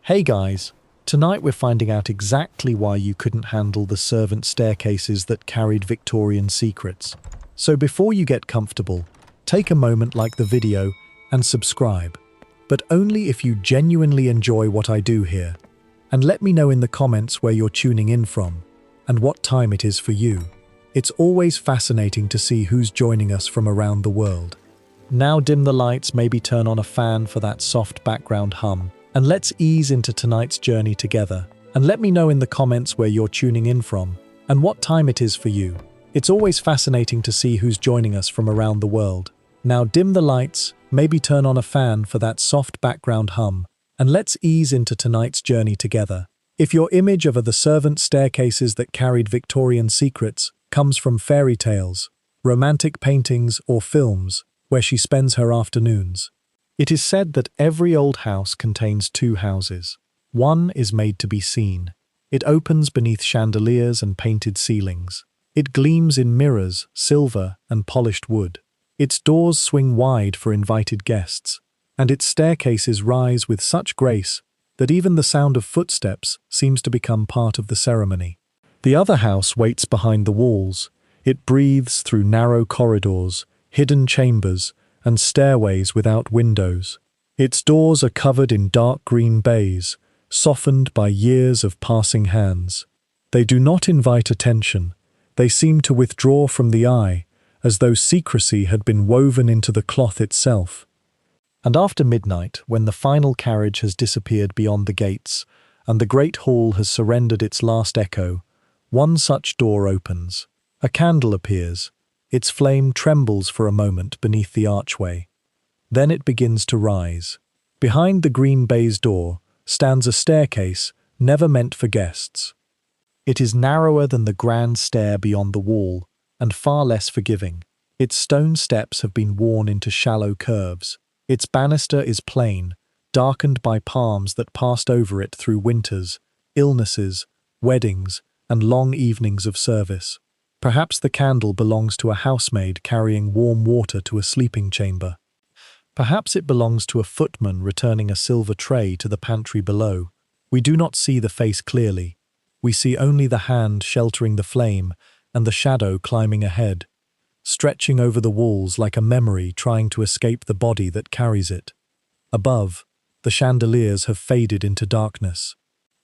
Hey guys, tonight we're finding out exactly why you couldn't handle the servant staircases that carried Victorian secrets. So before you get comfortable, take a moment, like the video and subscribe. But only if you genuinely enjoy what I do here. And let me know in the comments where you're tuning in from and what time it is for you. It's always fascinating to see who's joining us from around the world. Now dim the lights, maybe turn on a fan for that soft background hum. And let's ease into tonight's journey together. And let me know in the comments where you're tuning in from and what time it is for you. It's always fascinating to see who's joining us from around the world. Now dim the lights, maybe turn on a fan for that soft background hum. And let's ease into tonight's journey together. If your image of the servant staircases that carried Victorian secrets comes from fairy tales, romantic paintings or films where she spends her afternoons, it is said that every old house contains two houses. One is made to be seen. It opens beneath chandeliers and painted ceilings. It gleams in mirrors, silver, and polished wood. Its doors swing wide for invited guests, and its staircases rise with such grace that even the sound of footsteps seems to become part of the ceremony. The other house waits behind the walls. It breathes through narrow corridors, hidden chambers, and stairways without windows. Its doors are covered in dark green baize, softened by years of passing hands. They do not invite attention. They seem to withdraw from the eye, as though secrecy had been woven into the cloth itself. And after midnight, when the final carriage has disappeared beyond the gates, and the great hall has surrendered its last echo, one such door opens. A candle appears. Its flame trembles for a moment beneath the archway. Then it begins to rise. Behind the green baize door stands a staircase never meant for guests. It is narrower than the grand stair beyond the wall, and far less forgiving. Its stone steps have been worn into shallow curves. Its banister is plain, darkened by palms that passed over it through winters, illnesses, weddings, and long evenings of service. Perhaps the candle belongs to a housemaid carrying warm water to a sleeping chamber. Perhaps it belongs to a footman returning a silver tray to the pantry below. We do not see the face clearly. We see only the hand sheltering the flame and the shadow climbing ahead, stretching over the walls like a memory trying to escape the body that carries it. Above, the chandeliers have faded into darkness.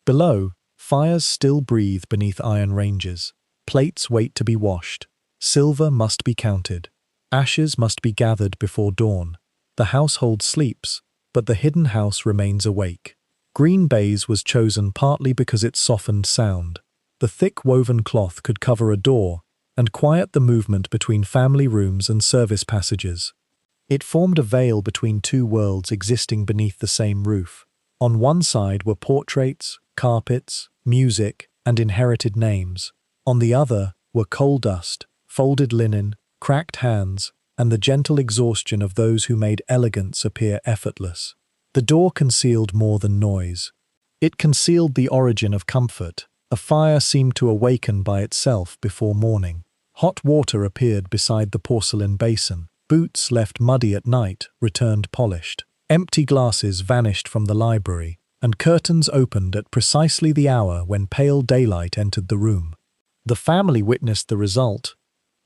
Below, fires still breathe beneath iron ranges. Plates wait to be washed. Silver must be counted. Ashes must be gathered before dawn. The household sleeps, but the hidden house remains awake. Green baize was chosen partly because it softened sound. The thick woven cloth could cover a door and quiet the movement between family rooms and service passages. It formed a veil between two worlds existing beneath the same roof. On one side were portraits, carpets, music, and inherited names. On the other were coal dust, folded linen, cracked hands, and the gentle exhaustion of those who made elegance appear effortless. The door concealed more than noise. It concealed the origin of comfort. A fire seemed to awaken by itself before morning. Hot water appeared beside the porcelain basin. Boots left muddy at night returned polished. Empty glasses vanished from the library, and curtains opened at precisely the hour when pale daylight entered the room. The family witnessed the result,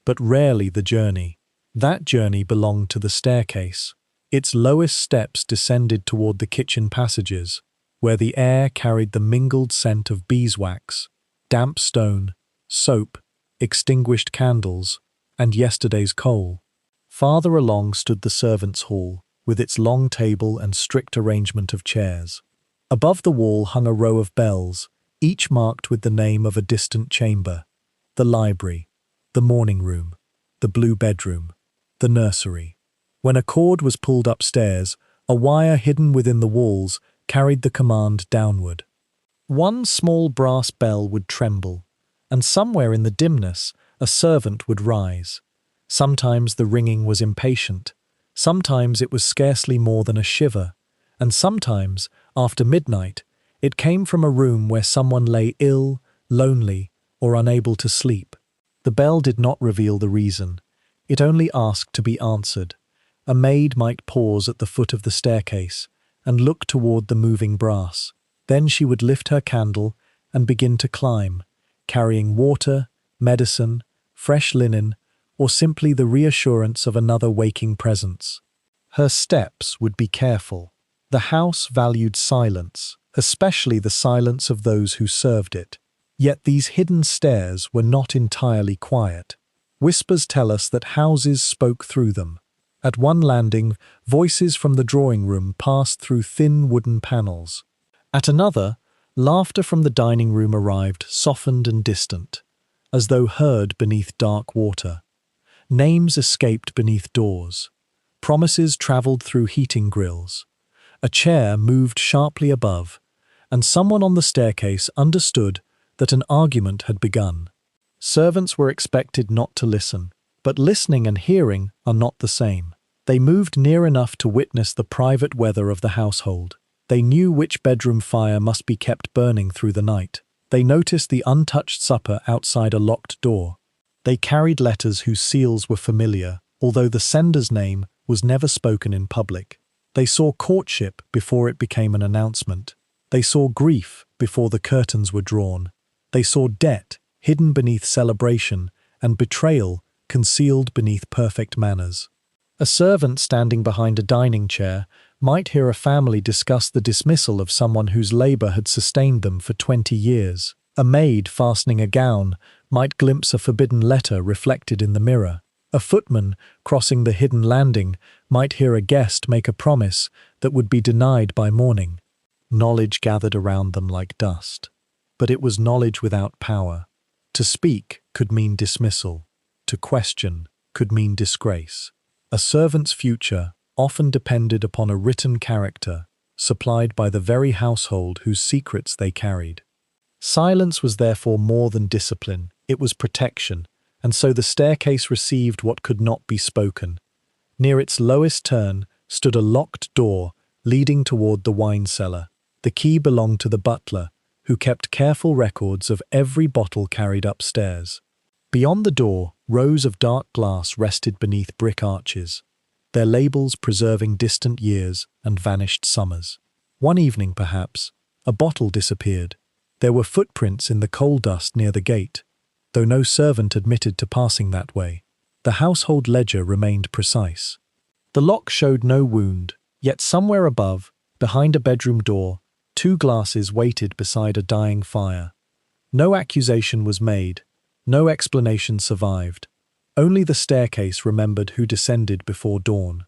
but rarely the journey. That journey belonged to the staircase. Its lowest steps descended toward the kitchen passages, where the air carried the mingled scent of beeswax, damp stone, soap, extinguished candles, and yesterday's coal. Farther along stood the servants' hall, with its long table and strict arrangement of chairs. Above the wall hung a row of bells, each marked with the name of a distant chamber: the library, the morning room, the blue bedroom, the nursery. When a cord was pulled upstairs, a wire hidden within the walls carried the command downward. One small brass bell would tremble, and somewhere in the dimness a servant would rise. Sometimes the ringing was impatient, sometimes it was scarcely more than a shiver, and sometimes, after midnight, it came from a room where someone lay ill, lonely, or unable to sleep. The bell did not reveal the reason. It only asked to be answered. A maid might pause at the foot of the staircase and look toward the moving brass. Then she would lift her candle and begin to climb, carrying water, medicine, fresh linen, or simply the reassurance of another waking presence. Her steps would be careful. The house valued silence, especially the silence of those who served it. Yet these hidden stairs were not entirely quiet. Whispers tell us that houses spoke through them. At one landing, voices from the drawing room passed through thin wooden panels. At another, laughter from the dining room arrived, softened and distant, as though heard beneath dark water. Names escaped beneath doors. Promises travelled through heating grills. A chair moved sharply above, and someone on the staircase understood that an argument had begun. Servants were expected not to listen, but listening and hearing are not the same. They moved near enough to witness the private weather of the household. They knew which bedroom fire must be kept burning through the night. They noticed the untouched supper outside a locked door. They carried letters whose seals were familiar, although the sender's name was never spoken in public. They saw courtship before it became an announcement. They saw grief before the curtains were drawn. They saw debt hidden beneath celebration and betrayal concealed beneath perfect manners. A servant standing behind a dining chair might hear a family discuss the dismissal of someone whose labor had sustained them for 20 years. A maid fastening a gown might glimpse a forbidden letter reflected in the mirror. A footman crossing the hidden landing might hear a guest make a promise that would be denied by morning. Knowledge gathered around them like dust. But it was knowledge without power. To speak could mean dismissal. To question could mean disgrace. A servant's future often depended upon a written character, supplied by the very household whose secrets they carried. Silence was therefore more than discipline, it was protection, and so the staircase received what could not be spoken. Near its lowest turn stood a locked door leading toward the wine cellar. The key belonged to the butler, who kept careful records of every bottle carried upstairs. Beyond the door, rows of dark glass rested beneath brick arches, their labels preserving distant years and vanished summers. One evening, perhaps, a bottle disappeared. There were footprints in the coal dust near the gate, though no servant admitted to passing that way. The household ledger remained precise. The lock showed no wound, yet somewhere above, behind a bedroom door, 2 glasses waited beside a dying fire. No accusation was made, no explanation survived. Only the staircase remembered who descended before dawn.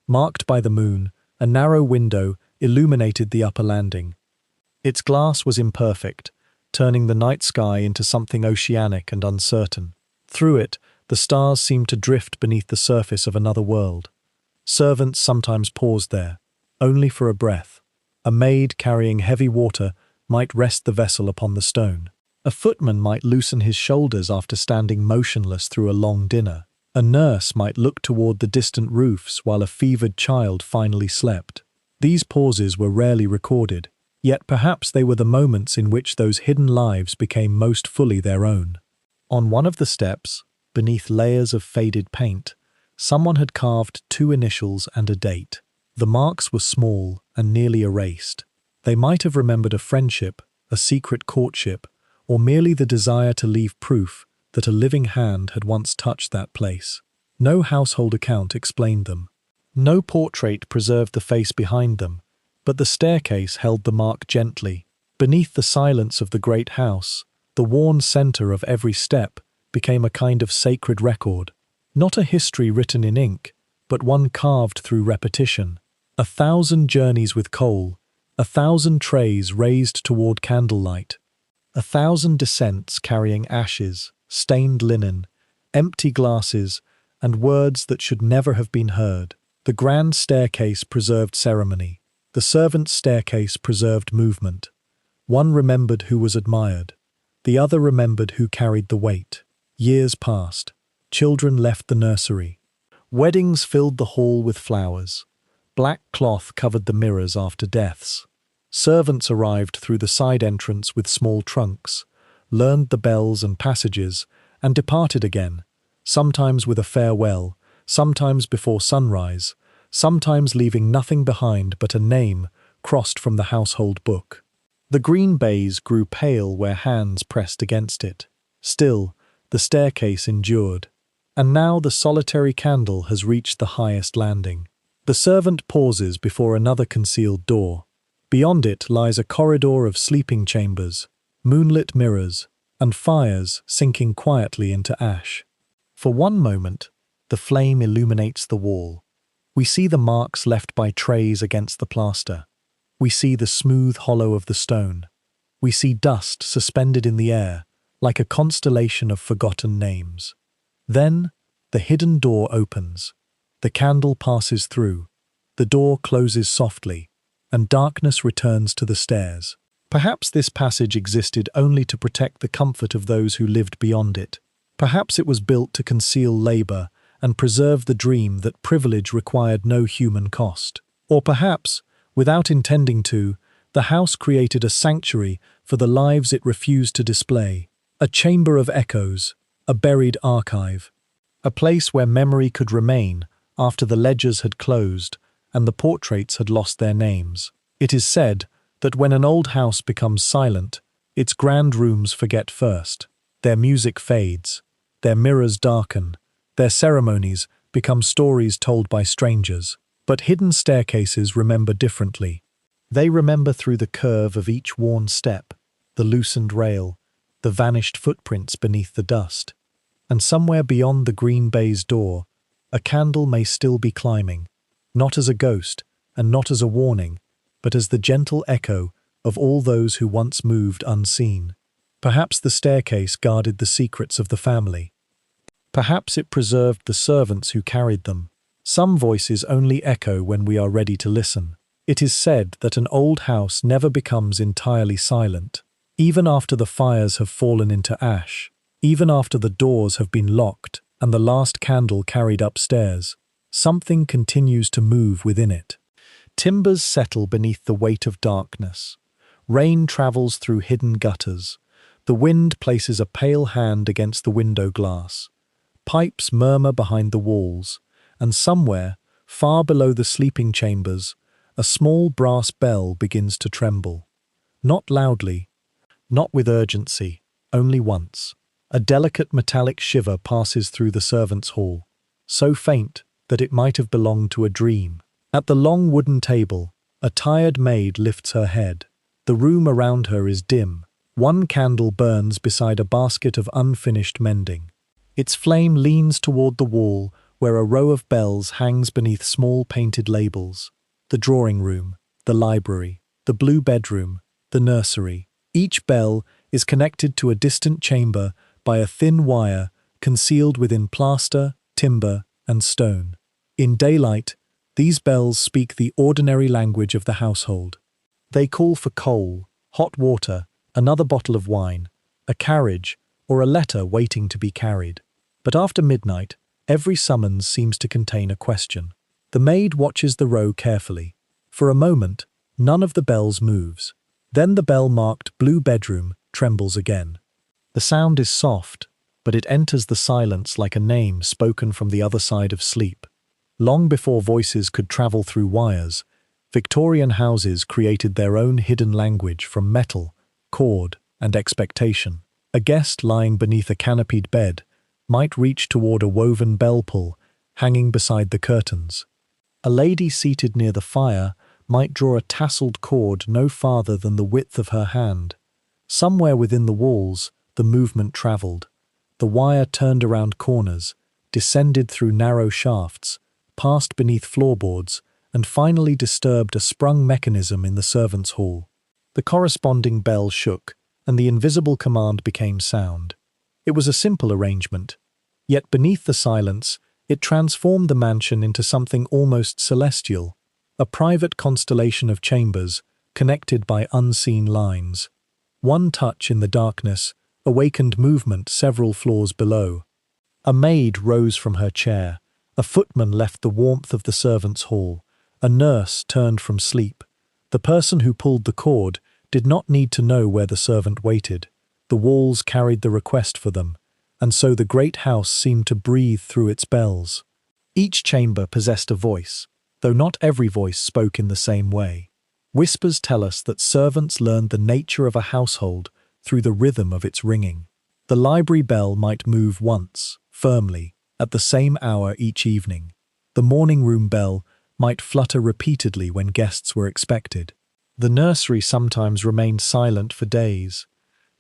Marked by the moon, a narrow window illuminated the upper landing. Its glass was imperfect, turning the night sky into something oceanic and uncertain. Through it, the stars seemed to drift beneath the surface of another world. Servants sometimes paused there, only for a breath. A maid carrying heavy water might rest the vessel upon the stone. A footman might loosen his shoulders after standing motionless through a long dinner. A nurse might look toward the distant roofs while a fevered child finally slept. These pauses were rarely recorded, yet perhaps they were the moments in which those hidden lives became most fully their own. On one of the steps, beneath layers of faded paint, someone had carved 2 initials and a date. The marks were small and nearly erased. They might have remembered a friendship, a secret courtship, or merely the desire to leave proof that a living hand had once touched that place. No household account explained them. No portrait preserved the face behind them, but the staircase held the mark gently. Beneath the silence of the great house, the worn center of every step became a kind of sacred record. Not a history written in ink, but one carved through repetition. 1,000 journeys with coal, 1,000 trays raised toward candlelight, 1,000 descents carrying ashes, stained linen, empty glasses, and words that should never have been heard. The grand staircase preserved ceremony. The servants' staircase preserved movement. One remembered who was admired. The other remembered who carried the weight. Years passed. Children left the nursery. Weddings filled the hall with flowers. Black cloth covered the mirrors after deaths. Servants arrived through the side entrance with small trunks, learned the bells and passages, and departed again, sometimes with a farewell, sometimes before sunrise, sometimes leaving nothing behind but a name crossed from the household book. The green baize grew pale where hands pressed against it. Still, the staircase endured. And now the solitary candle has reached the highest landing. The servant pauses before another concealed door. Beyond it lies a corridor of sleeping chambers, moonlit mirrors, and fires sinking quietly into ash. For one moment, the flame illuminates the wall. We see the marks left by trays against the plaster. We see the smooth hollow of the stone. We see dust suspended in the air, like a constellation of forgotten names. Then, the hidden door opens. The candle passes through. The door closes softly, and darkness returns to the stairs. Perhaps this passage existed only to protect the comfort of those who lived beyond it. Perhaps it was built to conceal labor and preserve the dream that privilege required no human cost. Or perhaps, without intending to, the house created a sanctuary for the lives it refused to display, a chamber of echoes, a buried archive, a place where memory could remain after the ledgers had closed and the portraits had lost their names. It is said that when an old house becomes silent, its grand rooms forget first. Their music fades, their mirrors darken, their ceremonies become stories told by strangers. But hidden staircases remember differently. They remember through the curve of each worn step, the loosened rail, the vanished footprints beneath the dust. And somewhere beyond the green baize door, a candle may still be climbing, not as a ghost and not as a warning, but as the gentle echo of all those who once moved unseen. Perhaps the staircase guarded the secrets of the family. Perhaps it preserved the servants who carried them. Some voices only echo when we are ready to listen. It is said that an old house never becomes entirely silent. Even after the fires have fallen into ash, even after the doors have been locked and the last candle carried upstairs, something continues to move within it. Timbers settle beneath the weight of darkness. Rain travels through hidden gutters. The wind places a pale hand against the window glass. Pipes murmur behind the walls, and somewhere, far below the sleeping chambers, a small brass bell begins to tremble. Not loudly, not with urgency, only once. A delicate metallic shiver passes through the servants' hall, so faint that it might have belonged to a dream. At the long wooden table, a tired maid lifts her head. The room around her is dim. One candle burns beside a basket of unfinished mending. Its flame leans toward the wall where a row of bells hangs beneath small painted labels. The drawing room, the library, the blue bedroom, the nursery. Each bell is connected to a distant chamber by a thin wire concealed within plaster, timber, and stone. In daylight, these bells speak the ordinary language of the household. They call for coal, hot water, another bottle of wine, a carriage, or a letter waiting to be carried. But after midnight, every summons seems to contain a question. The maid watches the row carefully. For a moment, none of the bells moves. Then the bell marked blue bedroom trembles again. The sound is soft, but it enters the silence like a name spoken from the other side of sleep. Long before voices could travel through wires, Victorian houses created their own hidden language from metal, cord, and expectation. A guest lying beneath a canopied bed might reach toward a woven bell pull hanging beside the curtains. A lady seated near the fire might draw a tasseled cord no farther than the width of her hand. Somewhere within the walls, the movement traveled. The wire turned around corners, descended through narrow shafts, passed beneath floorboards, and finally disturbed a sprung mechanism in the servants' hall. The corresponding bell shook, and the invisible command became sound. It was a simple arrangement, yet beneath the silence, it transformed the mansion into something almost celestial, a private constellation of chambers connected by unseen lines. One touch in the darkness awakened movement several floors below. A maid rose from her chair, a footman left the warmth of the servants' hall, a nurse turned from sleep. The person who pulled the cord did not need to know where the servant waited. The walls carried the request for them, and so the great house seemed to breathe through its bells. Each chamber possessed a voice, though not every voice spoke in the same way. Whispers tell us that servants learned the nature of a household through the rhythm of its ringing. The library bell might move once, firmly, at the same hour each evening. The morning room bell might flutter repeatedly when guests were expected. The nursery sometimes remained silent for days,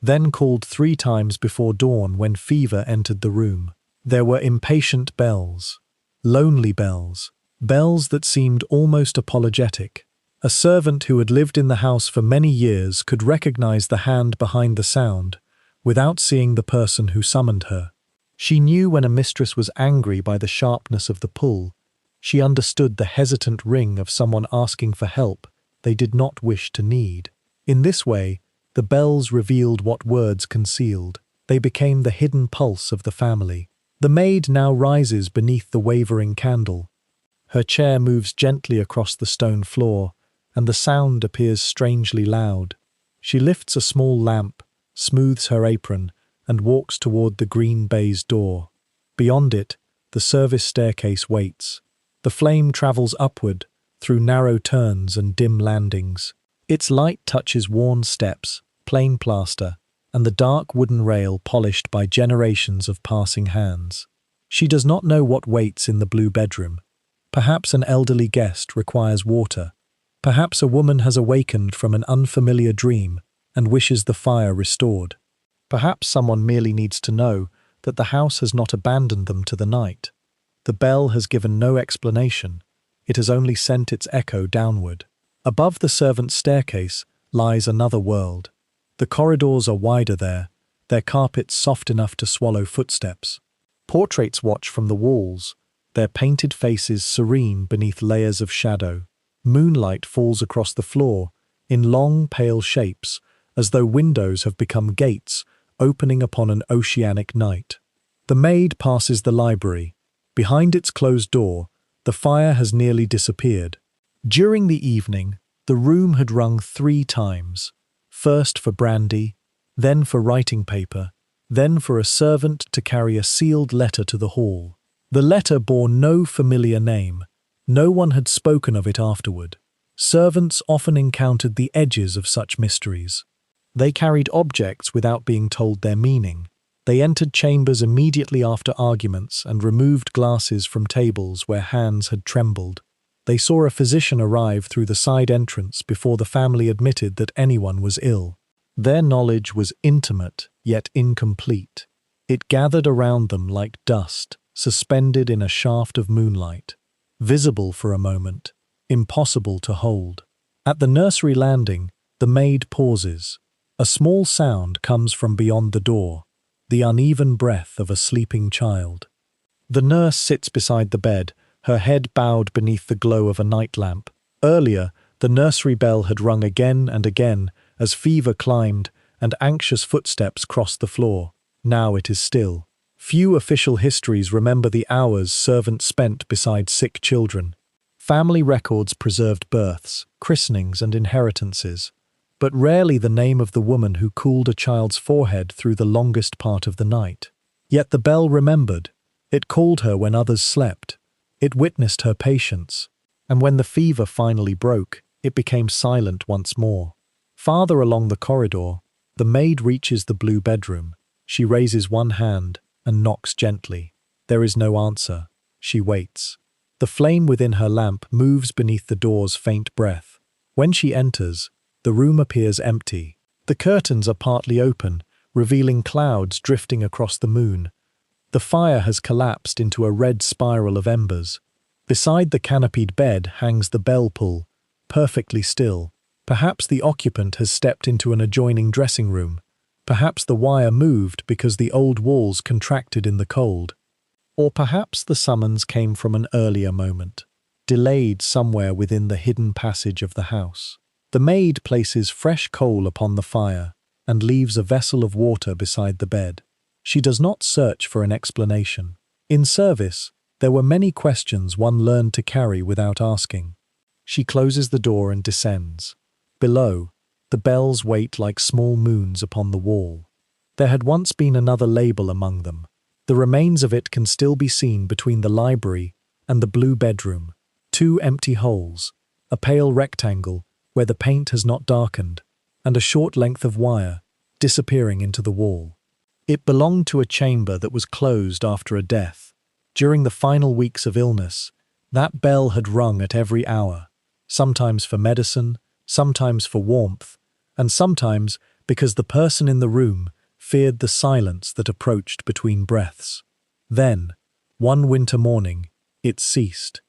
then called 3 times before dawn when fever entered the room. There were impatient bells, lonely bells, bells that seemed almost apologetic. A servant who had lived in the house for many years could recognize the hand behind the sound without seeing the person who summoned her. She knew when a mistress was angry by the sharpness of the pull. She understood the hesitant ring of someone asking for help they did not wish to need. In this way, the bells revealed what words concealed. They became the hidden pulse of the family. The maid now rises beneath the wavering candle. Her chair moves gently across the stone floor, and the sound appears strangely loud. She lifts a small lamp, smooths her apron, and walks toward the green baize door. Beyond it, the service staircase waits. The flame travels upward, through narrow turns and dim landings. Its light touches worn steps, plain plaster, and the dark wooden rail polished by generations of passing hands. She does not know what waits in the blue bedroom. Perhaps an elderly guest requires water. Perhaps a woman has awakened from an unfamiliar dream and wishes the fire restored. Perhaps someone merely needs to know that the house has not abandoned them to the night. The bell has given no explanation. It has only sent its echo downward. Above the servants' staircase lies another world. The corridors are wider there, their carpets soft enough to swallow footsteps. Portraits watch from the walls, their painted faces serene beneath layers of shadow. Moonlight falls across the floor, in long, pale shapes, as though windows have become gates, opening upon an oceanic night. The maid passes the library. Behind its closed door, the fire has nearly disappeared. During the evening, the room had rung 3 times, first for brandy, then for writing paper, then for a servant to carry a sealed letter to the hall. The letter bore no familiar name. No one had spoken of it afterward. Servants often encountered the edges of such mysteries. They carried objects without being told their meaning. They entered chambers immediately after arguments and removed glasses from tables where hands had trembled. They saw a physician arrive through the side entrance before the family admitted that anyone was ill. Their knowledge was intimate, yet incomplete. It gathered around them like dust, suspended in a shaft of moonlight. Visible for a moment, impossible to hold. At the nursery landing, the maid pauses. A small sound comes from beyond the door, the uneven breath of a sleeping child. The nurse sits beside the bed, her head bowed beneath the glow of a night lamp. Earlier, the nursery bell had rung again and again as fever climbed and anxious footsteps crossed the floor. Now it is still. Few official histories remember the hours servants spent beside sick children. Family records preserved births, christenings, and inheritances, but rarely the name of the woman who cooled a child's forehead through the longest part of the night. Yet the bell remembered. It called her when others slept. It witnessed her patience. And when the fever finally broke, it became silent once more. Farther along the corridor, the maid reaches the blue bedroom. She raises one hand and knocks gently. There is no answer. She waits. The flame within her lamp moves beneath the door's faint breath. When she enters, the room appears empty. The curtains are partly open, revealing clouds drifting across the moon. The fire has collapsed into a red spiral of embers. Beside the canopied bed hangs the bell pull, perfectly still. Perhaps the occupant has stepped into an adjoining dressing room. Perhaps the wire moved because the old walls contracted in the cold. Or perhaps the summons came from an earlier moment, delayed somewhere within the hidden passage of the house. The maid places fresh coal upon the fire and leaves a vessel of water beside the bed. She does not search for an explanation. In service, there were many questions one learned to carry without asking. She closes the door and descends. Below, the bells wait like small moons upon the wall. There had once been another label among them. The remains of it can still be seen between the library and the blue bedroom. 2 empty holes, a pale rectangle where the paint has not darkened, and a short length of wire disappearing into the wall. It belonged to a chamber that was closed after a death. During the final weeks of illness, that bell had rung at every hour, sometimes for medicine, sometimes for warmth, and sometimes because the person in the room feared the silence that approached between breaths. Then, one winter morning, it ceased.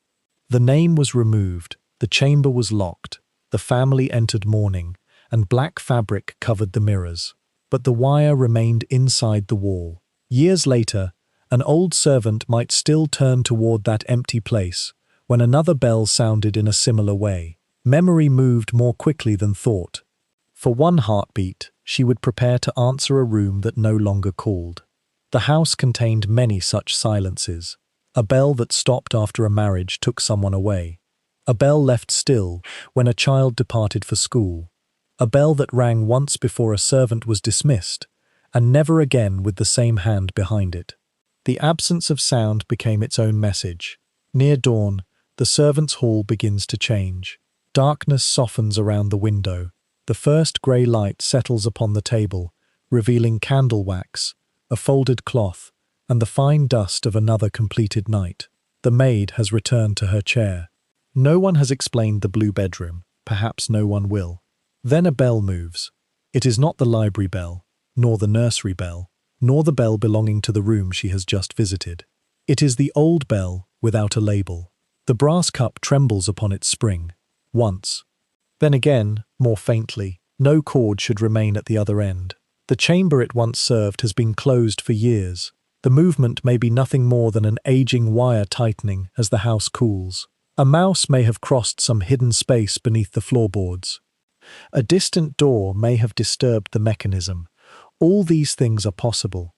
The name was removed, the chamber was locked, the family entered mourning, and black fabric covered the mirrors. But the wire remained inside the wall. Years later, an old servant might still turn toward that empty place when another bell sounded in a similar way. Memory moved more quickly than thought. For one heartbeat, she would prepare to answer a room that no longer called. The house contained many such silences. A bell that stopped after a marriage took someone away. A bell left still when a child departed for school. A bell that rang once before a servant was dismissed, and never again with the same hand behind it. The absence of sound became its own message. Near dawn, the servants' hall begins to change. Darkness softens around the window. The first grey light settles upon the table, revealing candle wax, a folded cloth, and the fine dust of another completed night. The maid has returned to her chair. No one has explained the blue bedroom. Perhaps no one will. Then a bell moves. It is not the library bell, nor the nursery bell, nor the bell belonging to the room she has just visited. It is the old bell without a label. The brass cup trembles upon its spring. Once. Then again, more faintly. No cord should remain at the other end. The chamber it once served has been closed for years. The movement may be nothing more than an aging wire tightening as the house cools. A mouse may have crossed some hidden space beneath the floorboards. A distant door may have disturbed the mechanism. All these things are possible.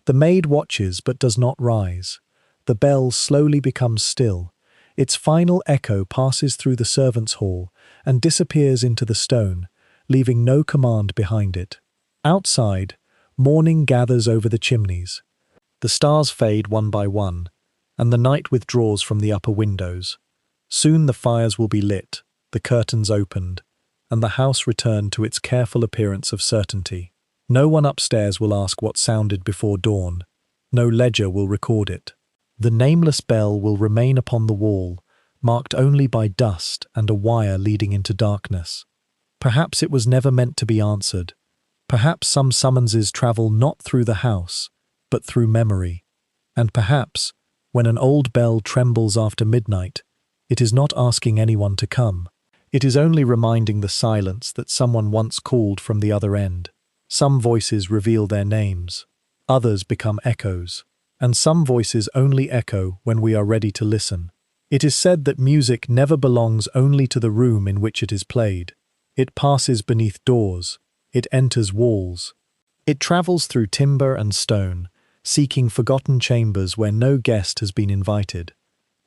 The maid watches but does not rise. The bell slowly becomes still. Its final echo passes through the servants' hall and disappears into the stone, leaving no command behind it. Outside, morning gathers over the chimneys. The stars fade one by one, and the night withdraws from the upper windows. Soon the fires will be lit, the curtains opened, and the house returned to its careful appearance of certainty. No one upstairs will ask what sounded before dawn. No ledger will record it. The nameless bell will remain upon the wall, marked only by dust and a wire leading into darkness. Perhaps it was never meant to be answered. Perhaps some summonses travel not through the house, but through memory. And perhaps, when an old bell trembles after midnight, it is not asking anyone to come. It is only reminding the silence that someone once called from the other end. Some voices reveal their names. Others become echoes. And some voices only echo when we are ready to listen. It is said that music never belongs only to the room in which it is played. It passes beneath doors. It enters walls. It travels through timber and stone, seeking forgotten chambers where no guest has been invited.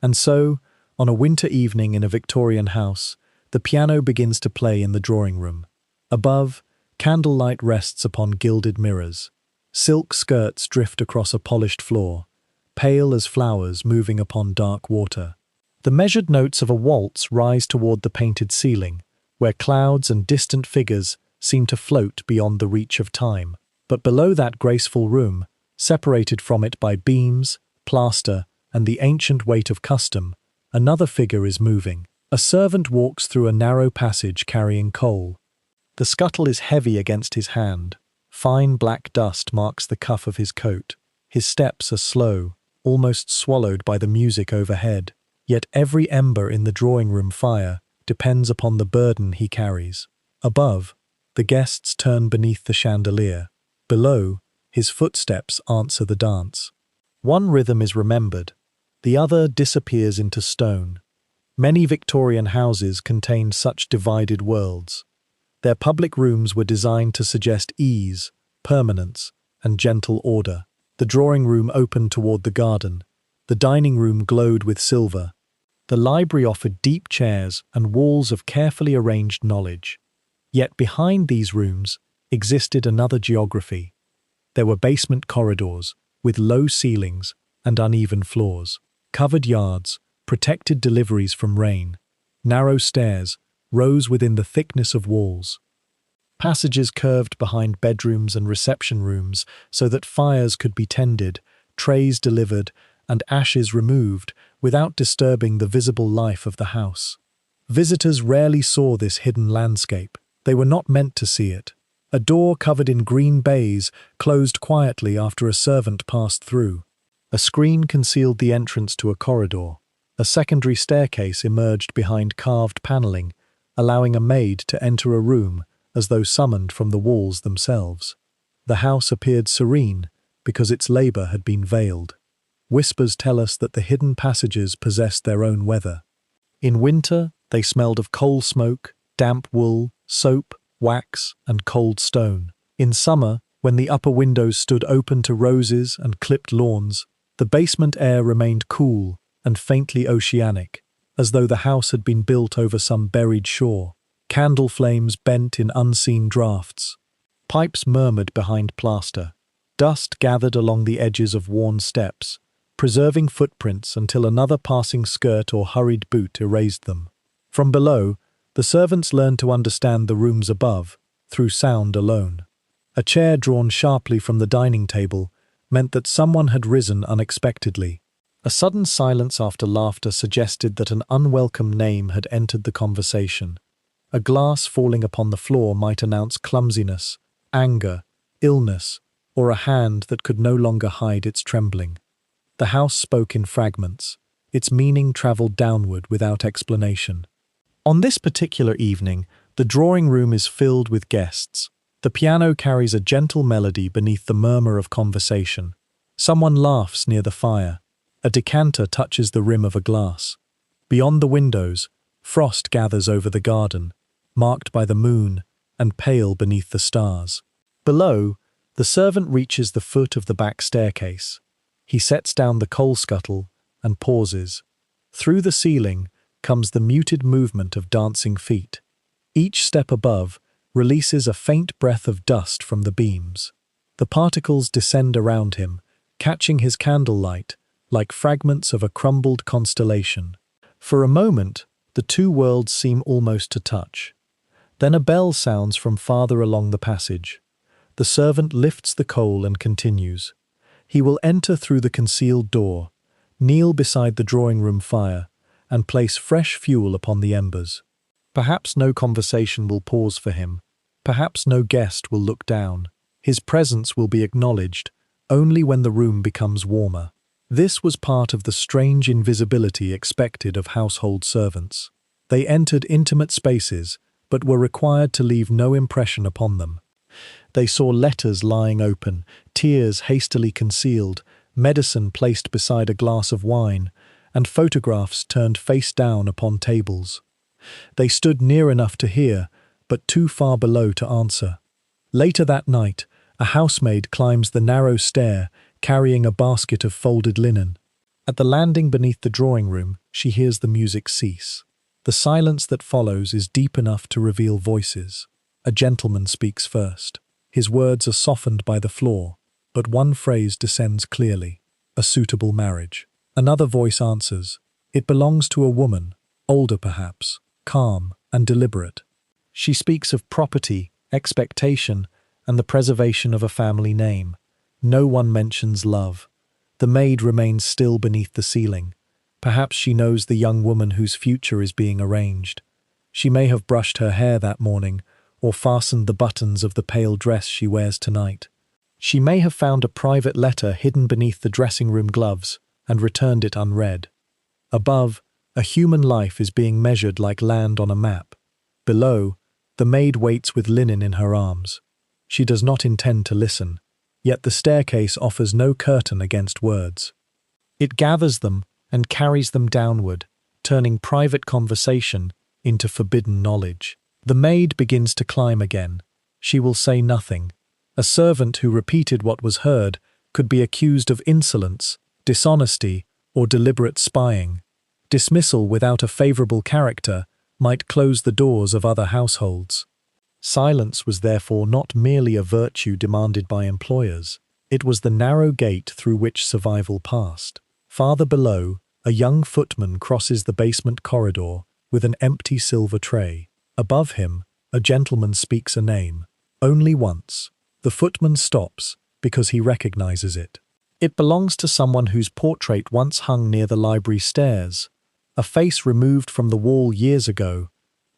And so, on a winter evening in a Victorian house, the piano begins to play in the drawing room. Above, candlelight rests upon gilded mirrors. Silk skirts drift across a polished floor, pale as flowers moving upon dark water. The measured notes of a waltz rise toward the painted ceiling, where clouds and distant figures seem to float beyond the reach of time. But below that graceful room, separated from it by beams, plaster, and the ancient weight of custom, another figure is moving. A servant walks through a narrow passage carrying coal. The scuttle is heavy against his hand. Fine black dust marks the cuff of his coat. His steps are slow, almost swallowed by the music overhead. Yet every ember in the drawing-room fire depends upon the burden he carries. Above, the guests turn beneath the chandelier. Below, his footsteps answer the dance. One rhythm is remembered. The other disappears into stone. Many Victorian houses contained such divided worlds. Their public rooms were designed to suggest ease, permanence, and gentle order. The drawing room opened toward the garden. The dining room glowed with silver. The library offered deep chairs and walls of carefully arranged knowledge. Yet behind these rooms existed another geography. There were basement corridors, with low ceilings and uneven floors, covered yards, protected deliveries from rain, narrow stairs, rose within the thickness of walls. Passages curved behind bedrooms and reception rooms so that fires could be tended, trays delivered, and ashes removed without disturbing the visible life of the house. Visitors rarely saw this hidden landscape. They were not meant to see it. A door covered in green baize closed quietly after a servant passed through. A screen concealed the entrance to a corridor. A secondary staircase emerged behind carved paneling, allowing a maid to enter a room as though summoned from the walls themselves. The house appeared serene because its labor had been veiled. Whispers tell us that the hidden passages possessed their own weather. In winter, they smelled of coal smoke, damp wool, soap, wax, and cold stone. In summer, when the upper windows stood open to roses and clipped lawns, the basement air remained cool and faintly oceanic, as though the house had been built over some buried shore. Candle flames bent in unseen drafts. Pipes murmured behind plaster. Dust gathered along the edges of worn steps, preserving footprints until another passing skirt or hurried boot erased them. From below, the servants learned to understand the rooms above, through sound alone. A chair drawn sharply from the dining table meant that someone had risen unexpectedly. A sudden silence after laughter suggested that an unwelcome name had entered the conversation. A glass falling upon the floor might announce clumsiness, anger, illness, or a hand that could no longer hide its trembling. The house spoke in fragments. Its meaning travelled downward without explanation. On this particular evening, the drawing room is filled with guests. The piano carries a gentle melody beneath the murmur of conversation. Someone laughs near the fire. A decanter touches the rim of a glass. Beyond the windows, frost gathers over the garden, marked by the moon and pale beneath the stars. Below, the servant reaches the foot of the back staircase. He sets down the coal scuttle and pauses. Through the ceiling comes the muted movement of dancing feet. Each step above releases a faint breath of dust from the beams. The particles descend around him, catching his candlelight like fragments of a crumbled constellation. For a moment, the two worlds seem almost to touch. Then a bell sounds from farther along the passage. The servant lifts the coal and continues. He will enter through the concealed door, kneel beside the drawing-room fire, and place fresh fuel upon the embers. Perhaps no conversation will pause for him. Perhaps no guest will look down. His presence will be acknowledged only when the room becomes warmer. This was part of the strange invisibility expected of household servants. They entered intimate spaces, but were required to leave no impression upon them. They saw letters lying open, tears hastily concealed, medicine placed beside a glass of wine, and photographs turned face down upon tables. They stood near enough to hear, but too far below to answer. Later that night, a housemaid climbs the narrow stair, carrying a basket of folded linen. At the landing beneath the drawing room, she hears the music cease. The silence that follows is deep enough to reveal voices. A gentleman speaks first. His words are softened by the floor, but one phrase descends clearly: a suitable marriage. Another voice answers. It belongs to a woman, older perhaps, calm and deliberate. She speaks of property, expectation, and the preservation of a family name. No one mentions love. The maid remains still beneath the ceiling. Perhaps she knows the young woman whose future is being arranged. She may have brushed her hair that morning, or fastened the buttons of the pale dress she wears tonight. She may have found a private letter hidden beneath the dressing-room gloves and returned it unread. Above, a human life is being measured like land on a map. Below, the maid waits with linen in her arms. She does not intend to listen, yet the staircase offers no curtain against words. It gathers them and carries them downward, turning private conversation into forbidden knowledge. The maid begins to climb again. She will say nothing. A servant who repeated what was heard could be accused of insolence, dishonesty, or deliberate spying. Dismissal without a favorable character might close the doors of other households. Silence was therefore not merely a virtue demanded by employers. It was the narrow gate through which survival passed. Farther below, a young footman crosses the basement corridor with an empty silver tray. Above him, a gentleman speaks a name. Only once. The footman stops, because he recognizes it. It belongs to someone whose portrait once hung near the library stairs, a face removed from the wall years ago,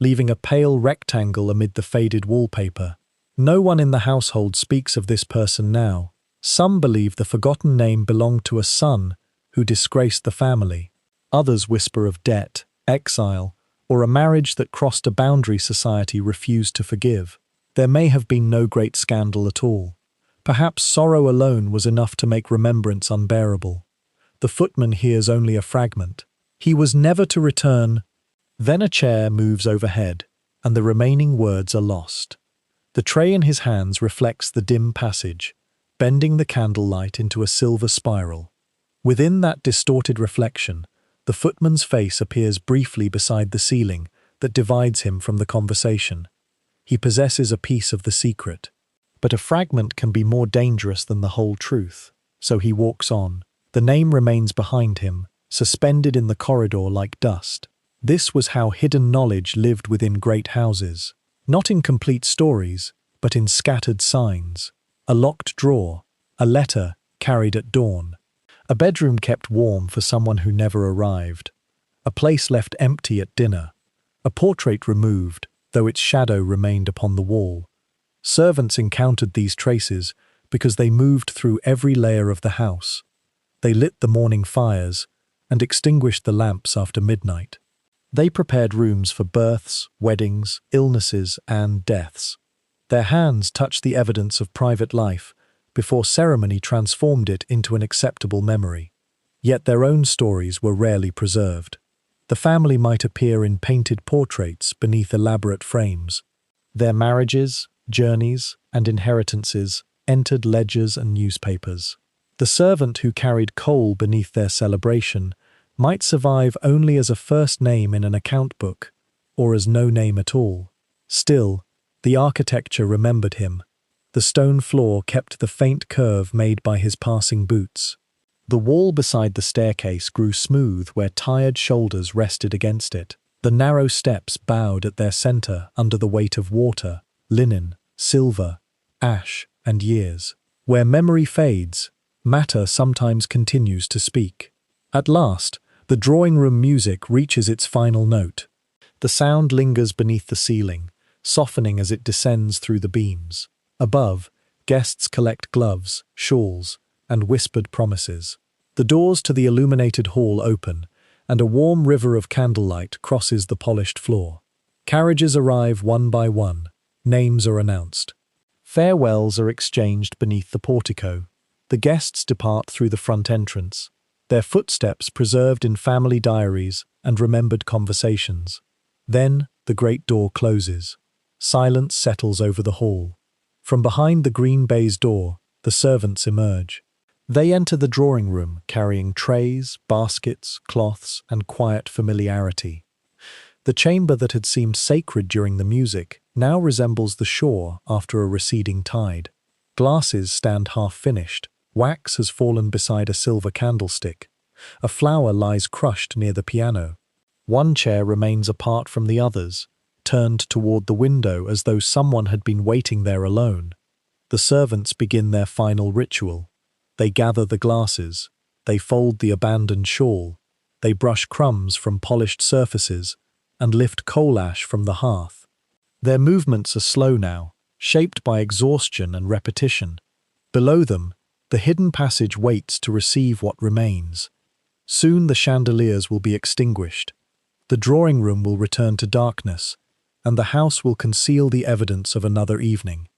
leaving a pale rectangle amid the faded wallpaper. No one in the household speaks of this person now. Some believe the forgotten name belonged to a son who disgraced the family. Others whisper of debt, exile, or a marriage that crossed a boundary society refused to forgive. There may have been no great scandal at all. Perhaps sorrow alone was enough to make remembrance unbearable. The footman hears only a fragment. He was never to return. Then a chair moves overhead, and the remaining words are lost. The tray in his hands reflects the dim passage, bending the candlelight into a silver spiral. Within that distorted reflection, the footman's face appears briefly beside the ceiling that divides him from the conversation. He possesses a piece of the secret. But a fragment can be more dangerous than the whole truth. So he walks on. The name remains behind him, suspended in the corridor like dust. This was how hidden knowledge lived within great houses. Not in complete stories, but in scattered signs. A locked drawer, a letter carried at dawn, a bedroom kept warm for someone who never arrived, a place left empty at dinner, a portrait removed, though its shadow remained upon the wall. Servants encountered these traces because they moved through every layer of the house. They lit the morning fires and extinguished the lamps after midnight. They prepared rooms for births, weddings, illnesses, and deaths. Their hands touched the evidence of private life before ceremony transformed it into an acceptable memory. Yet their own stories were rarely preserved. The family might appear in painted portraits beneath elaborate frames. Their marriages, journeys, and inheritances entered ledgers and newspapers. The servant who carried coal beneath their celebration might survive only as a first name in an account book, or as no name at all. Still, the architecture remembered him. The stone floor kept the faint curve made by his passing boots. The wall beside the staircase grew smooth where tired shoulders rested against it. The narrow steps bowed at their center under the weight of water, linen, silver, ash, and years. Where memory fades, matter sometimes continues to speak. At last, the drawing-room music reaches its final note. The sound lingers beneath the ceiling, softening as it descends through the beams. Above, guests collect gloves, shawls, and whispered promises. The doors to the illuminated hall open, and a warm river of candlelight crosses the polished floor. Carriages arrive one by one. Names are announced. Farewells are exchanged beneath the portico. The guests depart through the front entrance, their footsteps preserved in family diaries and remembered conversations. Then the great door closes. Silence settles over the hall. From behind the green baize door, the servants emerge. They enter the drawing room carrying trays, baskets, cloths, and quiet familiarity. The chamber that had seemed sacred during the music now resembles the shore after a receding tide. Glasses stand half-finished. Wax has fallen beside a silver candlestick. A flower lies crushed near the piano. One chair remains apart from the others, turned toward the window as though someone had been waiting there alone. The servants begin their final ritual. They gather the glasses. They fold the abandoned shawl. They brush crumbs from polished surfaces and lift coal ash from the hearth. Their movements are slow now, shaped by exhaustion and repetition. Below them, the hidden passage waits to receive what remains. Soon the chandeliers will be extinguished. The drawing room will return to darkness, and the house will conceal the evidence of another evening.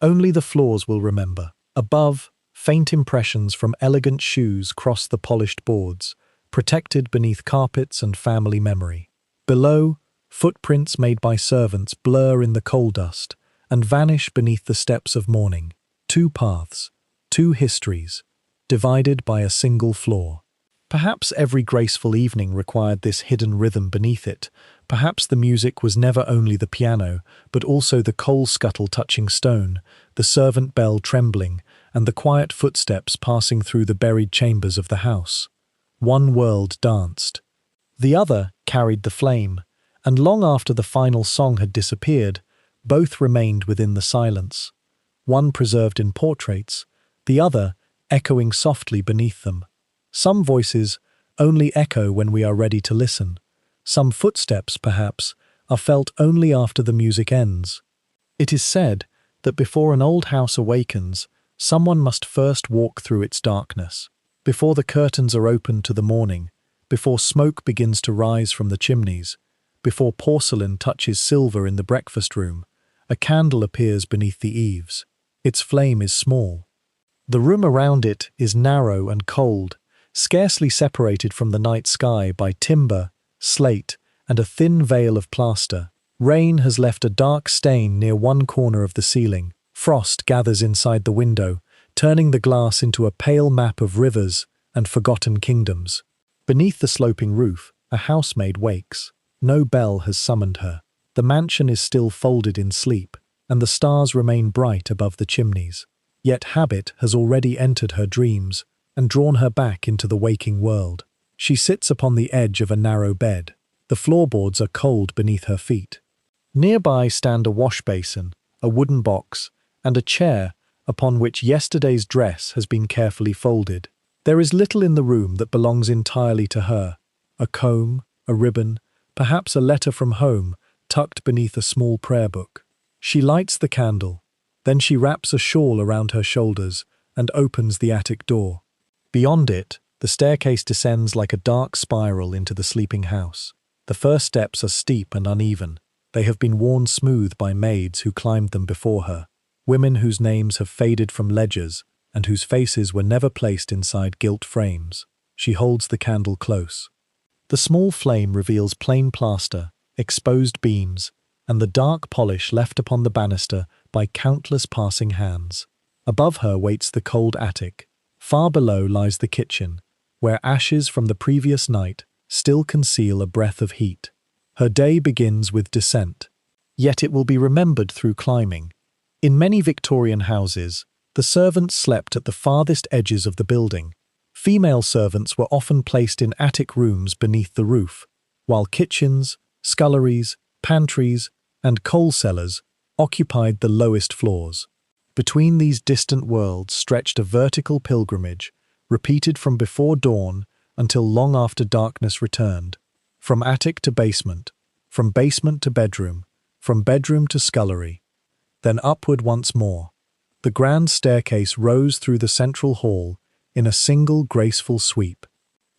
Only the floors will remember. Above, faint impressions from elegant shoes cross the polished boards, protected beneath carpets and family memory. Below, footprints made by servants blur in the coal dust and vanish beneath the steps of mourning. Two paths, two histories, divided by a single floor. Perhaps every graceful evening required this hidden rhythm beneath it. Perhaps the music was never only the piano, but also the coal scuttle touching stone, the servant bell trembling, and the quiet footsteps passing through the buried chambers of the house. One world danced. The other carried the flame, and long after the final song had disappeared, both remained within the silence, one preserved in portraits, the other echoing softly beneath them. Some voices only echo when we are ready to listen. Some footsteps, perhaps, are felt only after the music ends. It is said that before an old house awakens, someone must first walk through its darkness. Before the curtains are opened to the morning, before smoke begins to rise from the chimneys, before porcelain touches silver in the breakfast room, a candle appears beneath the eaves. Its flame is small. The room around it is narrow and cold, scarcely separated from the night sky by timber, slate, and a thin veil of plaster. Rain has left a dark stain near one corner of the ceiling. Frost gathers inside the window, turning the glass into a pale map of rivers and forgotten kingdoms. Beneath the sloping roof, a housemaid wakes. No bell has summoned her. The mansion is still folded in sleep, and the stars remain bright above the chimneys. Yet habit has already entered her dreams and drawn her back into the waking world. She sits upon the edge of a narrow bed. The floorboards are cold beneath her feet. Nearby stand a wash basin, a wooden box, and a chair upon which yesterday's dress has been carefully folded. There is little in the room that belongs entirely to her. A comb, a ribbon, perhaps a letter from home, tucked beneath a small prayer book. She lights the candle. Then she wraps a shawl around her shoulders and opens the attic door. Beyond it, the staircase descends like a dark spiral into the sleeping house. The first steps are steep and uneven. They have been worn smooth by maids who climbed them before her, women whose names have faded from ledgers and whose faces were never placed inside gilt frames. She holds the candle close. The small flame reveals plain plaster, exposed beams, and the dark polish left upon the banister by countless passing hands. Above her waits the cold attic. Far below lies the kitchen, where ashes from the previous night still conceal a breath of heat. Her day begins with descent, yet it will be remembered through climbing. In many Victorian houses, the servants slept at the farthest edges of the building. Female servants were often placed in attic rooms beneath the roof, while kitchens, sculleries, pantries, and coal cellars occupied the lowest floors. Between these distant worlds stretched a vertical pilgrimage, repeated from before dawn until long after darkness returned. From attic to basement, from basement to bedroom, from bedroom to scullery, then upward once more. The grand staircase rose through the central hall in a single graceful sweep.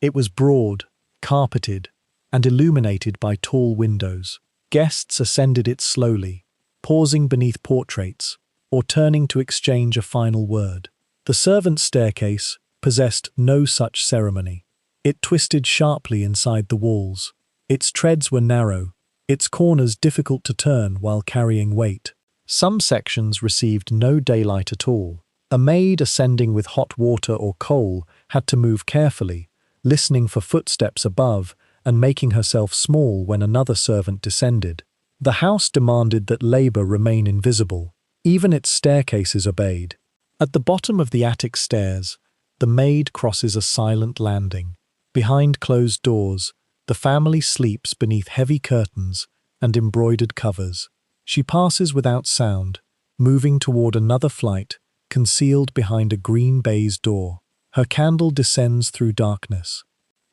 It was broad, carpeted, and illuminated by tall windows. Guests ascended it slowly, pausing beneath portraits, or turning to exchange a final word. The servants' staircase possessed no such ceremony. It twisted sharply inside the walls. Its treads were narrow, its corners difficult to turn while carrying weight. Some sections received no daylight at all. A maid ascending with hot water or coal had to move carefully, listening for footsteps above and making herself small when another servant descended. The house demanded that labour remain invisible. Even its staircases obeyed. At the bottom of the attic stairs, the maid crosses a silent landing. Behind closed doors, the family sleeps beneath heavy curtains and embroidered covers. She passes without sound, moving toward another flight, concealed behind a green baize door. Her candle descends through darkness.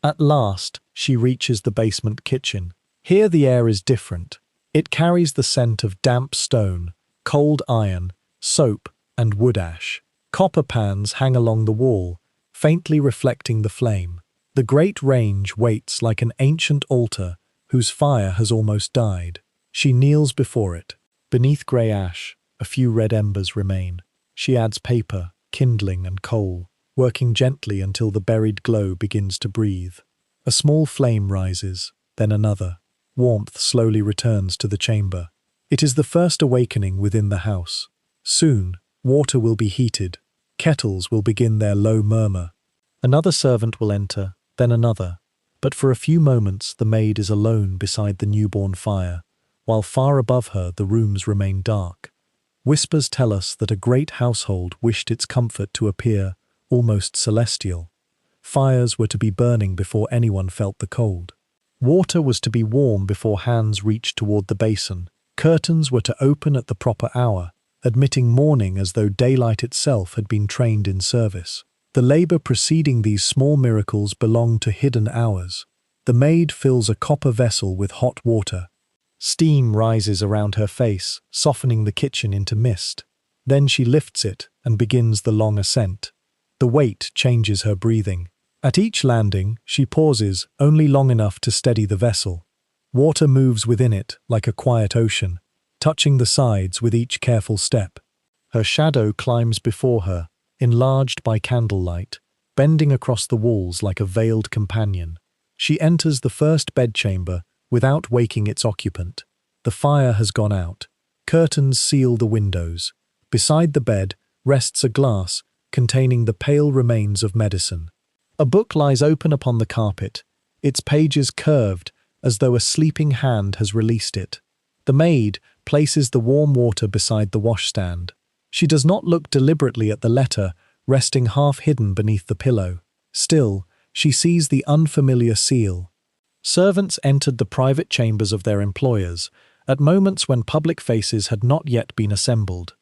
At last, she reaches the basement kitchen. Here the air is different. It carries the scent of damp stone, cold iron, soap, and wood ash. Copper pans hang along the wall, faintly reflecting the flame. The great range waits like an ancient altar whose fire has almost died. She kneels before it. Beneath grey ash, a few red embers remain. She adds paper, kindling, and coal, working gently until the buried glow begins to breathe. A small flame rises, then another. Warmth slowly returns to the chamber. It is the first awakening within the house. Soon, water will be heated. Kettles will begin their low murmur. Another servant will enter, then another. But for a few moments the maid is alone beside the newborn fire, while far above her the rooms remain dark. Whispers tell us that a great household wished its comfort to appear almost celestial. Fires were to be burning before anyone felt the cold. Water was to be warm before hands reached toward the basin. Curtains were to open at the proper hour, admitting morning as though daylight itself had been trained in service. The labor preceding these small miracles belonged to hidden hours. The maid fills a copper vessel with hot water. Steam rises around her face, softening the kitchen into mist. Then she lifts it and begins the long ascent. The weight changes her breathing. At each landing, she pauses only long enough to steady the vessel. Water moves within it like a quiet ocean, touching the sides with each careful step. Her shadow climbs before her, enlarged by candlelight, bending across the walls like a veiled companion. She enters the first bedchamber without waking its occupant. The fire has gone out. Curtains seal the windows. Beside the bed rests a glass containing the pale remains of medicine. A book lies open upon the carpet, its pages curved as though a sleeping hand has released it. The maid places the warm water beside the washstand. She does not look deliberately at the letter, resting half-hidden beneath the pillow. Still, she sees the unfamiliar seal. Servants entered the private chambers of their employers, at moments when public faces had not yet been assembled.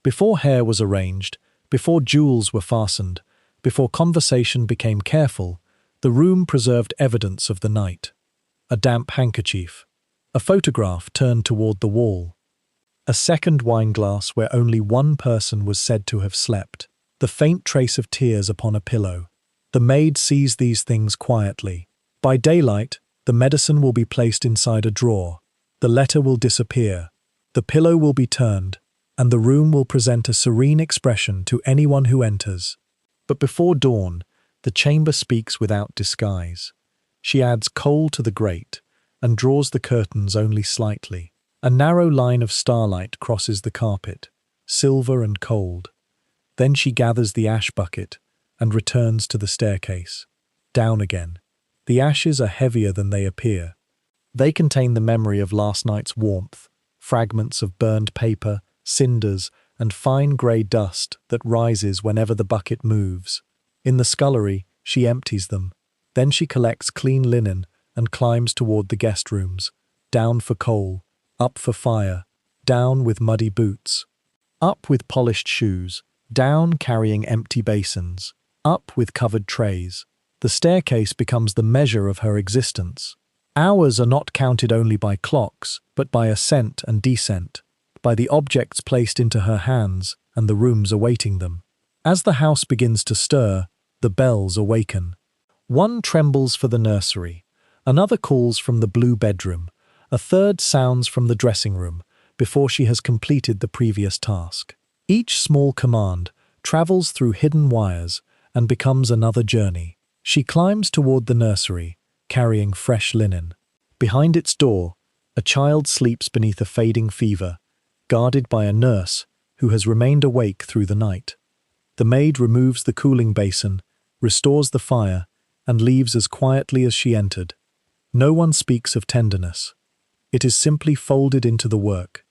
Before hair was arranged, before jewels were fastened, before conversation became careful, the room preserved evidence of the night. A damp handkerchief. A photograph turned toward the wall. A second wineglass where only one person was said to have slept. The faint trace of tears upon a pillow. The maid sees these things quietly. By daylight, the medicine will be placed inside a drawer. The letter will disappear. The pillow will be turned, and the room will present a serene expression to anyone who enters. But before dawn, the chamber speaks without disguise. She adds coal to the grate and draws the curtains only slightly. A narrow line of starlight crosses the carpet, silver and cold. Then she gathers the ash bucket and returns to the staircase. Down again. The ashes are heavier than they appear. They contain the memory of last night's warmth, fragments of burned paper, cinders, and fine grey dust that rises whenever the bucket moves. In the scullery, she empties them. Then she collects clean linen and climbs toward the guest rooms. Down for coal, up for fire, down with muddy boots. Up with polished shoes, down carrying empty basins, up with covered trays. The staircase becomes the measure of her existence. Hours are not counted only by clocks, but by ascent and descent, by the objects placed into her hands and the rooms awaiting them. As the house begins to stir, the bells awaken. One trembles for the nursery, another calls from the blue bedroom, a third sounds from the dressing room before she has completed the previous task. Each small command travels through hidden wires and becomes another journey. She climbs toward the nursery, carrying fresh linen. Behind its door, a child sleeps beneath a fading fever, guarded by a nurse who has remained awake through the night. The maid removes the cooling basin, restores the fire, and leaves as quietly as she entered. No one speaks of tenderness. It is simply folded into the work.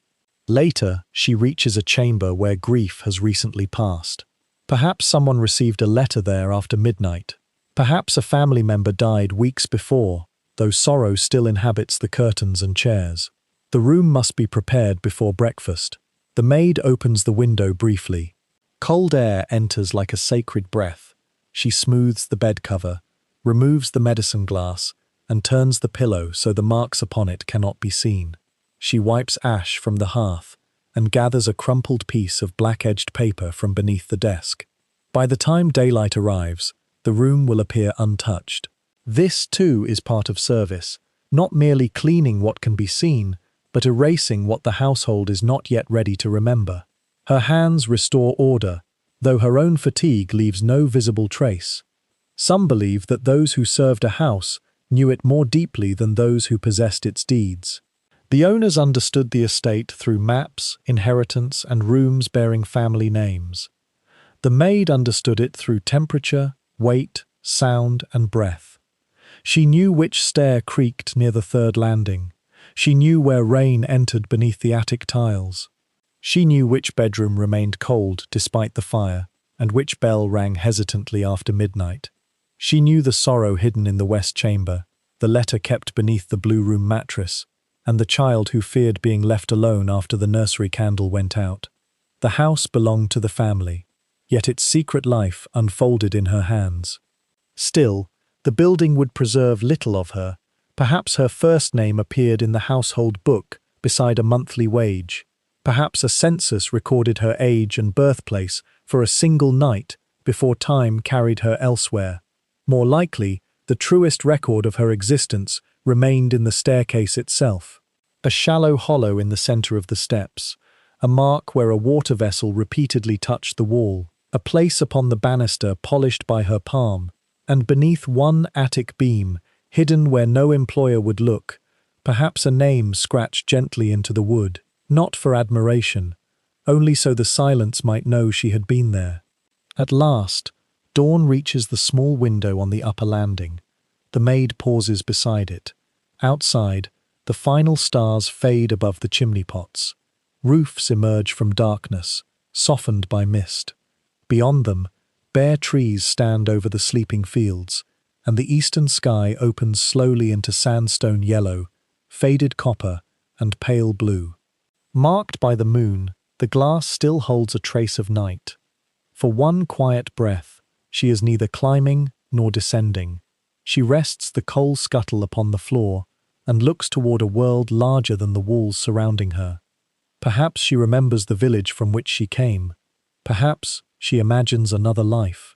Later, she reaches a chamber where grief has recently passed. Perhaps someone received a letter there after midnight. Perhaps a family member died weeks before, though sorrow still inhabits the curtains and chairs. The room must be prepared before breakfast. The maid opens the window briefly. Cold air enters like a sacred breath. She smooths the bed cover, removes the medicine glass, and turns the pillow so the marks upon it cannot be seen. She wipes ash from the hearth and gathers a crumpled piece of black-edged paper from beneath the desk. By the time daylight arrives, the room will appear untouched. This, too, is part of service, not merely cleaning what can be seen, but erasing what the household is not yet ready to remember. Her hands restore order, though her own fatigue leaves no visible trace. Some believe that those who served a house knew it more deeply than those who possessed its deeds. The owners understood the estate through maps, inheritance, and rooms bearing family names. The maid understood it through temperature, weight, sound, and breath. She knew which stair creaked near the third landing. She knew where rain entered beneath the attic tiles. She knew which bedroom remained cold despite the fire, and which bell rang hesitantly after midnight. She knew the sorrow hidden in the west chamber, the letter kept beneath the blue room mattress, and the child who feared being left alone after the nursery candle went out. The house belonged to the family, yet its secret life unfolded in her hands. Still, the building would preserve little of her. Perhaps her first name appeared in the household book beside a monthly wage. Perhaps a census recorded her age and birthplace for a single night before time carried her elsewhere. More likely, the truest record of her existence remained in the staircase itself. A shallow hollow in the center of the steps, a mark where a water vessel repeatedly touched the wall, a place upon the banister polished by her palm, and beneath one attic beam, hidden where no employer would look, perhaps a name scratched gently into the wood, not for admiration, only so the silence might know she had been there. At last, dawn reaches the small window on the upper landing. The maid pauses beside it. Outside, the final stars fade above the chimney pots. Roofs emerge from darkness, softened by mist. Beyond them, bare trees stand over the sleeping fields, and the eastern sky opens slowly into sandstone yellow, faded copper, and pale blue. Marked by the moon, the glass still holds a trace of night. For one quiet breath, she is neither climbing nor descending. She rests the coal scuttle upon the floor and looks toward a world larger than the walls surrounding her. Perhaps she remembers the village from which she came. Perhaps she imagines another life.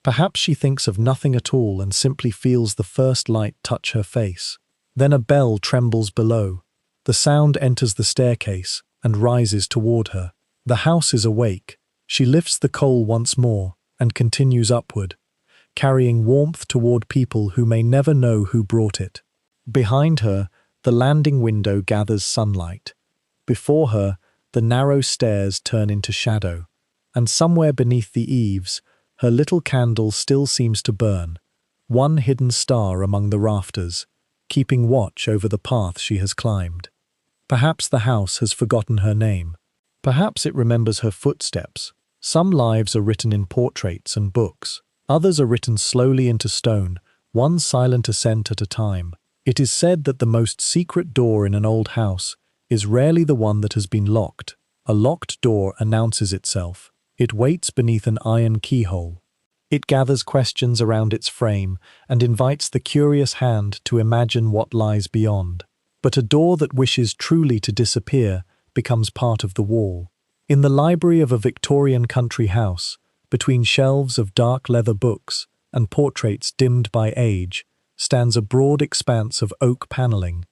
Perhaps she thinks of nothing at all and simply feels the first light touch her face. Then a bell trembles below. The sound enters the staircase and rises toward her. The house is awake. She lifts the coal once more and continues upward, carrying warmth toward people who may never know who brought it. Behind her, the landing window gathers sunlight. Before her, the narrow stairs turn into shadow, and somewhere beneath the eaves, her little candle still seems to burn, one hidden star among the rafters, keeping watch over the path she has climbed. Perhaps the house has forgotten her name. Perhaps it remembers her footsteps. Some lives are written in portraits and books. Others are written slowly into stone, one silent ascent at a time. It is said that the most secret door in an old house is rarely the one that has been locked. A locked door announces itself. It waits beneath an iron keyhole. It gathers questions around its frame and invites the curious hand to imagine what lies beyond. But a door that wishes truly to disappear becomes part of the wall. In the library of a Victorian country house, between shelves of dark leather books and portraits dimmed by age, stands a broad expanse of oak paneling.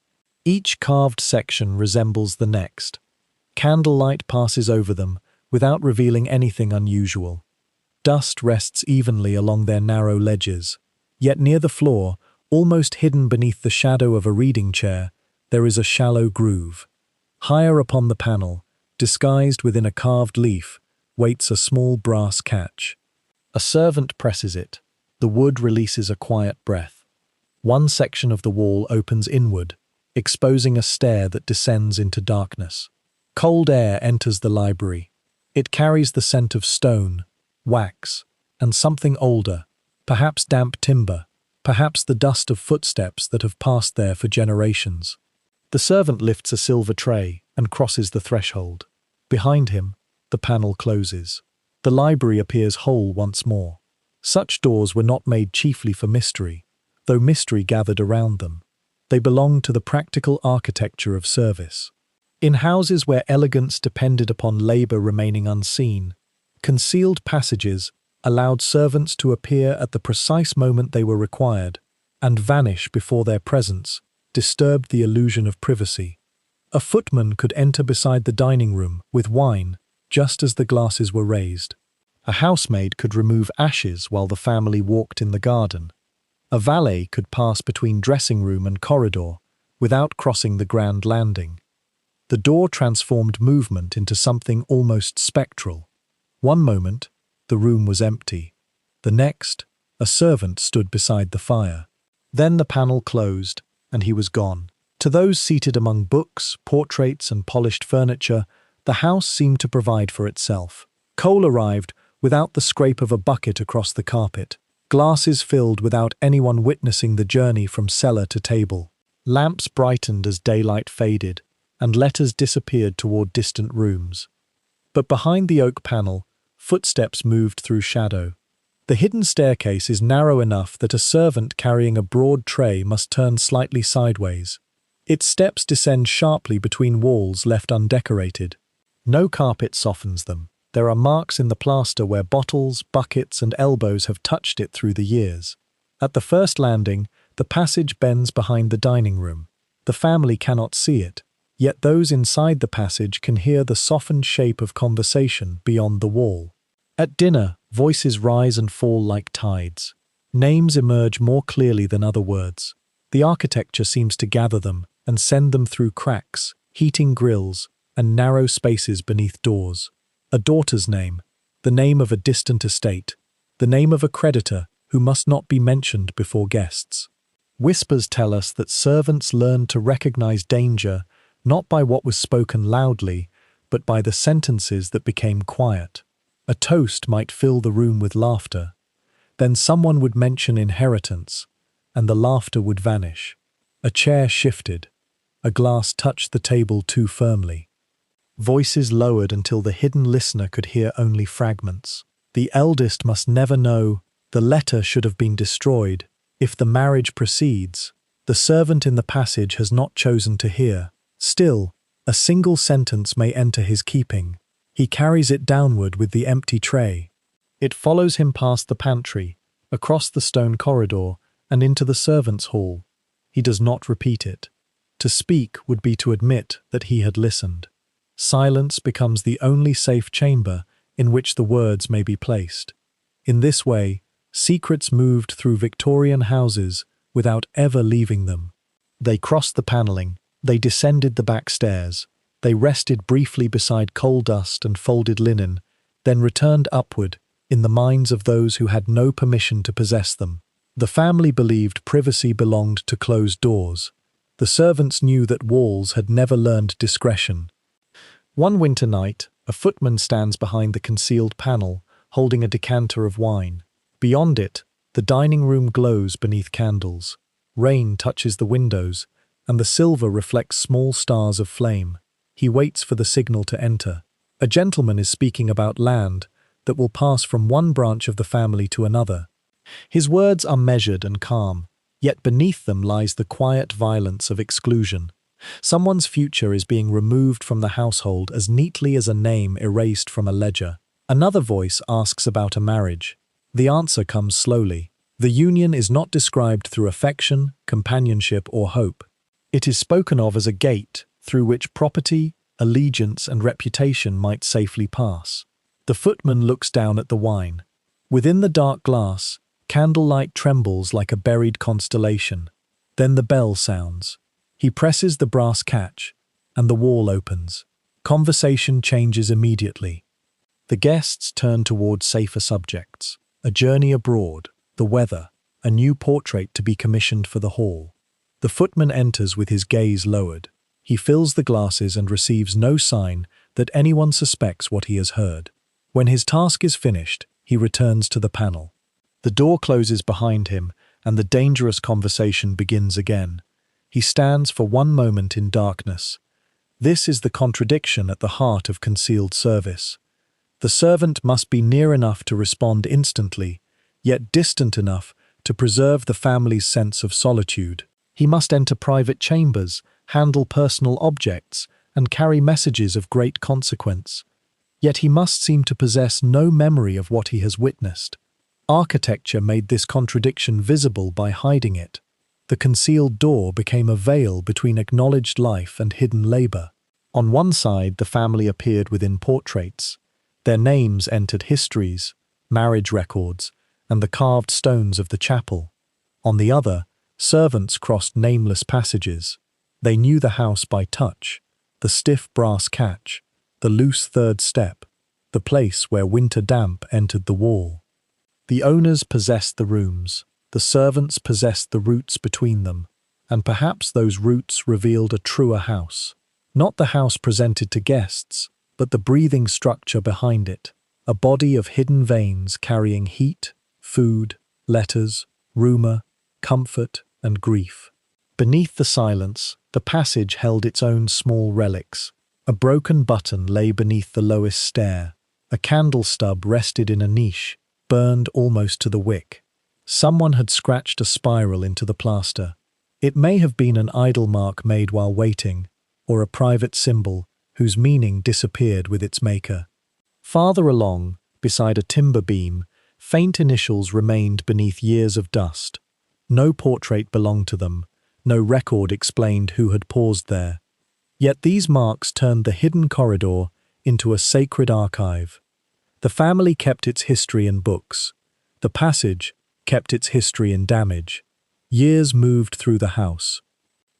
Each carved section resembles the next. Candlelight passes over them without revealing anything unusual. Dust rests evenly along their narrow ledges. Yet near the floor, almost hidden beneath the shadow of a reading chair, there is a shallow groove. Higher upon the panel, disguised within a carved leaf, waits a small brass catch. A servant presses it. The wood releases a quiet breath. One section of the wall opens inward, exposing a stair that descends into darkness. Cold air enters the library. It carries the scent of stone, wax, and something older, perhaps damp timber, perhaps the dust of footsteps that have passed there for generations. The servant lifts a silver tray and crosses the threshold. Behind him, the panel closes. The library appears whole once more. Such doors were not made chiefly for mystery, though mystery gathered around them. They belonged to the practical architecture of service. In houses where elegance depended upon labor remaining unseen, concealed passages allowed servants to appear at the precise moment they were required and vanish before their presence disturbed the illusion of privacy. A footman could enter beside the dining room with wine just as the glasses were raised. A housemaid could remove ashes while the family walked in the garden. A valet could pass between dressing room and corridor without crossing the grand landing. The door transformed movement into something almost spectral. One moment, the room was empty. The next, a servant stood beside the fire. Then the panel closed, and he was gone. To those seated among books, portraits, and polished furniture, the house seemed to provide for itself. Coal arrived without the scrape of a bucket across the carpet. Glasses filled without anyone witnessing the journey from cellar to table. Lamps brightened as daylight faded, and letters disappeared toward distant rooms. But behind the oak panel, footsteps moved through shadow. The hidden staircase is narrow enough that a servant carrying a broad tray must turn slightly sideways. Its steps descend sharply between walls left undecorated. No carpet softens them. There are marks in the plaster where bottles, buckets, and elbows have touched it through the years. At the first landing, the passage bends behind the dining room. The family cannot see it, yet those inside the passage can hear the softened shape of conversation beyond the wall. At dinner, voices rise and fall like tides. Names emerge more clearly than other words. The architecture seems to gather them and send them through cracks, heating grills, and narrow spaces beneath doors. A daughter's name, the name of a distant estate, the name of a creditor who must not be mentioned before guests. Whispers tell us that servants learned to recognize danger not by what was spoken loudly, but by the sentences that became quiet. A toast might fill the room with laughter. Then someone would mention inheritance, and the laughter would vanish. A chair shifted. A glass touched the table too firmly. Voices lowered until the hidden listener could hear only fragments. The eldest must never know. The letter should have been destroyed. If the marriage proceeds, the servant in the passage has not chosen to hear. Still, a single sentence may enter his keeping. He carries it downward with the empty tray. It follows him past the pantry, across the stone corridor, and into the servants' hall. He does not repeat it. To speak would be to admit that he had listened. Silence becomes the only safe chamber in which the words may be placed. In this way, secrets moved through Victorian houses without ever leaving them. They crossed the panelling, they descended the back stairs, they rested briefly beside coal dust and folded linen, then returned upward in the minds of those who had no permission to possess them. The family believed privacy belonged to closed doors. The servants knew that walls had never learned discretion. One winter night, a footman stands behind the concealed panel, holding a decanter of wine. Beyond it, the dining room glows beneath candles. Rain touches the windows, and the silver reflects small stars of flame. He waits for the signal to enter. A gentleman is speaking about land that will pass from one branch of the family to another. His words are measured and calm, yet beneath them lies the quiet violence of exclusion. Someone's future is being removed from the household as neatly as a name erased from a ledger. Another voice asks about a marriage. The answer comes slowly. The union is not described through affection, companionship, or hope. It is spoken of as a gate through which property, allegiance, and reputation might safely pass. The footman looks down at the wine. Within the dark glass, candlelight trembles like a buried constellation. Then the bell sounds. He presses the brass catch, and the wall opens. Conversation changes immediately. The guests turn toward safer subjects. A journey abroad, the weather, a new portrait to be commissioned for the hall. The footman enters with his gaze lowered. He fills the glasses and receives no sign that anyone suspects what he has heard. When his task is finished, he returns to the panel. The door closes behind him, and the dangerous conversation begins again. He stands for one moment in darkness. This is the contradiction at the heart of concealed service. The servant must be near enough to respond instantly, yet distant enough to preserve the family's sense of solitude. He must enter private chambers, handle personal objects, and carry messages of great consequence. Yet he must seem to possess no memory of what he has witnessed. Architecture made this contradiction visible by hiding it. The concealed door became a veil between acknowledged life and hidden labor. On one side, the family appeared within portraits. Their names entered histories, marriage records, and the carved stones of the chapel. On the other, servants crossed nameless passages. They knew the house by touch, the stiff brass catch, the loose third step, the place where winter damp entered the wall. The owners possessed the rooms, the servants possessed the roots between them, and perhaps those roots revealed a truer house. Not the house presented to guests, but the breathing structure behind it, a body of hidden veins carrying heat, food, letters, rumour, comfort, and grief. Beneath the silence, the passage held its own small relics. A broken button lay beneath the lowest stair. A candle stub rested in a niche, burned almost to the wick. Someone had scratched a spiral into the plaster. It may have been an idle mark made while waiting, or a private symbol whose meaning disappeared with its maker. Farther along, beside a timber beam, faint initials remained beneath years of dust. No portrait belonged to them, no record explained who had paused there. Yet these marks turned the hidden corridor into a sacred archive. The family kept its history in books. The passage kept its history in damage. Years moved through the house.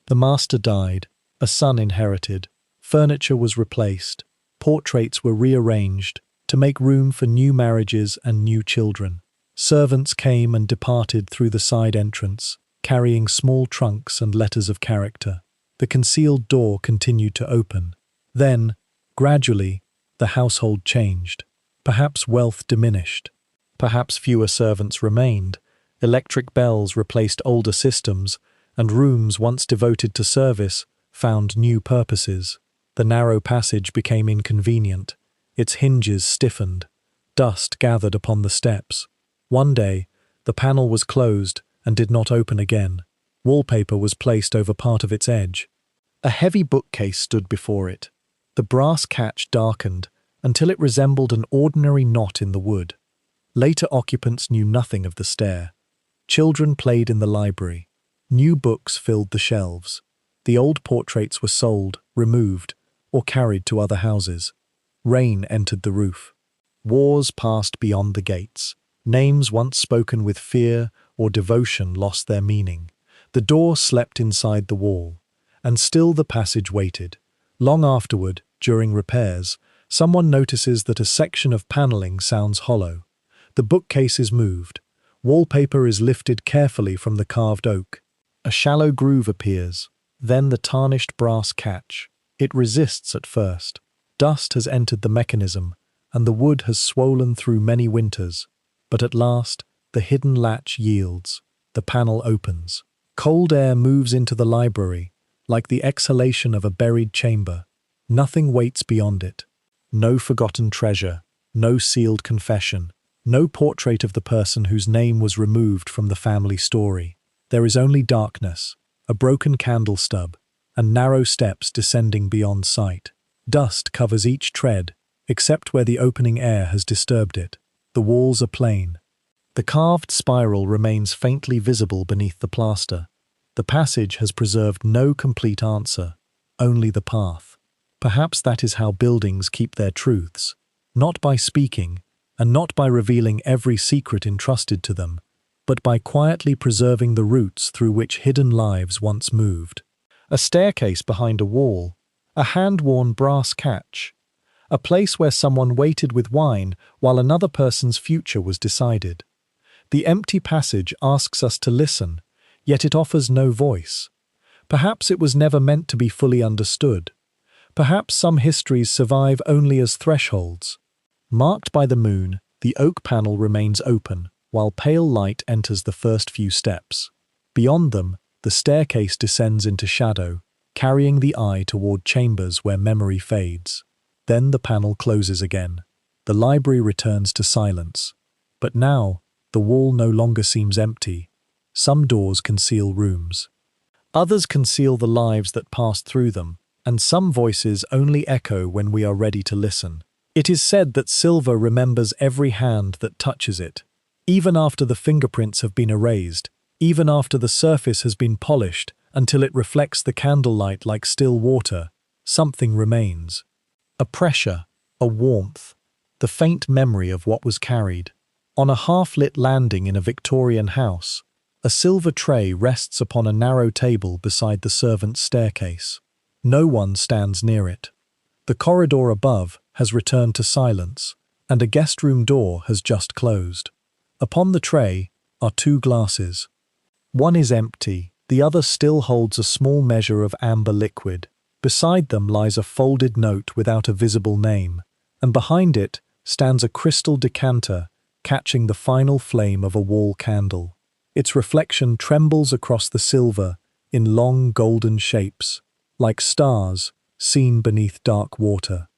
The master died, a son inherited, furniture was replaced, portraits were rearranged to make room for new marriages and new children. Servants came and departed through the side entrance, carrying small trunks and letters of character. The concealed door continued to open. Then, gradually, the household changed. Perhaps wealth diminished. Perhaps fewer servants remained. Electric bells replaced older systems, and rooms once devoted to service found new purposes. The narrow passage became inconvenient. Its hinges stiffened. Dust gathered upon the steps. One day, the panel was closed and did not open again. Wallpaper was placed over part of its edge. A heavy bookcase stood before it. The brass catch darkened until it resembled an ordinary knot in the wood. Later occupants knew nothing of the stair. Children played in the library. New books filled the shelves. The old portraits were sold, removed, or carried to other houses. Rain entered the roof. Wars passed beyond the gates. Names once spoken with fear or devotion lost their meaning. The door slept inside the wall, and still the passage waited. Long afterward, during repairs, someone notices that a section of panelling sounds hollow. The bookcase is moved. Wallpaper is lifted carefully from the carved oak. A shallow groove appears, then the tarnished brass catch. It resists at first. Dust has entered the mechanism, and the wood has swollen through many winters. But at last, the hidden latch yields. The panel opens. Cold air moves into the library, like the exhalation of a buried chamber. Nothing waits beyond it. No forgotten treasure, no sealed confession, no portrait of the person whose name was removed from the family story. There is only darkness, a broken candle stub, and narrow steps descending beyond sight. Dust covers each tread, except where the opening air has disturbed it. The walls are plain. The carved spiral remains faintly visible beneath the plaster. The passage has preserved no complete answer, only the path. Perhaps that is how buildings keep their truths, not by speaking, and not by revealing every secret entrusted to them, but by quietly preserving the roots through which hidden lives once moved. A staircase behind a wall, a hand-worn brass catch, a place where someone waited with wine while another person's future was decided. The empty passage asks us to listen, yet it offers no voice. Perhaps it was never meant to be fully understood. Perhaps some histories survive only as thresholds. Marked by the moon, the oak panel remains open, while pale light enters the first few steps. Beyond them, the staircase descends into shadow, carrying the eye toward chambers where memory fades. Then the panel closes again. The library returns to silence. But now, the wall no longer seems empty. Some doors conceal rooms. Others conceal the lives that passed through them, and some voices only echo when we are ready to listen. It is said that silver remembers every hand that touches it. Even after the fingerprints have been erased, even after the surface has been polished until it reflects the candlelight like still water, something remains. A pressure, a warmth, the faint memory of what was carried. On a half-lit landing in a Victorian house, a silver tray rests upon a narrow table beside the servants' staircase. No one stands near it. The corridor above has returned to silence, and a guest room door has just closed. Upon the tray are two glasses. One is empty, the other still holds a small measure of amber liquid. Beside them lies a folded note without a visible name, and behind it stands a crystal decanter catching the final flame of a wall candle. Its reflection trembles across the silver in long golden shapes, like stars seen beneath dark water.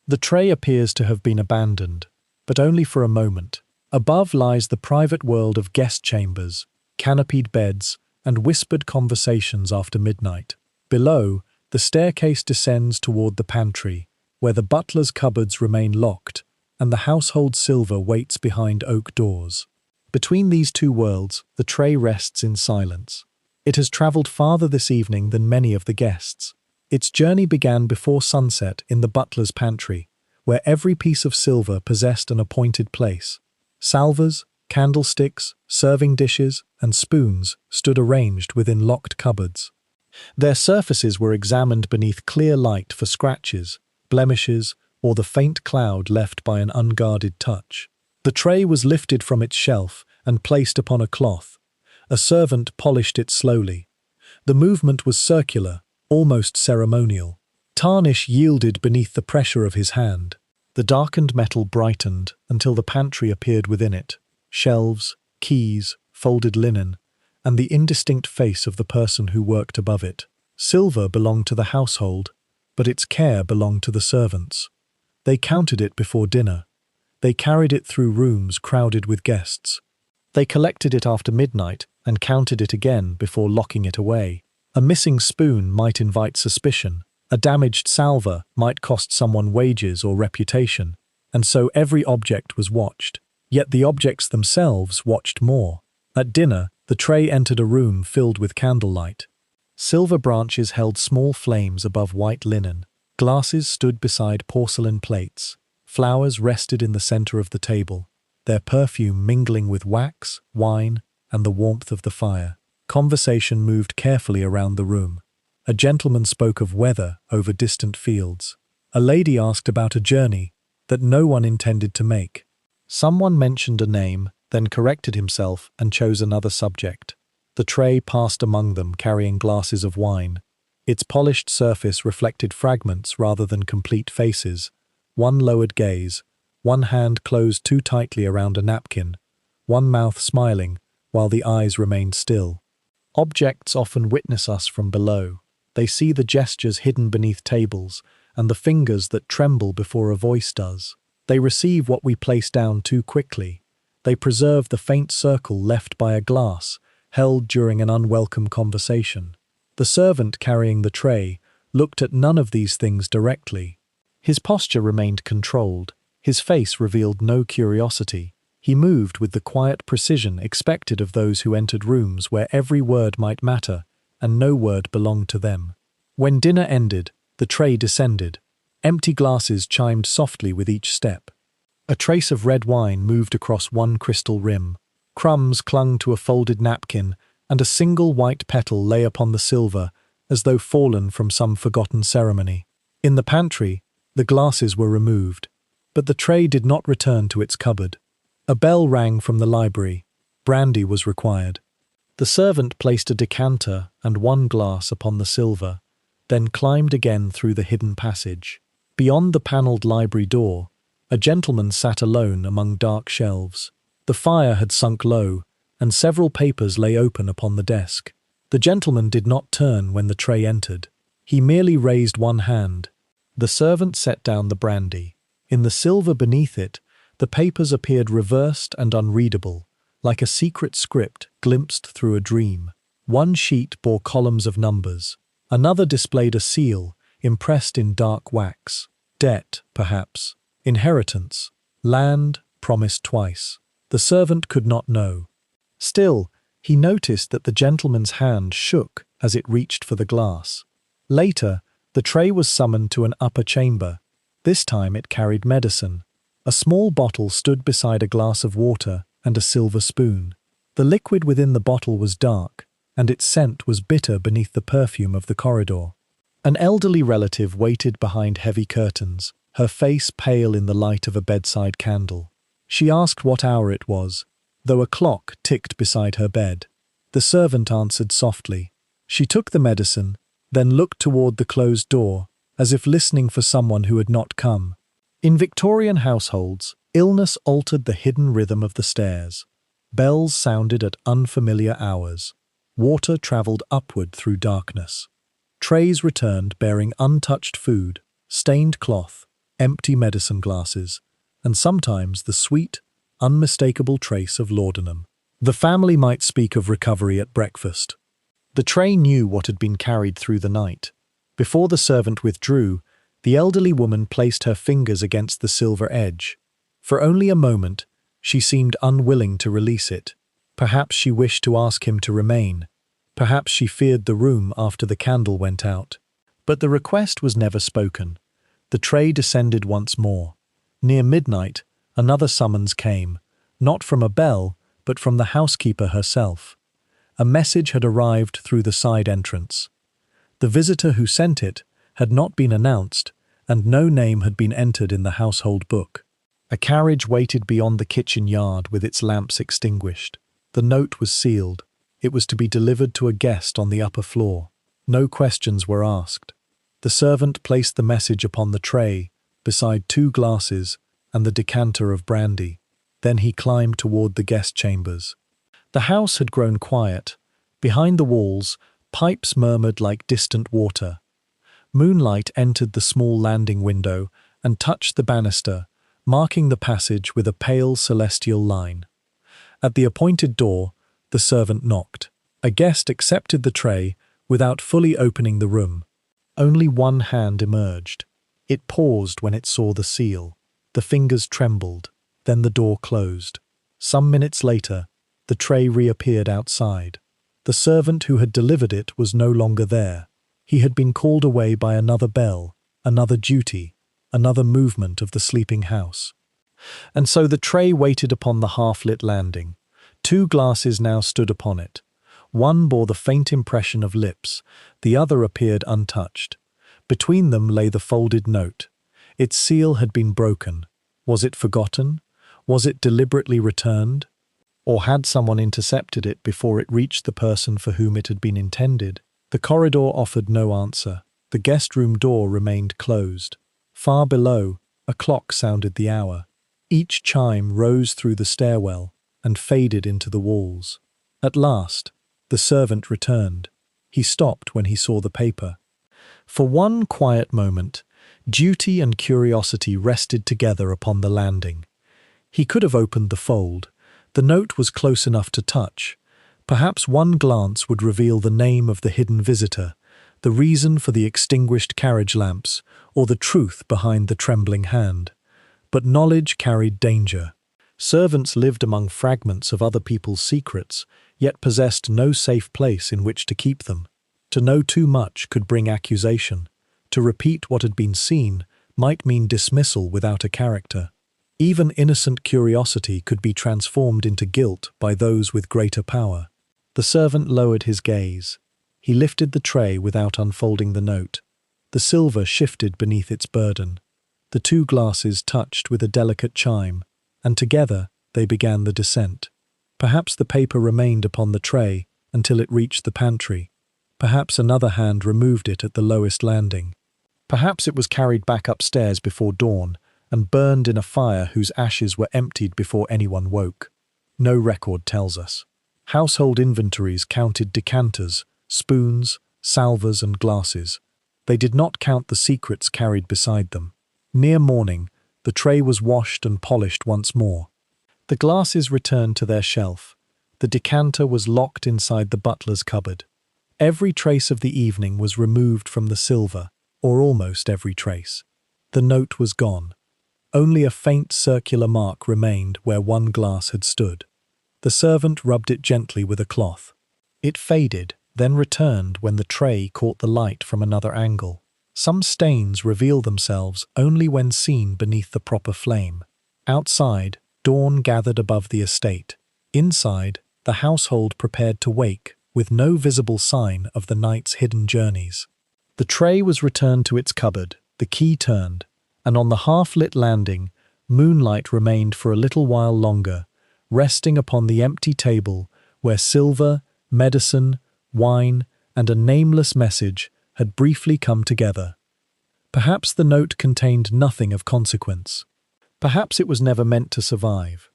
The tray appears to have been abandoned, but only for a moment. Above lies the private world of guest chambers, canopied beds, and whispered conversations after midnight. Below, the staircase descends toward the pantry, where the butler's cupboards remain locked, and the household silver waits behind oak doors. Between these two worlds, the tray rests in silence. It has travelled farther this evening than many of the guests. Its journey began before sunset in the butler's pantry, where every piece of silver possessed an appointed place. Salvers, candlesticks, serving dishes, and spoons stood arranged within locked cupboards. Their surfaces were examined beneath clear light for scratches, blemishes, or the faint cloud left by an unguarded touch. The tray was lifted from its shelf and placed upon a cloth. A servant polished it slowly. The movement was circular, almost ceremonial. Tarnish yielded beneath the pressure of his hand. The darkened metal brightened until the pantry appeared within it. Shelves, keys, folded linen, and the indistinct face of the person who worked above it. Silver belonged to the household, but its care belonged to the servants. They counted it before dinner. They carried it through rooms crowded with guests. They collected it after midnight and counted it again before locking it away. A missing spoon might invite suspicion. A damaged salver might cost someone wages or reputation, and so every object was watched. Yet the objects themselves watched more. At dinner, the tray entered a room filled with candlelight. Silver branches held small flames above white linen. Glasses stood beside porcelain plates. Flowers rested in the center of the table, their perfume mingling with wax, wine, and the warmth of the fire. Conversation moved carefully around the room. A gentleman spoke of weather over distant fields. A lady asked about a journey that no one intended to make. Someone mentioned a name, then corrected himself and chose another subject. The tray passed among them carrying glasses of wine. Its polished surface reflected fragments rather than complete faces. One lowered gaze, one hand closed too tightly around a napkin, one mouth smiling, while the eyes remained still. Objects often witness us from below. They see the gestures hidden beneath tables and the fingers that tremble before a voice does. They receive what we place down too quickly. They preserve the faint circle left by a glass, held during an unwelcome conversation. The servant carrying the tray looked at none of these things directly. His posture remained controlled. His face revealed no curiosity. He moved with the quiet precision expected of those who entered rooms where every word might matter and no word belonged to them. When dinner ended, the tray descended. Empty glasses chimed softly with each step. A trace of red wine moved across one crystal rim. Crumbs clung to a folded napkin, and a single white petal lay upon the silver, as though fallen from some forgotten ceremony. In the pantry, the glasses were removed, but the tray did not return to its cupboard. A bell rang from the library. Brandy was required. The servant placed a decanter and one glass upon the silver, then climbed again through the hidden passage. Beyond the panelled library door, a gentleman sat alone among dark shelves. The fire had sunk low, and several papers lay open upon the desk. The gentleman did not turn when the tray entered. He merely raised one hand. The servant set down the brandy. In the silver beneath it, the papers appeared reversed and unreadable, like a secret script glimpsed through a dream. One sheet bore columns of numbers. Another displayed a seal, impressed in dark wax. Debt, perhaps. Inheritance. Land, promised twice. The servant could not know. Still, he noticed that the gentleman's hand shook as it reached for the glass. Later, the tray was summoned to an upper chamber. This time it carried medicine. A small bottle stood beside a glass of water and a silver spoon. The liquid within the bottle was dark, and its scent was bitter beneath the perfume of the corridor. An elderly relative waited behind heavy curtains, her face pale in the light of a bedside candle. She asked what hour it was, though a clock ticked beside her bed. The servant answered softly. She took the medicine, then looked toward the closed door, as if listening for someone who had not come. In Victorian households, Illness altered the hidden rhythm of the stairs. Bells sounded at unfamiliar hours. Water travelled upward through darkness. Trays returned bearing untouched food, stained cloth, empty medicine glasses, and sometimes the sweet, unmistakable trace of laudanum. The family might speak of recovery at breakfast. The tray knew what had been carried through the night. Before the servant withdrew, the elderly woman placed her fingers against the silver edge. For only a moment, she seemed unwilling to release it. Perhaps she wished to ask him to remain. Perhaps she feared the room after the candle went out. But the request was never spoken. The tray descended once more. Near midnight, another summons came, not from a bell, but from the housekeeper herself. A message had arrived through the side entrance. The visitor who sent it had not been announced, and no name had been entered in the household book. A carriage waited beyond the kitchen yard with its lamps extinguished. The note was sealed. It was to be delivered to a guest on the upper floor. No questions were asked. The servant placed the message upon the tray, beside 2 glasses and the decanter of brandy. Then he climbed toward the guest chambers. The house had grown quiet. Behind the walls, pipes murmured like distant water. Moonlight entered the small landing window and touched the banister, marking the passage with a pale celestial line. At the appointed door, the servant knocked. A guest accepted the tray without fully opening the room. Only one hand emerged. It paused when it saw the seal. The fingers trembled. Then the door closed. Some minutes later, the tray reappeared outside. The servant who had delivered it was no longer there. He had been called away by another bell, another duty, another movement of the sleeping house. And so the tray waited upon the half-lit landing. 2 glasses now stood upon it. One bore the faint impression of lips, the other appeared untouched. Between them lay the folded note. Its seal had been broken. Was it forgotten? Was it deliberately returned? Or had someone intercepted it before it reached the person for whom it had been intended? The corridor offered no answer. The guest room door remained closed. Far below, a clock sounded the hour. Each chime rose through the stairwell and faded into the walls. At last, the servant returned. He stopped when he saw the paper. For one quiet moment, duty and curiosity rested together upon the landing. He could have opened the fold. The note was close enough to touch. Perhaps one glance would reveal the name of the hidden visitor, the reason for the extinguished carriage lamps, or the truth behind the trembling hand. But knowledge carried danger. Servants lived among fragments of other people's secrets, yet possessed no safe place in which to keep them. To know too much could bring accusation. To repeat what had been seen might mean dismissal without a character. Even innocent curiosity could be transformed into guilt by those with greater power. The servant lowered his gaze. He lifted the tray without unfolding the note. The silver shifted beneath its burden. The 2 glasses touched with a delicate chime, and together they began the descent. Perhaps the paper remained upon the tray until it reached the pantry. Perhaps another hand removed it at the lowest landing. Perhaps it was carried back upstairs before dawn and burned in a fire whose ashes were emptied before anyone woke. No record tells us. Household inventories counted decanters, spoons, salvers, and glasses. They did not count the secrets carried beside them. Near morning, the tray was washed and polished once more. The glasses returned to their shelf. The decanter was locked inside the butler's cupboard. Every trace of the evening was removed from the silver, or almost every trace. The note was gone. Only a faint circular mark remained where one glass had stood. The servant rubbed it gently with a cloth. It faded, then returned when the tray caught the light from another angle. Some stains reveal themselves only when seen beneath the proper flame. Outside, dawn gathered above the estate. Inside, the household prepared to wake, with no visible sign of the night's hidden journeys. The tray was returned to its cupboard, the key turned, and on the half-lit landing, Moonlight remained for a little while longer, resting upon the empty table where silver, medicine, wine, and a nameless message had briefly come together. Perhaps the note contained nothing of consequence. Perhaps it was never meant to survive.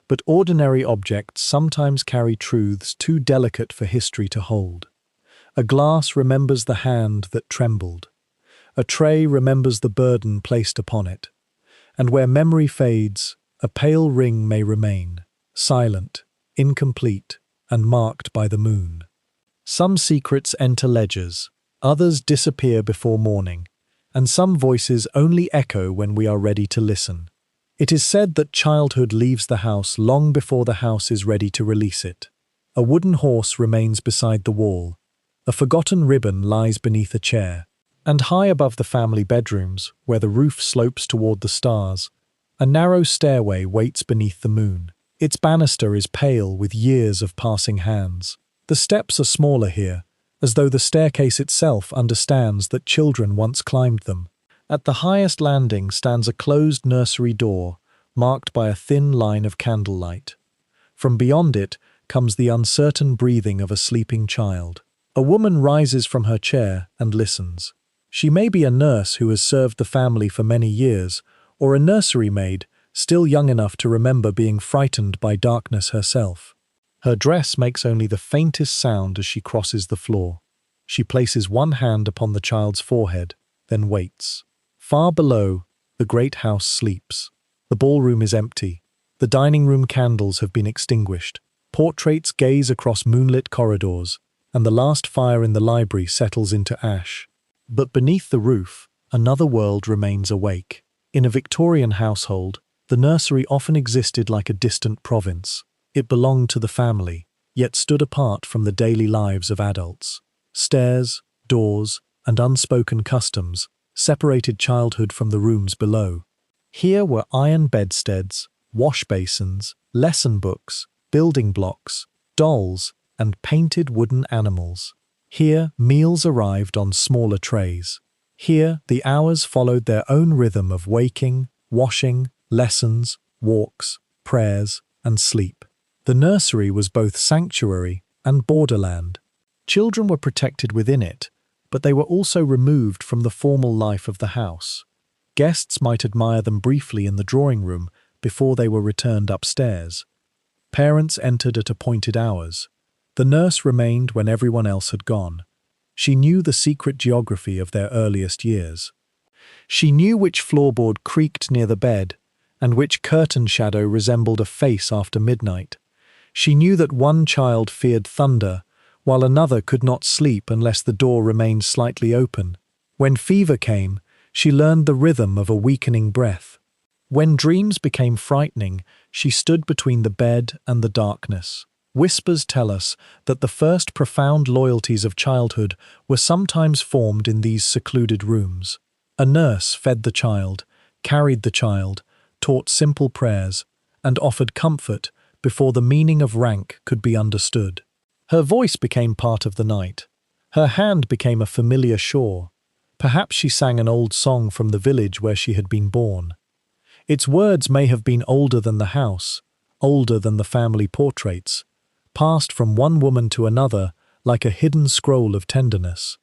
But ordinary objects sometimes carry truths too delicate for history to hold. A glass remembers the hand that trembled. A tray remembers the burden placed upon it. And where memory fades, a pale ring may remain, silent, incomplete, and marked by the moon. Some secrets enter ledgers, others disappear before morning, and some voices only echo when we are ready to listen. It is said that childhood leaves the house long before the house is ready to release it. A wooden horse remains beside the wall, a forgotten ribbon lies beneath a chair, and high above the family bedrooms, where the roof slopes toward the stars, a narrow stairway waits beneath the moon. Its banister is pale with years of passing hands. The steps are smaller here, as though the staircase itself understands that children once climbed them. At the highest landing stands a closed nursery door, marked by a thin line of candlelight. From beyond it comes the uncertain breathing of a sleeping child. A woman rises from her chair and listens. She may be a nurse who has served the family for many years, or a nursery maid, still young enough to remember being frightened by darkness herself. Her dress makes only the faintest sound as she crosses the floor. She places one hand upon the child's forehead, then waits. Far below, the great house sleeps. The ballroom is empty. The dining room candles have been extinguished. Portraits gaze across moonlit corridors, and the last fire in the library settles into ash. But beneath the roof, another world remains awake. In a Victorian household, the nursery often existed like a distant province. It belonged to the family, yet stood apart from the daily lives of adults. Stairs, doors, and unspoken customs separated childhood from the rooms below. Here were iron bedsteads, wash basins, lesson books, building blocks, dolls, and painted wooden animals. Here, meals arrived on smaller trays. Here, the hours followed their own rhythm of waking, washing, lessons, walks, prayers, and sleep. The nursery was both sanctuary and borderland. Children were protected within it, but they were also removed from the formal life of the house. Guests might admire them briefly in the drawing room before they were returned upstairs. Parents entered at appointed hours. The nurse remained when everyone else had gone. She knew the secret geography of their earliest years. She knew which floorboard creaked near the bed, and which curtain shadow resembled a face after midnight. She knew that one child feared thunder, while another could not sleep unless the door remained slightly open. When fever came, she learned the rhythm of a weakening breath. When dreams became frightening, she stood between the bed and the darkness. Whispers tell us that the first profound loyalties of childhood were sometimes formed in these secluded rooms. A nurse fed the child, carried the child, taught simple prayers, and offered comfort before the meaning of rank could be understood. Her voice became part of the night. Her hand became a familiar shore. Perhaps she sang an old song from the village where she had been born. Its words may have been older than the house, older than the family portraits, passed from one woman to another like a hidden scroll of tenderness.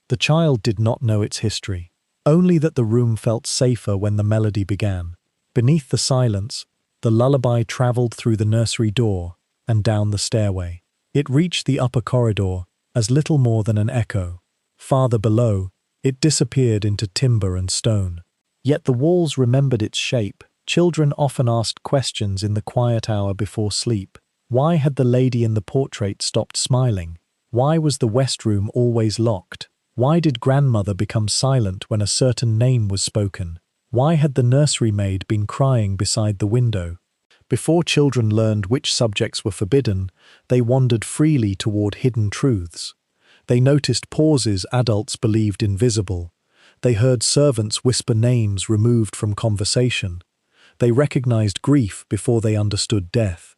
The child did not know its history, only that the room felt safer when the melody began. Beneath the silence, the lullaby travelled through the nursery door and down the stairway. It reached the upper corridor as little more than an echo. Farther below, it disappeared into timber and stone. Yet the walls remembered its shape. Children often asked questions in the quiet hour before sleep. Why had the lady in the portrait stopped smiling? Why was the west room always locked? Why did grandmother become silent when a certain name was spoken? Why had the nursery maid been crying beside the window? Before children learned which subjects were forbidden, they wandered freely toward hidden truths. They noticed pauses adults believed invisible. They heard servants whisper names removed from conversation. They recognized grief before they understood death.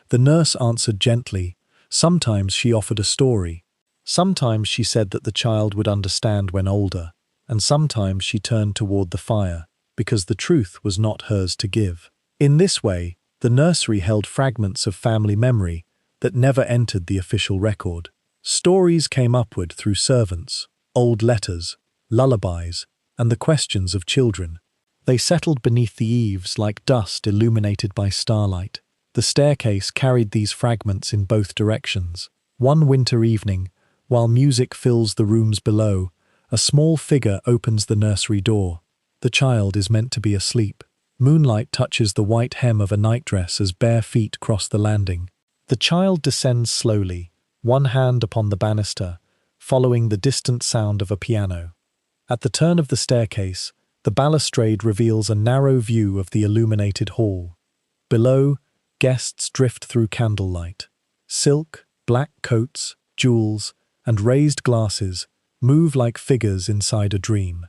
The nurse answered gently. Sometimes she offered a story. Sometimes she said that the child would understand when older, and sometimes she turned toward the fire, because the truth was not hers to give. In this way, the nursery held fragments of family memory that never entered the official record. Stories came upward through servants, old letters, lullabies, and the questions of children. They settled beneath the eaves like dust illuminated by starlight. The staircase carried these fragments in both directions. One winter evening, while music fills the rooms below, a small figure opens the nursery door. The child is meant to be asleep. Moonlight touches the white hem of a nightdress as bare feet cross the landing. The child descends slowly, one hand upon the banister, following the distant sound of a piano. At the turn of the staircase, the balustrade reveals a narrow view of the illuminated hall. Below, guests drift through candlelight. Silk, black coats, jewels, and raised glasses move like figures inside a dream.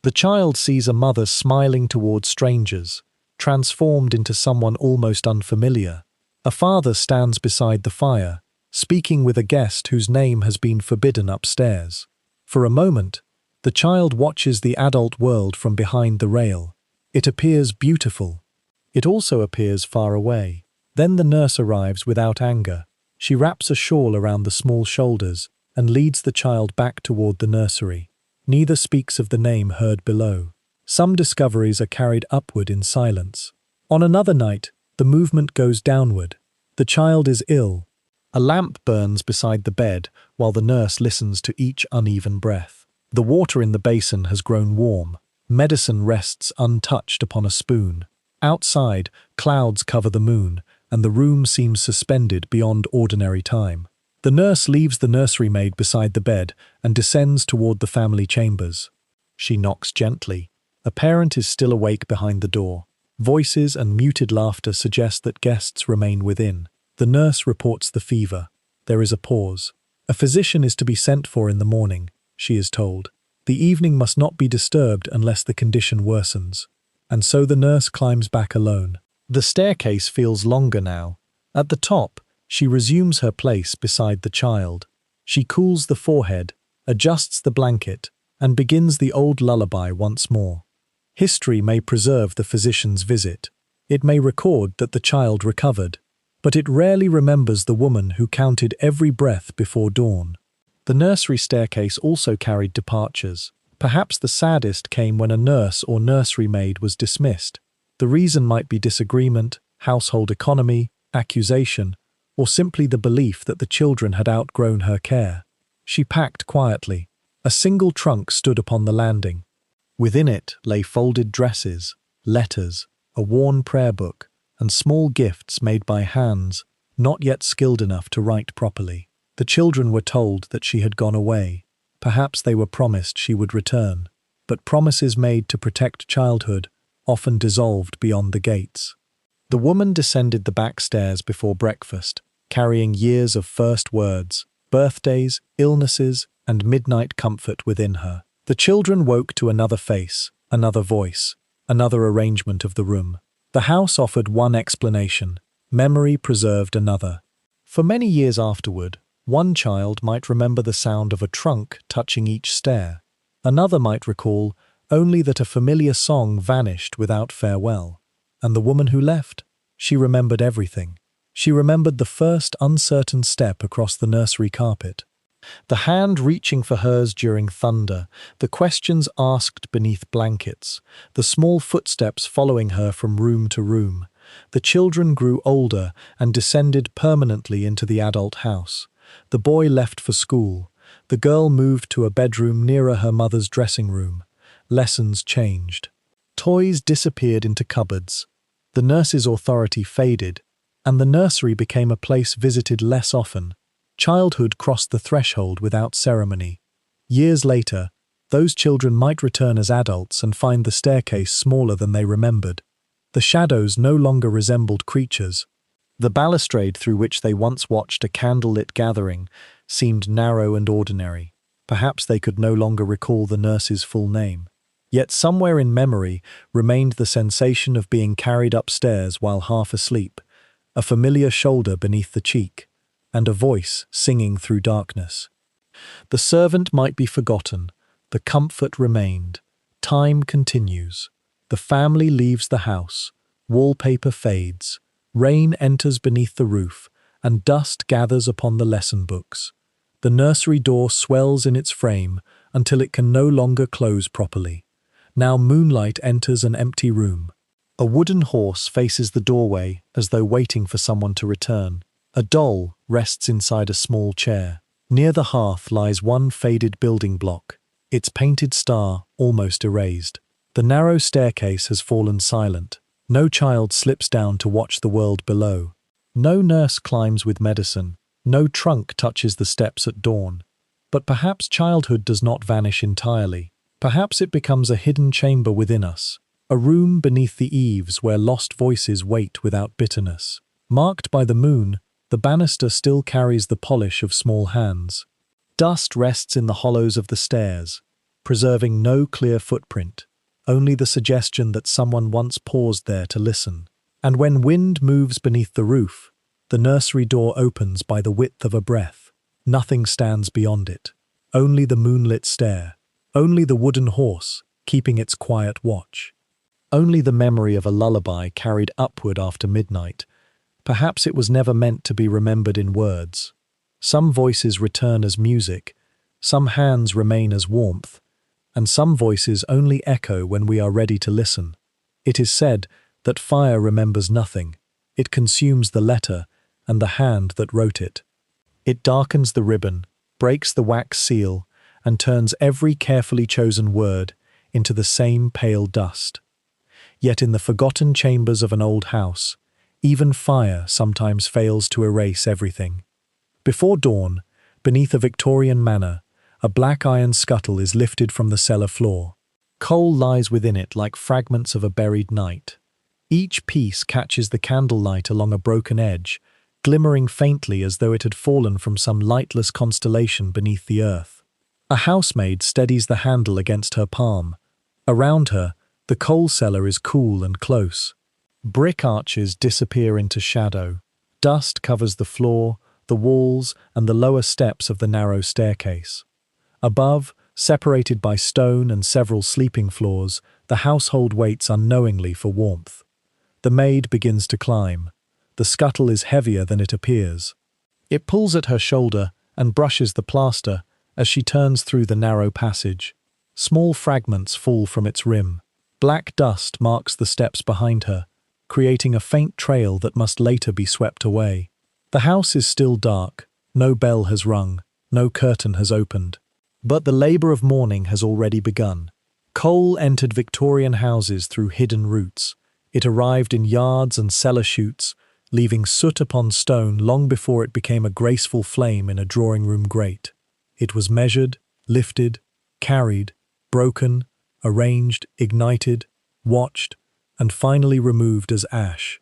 The child sees a mother smiling toward strangers, transformed into someone almost unfamiliar. A father stands beside the fire, speaking with a guest whose name has been forbidden upstairs. For a moment, the child watches the adult world from behind the rail. It appears beautiful. It also appears far away. Then the nurse arrives without anger. She wraps a shawl around the small shoulders and leads the child back toward the nursery. Neither speaks of the name heard below. Some discoveries are carried upward in silence. On another night, the movement goes downward. The child is ill. A lamp burns beside the bed while the nurse listens to each uneven breath. The water in the basin has grown warm. Medicine rests untouched upon a spoon. Outside, clouds cover the moon, and the room seems suspended beyond ordinary time. The nurse leaves the nursery maid beside the bed and descends toward the family chambers. She knocks gently. A parent is still awake behind the door. Voices and muted laughter suggest that guests remain within. The nurse reports the fever. There is a pause. A physician is to be sent for in the morning, she is told. The evening must not be disturbed unless the condition worsens. And so the nurse climbs back alone. The staircase feels longer now. At the top, she resumes her place beside the child. She cools the forehead, adjusts the blanket, and begins the old lullaby once more. History may preserve the physician's visit. It may record that the child recovered, but it rarely remembers the woman who counted every breath before dawn. The nursery staircase also carried departures. Perhaps the saddest came when a nurse or nursery maid was dismissed. The reason might be disagreement, household economy, accusation, or simply the belief that the children had outgrown her care. She packed quietly. A single trunk stood upon the landing. Within it lay folded dresses, letters, a worn prayer book, and small gifts made by hands not yet skilled enough to write properly. The children were told that she had gone away. Perhaps they were promised she would return. But promises made to protect childhood often dissolved beyond the gates. The woman descended the back stairs before breakfast, carrying years of first words, birthdays, illnesses, and midnight comfort within her. The children woke to another face, another voice, another arrangement of the room. The house offered one explanation. Memory preserved another. For many years afterward, one child might remember the sound of a trunk touching each stair. Another might recall only that a familiar song vanished without farewell. And the woman who left? She remembered everything. She remembered the first uncertain step across the nursery carpet, the hand reaching for hers during thunder, the questions asked beneath blankets, the small footsteps following her from room to room. The children grew older and descended permanently into the adult house. The boy left for school. The girl moved to a bedroom nearer her mother's dressing room. Lessons changed. Toys disappeared into cupboards. The nurse's authority faded, and the nursery became a place visited less often. Childhood crossed the threshold without ceremony. Years later, those children might return as adults and find the staircase smaller than they remembered. The shadows no longer resembled creatures. The balustrade through which they once watched a candlelit gathering seemed narrow and ordinary. Perhaps they could no longer recall the nurse's full name. Yet somewhere in memory remained the sensation of being carried upstairs while half asleep, a familiar shoulder beneath the cheek, and a voice singing through darkness. The servant might be forgotten. The comfort remained. Time continues. The family leaves the house. Wallpaper fades. Rain enters beneath the roof, and dust gathers upon the lesson books. The nursery door swells in its frame until it can no longer close properly. Now Moonlight enters an empty room. A wooden horse faces the doorway as though waiting for someone to return. A doll rests inside a small chair. Near the hearth lies one faded building block, its painted star almost erased. The narrow staircase has fallen silent. No child slips down to watch the world below. No nurse climbs with medicine. No trunk touches the steps at dawn. But perhaps childhood does not vanish entirely. Perhaps it becomes a hidden chamber within us, a room beneath the eaves where lost voices wait without bitterness. Marked by the moon, the banister still carries the polish of small hands. Dust rests in the hollows of the stairs, preserving no clear footprint, only the suggestion that someone once paused there to listen. And when wind moves beneath the roof, the nursery door opens by the width of a breath. Nothing stands beyond it. Only the moonlit stair. Only the wooden horse, keeping its quiet watch. Only the memory of a lullaby carried upward after midnight. Perhaps it was never meant to be remembered in words. Some voices return as music, some hands remain as warmth, and some voices only echo when we are ready to listen. It is said that fire remembers nothing. It consumes the letter and the hand that wrote it. It darkens the ribbon, breaks the wax seal, and turns every carefully chosen word into the same pale dust. Yet in the forgotten chambers of an old house, even fire sometimes fails to erase everything. Before dawn, beneath a Victorian manor, a black iron scuttle is lifted from the cellar floor. Coal lies within it like fragments of a buried night. Each piece catches the candlelight along a broken edge, glimmering faintly as though it had fallen from some lightless constellation beneath the earth. A housemaid steadies the handle against her palm. Around her, the coal cellar is cool and close. Brick arches disappear into shadow. Dust covers the floor, the walls, and the lower steps of the narrow staircase. Above, separated by stone and several sleeping floors, the household waits unknowingly for warmth. The maid begins to climb. The scuttle is heavier than it appears. It pulls at her shoulder and brushes the plaster as she turns through the narrow passage. Small fragments fall from its rim. Black dust marks the steps behind her, creating a faint trail that must later be swept away. The house is still dark. No bell has rung. No curtain has opened. But the labour of mourning has already begun. Coal entered Victorian houses through hidden routes. It arrived in yards and cellar chutes, leaving soot upon stone long before it became a graceful flame in a drawing-room grate. It was measured, lifted, carried, broken, arranged, ignited, watched, and finally removed as ash.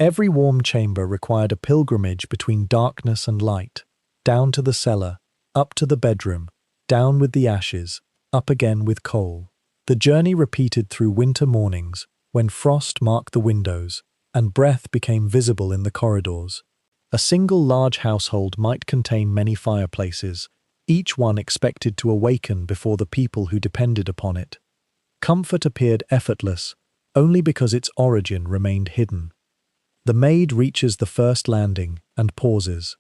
Every warm chamber required a pilgrimage between darkness and light, down to the cellar, up to the bedroom, down with the ashes, up again with coal. The journey repeated through winter mornings, when frost marked the windows, and breath became visible in the corridors. A single large household might contain many fireplaces, each one expected to awaken before the people who depended upon it. Comfort appeared effortless, only because its origin remained hidden. The maid reaches the first landing and pauses.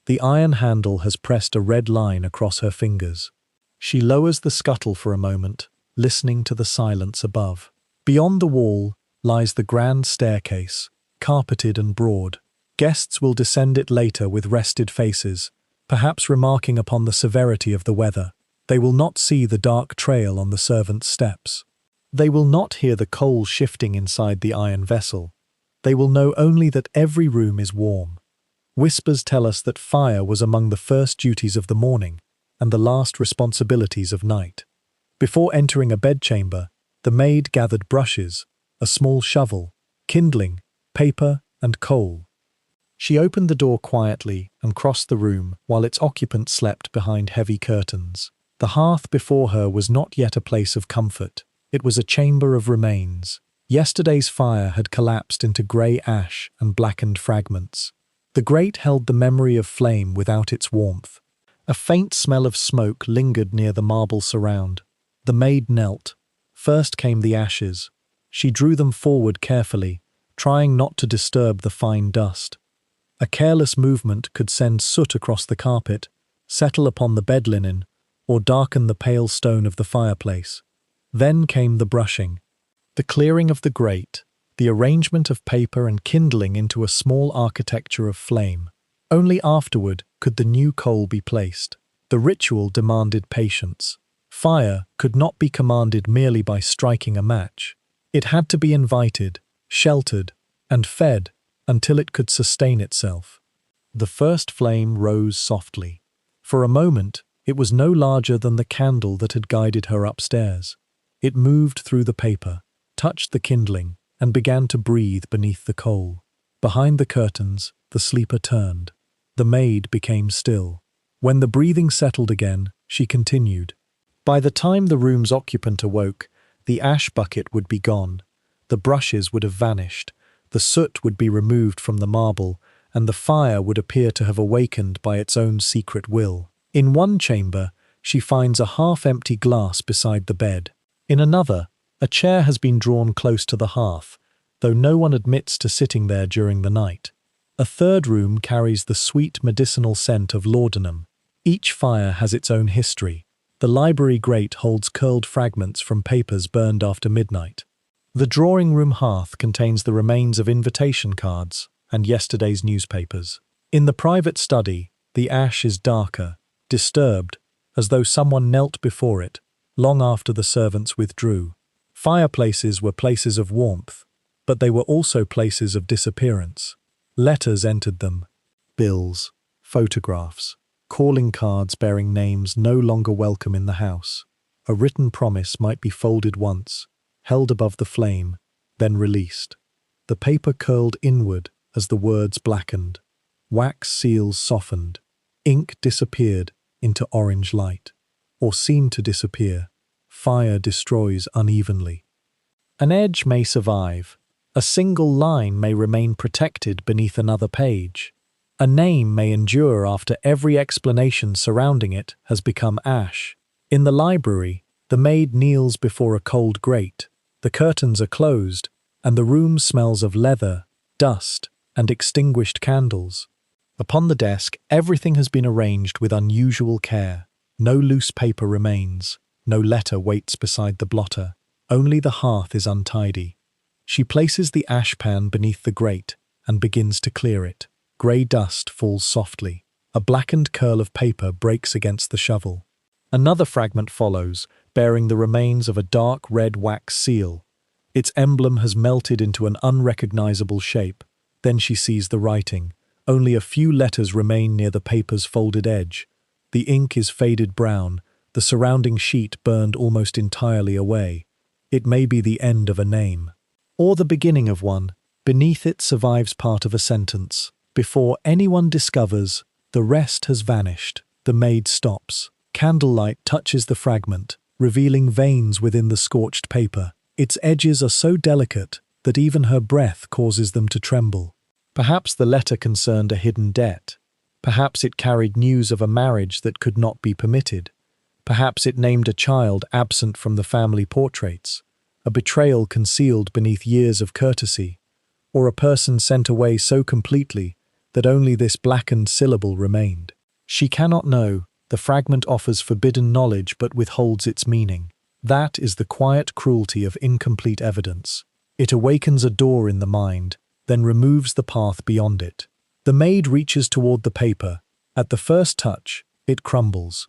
The iron handle has pressed a red line across her fingers. She lowers the scuttle for a moment, listening to the silence above. Beyond the wall lies the grand staircase, carpeted and broad. Guests will descend it later with rested faces, perhaps remarking upon the severity of the weather. They will not see the dark trail on the servants' steps. They will not hear the coal shifting inside the iron vessel. They will know only that every room is warm. Whispers tell us that fire was among the first duties of the morning and the last responsibilities of night. Before entering a bedchamber, the maid gathered brushes, a small shovel, kindling, paper, and coal. She opened the door quietly and crossed the room while its occupant slept behind heavy curtains. The hearth before her was not yet a place of comfort. It was a chamber of remains. Yesterday's fire had collapsed into grey ash and blackened fragments. The grate held the memory of flame without its warmth. A faint smell of smoke lingered near the marble surround. The maid knelt. First came the ashes. She drew them forward carefully, trying not to disturb the fine dust. A careless movement could send soot across the carpet, settle upon the bed linen, or darken the pale stone of the fireplace. Then came the brushing, the clearing of the grate, the arrangement of paper and kindling into a small architecture of flame. Only afterward could the new coal be placed. The ritual demanded patience. Fire could not be commanded merely by striking a match. It had to be invited, sheltered, and fed until it could sustain itself. The first flame rose softly. For a moment, it was no larger than the candle that had guided her upstairs. It moved through the paper, touched the kindling, and began to breathe beneath the coal. Behind the curtains, the sleeper turned. The maid became still. When the breathing settled again, she continued. By the time the room's occupant awoke, the ash bucket would be gone. The brushes would have vanished. The soot would be removed from the marble, and the fire would appear to have awakened by its own secret will. In one chamber, she finds a half-empty glass beside the bed. In another, a chair has been drawn close to the hearth, though no one admits to sitting there during the night. A third room carries the sweet medicinal scent of laudanum. Each fire has its own history. The library grate holds curled fragments from papers burned after midnight. The drawing-room hearth contains the remains of invitation cards and yesterday's newspapers. In the private study, the ash is darker, disturbed, as though someone knelt before it, long after the servants withdrew. Fireplaces were places of warmth, but they were also places of disappearance. Letters entered them, bills, photographs, calling cards bearing names no longer welcome in the house. A written promise might be folded once, held above the flame, then released. The paper curled inward as the words blackened. Wax seals softened. Ink disappeared into orange light, or seemed to disappear. Fire destroys unevenly. An edge may survive. A single line may remain protected beneath another page. A name may endure after every explanation surrounding it has become ash. In the library, the maid kneels before a cold grate. The curtains are closed, and the room smells of leather, dust, and extinguished candles. Upon the desk, everything has been arranged with unusual care. No loose paper remains. No letter waits beside the blotter. Only the hearth is untidy. She places the ashpan beneath the grate and begins to clear it. Grey dust falls softly. A blackened curl of paper breaks against the shovel. Another fragment follows, bearing the remains of a dark red wax seal. Its emblem has melted into an unrecognizable shape. Then she sees the writing. Only a few letters remain near the paper's folded edge. The ink is faded brown, the surrounding sheet burned almost entirely away. It may be the end of a name, or the beginning of one. Beneath it survives part of a sentence. Before anyone discovers, the rest has vanished. The maid stops. Candlelight touches the fragment, revealing veins within the scorched paper. Its edges are so delicate that even her breath causes them to tremble. Perhaps the letter concerned a hidden debt. Perhaps it carried news of a marriage that could not be permitted. Perhaps it named a child absent from the family portraits, a betrayal concealed beneath years of courtesy, or a person sent away so completely that only this blackened syllable remained. She cannot know. The fragment offers forbidden knowledge but withholds its meaning. That is the quiet cruelty of incomplete evidence. It awakens a door in the mind, then removes the path beyond it. The maid reaches toward the paper. At the first touch, it crumbles.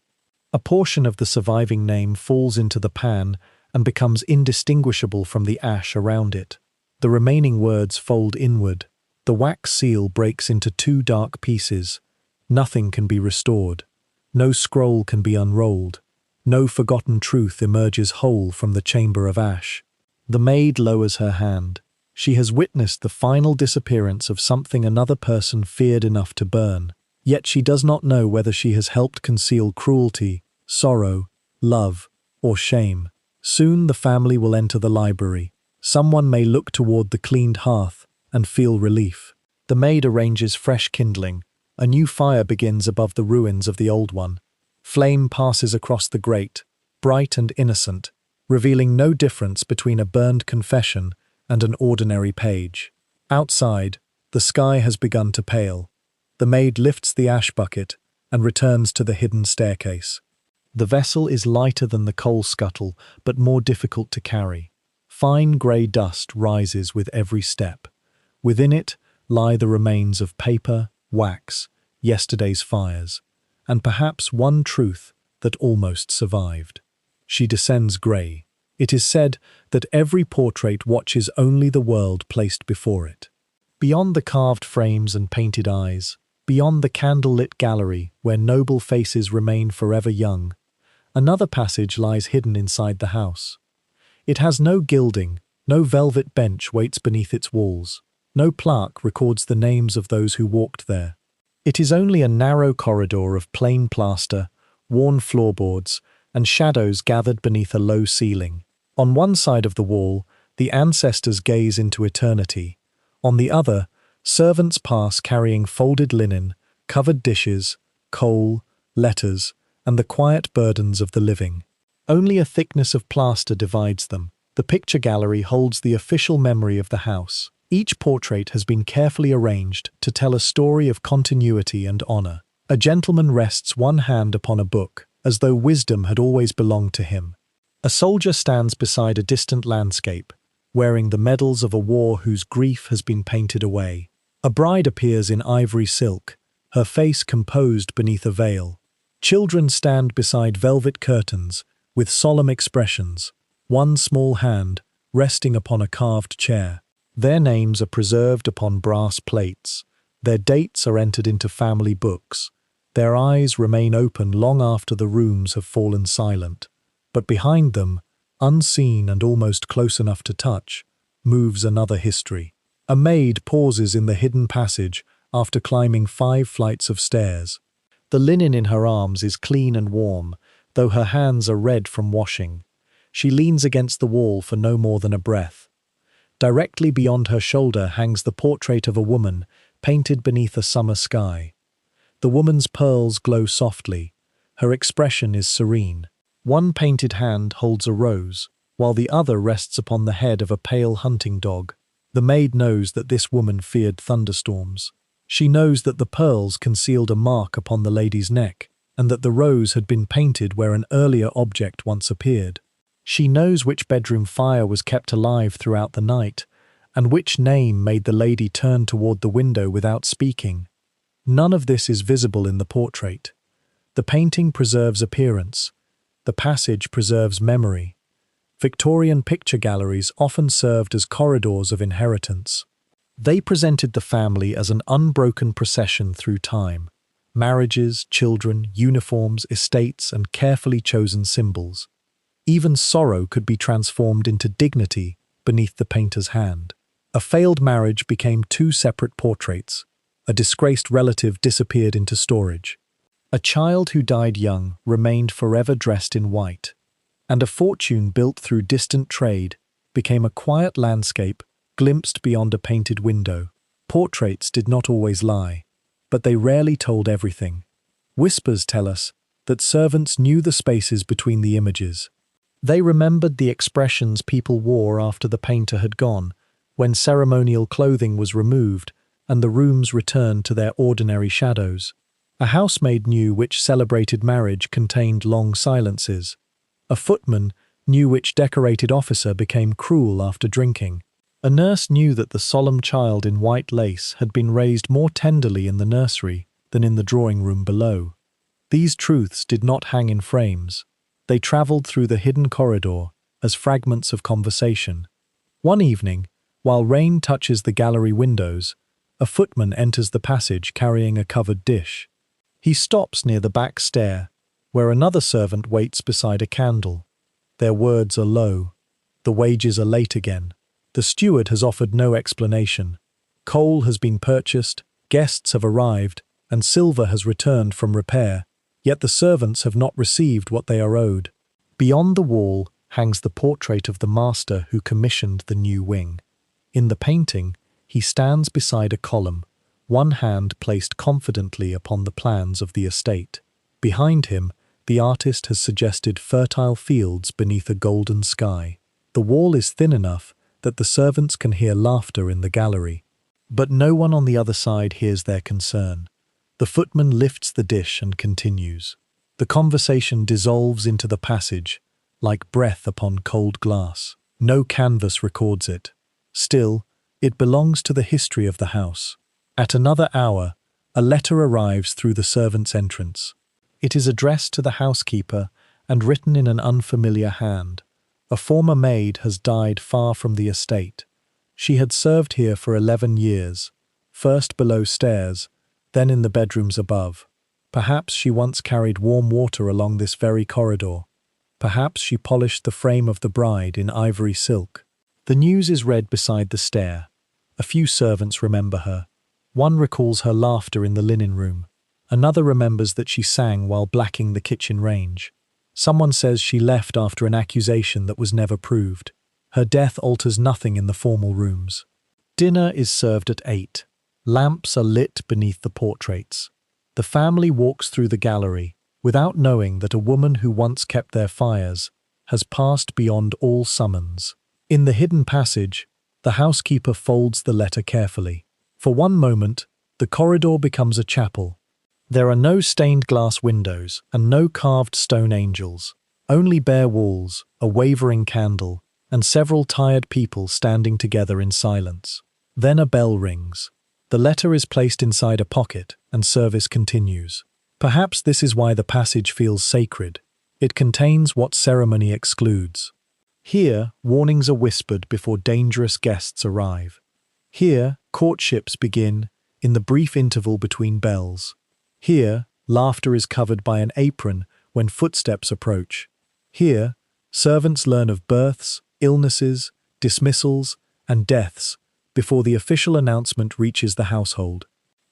A portion of the surviving name falls into the pan and becomes indistinguishable from the ash around it. The remaining words fold inward. The wax seal breaks into two dark pieces. Nothing can be restored. No scroll can be unrolled. No forgotten truth emerges whole from the chamber of ash. The maid lowers her hand. She has witnessed the final disappearance of something another person feared enough to burn. Yet she does not know whether she has helped conceal cruelty, sorrow, love, or shame. Soon the family will enter the library. Someone may look toward the cleaned hearth and feel relief. The maid arranges fresh kindling. A new fire begins above the ruins of the old one. Flame passes across the grate, bright and innocent, revealing no difference between a burned confession and an ordinary page. Outside, the sky has begun to pale. The maid lifts the ash bucket and returns to the hidden staircase. The vessel is lighter than the coal scuttle, but more difficult to carry. Fine grey dust rises with every step. Within it lie the remains of paper, wax, yesterday's fires, and perhaps one truth that almost survived. She descends grey. It is said that every portrait watches only the world placed before it. Beyond the carved frames and painted eyes, beyond the candlelit gallery where noble faces remain forever young, another passage lies hidden inside the house. It has no gilding, no velvet bench waits beneath its walls, no plaque records the names of those who walked there. It is only a narrow corridor of plain plaster, worn floorboards, and shadows gathered beneath a low ceiling. On one side of the wall, the ancestors gaze into eternity. On the other, servants pass carrying folded linen, covered dishes, coal, letters, and the quiet burdens of the living. Only a thickness of plaster divides them. The picture gallery holds the official memory of the house. Each portrait has been carefully arranged to tell a story of continuity and honor. A gentleman rests one hand upon a book, as though wisdom had always belonged to him. A soldier stands beside a distant landscape, wearing the medals of a war whose grief has been painted away. A bride appears in ivory silk, her face composed beneath a veil. Children stand beside velvet curtains, with solemn expressions, one small hand resting upon a carved chair. Their names are preserved upon brass plates. Their dates are entered into family books. Their eyes remain open long after the rooms have fallen silent. But behind them, unseen and almost close enough to touch, moves another history. A maid pauses in the hidden passage after climbing 5 flights of stairs. The linen in her arms is clean and warm, though her hands are red from washing. She leans against the wall for no more than a breath. Directly beyond her shoulder hangs the portrait of a woman, painted beneath a summer sky. The woman's pearls glow softly. Her expression is serene. One painted hand holds a rose, while the other rests upon the head of a pale hunting dog. The maid knows that this woman feared thunderstorms. She knows that the pearls concealed a mark upon the lady's neck, and that the rose had been painted where an earlier object once appeared. She knows which bedroom fire was kept alive throughout the night, and which name made the lady turn toward the window without speaking. None of this is visible in the portrait. The painting preserves appearance. The passage preserves memory. Victorian picture galleries often served as corridors of inheritance. They presented the family as an unbroken procession through time. Marriages, children, uniforms, estates, and carefully chosen symbols. Even sorrow could be transformed into dignity beneath the painter's hand. A failed marriage became 2 separate portraits. A disgraced relative disappeared into storage. A child who died young remained forever dressed in white. And a fortune built through distant trade became a quiet landscape glimpsed beyond a painted window. Portraits did not always lie, but they rarely told everything. Whispers tell us that servants knew the spaces between the images. They remembered the expressions people wore after the painter had gone, when ceremonial clothing was removed and the rooms returned to their ordinary shadows. A housemaid knew which celebrated marriage contained long silences. A footman knew which decorated officer became cruel after drinking. A nurse knew that the solemn child in white lace had been raised more tenderly in the nursery than in the drawing-room below. These truths did not hang in frames. They travelled through the hidden corridor as fragments of conversation. One evening, while rain touches the gallery windows, a footman enters the passage carrying a covered dish. He stops near the back stair, where another servant waits beside a candle. Their words are low. The wages are late again. The steward has offered no explanation. Coal has been purchased, guests have arrived, and silver has returned from repair, yet the servants have not received what they are owed. Beyond the wall hangs the portrait of the master who commissioned the new wing. In the painting, he stands beside a column, one hand placed confidently upon the plans of the estate. Behind him, the artist has suggested fertile fields beneath a golden sky. The wall is thin enough that the servants can hear laughter in the gallery. But no one on the other side hears their concern. The footman lifts the dish and continues. The conversation dissolves into the passage, like breath upon cold glass. No canvas records it. Still, it belongs to the history of the house. At another hour, a letter arrives through the servant's entrance. It is addressed to the housekeeper and written in an unfamiliar hand. A former maid has died far from the estate. She had served here for 11 years, first below stairs, then in the bedrooms above. Perhaps she once carried warm water along this very corridor. Perhaps she polished the frame of the bride in ivory silk. The news is read beside the stair. A few servants remember her. One recalls her laughter in the linen room. Another remembers that she sang while blacking the kitchen range. Someone says she left after an accusation that was never proved. Her death alters nothing in the formal rooms. Dinner is served at 8. Lamps are lit beneath the portraits. The family walks through the gallery, without knowing that a woman who once kept their fires has passed beyond all summons. In the hidden passage, the housekeeper folds the letter carefully. For one moment, the corridor becomes a chapel. There are no stained glass windows and no carved stone angels, only bare walls, a wavering candle, and several tired people standing together in silence. Then a bell rings. The letter is placed inside a pocket and service continues. Perhaps this is why the passage feels sacred. It contains what ceremony excludes. Here, warnings are whispered before dangerous guests arrive. Here, courtships begin in the brief interval between bells. Here, laughter is covered by an apron when footsteps approach. Here, servants learn of births, illnesses, dismissals, and deaths before the official announcement reaches the household.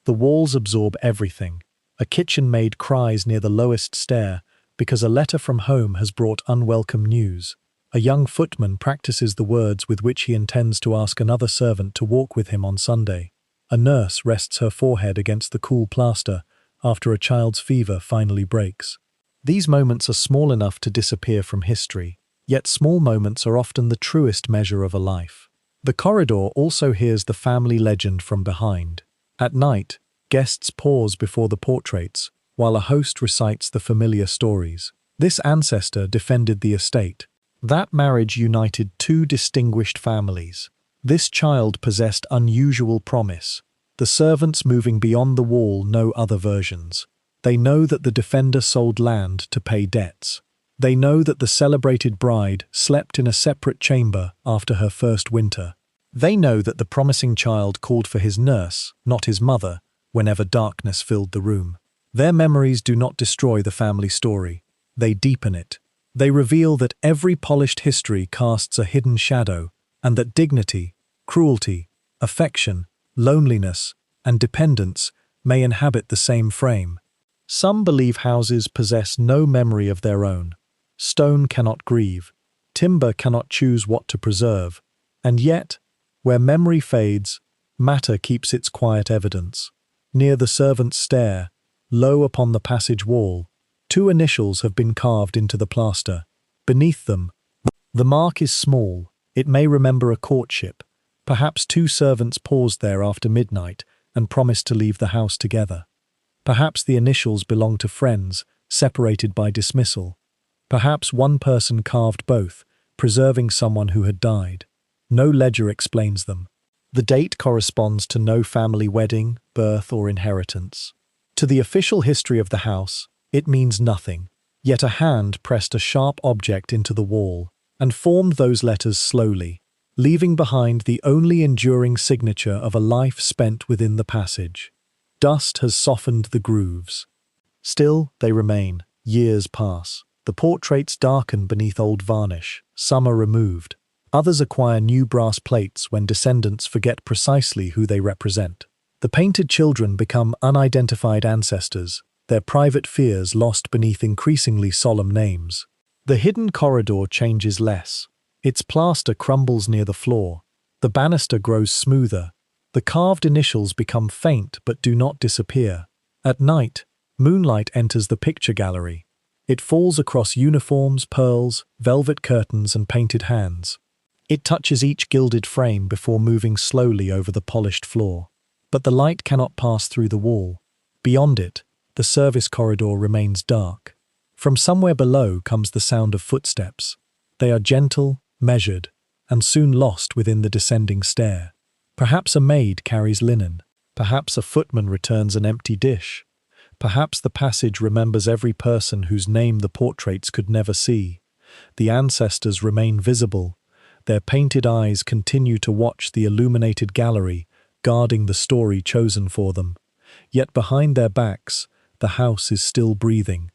The walls absorb everything. A kitchen maid cries near the lowest stair because a letter from home has brought unwelcome news. A young footman practices the words with which he intends to ask another servant to walk with him on Sunday. A nurse rests her forehead against the cool plaster after a child's fever finally breaks. These moments are small enough to disappear from history, yet small moments are often the truest measure of a life. The corridor also hears the family legend from behind. At night, guests pause before the portraits, while a host recites the familiar stories. This ancestor defended the estate. That marriage united two distinguished families. This child possessed unusual promise. The servants moving beyond the wall know other versions. They know that the defender sold land to pay debts. They know that the celebrated bride slept in a separate chamber after her first winter. They know that the promising child called for his nurse, not his mother, whenever darkness filled the room. Their memories do not destroy the family story. They deepen it. They reveal that every polished history casts a hidden shadow, and that dignity, cruelty, affection, loneliness, and dependence may inhabit the same frame. Some believe houses possess no memory of their own. Stone cannot grieve, timber cannot choose what to preserve, and yet, where memory fades, matter keeps its quiet evidence. Near the servant's stair, low upon the passage wall, 2 initials have been carved into the plaster. Beneath them, the mark is small. It may remember a courtship. Perhaps 2 servants paused there after midnight and promised to leave the house together. Perhaps the initials belong to friends, separated by dismissal. Perhaps one person carved both, preserving someone who had died. No ledger explains them. The date corresponds to no family wedding, birth, or inheritance. To the official history of the house, it means nothing. Yet a hand pressed a sharp object into the wall and formed those letters slowly, leaving behind the only enduring signature of a life spent within the passage. Dust has softened the grooves. Still, they remain. Years pass. The portraits darken beneath old varnish. Some are removed. Others acquire new brass plates when descendants forget precisely who they represent. The painted children become unidentified ancestors, their private fears lost beneath increasingly solemn names. The hidden corridor changes less. Its plaster crumbles near the floor. The banister grows smoother. The carved initials become faint but do not disappear. At night, moonlight enters the picture gallery. It falls across uniforms, pearls, velvet curtains, and painted hands. It touches each gilded frame before moving slowly over the polished floor. But the light cannot pass through the wall. Beyond it, the service corridor remains dark. From somewhere below comes the sound of footsteps. They are gentle, measured, and soon lost within the descending stair. Perhaps a maid carries linen. Perhaps a footman returns an empty dish. Perhaps the passage remembers every person whose name the portraits could never see. The ancestors remain visible. Their painted eyes continue to watch the illuminated gallery, guarding the story chosen for them. Yet behind their backs, the house is still breathing.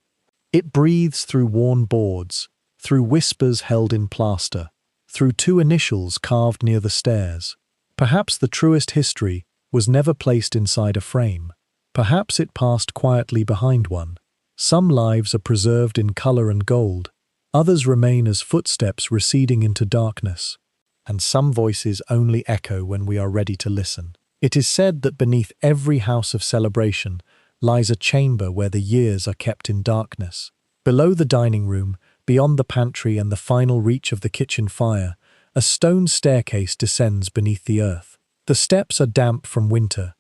It breathes through worn boards, through whispers held in plaster, through two initials carved near the stairs. Perhaps the truest history was never placed inside a frame. Perhaps it passed quietly behind one. Some lives are preserved in color and gold. Others remain as footsteps receding into darkness. And some voices only echo when we are ready to listen. It is said that beneath every house of celebration lies a chamber where the years are kept in darkness. Below the dining room, beyond the pantry and the final reach of the kitchen fire, a stone staircase descends beneath the earth. The steps are damp from winter.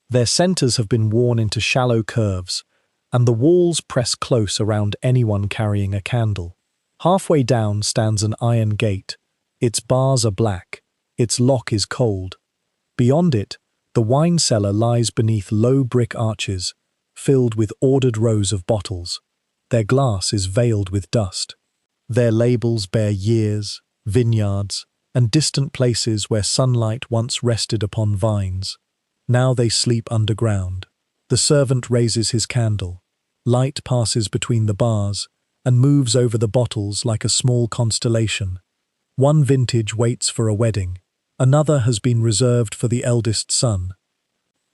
Their centers have been worn into shallow curves, and the walls press close around anyone carrying a candle. Halfway down stands an iron gate. Its bars are black. Its lock is cold. Beyond it, the wine cellar lies beneath low brick arches, filled with ordered rows of bottles. Their glass is veiled with dust. Their labels bear years, vineyards, and distant places where sunlight once rested upon vines. Now they sleep underground. The servant raises his candle. Light passes between the bars and moves over the bottles like a small constellation. One vintage waits for a wedding. Another has been reserved for the eldest son.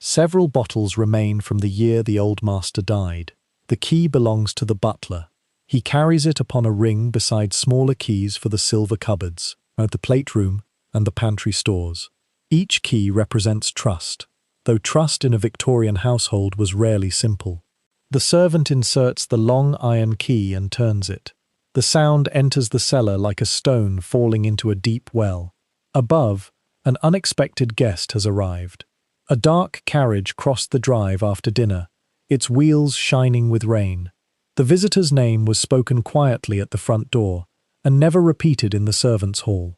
Several bottles remain from the year the old master died. The key belongs to the butler. He carries it upon a ring beside smaller keys for the silver cupboards, the plate room, and the pantry stores. Each key represents trust, though trust in a Victorian household was rarely simple. The servant inserts the long iron key and turns it. The sound enters the cellar like a stone falling into a deep well. Above, an unexpected guest has arrived. A dark carriage crossed the drive after dinner, its wheels shining with rain. The visitor's name was spoken quietly at the front door and never repeated in the servants' hall.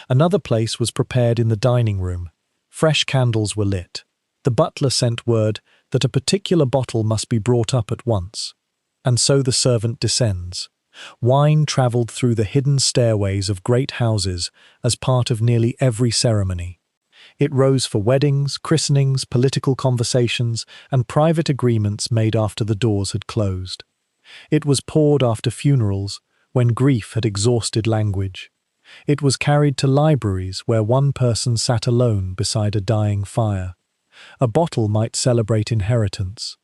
Another place was prepared in the dining room. Fresh candles were lit. The butler sent word that a particular bottle must be brought up at once. And so the servant descends. Wine travelled through the hidden stairways of great houses as part of nearly every ceremony. It rose for weddings, christenings, political conversations, and private agreements made after the doors had closed. It was poured after funerals, when grief had exhausted language. It was carried to libraries where one person sat alone beside a dying fire. A bottle might celebrate inheritance.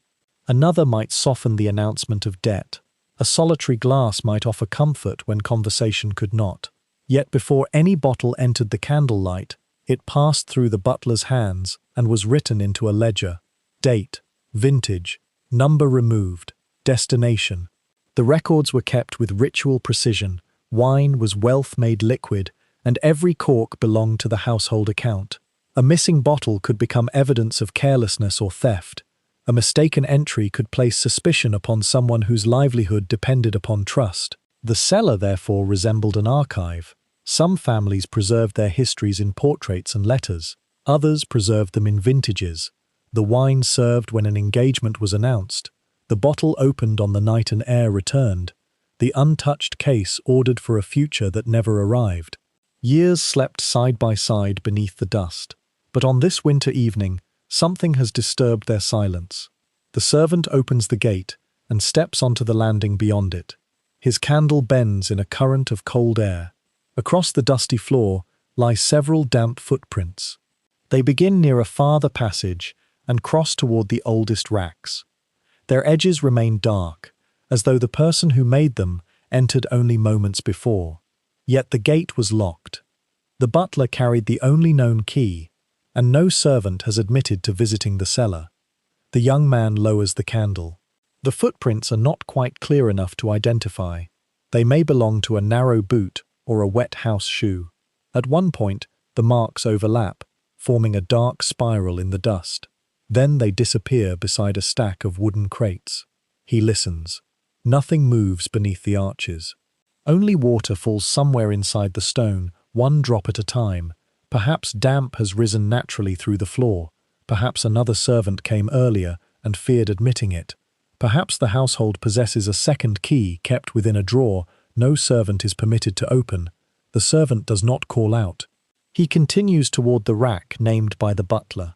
Another might soften the announcement of debt. A solitary glass might offer comfort when conversation could not. Yet before any bottle entered the candlelight, it passed through the butler's hands and was written into a ledger. Date, vintage, number removed, destination. The records were kept with ritual precision. Wine was wealth made liquid, and every cork belonged to the household account. A missing bottle could become evidence of carelessness or theft. A mistaken entry could place suspicion upon someone whose livelihood depended upon trust. The cellar, therefore, resembled an archive. Some families preserved their histories in portraits and letters. Others preserved them in vintages. The wine served when an engagement was announced. The bottle opened on the night an heir returned. The untouched case ordered for a future that never arrived. Years slept side by side beneath the dust. But on this winter evening, something has disturbed their silence. The servant opens the gate and steps onto the landing beyond it. His candle bends in a current of cold air. Across the dusty floor lie several damp footprints. They begin near a farther passage and cross toward the oldest racks. Their edges remain dark, as though the person who made them entered only moments before. Yet the gate was locked. The butler carried the only known key, and no servant has admitted to visiting the cellar. The young man lowers the candle. The footprints are not quite clear enough to identify. They may belong to a narrow boot or a wet house shoe. At one point, the marks overlap, forming a dark spiral in the dust. Then they disappear beside a stack of wooden crates. He listens. Nothing moves beneath the arches. Only water falls somewhere inside the stone, one drop at a time. Perhaps damp has risen naturally through the floor. Perhaps another servant came earlier and feared admitting it. Perhaps the household possesses a second key kept within a drawer no servant is permitted to open. The servant does not call out. He continues toward the rack named by the butler.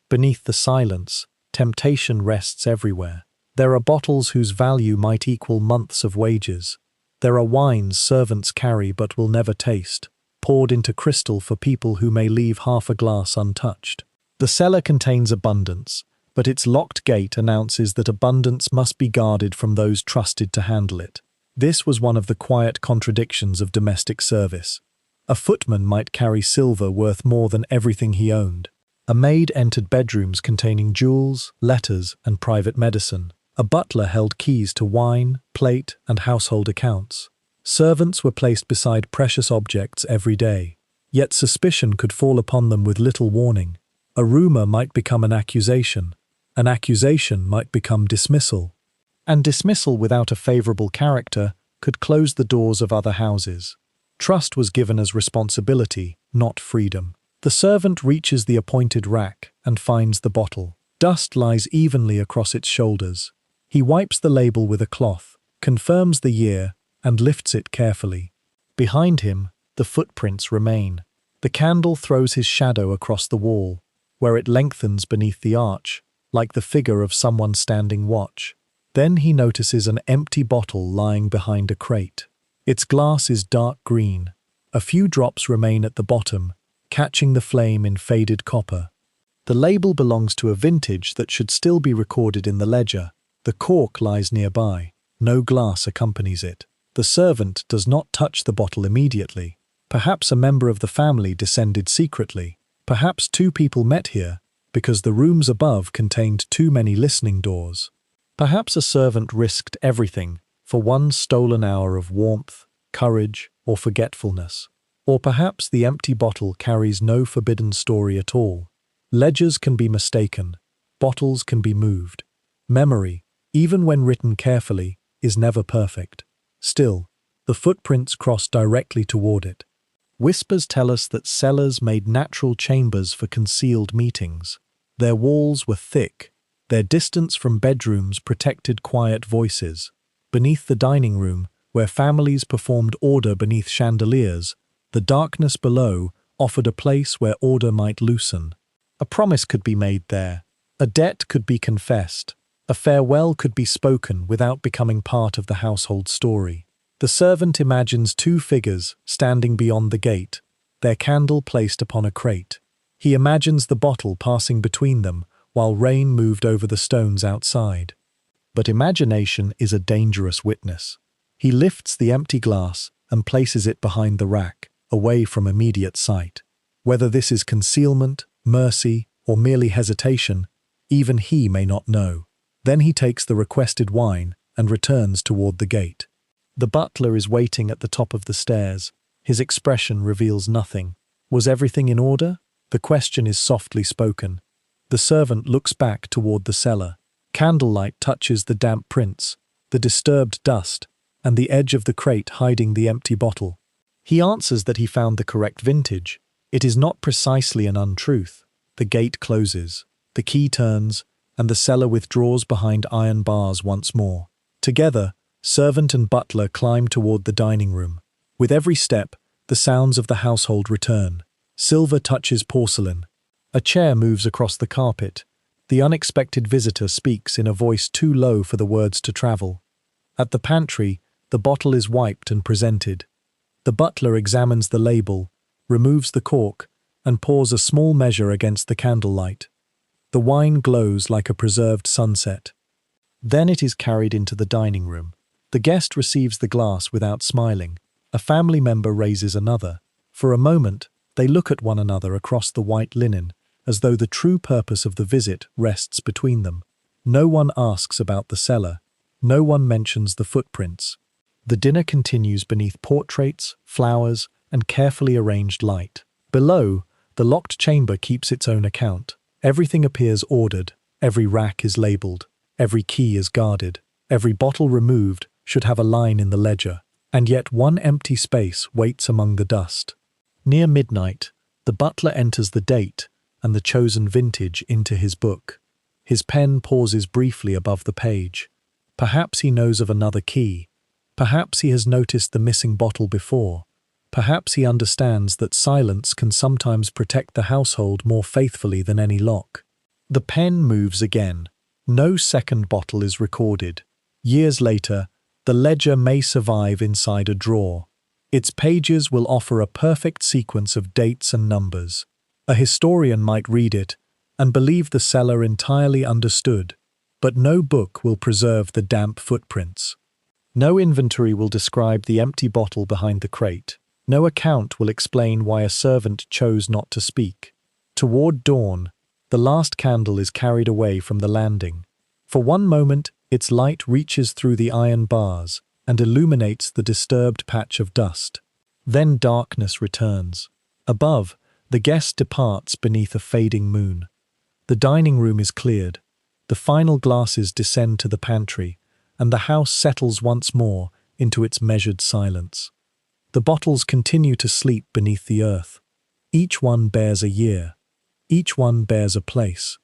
Beneath the silence, temptation rests everywhere. There are bottles whose value might equal months of wages. There are wines servants carry but will never taste, poured into crystal for people who may leave half a glass untouched. The cellar contains abundance, but its locked gate announces that abundance must be guarded from those trusted to handle it. This was one of the quiet contradictions of domestic service. A footman might carry silver worth more than everything he owned. A maid entered bedrooms containing jewels, letters, and private medicine. A butler held keys to wine, plate, and household accounts. Servants were placed beside precious objects every day. Yet suspicion could fall upon them with little warning. A rumor might become an accusation. An accusation might become dismissal. And dismissal without a favorable character could close the doors of other houses. Trust was given as responsibility, not freedom. The servant reaches the appointed rack and finds the bottle. Dust lies evenly across its shoulders. He wipes the label with a cloth, confirms the year, and lifts it carefully. Behind him, the footprints remain. The candle throws his shadow across the wall, where it lengthens beneath the arch, like the figure of someone standing watch. Then he notices an empty bottle lying behind a crate. Its glass is dark green. A few drops remain at the bottom, catching the flame in faded copper. The label belongs to a vintage that should still be recorded in the ledger. The cork lies nearby. No glass accompanies it. The servant does not touch the bottle immediately. Perhaps a member of the family descended secretly. Perhaps two people met here, because the rooms above contained too many listening doors. Perhaps a servant risked everything for one stolen hour of warmth, courage, or forgetfulness. Or perhaps the empty bottle carries no forbidden story at all. Ledgers can be mistaken. Bottles can be moved. Memory, even when written carefully, is never perfect. Still, the footprints cross directly toward it. Whispers tell us that cellars made natural chambers for concealed meetings. Their walls were thick. Their distance from bedrooms protected quiet voices. Beneath the dining room, where families performed order beneath chandeliers, the darkness below offered a place where order might loosen. A promise could be made there. A debt could be confessed. A farewell could be spoken without becoming part of the household story. The servant imagines two figures standing beyond the gate, their candle placed upon a crate. He imagines the bottle passing between them while rain moved over the stones outside. But imagination is a dangerous witness. He lifts the empty glass and places it behind the rack, away from immediate sight. Whether this is concealment, mercy, or merely hesitation, even he may not know. Then he takes the requested wine and returns toward the gate. The butler is waiting at the top of the stairs. His expression reveals nothing. Was everything in order? The question is softly spoken. The servant looks back toward the cellar. Candlelight touches the damp prints, the disturbed dust, and the edge of the crate hiding the empty bottle. He answers that he found the correct vintage. It is not precisely an untruth. The gate closes, the key turns, and the cellar withdraws behind iron bars once more. Together, servant and butler climb toward the dining room. With every step, the sounds of the household return. Silver touches porcelain. A chair moves across the carpet. The unexpected visitor speaks in a voice too low for the words to travel. At the pantry, the bottle is wiped and presented. The butler examines the label, removes the cork, and pours a small measure against the candlelight. The wine glows like a preserved sunset. Then it is carried into the dining room. The guest receives the glass without smiling. A family member raises another. For a moment, they look at one another across the white linen, as though the true purpose of the visit rests between them. No one asks about the cellar. No one mentions the footprints. The dinner continues beneath portraits, flowers, and carefully arranged light. Below, the locked chamber keeps its own account. Everything appears ordered, every rack is labelled, every key is guarded, every bottle removed should have a line in the ledger, and yet one empty space waits among the dust. Near midnight, the butler enters the date and the chosen vintage into his book. His pen pauses briefly above the page. Perhaps he knows of another key. Perhaps he has noticed the missing bottle before. Perhaps he understands that silence can sometimes protect the household more faithfully than any lock. The pen moves again. No second bottle is recorded. Years later, the ledger may survive inside a drawer. Its pages will offer a perfect sequence of dates and numbers. A historian might read it and believe the cellar entirely understood, but no book will preserve the damp footprints. No inventory will describe the empty bottle behind the crate. No account will explain why a servant chose not to speak. Toward dawn, the last candle is carried away from the landing. For one moment, its light reaches through the iron bars and illuminates the disturbed patch of dust. Then darkness returns. Above, the guest departs beneath a fading moon. The dining room is cleared. The final glasses descend to the pantry, and the house settles once more into its measured silence. The bottles continue to sleep beneath the earth. Each one bears a year. Each one bears a place.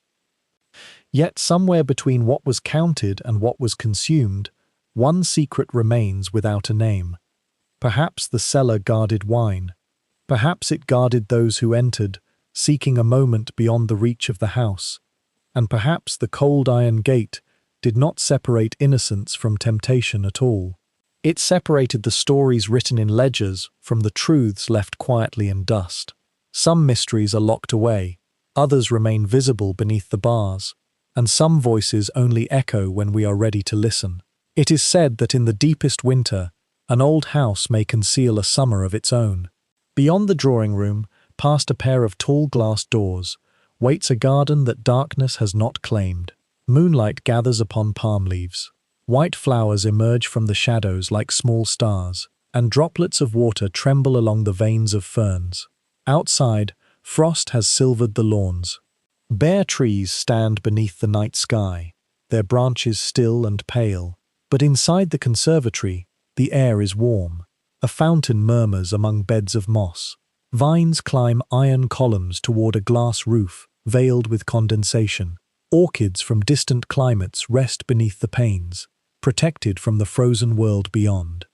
Yet somewhere between what was counted and what was consumed, one secret remains without a name. Perhaps the cellar guarded wine. Perhaps it guarded those who entered, seeking a moment beyond the reach of the house. And perhaps the cold iron gate did not separate innocence from temptation at all. It separated the stories written in ledgers from the truths left quietly in dust. Some mysteries are locked away, others remain visible beneath the bars, and some voices only echo when we are ready to listen. It is said that in the deepest winter, an old house may conceal a summer of its own. Beyond the drawing room, past a pair of tall glass doors, waits a garden that darkness has not claimed. Moonlight gathers upon palm leaves. White flowers emerge from the shadows like small stars, and droplets of water tremble along the veins of ferns. Outside, frost has silvered the lawns. Bare trees stand beneath the night sky, their branches still and pale. But inside the conservatory, the air is warm. A fountain murmurs among beds of moss. Vines climb iron columns toward a glass roof, veiled with condensation. Orchids from distant climates rest beneath the panes, protected from the frozen world beyond.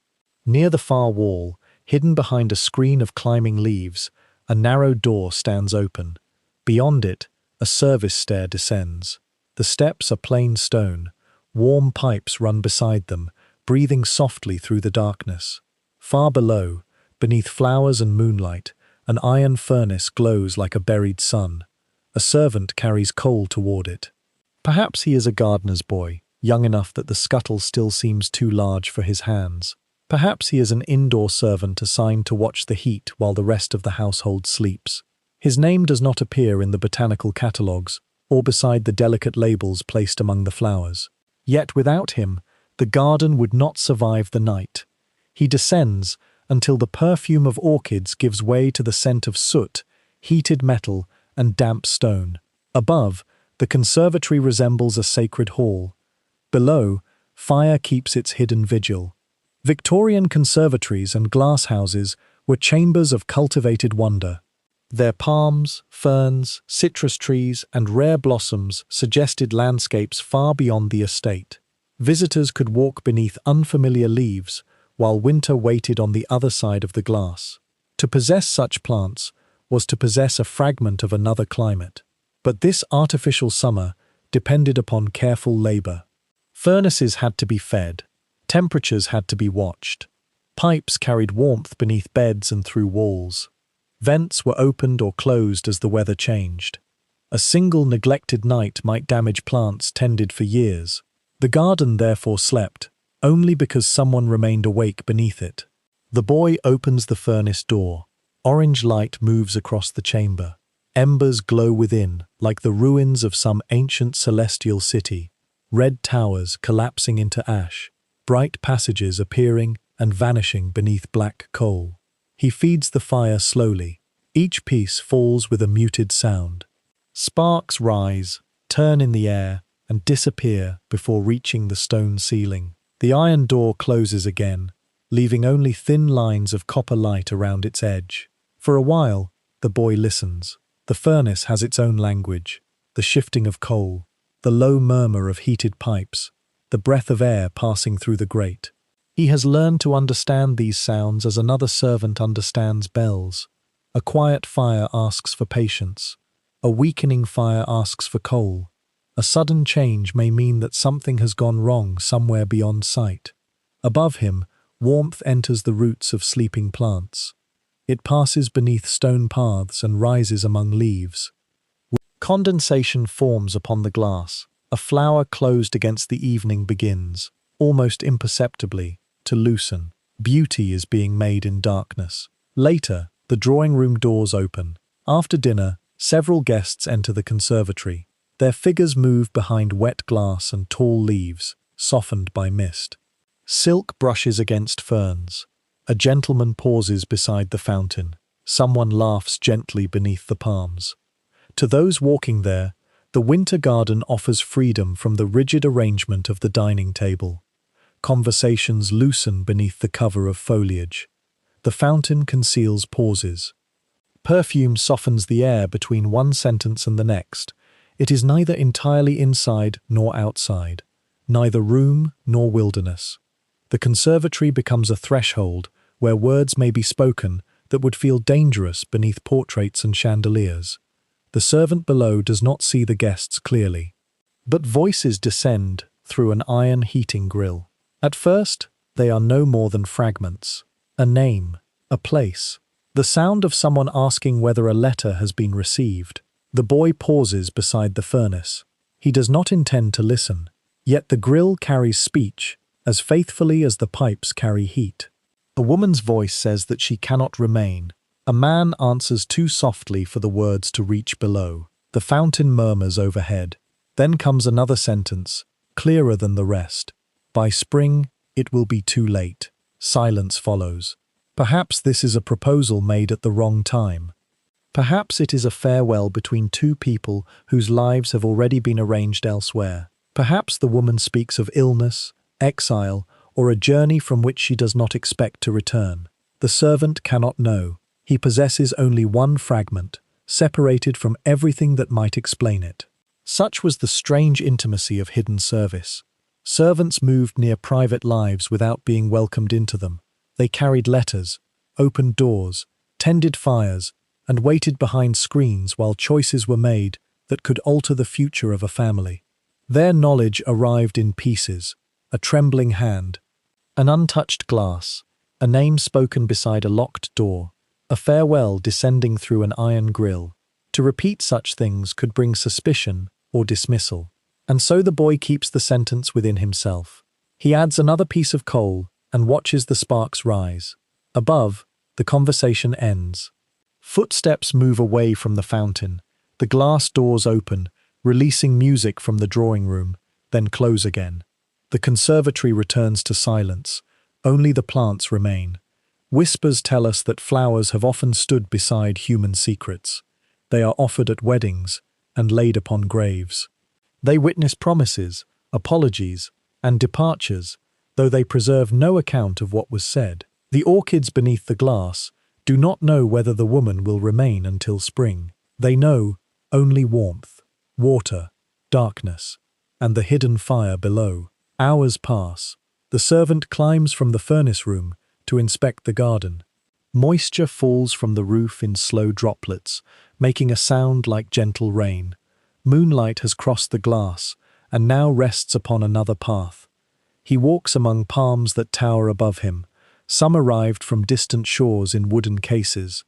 Near the far wall, hidden behind a screen of climbing leaves, a narrow door stands open. Beyond it, a service stair descends. The steps are plain stone. Warm pipes run beside them, breathing softly through the darkness. Far below, beneath flowers and moonlight, an iron furnace glows like a buried sun. A servant carries coal toward it. Perhaps he is a gardener's boy, young enough that the scuttle still seems too large for his hands. Perhaps he is an indoor servant assigned to watch the heat while the rest of the household sleeps. His name does not appear in the botanical catalogues or beside the delicate labels placed among the flowers. Yet without him, the garden would not survive the night. He descends until the perfume of orchids gives way to the scent of soot, heated metal, and damp stone. Above, the conservatory resembles a sacred hall. Below, fire keeps its hidden vigil. Victorian conservatories and glasshouses were chambers of cultivated wonder. Their palms, ferns, citrus trees, and rare blossoms suggested landscapes far beyond the estate. Visitors could walk beneath unfamiliar leaves, while winter waited on the other side of the glass. To possess such plants was to possess a fragment of another climate. But this artificial summer depended upon careful labor. Furnaces had to be fed. Temperatures had to be watched. Pipes carried warmth beneath beds and through walls. Vents were opened or closed as the weather changed. A single neglected night might damage plants tended for years. The garden therefore slept, only because someone remained awake beneath it. The boy opens the furnace door. Orange light moves across the chamber. Embers glow within, like the ruins of some ancient celestial city. Red towers collapsing into ash, bright passages appearing and vanishing beneath black coal. He feeds the fire slowly. Each piece falls with a muted sound. Sparks rise, turn in the air, and disappear before reaching the stone ceiling. The iron door closes again, leaving only thin lines of copper light around its edge. For a while, the boy listens. The furnace has its own language, the shifting of coal, the low murmur of heated pipes, the breath of air passing through the grate. He has learned to understand these sounds as another servant understands bells. A quiet fire asks for patience. A weakening fire asks for coal. A sudden change may mean that something has gone wrong somewhere beyond sight. Above him, warmth enters the roots of sleeping plants. It passes beneath stone paths and rises among leaves. Condensation forms upon the glass. A flower closed against the evening begins, almost imperceptibly, to loosen. Beauty is being made in darkness. Later, the drawing-room doors open. After dinner, several guests enter the conservatory. Their figures move behind wet glass and tall leaves, softened by mist. Silk brushes against ferns. A gentleman pauses beside the fountain. Someone laughs gently beneath the palms. To those walking there, the winter garden offers freedom from the rigid arrangement of the dining table. Conversations loosen beneath the cover of foliage. The fountain conceals pauses. Perfume softens the air between one sentence and the next. It is neither entirely inside nor outside, neither room nor wilderness. The conservatory becomes a threshold where words may be spoken that would feel dangerous beneath portraits and chandeliers. The servant below does not see the guests clearly. But voices descend through an iron heating grill. At first, they are no more than fragments. A name, a place, the sound of someone asking whether a letter has been received. The boy pauses beside the furnace. He does not intend to listen, yet the grill carries speech as faithfully as the pipes carry heat. A woman's voice says that she cannot remain. A man answers too softly for the words to reach below. The fountain murmurs overhead. Then comes another sentence, clearer than the rest. By spring, it will be too late. Silence follows. Perhaps this is a proposal made at the wrong time. Perhaps it is a farewell between two people whose lives have already been arranged elsewhere. Perhaps the woman speaks of illness, exile, or a journey from which she does not expect to return. The servant cannot know. He possesses only one fragment, separated from everything that might explain it. Such was the strange intimacy of hidden service. Servants moved near private lives without being welcomed into them. They carried letters, opened doors, tended fires, and waited behind screens while choices were made that could alter the future of a family. Their knowledge arrived in pieces, a trembling hand, an untouched glass, a name spoken beside a locked door, a farewell descending through an iron grill. To repeat such things could bring suspicion or dismissal. And so the boy keeps the sentence within himself. He adds another piece of coal and watches the sparks rise. Above, the conversation ends. Footsteps move away from the fountain. The glass doors open, releasing music from the drawing room, then close again. The conservatory returns to silence. Only the plants remain. Whispers tell us that flowers have often stood beside human secrets. They are offered at weddings and laid upon graves. They witness promises, apologies, and departures, though they preserve no account of what was said. The orchids beneath the glass do not know whether the woman will remain until spring. They know only warmth, water, darkness, and the hidden fire below. Hours pass. The servant climbs from the furnace room to inspect the garden. Moisture falls from the roof in slow droplets, making a sound like gentle rain. Moonlight has crossed the glass and now rests upon another path. He walks among palms that tower above him. Some arrived from distant shores in wooden cases.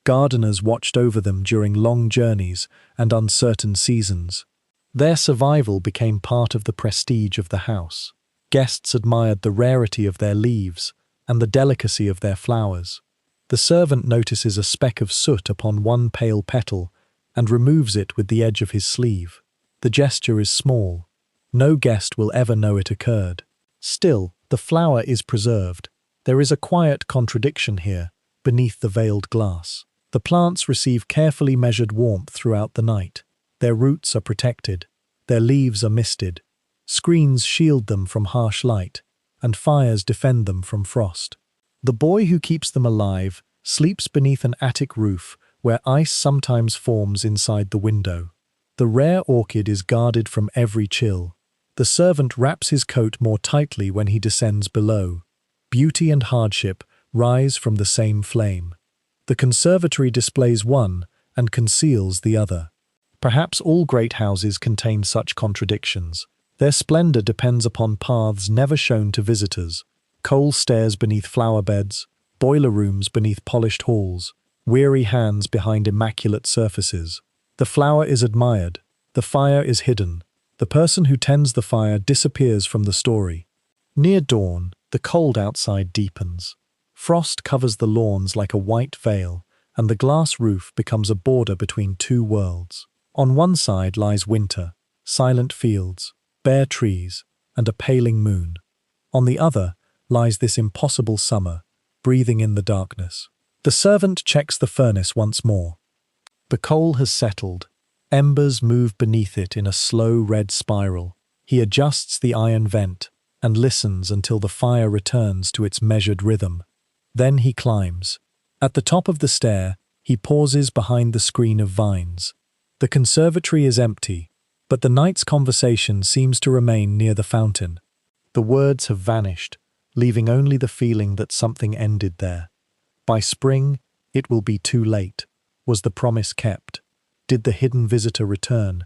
Gardeners watched over them during long journeys and uncertain seasons. Their survival became part of the prestige of the house. Guests admired the rarity of their leaves and the delicacy of their flowers. The servant notices a speck of soot upon one pale petal and removes it with the edge of his sleeve. The gesture is small. No guest will ever know it occurred. Still, the flower is preserved. There is a quiet contradiction here, beneath the veiled glass. The plants receive carefully measured warmth throughout the night. Their roots are protected. Their leaves are misted. Screens shield them from harsh light. and fires defend them from frost. The boy who keeps them alive sleeps beneath an attic roof where ice sometimes forms inside the window. The rare orchid is guarded from every chill. The servant wraps his coat more tightly when he descends below. Beauty and hardship rise from the same flame. The conservatory displays one and conceals the other. Perhaps all great houses contain such contradictions. Their splendor depends upon paths never shown to visitors, coal stairs beneath flower beds, boiler rooms beneath polished halls, weary hands behind immaculate surfaces. The flower is admired, the fire is hidden. The person who tends the fire disappears from the story. Near dawn, the cold outside deepens. Frost covers the lawns like a white veil, and the glass roof becomes a border between two worlds. On one side lies winter, silent fields, bare trees, and a paling moon. On the other lies this impossible summer, breathing in the darkness. The servant checks the furnace once more. The coal has settled. Embers move beneath it in a slow red spiral. He adjusts the iron vent and listens until the fire returns to its measured rhythm. Then he climbs. At the top of the stair, he pauses behind the screen of vines. The conservatory is empty, but the night's conversation seems to remain near the fountain. The words have vanished, leaving only the feeling that something ended there. By spring, it will be too late. Was the promise kept? Did the hidden visitor return?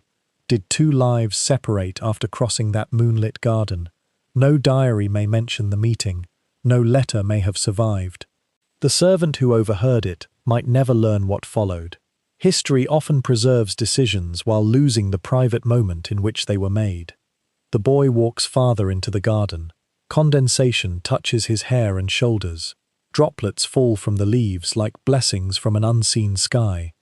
Did two lives separate after crossing that moonlit garden? No diary may mention the meeting. No letter may have survived. The servant who overheard it might never learn what followed. History often preserves decisions while losing the private moment in which they were made. The boy walks farther into the garden. Condensation touches his hair and shoulders. Droplets fall from the leaves like blessings from an unseen sky.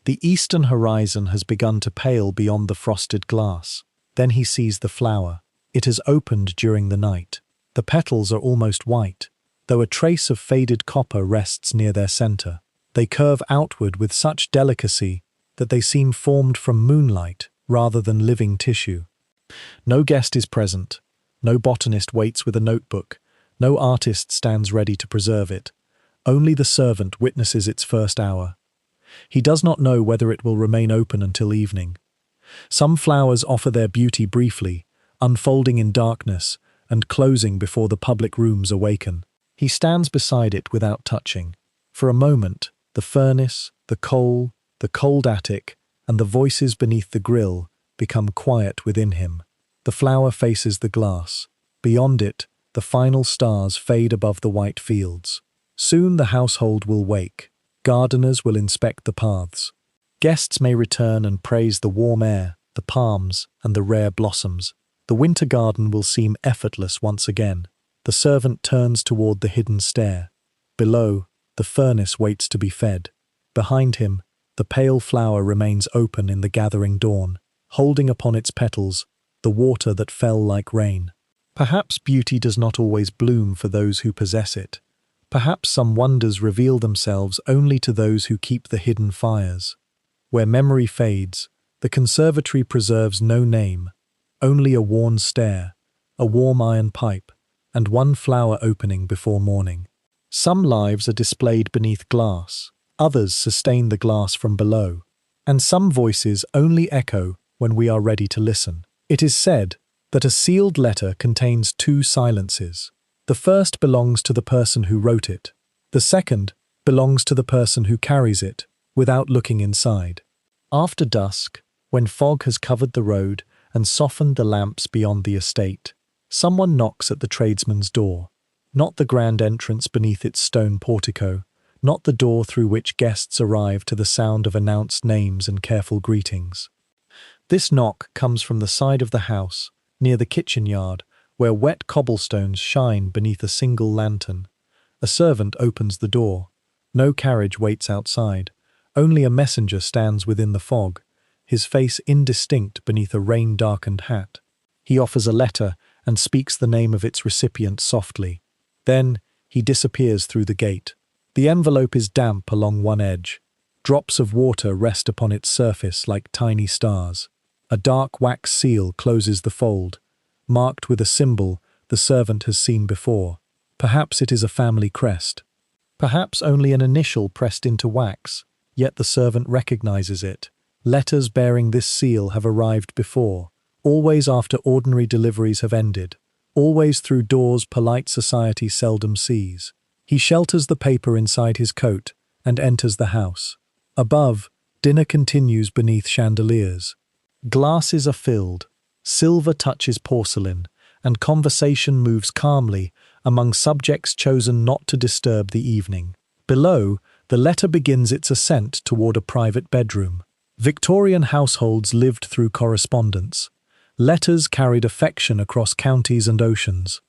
The eastern horizon has begun to pale beyond the frosted glass. Then he sees the flower. It has opened during the night. The petals are almost white, though a trace of faded copper rests near their center. They curve outward with such delicacy that they seem formed from moonlight rather than living tissue. No guest is present. No botanist waits with a notebook. No artist stands ready to preserve it. Only the servant witnesses its first hour. He does not know whether it will remain open until evening. Some flowers offer their beauty briefly, unfolding in darkness and closing before the public rooms awaken. He stands beside it without touching. For a moment, the furnace, the coal, the cold attic, and the voices beneath the grill become quiet within him. The flower faces the glass. Beyond it, the final stars fade above the white fields. Soon the household will wake. Gardeners will inspect the paths. Guests may return and praise the warm air, the palms, and the rare blossoms. The winter garden will seem effortless once again. The servant turns toward the hidden stair. Below, the furnace waits to be fed. Behind him, the pale flower remains open in the gathering dawn, holding upon its petals the water that fell like rain. Perhaps beauty does not always bloom for those who possess it. Perhaps some wonders reveal themselves only to those who keep the hidden fires. Where memory fades, the conservatory preserves no name, only a worn stair, a warm iron pipe, and one flower opening before morning. Some lives are displayed beneath glass, others sustain the glass from below, and some voices only echo when we are ready to listen. It is said that a sealed letter contains two silences. The first belongs to the person who wrote it. The second belongs to the person who carries it, without looking inside. After dusk, when fog has covered the road and softened the lamps beyond the estate, someone knocks at the tradesman's door. Not the grand entrance beneath its stone portico, not the door through which guests arrive to the sound of announced names and careful greetings. This knock comes from the side of the house, near the kitchen yard, where wet cobblestones shine beneath a single lantern. A servant opens the door. No carriage waits outside. Only a messenger stands within the fog, his face indistinct beneath a rain-darkened hat. He offers a letter and speaks the name of its recipient softly. Then he disappears through the gate. The envelope is damp along one edge. Drops of water rest upon its surface like tiny stars. A dark wax seal closes the fold, marked with a symbol the servant has seen before. Perhaps it is a family crest. Perhaps only an initial pressed into wax, yet the servant recognizes it. Letters bearing this seal have arrived before, always after ordinary deliveries have ended, always through doors polite society seldom sees. He shelters the paper inside his coat and enters the house. Above, dinner continues beneath chandeliers. Glasses are filled, silver touches porcelain, and conversation moves calmly among subjects chosen not to disturb the evening. Below, the letter begins its ascent toward a private bedroom. Victorian households lived through correspondence. Letters carried affection across counties and oceans.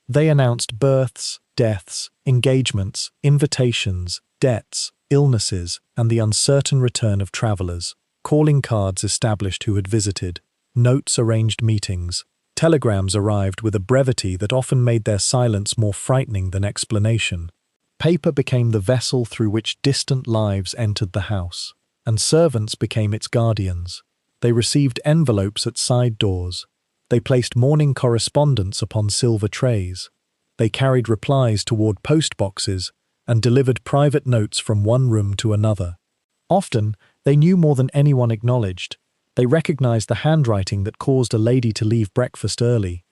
They announced births, deaths, engagements, invitations, debts, illnesses, and the uncertain return of travelers. Calling cards established who had visited. Notes arranged meetings. Telegrams arrived with a brevity that often made their silence more frightening than explanation. Paper became the vessel through which distant lives entered the house, and servants became its guardians. They received envelopes at side doors. They placed morning correspondence upon silver trays. They carried replies toward post boxes and delivered private notes from one room to another. Often, they knew more than anyone acknowledged. They recognized the handwriting that caused a lady to leave breakfast early.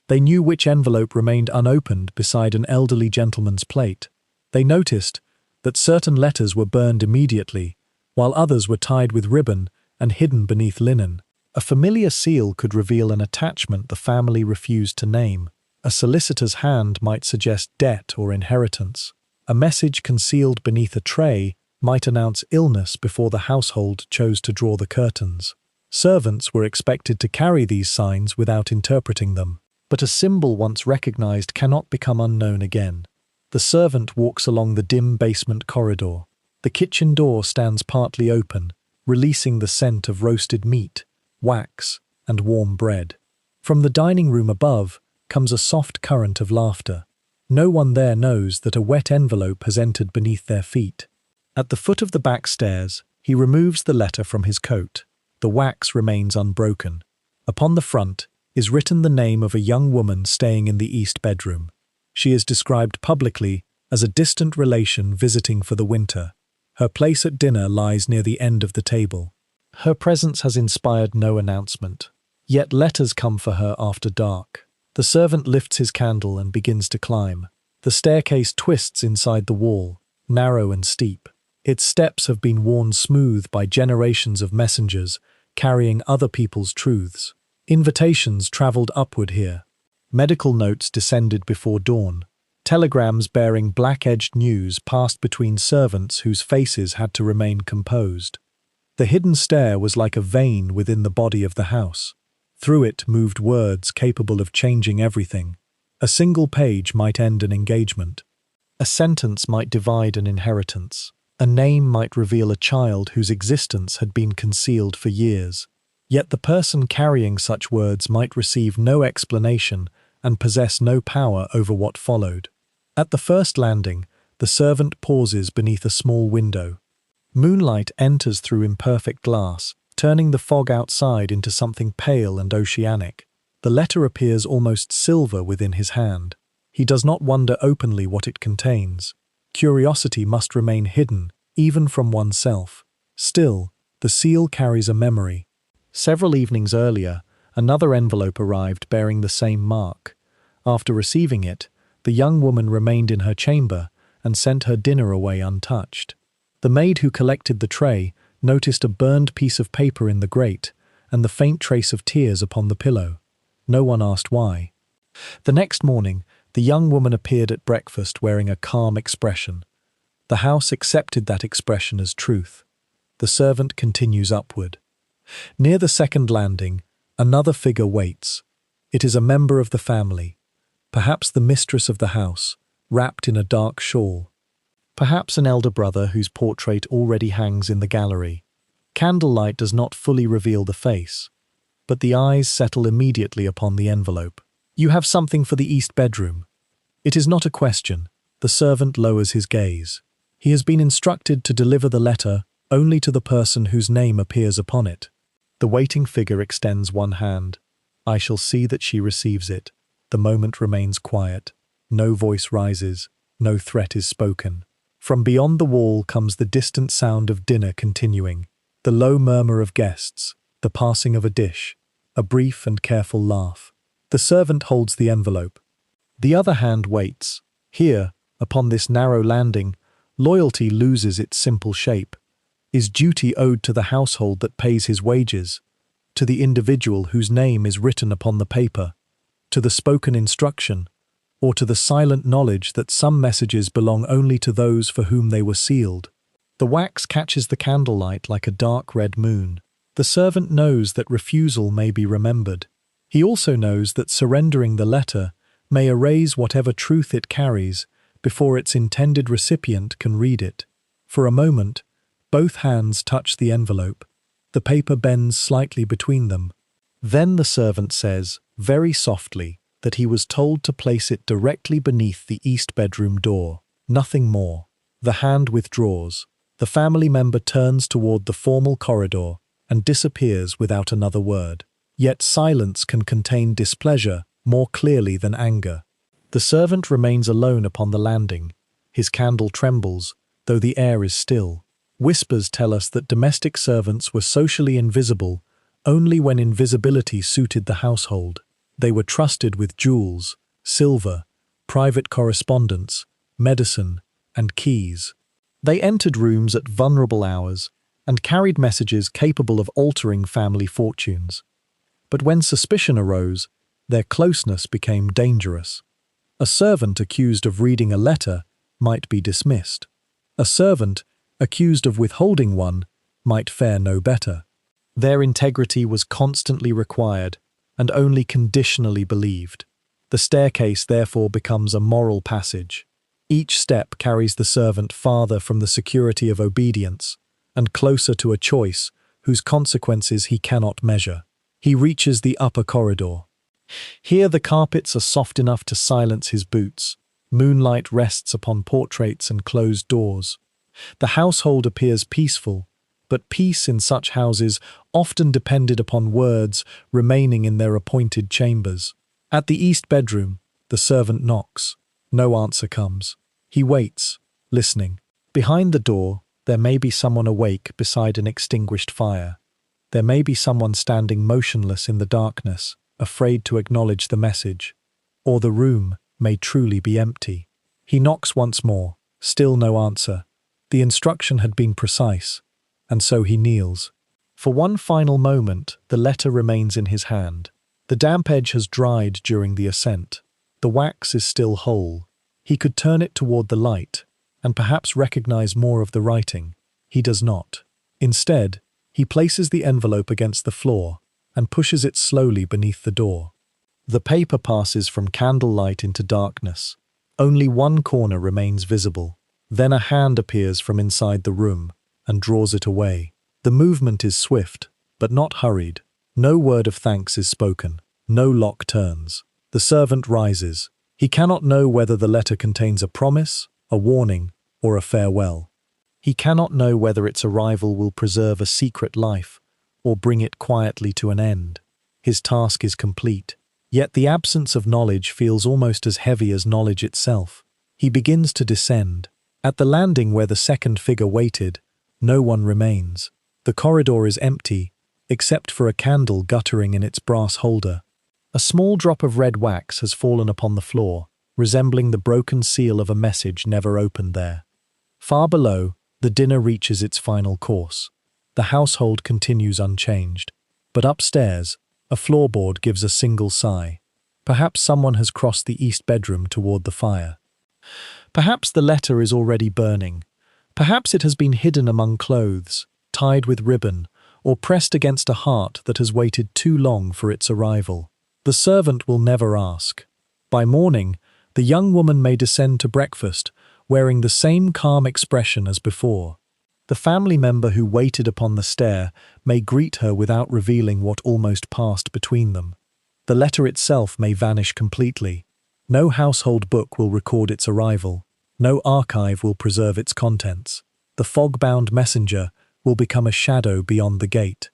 They knew which envelope remained unopened beside an elderly gentleman's plate. They noticed that certain letters were burned immediately, while others were tied with ribbon and hidden beneath linen. A familiar seal could reveal an attachment the family refused to name. A solicitor's hand might suggest debt or inheritance. A message concealed beneath a tray might announce illness before the household chose to draw the curtains. Servants were expected to carry these signs without interpreting them. But a symbol once recognized cannot become unknown again. The servant walks along the dim basement corridor. The kitchen door stands partly open, releasing the scent of roasted meat, wax, and warm bread. From the dining room above comes a soft current of laughter. No one there knows that a wet envelope has entered beneath their feet. At the foot of the back stairs, he removes the letter from his coat. The wax remains unbroken. Upon the front is written the name of a young woman staying in the east bedroom. She is described publicly as a distant relation visiting for the winter. Her place at dinner lies near the end of the table. Her presence has inspired no announcement. Yet letters come for her after dark. The servant lifts his candle and begins to climb. The staircase twists inside the wall, narrow and steep. Its steps have been worn smooth by generations of messengers carrying other people's truths. Invitations travelled upward here. Medical notes descended before dawn. Telegrams bearing black-edged news passed between servants whose faces had to remain composed. The hidden stair was like a vein within the body of the house. Through it moved words capable of changing everything. A single page might end an engagement. A sentence might divide an inheritance. A name might reveal a child whose existence had been concealed for years. Yet the person carrying such words might receive no explanation and possess no power over what followed. At the first landing, the servant pauses beneath a small window. Moonlight enters through imperfect glass, turning the fog outside into something pale and oceanic. The letter appears almost silver within his hand. He does not wonder openly what it contains. Curiosity must remain hidden, even from oneself. Still, the seal carries a memory. Several evenings earlier, another envelope arrived bearing the same mark. After receiving it, the young woman remained in her chamber and sent her dinner away untouched. The maid who collected the tray noticed a burned piece of paper in the grate and the faint trace of tears upon the pillow. No one asked why. The next morning, the young woman appeared at breakfast wearing a calm expression. The house accepted that expression as truth. The servant continues upward. Near the second landing, another figure waits. It is a member of the family, perhaps the mistress of the house, wrapped in a dark shawl. Perhaps an elder brother whose portrait already hangs in the gallery. Candlelight does not fully reveal the face, but the eyes settle immediately upon the envelope. You have something for the east bedroom. It is not a question. The servant lowers his gaze. He has been instructed to deliver the letter only to the person whose name appears upon it. The waiting figure extends one hand. I shall see that she receives it. the moment remains quiet. No voice rises, no threat is spoken. From beyond the wall comes the distant sound of dinner continuing, the low murmur of guests, the passing of a dish, a brief and careful laugh. The servant holds the envelope. The other hand waits. Here, upon this narrow landing, loyalty loses its simple shape. Is duty owed to the household that pays his wages, to the individual whose name is written upon the paper, to the spoken instruction, or to the silent knowledge that some messages belong only to those for whom they were sealed? The wax catches the candlelight like a dark red moon. The servant knows that refusal may be remembered. He also knows that surrendering the letter may erase whatever truth it carries before its intended recipient can read it. For a moment, both hands touch the envelope. The paper bends slightly between them. Then the servant says, very softly, that he was told to place it directly beneath the east bedroom door. Nothing more. The hand withdraws. The family member turns toward the formal corridor and disappears without another word. Yet silence can contain displeasure more clearly than anger. The servant remains alone upon the landing. His candle trembles, though the air is still. Whispers tell us that domestic servants were socially invisible only when invisibility suited the household. They were trusted with jewels, silver, private correspondence, medicine, and keys. They entered rooms at vulnerable hours and carried messages capable of altering family fortunes. But when suspicion arose, their closeness became dangerous. A servant accused of reading a letter might be dismissed. A servant accused of withholding one might fare no better. Their integrity was constantly required and only conditionally believed. The staircase therefore becomes a moral passage. Each step carries the servant farther from the security of obedience and closer to a choice whose consequences he cannot measure. He reaches the upper corridor. Here the carpets are soft enough to silence his boots. Moonlight rests upon portraits and closed doors. The household appears peaceful, but peace in such houses often depended upon words remaining in their appointed chambers. At the east bedroom, the servant knocks. No answer comes. He waits, listening. Behind the door, there may be someone awake beside an extinguished fire. There may be someone standing motionless in the darkness, afraid to acknowledge the message. Or the room may truly be empty. He knocks once more, still no answer. The instruction had been precise, and so he kneels. For one final moment, the letter remains in his hand. The damp edge has dried during the ascent. The wax is still whole. He could turn it toward the light, and perhaps recognize more of the writing. He does not. Instead, he places the envelope against the floor and pushes it slowly beneath the door. The paper passes from candlelight into darkness. Only one corner remains visible. Then a hand appears from inside the room and draws it away. The movement is swift, but not hurried. No word of thanks is spoken. No lock turns. The servant rises. He cannot know whether the letter contains a promise, a warning, or a farewell. He cannot know whether its arrival will preserve a secret life or bring it quietly to an end. His task is complete. Yet the absence of knowledge feels almost as heavy as knowledge itself. He begins to descend. At the landing where the second figure waited, no one remains. The corridor is empty, except for a candle guttering in its brass holder. A small drop of red wax has fallen upon the floor, resembling the broken seal of a message never opened there. Far below, the dinner reaches its final course. The household continues unchanged. But upstairs, a floorboard gives a single sigh. Perhaps someone has crossed the east bedroom toward the fire. Perhaps the letter is already burning. Perhaps it has been hidden among clothes, tied with ribbon, or pressed against a heart that has waited too long for its arrival. The servant will never ask. By morning, the young woman may descend to breakfast, wearing the same calm expression as before. The family member who waited upon the stair may greet her without revealing what almost passed between them. The letter itself may vanish completely. No household book will record its arrival. No archive will preserve its contents. The fog-bound messenger will become a shadow beyond the gate.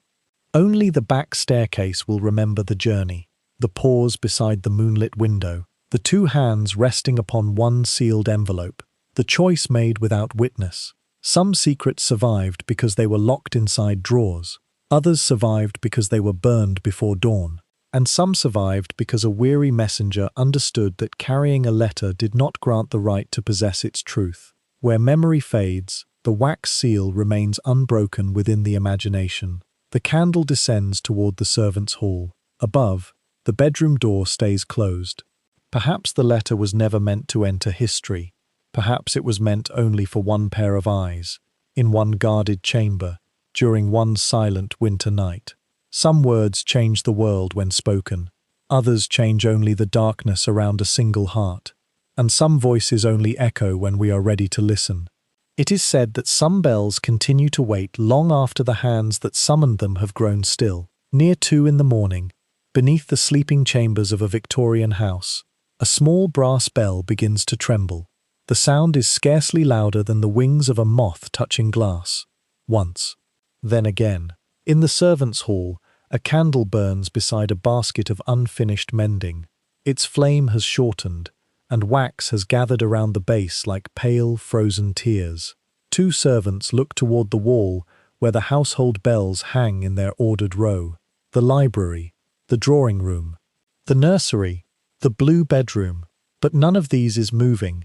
Only the back staircase will remember the journey. the pause beside the moonlit window, the two hands resting upon one sealed envelope, the choice made without witness. Some secrets survived because they were locked inside drawers, others survived because they were burned before dawn, and some survived because a weary messenger understood that carrying a letter did not grant the right to possess its truth. Where memory fades, the wax seal remains unbroken within the imagination. The candle descends toward the servants' hall. Above, the bedroom door stays closed. Perhaps the letter was never meant to enter history. Perhaps it was meant only for one pair of eyes, in one guarded chamber, during one silent winter night. Some words change the world when spoken. Others change only the darkness around a single heart. And some voices only echo when we are ready to listen. It is said that some bells continue to wait long after the hands that summoned them have grown still. Near 2 in the morning, beneath the sleeping chambers of a Victorian house, a small brass bell begins to tremble. The sound is scarcely louder than the wings of a moth touching glass. Once, then again. In the servants' hall, a candle burns beside a basket of unfinished mending. Its flame has shortened, and wax has gathered around the base like pale, frozen tears. Two servants look toward the wall where the household bells hang in their ordered row. The library, the drawing room, the nursery, the blue bedroom. But none of these is moving.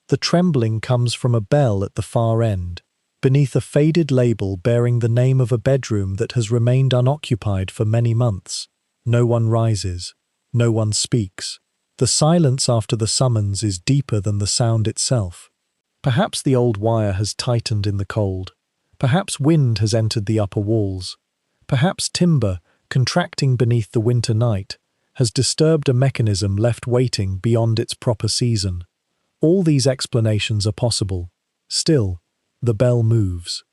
The trembling comes from a bell at the far end, beneath a faded label bearing the name of a bedroom that has remained unoccupied for many months. No one rises. No one speaks. The silence after the summons is deeper than the sound itself. Perhaps the old wire has tightened in the cold. Perhaps wind has entered the upper walls. Perhaps timber, contracting beneath the winter night, has disturbed a mechanism left waiting beyond its proper season. All these explanations are possible. Still, the bell moves.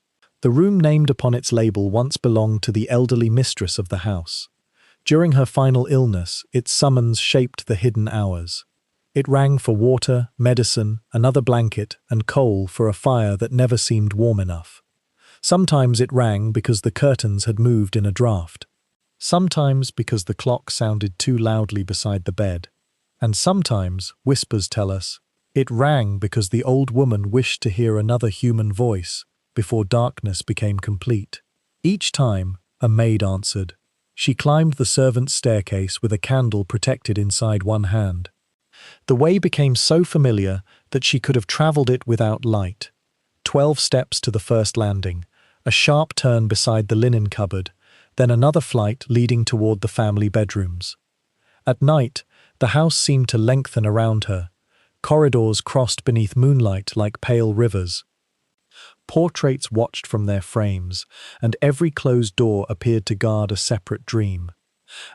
The room named upon its label once belonged to the elderly mistress of the house. During her final illness, its summons shaped the hidden hours. It rang for water, medicine, another blanket, and coal for a fire that never seemed warm enough. Sometimes it rang because the curtains had moved in a draught. Sometimes because the clock sounded too loudly beside the bed. And sometimes, whispers tell us, it rang because the old woman wished to hear another human voice before darkness became complete. Each time, a maid answered. She climbed the servants' staircase with a candle protected inside one hand. The way became so familiar that she could have travelled it without light. 12 steps to the first landing, a sharp turn beside the linen cupboard, then another flight leading toward the family bedrooms. At night, the house seemed to lengthen around her. Corridors crossed beneath moonlight like pale rivers. Portraits watched from their frames, and every closed door appeared to guard a separate dream.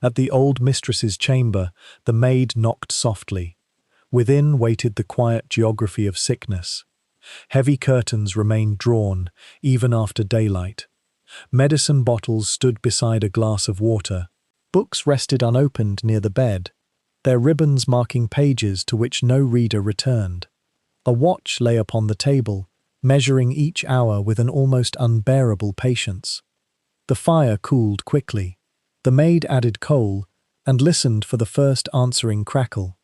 At the old mistress's chamber, the maid knocked softly. Within waited the quiet geography of sickness. Heavy curtains remained drawn, even after daylight. Medicine bottles stood beside a glass of water. Books rested unopened near the bed, their ribbons marking pages to which no reader returned. A watch lay upon the table, measuring each hour with an almost unbearable patience. The fire cooled quickly. The maid added coal and listened for the first answering crackle.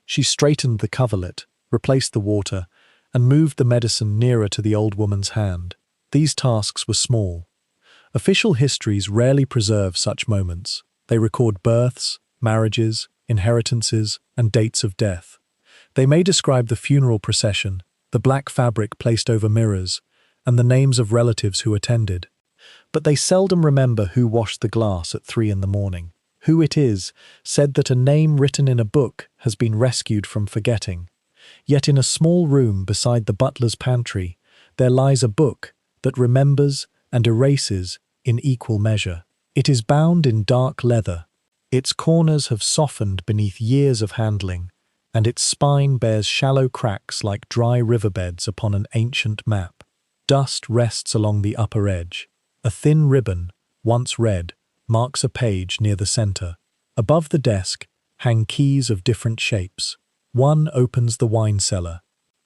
She straightened the coverlet, replaced the water, and moved the medicine nearer to the old woman's hand. These tasks were small. Official histories rarely preserve such moments. They record births, marriages, inheritances, and dates of death. They may describe the funeral procession, the black fabric placed over mirrors, and the names of relatives who attended. But they seldom remember who washed the glass at 3 in the morning. Who it is said that a name written in a book has been rescued from forgetting. Yet in a small room beside the butler's pantry, there lies a book that remembers and erases in equal measure. It is bound in dark leather. Its corners have softened beneath years of handling, and its spine bears shallow cracks like dry riverbeds upon an ancient map. Dust rests along the upper edge. A thin ribbon, once red, marks a page near the center. Above the desk hang keys of different shapes. One opens the wine cellar.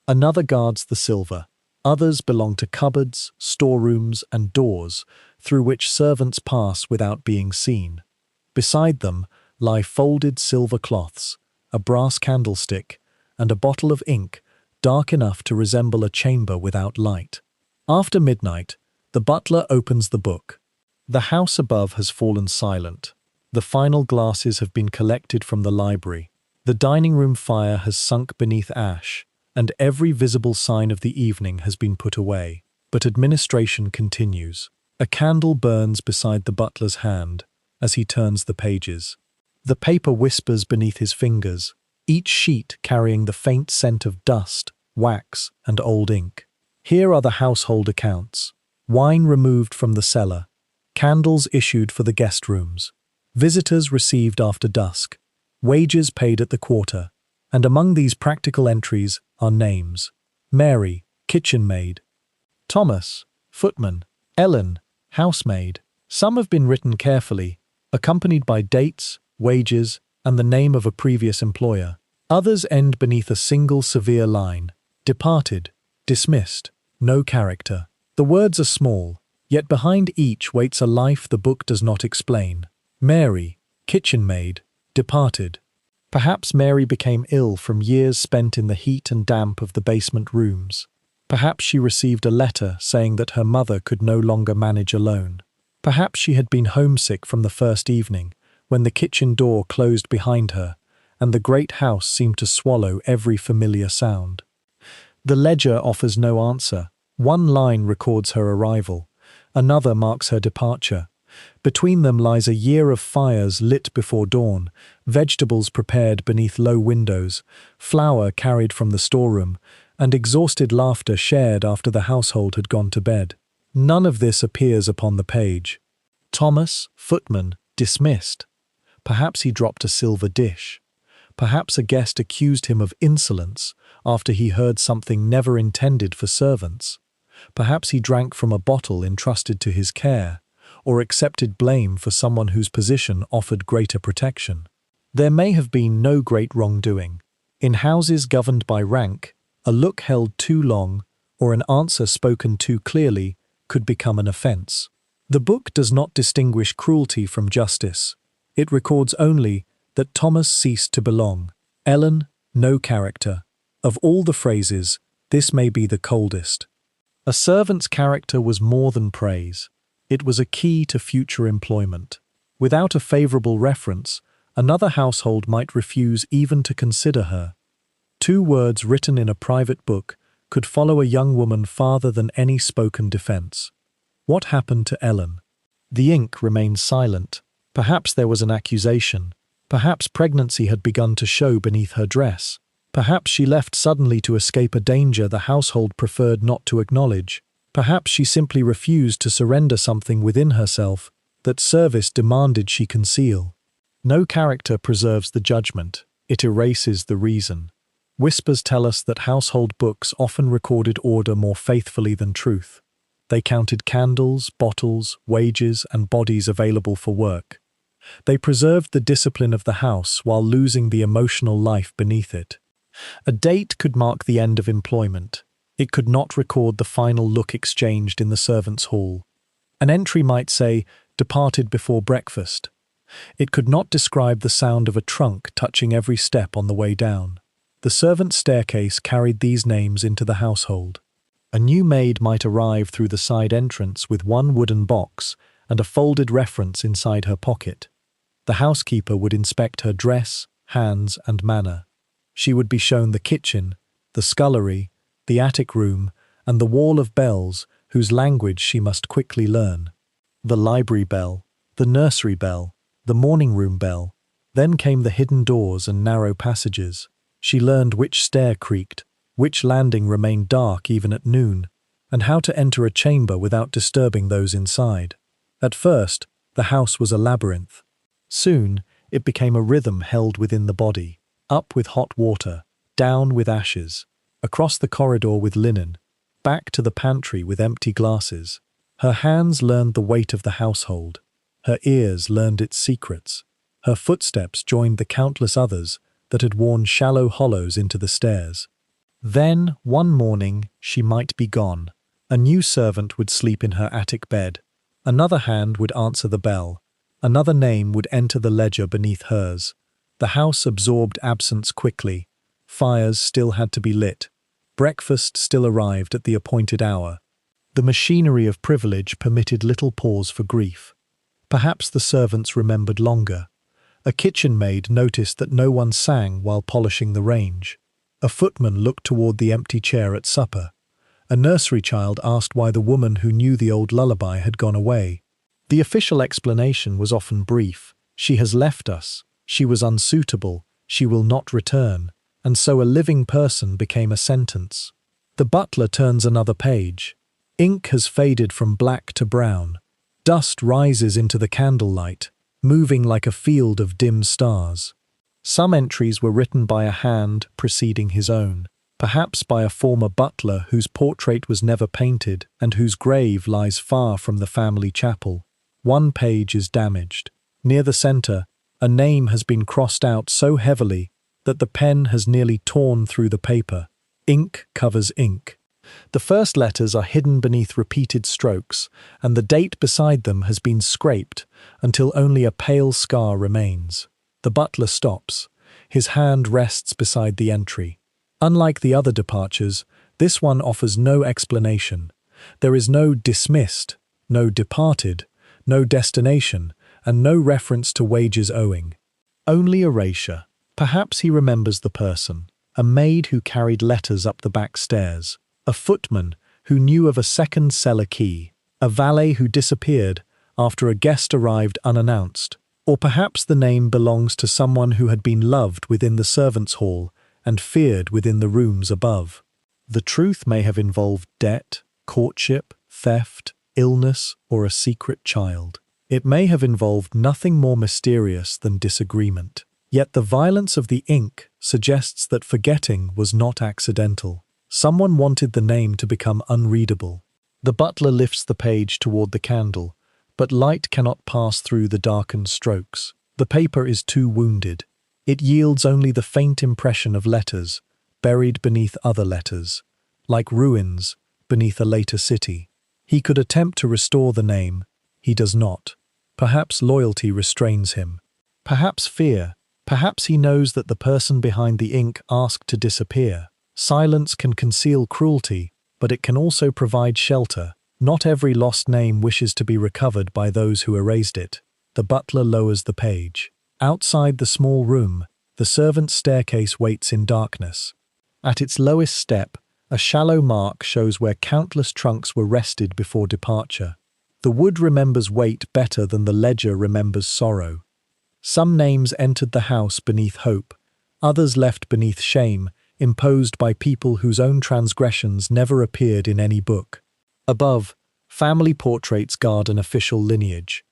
Another guards the silver. Others belong to cupboards, storerooms, and doors through which servants pass without being seen. Beside them, lie folded silver cloths, a brass candlestick, and a bottle of ink, dark enough to resemble a chamber without light. After midnight, the butler opens the book. The house above has fallen silent. The final glasses have been collected from the library. The dining room fire has sunk beneath ash, and every visible sign of the evening has been put away. But administration continues. A candle burns beside the butler's hand as he turns the pages. The paper whispers beneath his fingers, each sheet carrying the faint scent of dust, wax, and old ink. Here are the household accounts. Wine removed from the cellar, candles issued for the guest rooms, visitors received after dusk, wages paid at the quarter, and among these practical entries are names: Mary, kitchen maid; Thomas, footman; Ellen, housemaid. Some have been written carefully, accompanied by dates, wages, and the name of a previous employer. Others end beneath a single severe line: departed, dismissed, no character. The words are small, yet behind each waits a life the book does not explain. Mary, kitchen maid, departed. Perhaps Mary became ill from years spent in the heat and damp of the basement rooms. Perhaps she received a letter saying that her mother could no longer manage alone. Perhaps she had been homesick from the first evening, when the kitchen door closed behind her, and the great house seemed to swallow every familiar sound. The ledger offers no answer. One line records her arrival, another marks her departure. Between them lies a year of fires lit before dawn, vegetables prepared beneath low windows, flour carried from the storeroom, and exhausted laughter shared after the household had gone to bed. None of this appears upon the page. Thomas, footman, dismissed. Perhaps he dropped a silver dish. Perhaps a guest accused him of insolence after he heard something never intended for servants. Perhaps he drank from a bottle entrusted to his care, or accepted blame for someone whose position offered greater protection. There may have been no great wrongdoing. In houses governed by rank, a look held too long, or an answer spoken too clearly, could become an offence. The book does not distinguish cruelty from justice. It records only that Thomas ceased to belong. Ellen, no character. Of all the phrases, this may be the coldest. A servant's character was more than praise. It was a key to future employment. Without a favourable reference, another household might refuse even to consider her. 2 words written in a private book could follow a young woman farther than any spoken defence. What happened to Ellen? The ink remained silent. Perhaps there was an accusation. Perhaps pregnancy had begun to show beneath her dress. Perhaps she left suddenly to escape a danger the household preferred not to acknowledge. Perhaps she simply refused to surrender something within herself that service demanded she conceal. No character preserves the judgment. It erases the reason. Whispers tell us that household books often recorded order more faithfully than truth. They counted candles, bottles, wages, and bodies available for work. They preserved the discipline of the house while losing the emotional life beneath it. A date could mark the end of employment. It could not record the final look exchanged in the servants' hall. An entry might say, "departed before breakfast." It could not describe the sound of a trunk touching every step on the way down. The servants' staircase carried these names into the household. A new maid might arrive through the side entrance with one wooden box and a folded reference inside her pocket. The housekeeper would inspect her dress, hands, and manner. She would be shown the kitchen, the scullery, the attic room, and the wall of bells whose language she must quickly learn. The library bell, the nursery bell, the morning room bell. Then came the hidden doors and narrow passages. She learned which stair creaked, which landing remained dark even at noon, and how to enter a chamber without disturbing those inside. At first, the house was a labyrinth. Soon, it became a rhythm held within the body. Up with hot water, down with ashes, across the corridor with linen, back to the pantry with empty glasses. Her hands learned the weight of the household. Her ears learned its secrets. Her footsteps joined the countless others that had worn shallow hollows into the stairs. Then, one morning, she might be gone. A new servant would sleep in her attic bed. Another hand would answer the bell, Another name would enter the ledger beneath hers. The house absorbed absence quickly. Fires still had to be lit. Breakfast still arrived at the appointed hour. The machinery of privilege permitted little pause for grief. Perhaps the servants remembered longer. A kitchen maid noticed that no one sang while polishing the range. A footman looked toward the empty chair at supper. A nursery child asked why the woman who knew the old lullaby had gone away. The official explanation was often brief. She has left us. She was unsuitable. She will not return. And so a living person became a sentence. The butler turns another page. Ink has faded from black to brown. Dust rises into the candlelight, moving like a field of dim stars. Some entries were written by a hand preceding his own, perhaps by a former butler whose portrait was never painted and whose grave lies far from the family chapel. One page is damaged. Near the center, a name has been crossed out so heavily that the pen has nearly torn through the paper. Ink covers ink. The first letters are hidden beneath repeated strokes, and the date beside them has been scraped until only a pale scar remains. The butler stops. His hand rests beside the entry. Unlike the other departures, this one offers no explanation. There is no dismissed, no departed, no destination, and no reference to wages owing. Only erasure. Perhaps he remembers the person, a maid who carried letters up the back stairs, a footman who knew of a second cellar key, a valet who disappeared after a guest arrived unannounced, or perhaps the name belongs to someone who had been loved within the servants' hall and feared within the rooms above. The truth may have involved debt, courtship, theft, illness, or a secret child. It may have involved nothing more mysterious than disagreement. Yet the violence of the ink suggests that forgetting was not accidental. Someone wanted the name to become unreadable. The butler lifts the page toward the candle, but light cannot pass through the darkened strokes. The paper is too wounded. It yields only the faint impression of letters, buried beneath other letters, like ruins beneath a later city. He could attempt to restore the name. He does not. Perhaps loyalty restrains him. Perhaps fear. Perhaps he knows that the person behind the ink asked to disappear. Silence can conceal cruelty, but it can also provide shelter. Not every lost name wishes to be recovered by those who erased it. The butler lowers the page. Outside the small room, the servants' staircase waits in darkness. At its lowest step, a shallow mark shows where countless trunks were rested before departure. The wood remembers weight better than the ledger remembers sorrow. Some names entered the house beneath hope, others left beneath shame, imposed by people whose own transgressions never appeared in any book. Above, family portraits guard an official lineage.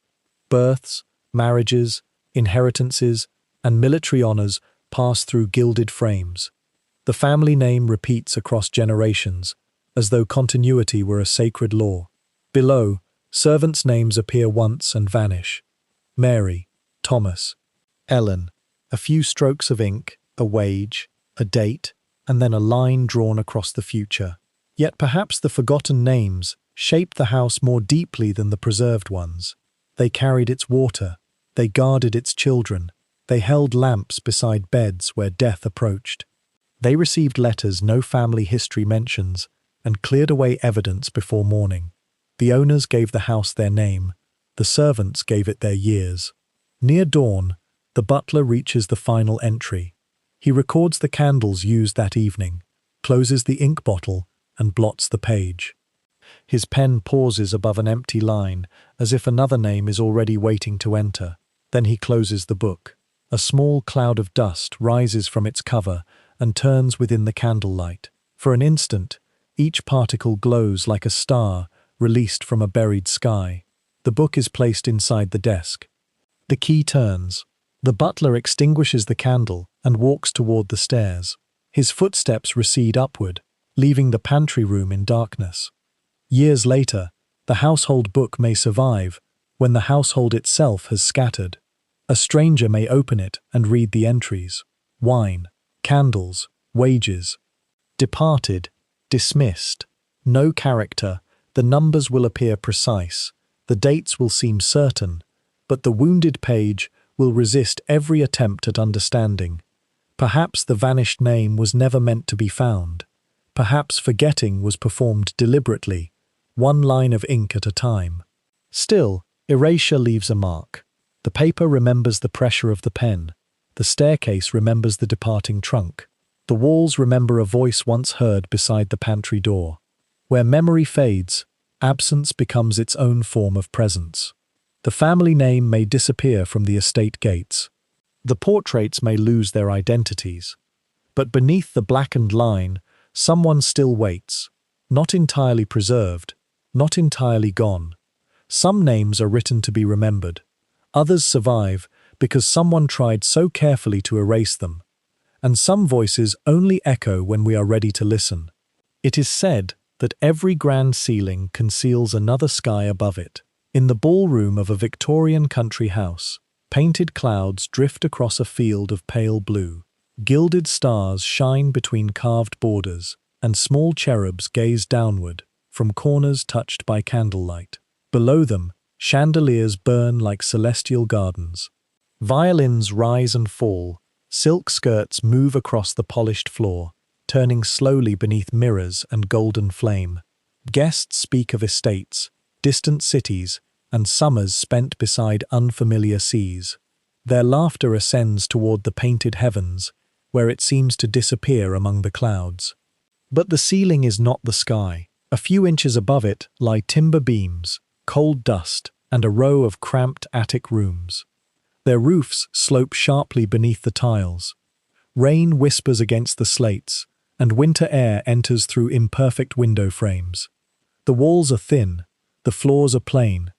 Births, marriages, inheritances, and military honors pass through gilded frames. The family name repeats across generations, as though continuity were a sacred law. Below, servants' names appear once and vanish. Mary, Thomas, Ellen, a few strokes of ink, a wage, a date, and then a line drawn across the future. Yet perhaps the forgotten names shaped the house more deeply than the preserved ones. They carried its water, they guarded its children, they held lamps beside beds where death approached. They received letters no family history mentions and cleared away evidence before morning. The owners gave the house their name, the servants gave it their years. Near dawn, the butler reaches the final entry. He records the candles used that evening, closes the ink bottle, and blots the page. His pen pauses above an empty line, as if another name is already waiting to enter. Then he closes the book. A small cloud of dust rises from its cover and turns within the candlelight. For an instant, each particle glows like a star released from a buried sky. The book is placed inside the desk. The key turns. The butler extinguishes the candle and walks toward the stairs. His footsteps recede upward, leaving the pantry room in darkness. Years later, the household book may survive when the household itself has scattered. A stranger may open it and read the entries. Wine, candles, wages. Departed, dismissed. No character, the numbers will appear precise, the dates will seem certain, but the wounded page will resist every attempt at understanding. Perhaps the vanished name was never meant to be found. Perhaps forgetting was performed deliberately, one line of ink at a time. Still, erasure leaves a mark. The paper remembers the pressure of the pen. The staircase remembers the departing trunk. The walls remember a voice once heard beside the pantry door. Where memory fades, absence becomes its own form of presence. The family name may disappear from the estate gates. The portraits may lose their identities. But beneath the blackened line, someone still waits, not entirely preserved, not entirely gone. Some names are written to be remembered. Others survive because someone tried so carefully to erase them. And some voices only echo when we are ready to listen. It is said that every grand ceiling conceals another sky above it. In the ballroom of a Victorian country house, painted clouds drift across a field of pale blue. Gilded stars shine between carved borders, and small cherubs gaze downward from corners touched by candlelight. Below them, chandeliers burn like celestial gardens. Violins rise and fall. Silk skirts move across the polished floor, turning slowly beneath mirrors and golden flame. Guests speak of estates, distant cities, and summers spent beside unfamiliar seas. Their laughter ascends toward the painted heavens, where it seems to disappear among the clouds. But the ceiling is not the sky. A few inches above it lie timber beams, cold dust, and a row of cramped attic rooms. Their roofs slope sharply beneath the tiles. Rain whispers against the slates, and winter air enters through imperfect window frames. The walls are thin, the floors are plain.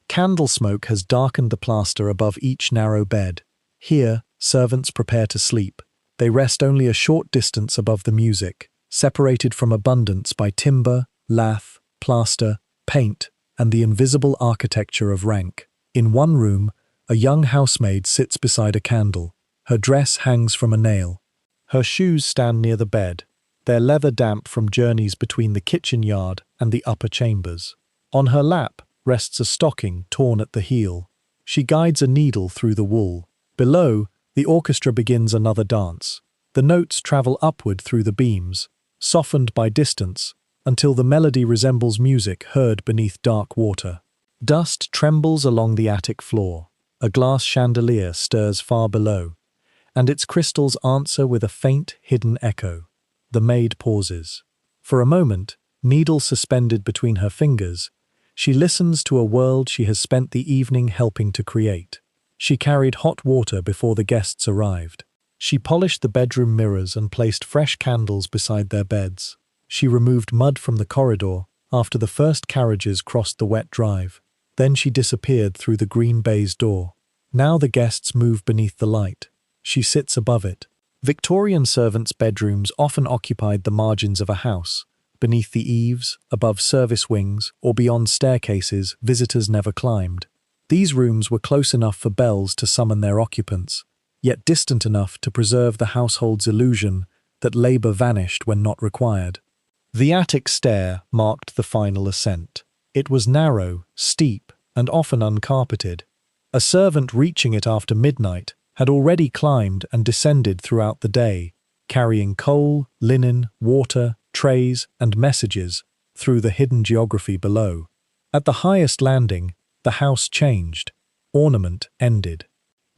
Candle smoke has darkened the plaster above each narrow bed. Here, servants prepare to sleep. They rest only a short distance above the music, separated from abundance by timber, lath, plaster, paint, and the invisible architecture of rank. In one room, a young housemaid sits beside a candle. Her dress hangs from a nail. Her shoes stand near the bed, their leather damp from journeys between the kitchen yard and the upper chambers. On her lap rests a stocking torn at the heel. She guides a needle through the wool. Below, the orchestra begins another dance. The notes travel upward through the beams, softened by distance, until the melody resembles music heard beneath dark water. Dust trembles along the attic floor. A glass chandelier stirs far below, and its crystals answer with a faint, hidden echo. The maid pauses. For a moment, needle suspended between her fingers, she listens to a world she has spent the evening helping to create. She carried hot water before the guests arrived. She polished the bedroom mirrors and placed fresh candles beside their beds. She removed mud from the corridor after the first carriages crossed the wet drive. Then she disappeared through the green baize door. Now the guests move beneath the light. She sits above it. Victorian servants' bedrooms often occupied the margins of a house, beneath the eaves, above service wings, or beyond staircases visitors never climbed. These rooms were close enough for bells to summon their occupants, yet distant enough to preserve the household's illusion that labor vanished when not required. The attic stair marked the final ascent. It was narrow, steep, and often uncarpeted. A servant reaching it after midnight had already climbed and descended throughout the day, carrying coal, linen, water, trays, and messages through the hidden geography below. At the highest landing, the house changed. Ornament ended.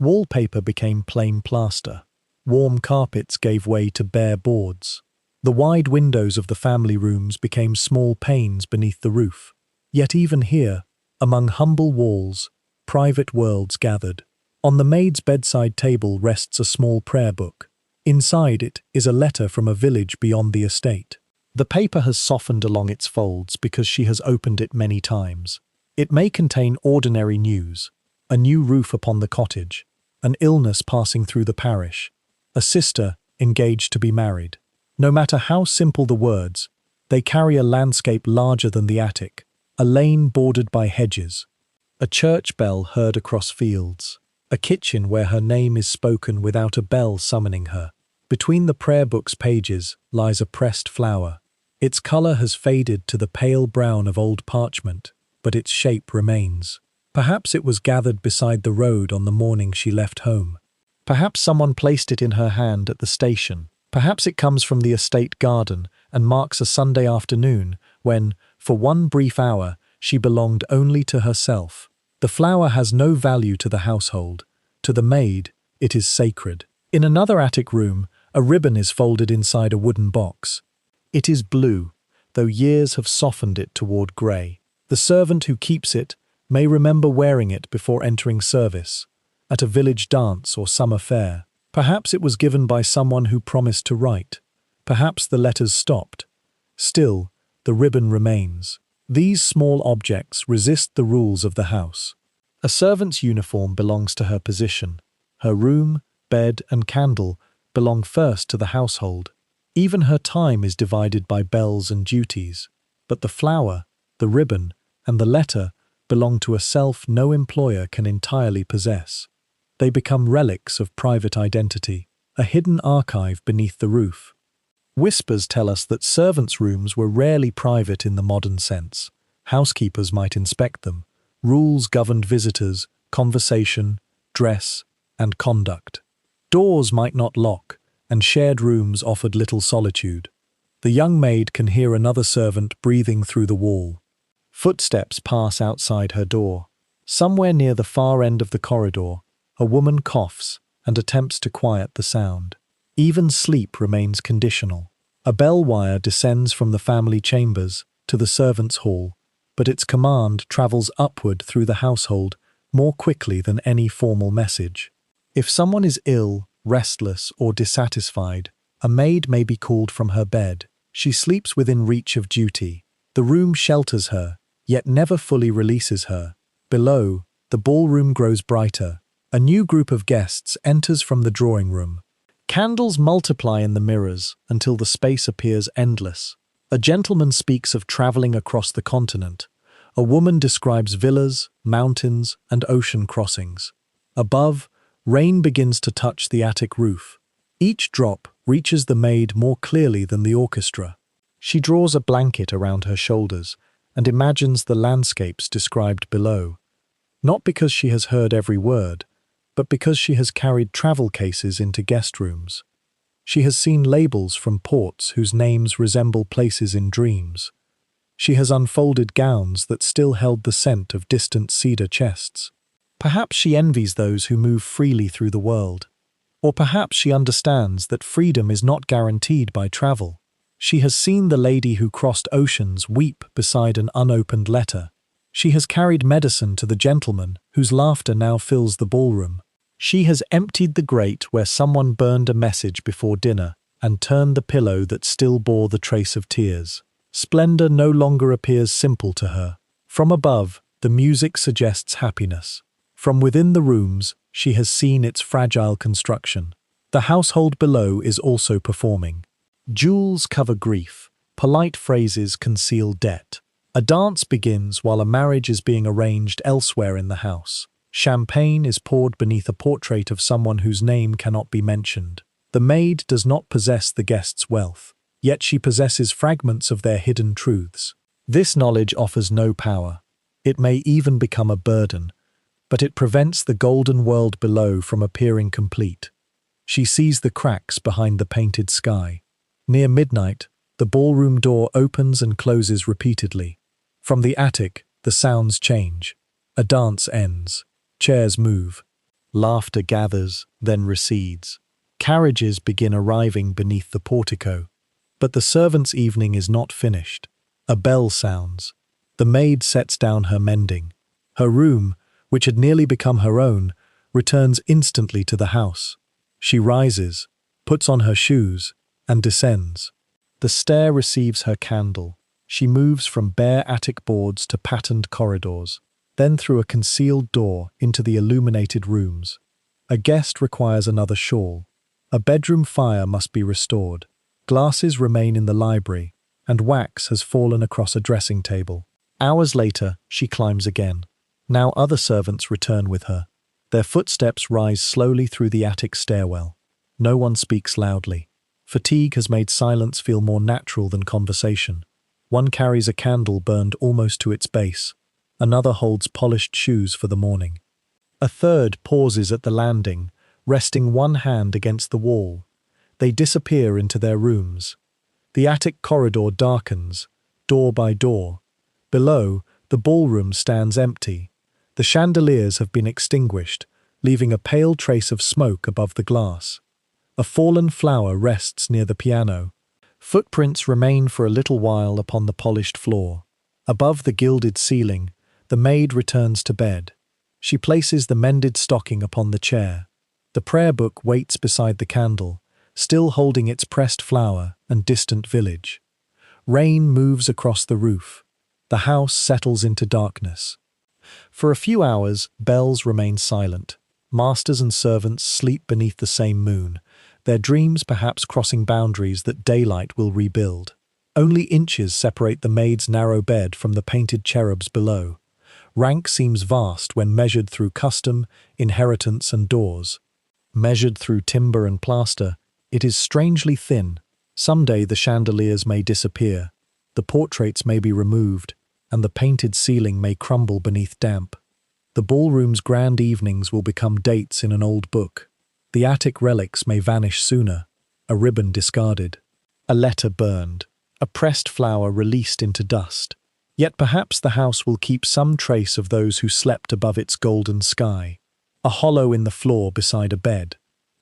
Wallpaper became plain plaster. Warm carpets gave way to bare boards. The wide windows of the family rooms became small panes beneath the roof. Yet even here, among humble walls, private worlds gathered. On the maid's bedside table rests a small prayer book. Inside it is a letter from a village beyond the estate. The paper has softened along its folds because she has opened it many times. It may contain ordinary news, a new roof upon the cottage, an illness passing through the parish, a sister engaged to be married. No matter how simple the words, they carry a landscape larger than the attic, a lane bordered by hedges, a church bell heard across fields, a kitchen where her name is spoken without a bell summoning her. Between the prayer book's pages lies a pressed flower. Its color has faded to the pale brown of old parchment, but its shape remains. Perhaps it was gathered beside the road on the morning she left home. Perhaps someone placed it in her hand at the station. Perhaps it comes from the estate garden and marks a Sunday afternoon when, for one brief hour, she belonged only to herself. The flower has no value to the household. To the maid, it is sacred. In another attic room, a ribbon is folded inside a wooden box. It is blue, though years have softened it toward grey. The servant who keeps it may remember wearing it before entering service, at a village dance or summer fair. Perhaps it was given by someone who promised to write. Perhaps the letters stopped. Still, the ribbon remains. These small objects resist the rules of the house. A servant's uniform belongs to her position. Her room, bed, and candle belong first to the household. Even her time is divided by bells and duties. But the flower, the ribbon, and the letter belong to a self no employer can entirely possess. They become relics of private identity, a hidden archive beneath the roof. Whispers tell us that servants' rooms were rarely private in the modern sense. Housekeepers might inspect them. Rules governed visitors, conversation, dress, and conduct. Doors might not lock, and shared rooms offered little solitude. The young maid can hear another servant breathing through the wall. Footsteps pass outside her door. Somewhere near the far end of the corridor, a woman coughs and attempts to quiet the sound. Even sleep remains conditional. A bell wire descends from the family chambers to the servants' hall, but its command travels upward through the household more quickly than any formal message. If someone is ill, restless, or dissatisfied, a maid may be called from her bed. She sleeps within reach of duty. The room shelters her, yet never fully releases her. Below, the ballroom grows brighter. A new group of guests enters from the drawing room. Candles multiply in the mirrors until the space appears endless. A gentleman speaks of traveling across the continent. A woman describes villas, mountains, and ocean crossings. Above, rain begins to touch the attic roof. Each drop reaches the maid more clearly than the orchestra. She draws a blanket around her shoulders and imagines the landscapes described below. Not because she has heard every word, but because she has carried travel cases into guest rooms. She has seen labels from ports whose names resemble places in dreams. She has unfolded gowns that still held the scent of distant cedar chests. Perhaps she envies those who move freely through the world. Or perhaps she understands that freedom is not guaranteed by travel. She has seen the lady who crossed oceans weep beside an unopened letter. She has carried medicine to the gentleman whose laughter now fills the ballroom. She has emptied the grate where someone burned a message before dinner and turned the pillow that still bore the trace of tears. Splendor no longer appears simple to her. From above, the music suggests happiness. From within the rooms, she has seen its fragile construction. The household below is also performing. Jewels cover grief. Polite phrases conceal debt. A dance begins while a marriage is being arranged elsewhere in the house. Champagne is poured beneath a portrait of someone whose name cannot be mentioned. The maid does not possess the guest's wealth, yet she possesses fragments of their hidden truths. This knowledge offers no power. It may even become a burden, but it prevents the golden world below from appearing complete. She sees the cracks behind the painted sky. Near midnight, the ballroom door opens and closes repeatedly. From the attic, the sounds change. A dance ends. Chairs move. Laughter gathers, then recedes. Carriages begin arriving beneath the portico. But the servants' evening is not finished. A bell sounds. The maid sets down her mending. Her room, which had nearly become her own, returns instantly to the house. She rises, puts on her shoes, and descends. The stair receives her candle. She moves from bare attic boards to patterned corridors, then through a concealed door into the illuminated rooms. A guest requires another shawl. A bedroom fire must be restored. Glasses remain in the library, and wax has fallen across a dressing table. Hours later, she climbs again. Now other servants return with her. Their footsteps rise slowly through the attic stairwell. No one speaks loudly. Fatigue has made silence feel more natural than conversation. One carries a candle burned almost to its base. Another holds polished shoes for the morning. A third pauses at the landing, resting one hand against the wall. They disappear into their rooms. The attic corridor darkens, door by door. Below, the ballroom stands empty. The chandeliers have been extinguished, leaving a pale trace of smoke above the glass. A fallen flower rests near the piano. Footprints remain for a little while upon the polished floor. Above the gilded ceiling, the maid returns to bed. She places the mended stocking upon the chair. The prayer book waits beside the candle, still holding its pressed flower and distant village. Rain moves across the roof. The house settles into darkness. For a few hours, bells remain silent. Masters and servants sleep beneath the same moon, their dreams perhaps crossing boundaries that daylight will rebuild. Only inches separate the maid's narrow bed from the painted cherubs below. Rank seems vast when measured through custom, inheritance, and doors. Measured through timber and plaster, it is strangely thin. Someday the chandeliers may disappear, the portraits may be removed, and the painted ceiling may crumble beneath damp. The ballroom's grand evenings will become dates in an old book. The attic relics may vanish sooner, a ribbon discarded, a letter burned, a pressed flower released into dust. Yet perhaps the house will keep some trace of those who slept above its golden sky. A hollow in the floor beside a bed,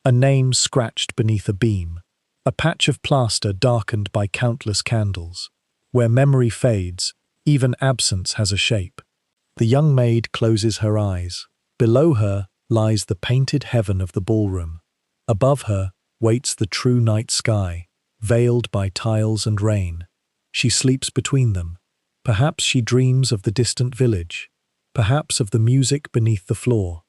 a name scratched beneath a beam, a patch of plaster darkened by countless candles. Where memory fades, even absence has a shape. The young maid closes her eyes. Below her lies the painted heaven of the ballroom. Above her waits the true night sky, veiled by tiles and rain. She sleeps between them. Perhaps she dreams of the distant village, perhaps of the music beneath the floor,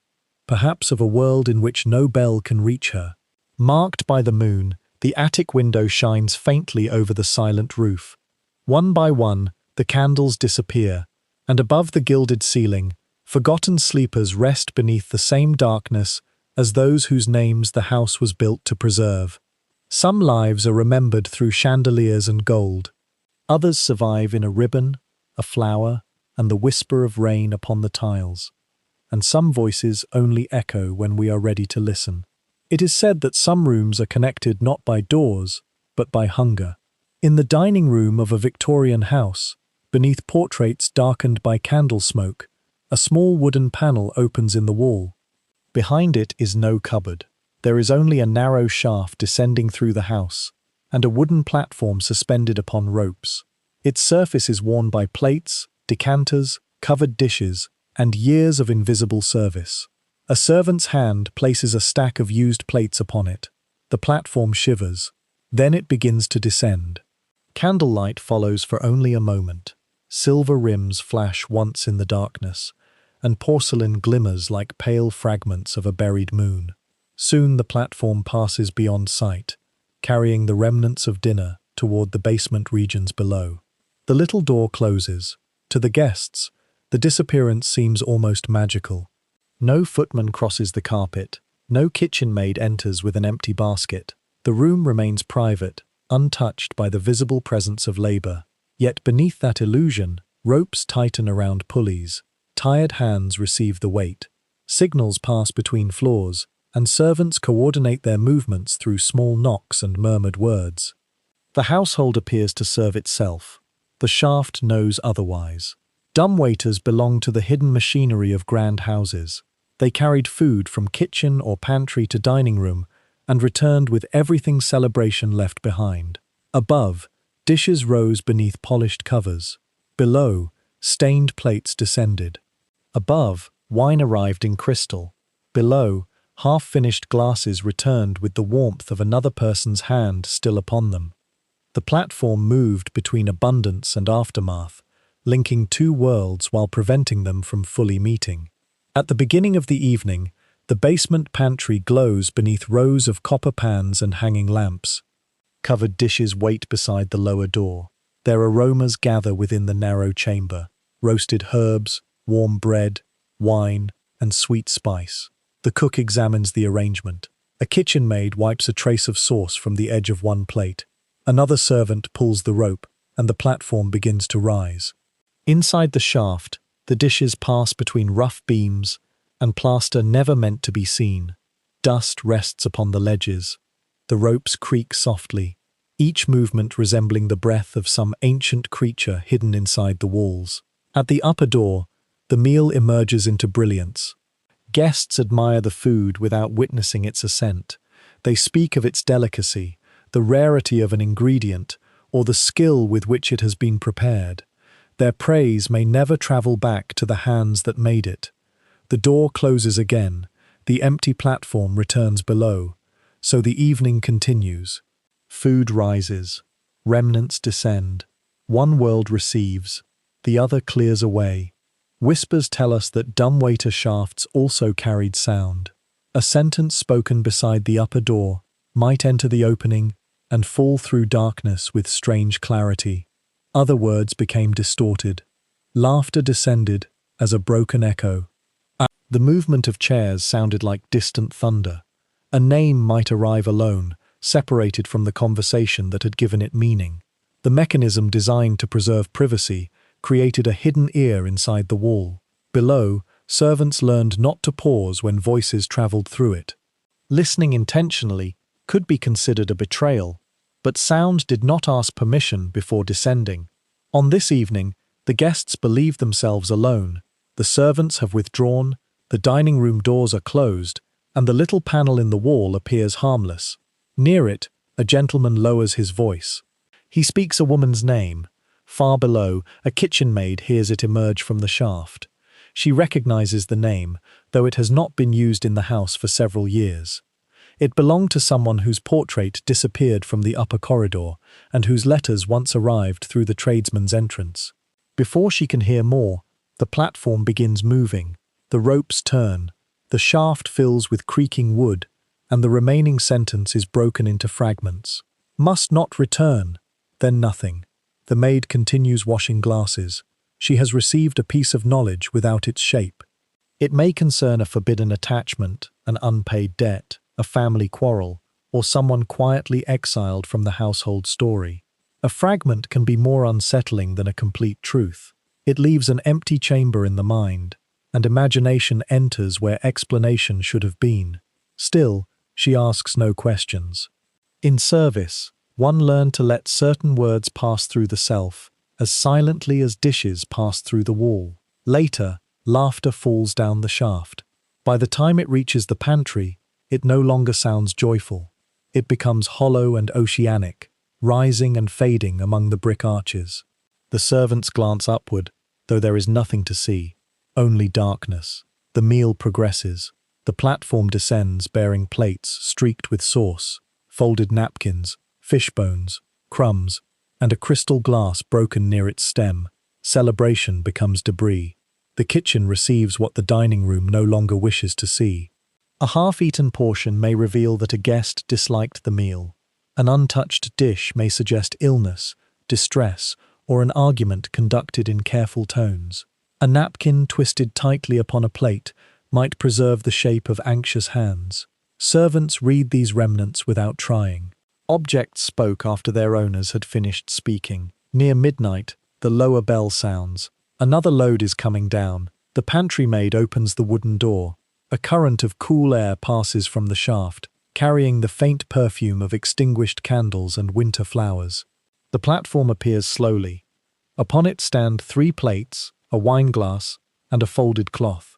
perhaps of a world in which no bell can reach her. Marked by the moon, the attic window shines faintly over the silent roof. One by one, the candles disappear, and above the gilded ceiling, forgotten sleepers rest beneath the same darkness as those whose names the house was built to preserve. Some lives are remembered through chandeliers and gold. Others survive in a ribbon, a flower, and the whisper of rain upon the tiles. And some voices only echo when we are ready to listen. It is said that some rooms are connected not by doors, but by hunger. In the dining room of a Victorian house, beneath portraits darkened by candle smoke, a small wooden panel opens in the wall. Behind it is no cupboard. There is only a narrow shaft descending through the house, and a wooden platform suspended upon ropes. Its surface is worn by plates, decanters, covered dishes, and years of invisible service. A servant's hand places a stack of used plates upon it. The platform shivers. Then it begins to descend. Candlelight follows for only a moment. Silver rims flash once in the darkness, and porcelain glimmers like pale fragments of a buried moon. Soon the platform passes beyond sight, carrying the remnants of dinner toward the basement regions below. The little door closes. To the guests, the disappearance seems almost magical. No footman crosses the carpet. No kitchen maid enters with an empty basket. The room remains private, untouched by the visible presence of labor. Yet beneath that illusion, ropes tighten around pulleys. Tired hands receive the weight. Signals pass between floors, and servants coordinate their movements through small knocks and murmured words. The household appears to serve itself. The shaft knows otherwise. Dumbwaiters belong to the hidden machinery of grand houses. They carried food from kitchen or pantry to dining room and returned with everything celebration left behind. Above, dishes rose beneath polished covers. Below, stained plates descended. Above, wine arrived in crystal. Below, half-finished glasses returned with the warmth of another person's hand still upon them. The platform moved between abundance and aftermath, linking two worlds while preventing them from fully meeting. At the beginning of the evening, the basement pantry glows beneath rows of copper pans and hanging lamps. Covered dishes wait beside the lower door. Their aromas gather within the narrow chamber. Roasted herbs, warm bread, wine, and sweet spice. The cook examines the arrangement. A kitchen maid wipes a trace of sauce from the edge of one plate. Another servant pulls the rope, and the platform begins to rise. Inside the shaft, The dishes pass between rough beams and plaster never meant to be seen. Dust rests upon the ledges. The ropes creak softly, each movement resembling the breath of some ancient creature hidden inside the walls. At the upper door, the meal emerges into brilliance. Guests admire the food without witnessing its ascent. They speak of its delicacy, the rarity of an ingredient, or the skill with which it has been prepared. Their praise may never travel back to the hands that made it. The door closes again. The empty platform returns below. So the evening continues. Food rises. Remnants descend. One world receives. The other clears away. Whispers tell us that dumbwaiter shafts also carried sound. A sentence spoken beside the upper door might enter the opening and fall through darkness with strange clarity. Other words became distorted. Laughter descended as a broken echo. The movement of chairs sounded like distant thunder. A name might arrive alone, separated from the conversation that had given it meaning. The mechanism designed to preserve privacy created a hidden ear inside the wall. Below, servants learned not to pause when voices traveled through it. Listening intentionally could be considered a betrayal, but sound did not ask permission before descending. On this evening, the guests believe themselves alone. The servants have withdrawn, the dining room doors are closed, and the little panel in the wall appears harmless. Near it, a gentleman lowers his voice. He speaks a woman's name. Far below, a kitchen maid hears it emerge from the shaft. She recognizes the name, though it has not been used in the house for several years. It belonged to someone whose portrait disappeared from the upper corridor and whose letters once arrived through the tradesman's entrance. Before she can hear more, the platform begins moving. The ropes turn. The shaft fills with creaking wood, and the remaining sentence is broken into fragments. Must not return. Then nothing. The maid continues washing glasses. She has received a piece of knowledge without its shape. It may concern a forbidden attachment, an unpaid debt, a family quarrel, or someone quietly exiled from the household story. A fragment can be more unsettling than a complete truth. It leaves an empty chamber in the mind, and imagination enters where explanation should have been. Still, she asks no questions. In service, one learned to let certain words pass through the self, as silently as dishes pass through the wall. Later, laughter falls down the shaft. By the time it reaches the pantry, it no longer sounds joyful. It becomes hollow and oceanic, rising and fading among the brick arches. The servants glance upward, though there is nothing to see, only darkness. The meal progresses. The platform descends bearing plates streaked with sauce, folded napkins, fish bones, crumbs, and a crystal glass broken near its stem. Celebration becomes debris. The kitchen receives what the dining room no longer wishes to see. A half-eaten portion may reveal that a guest disliked the meal. An untouched dish may suggest illness, distress, or an argument conducted in careful tones. A napkin twisted tightly upon a plate might preserve the shape of anxious hands. Servants read these remnants without trying. Objects spoke after their owners had finished speaking. Near midnight, the lower bell sounds. Another load is coming down. The pantry maid opens the wooden door. A current of cool air passes from the shaft, carrying the faint perfume of extinguished candles and winter flowers. The platform appears slowly. Upon it stand 3 plates, a wineglass, and a folded cloth.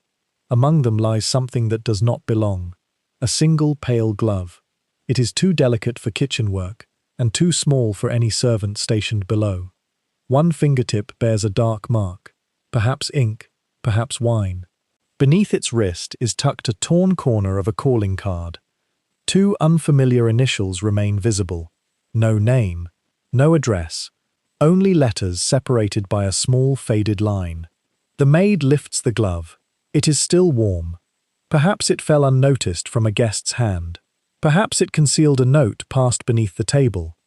Among them lies something that does not belong. A single pale glove. It is too delicate for kitchen work, and too small for any servant stationed below. One fingertip bears a dark mark, perhaps ink, perhaps wine. Beneath its wrist is tucked a torn corner of a calling card. 2 unfamiliar initials remain visible. No name, no address, only letters separated by a small faded line. The maid lifts the glove. It is still warm. Perhaps it fell unnoticed from a guest's hand. Perhaps it concealed a note passed beneath the table.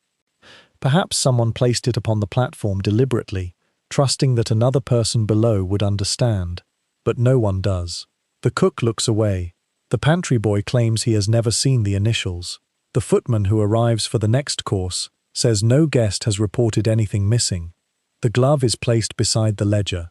Perhaps someone placed it upon the platform deliberately, trusting that another person below would understand. But no one does. The cook looks away. The pantry boy claims he has never seen the initials. The footman who arrives for the next course says no guest has reported anything missing. The glove is placed beside the ledger.